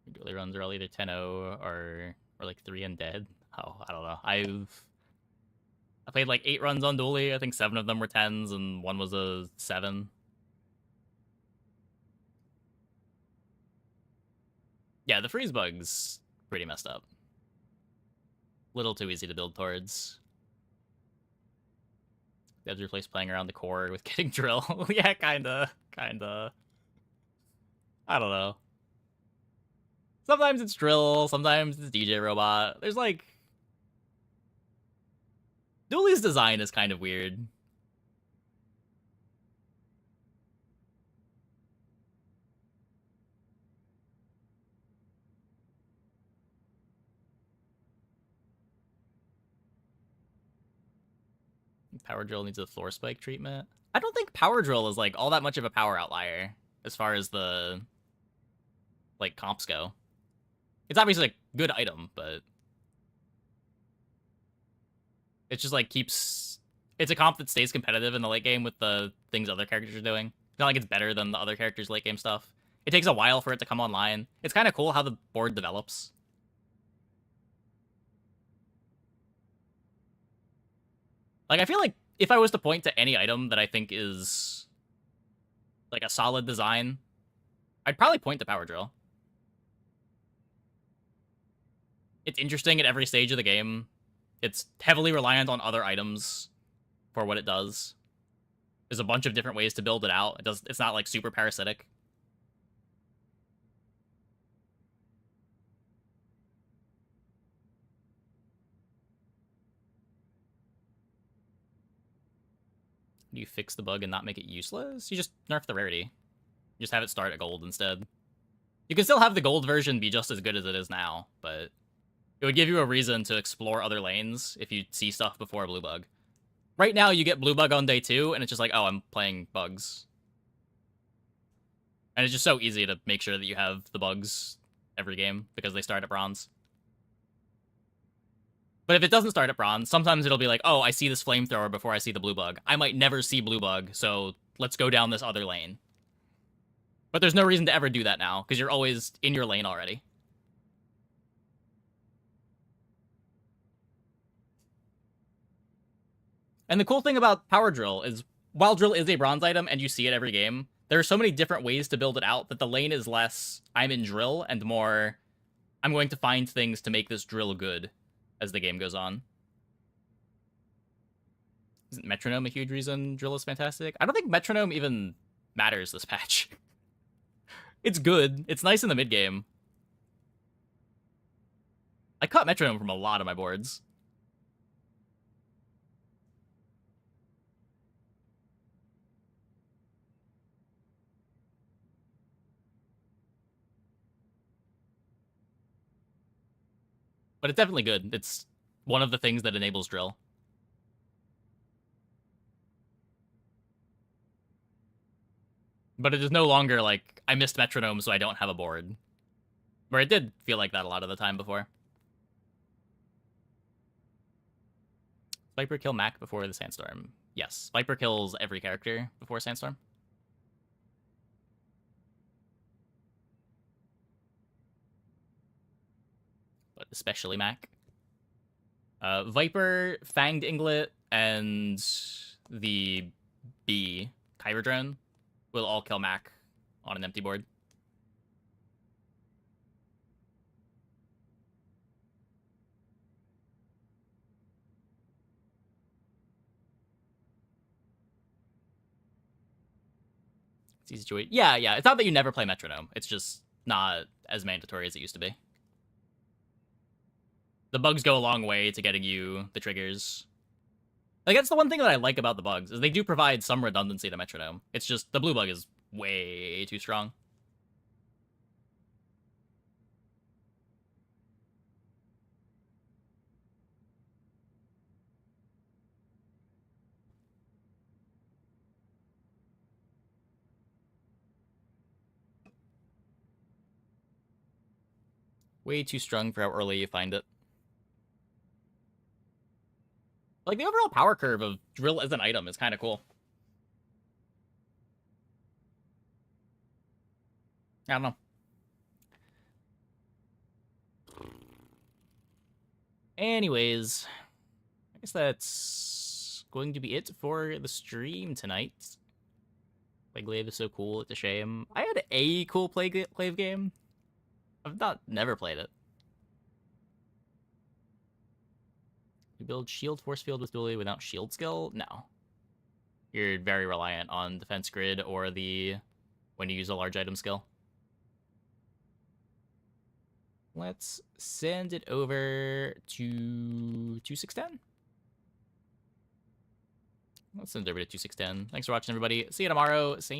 Dually runs are all either 10-0 or like 3 and dead. Oh, I don't know. I played like 8 runs on Dooley. I think 7 of them were 10s and 1 was a 7. Yeah, the freeze bug's pretty messed up. Little too easy to build towards. They have to replace playing around the core with getting Drill. Yeah, kinda. I don't know. Sometimes it's Drill, sometimes it's DJ Robot. There's like... Dooley's design is kind of weird. Power Drill needs a floor spike treatment. I don't think Power Drill is like all that much of a power outlier as far as the like comps go. It's obviously a good item, but it's just like keeps... It's a comp that stays competitive in the late game with the things other characters are doing. It's not like it's better than the other characters' late game stuff. It takes a while for it to come online. It's kind of cool how the board develops. Like, I feel like if I was to point to any item that I think is like a solid design, I'd probably point to Power Drill. It's interesting at every stage of the game. It's heavily reliant on other items for what it does. There's a bunch of different ways to build it out. It's not like super parasitic. Do you fix the bug and not make it useless? You just nerf the rarity. You just have it start at gold instead. You can still have the gold version be just as good as it is now, but it would give you a reason to explore other lanes if you see stuff before blue bug. Right now, you get blue bug on day 2, and it's just like, oh, I'm playing bugs. And it's just so easy to make sure that you have the bugs every game because they start at bronze. But if it doesn't start at bronze, sometimes it'll be like, oh, I see this flamethrower before I see the blue bug. I might never see blue bug, so let's go down this other lane. But there's no reason to ever do that now, because you're always in your lane already. And the cool thing about Power Drill is, while Drill is a bronze item and you see it every game, there are so many different ways to build it out that the lane is less, I'm in Drill, and more, I'm going to find things to make this Drill good as the game goes on. Isn't Metronome a huge reason Drill is fantastic? I don't think Metronome even matters this patch. It's good. It's nice in the mid-game. I cut Metronome from a lot of my boards. But it's definitely good. It's one of the things that enables Drill. But it is no longer like, I missed Metronome, so I don't have a board. Where it did feel like that a lot of the time before. Viper kill Mac before the Sandstorm. Yes, Viper kills every character before Sandstorm. But especially Mac. Viper, Fanged Inglet, and the B, Kyber Drone, will all kill Mac on an empty board. It's easy to wait. Yeah. It's not that you never play Metronome. It's just not as mandatory as it used to be. The bugs go a long way to getting you the triggers. Like, that's the one thing that I like about the bugs, is they do provide some redundancy to Metronome. It's just, the blue bug is way too strong. Way too strong for how early you find it. Like, the overall power curve of Drill as an item is kind of cool. I don't know. Anyways, I guess that's going to be it for the stream tonight. Playglaive is so cool, it's a shame. I had a cool Playglaive game. I've never played it. You build shield force field with dually without shield skill? No. You're very reliant on defense grid or the when you use a large item skill. Let's send it over to 2610. Let's send it over to 2610. Thanks for watching, everybody. See you tomorrow. Same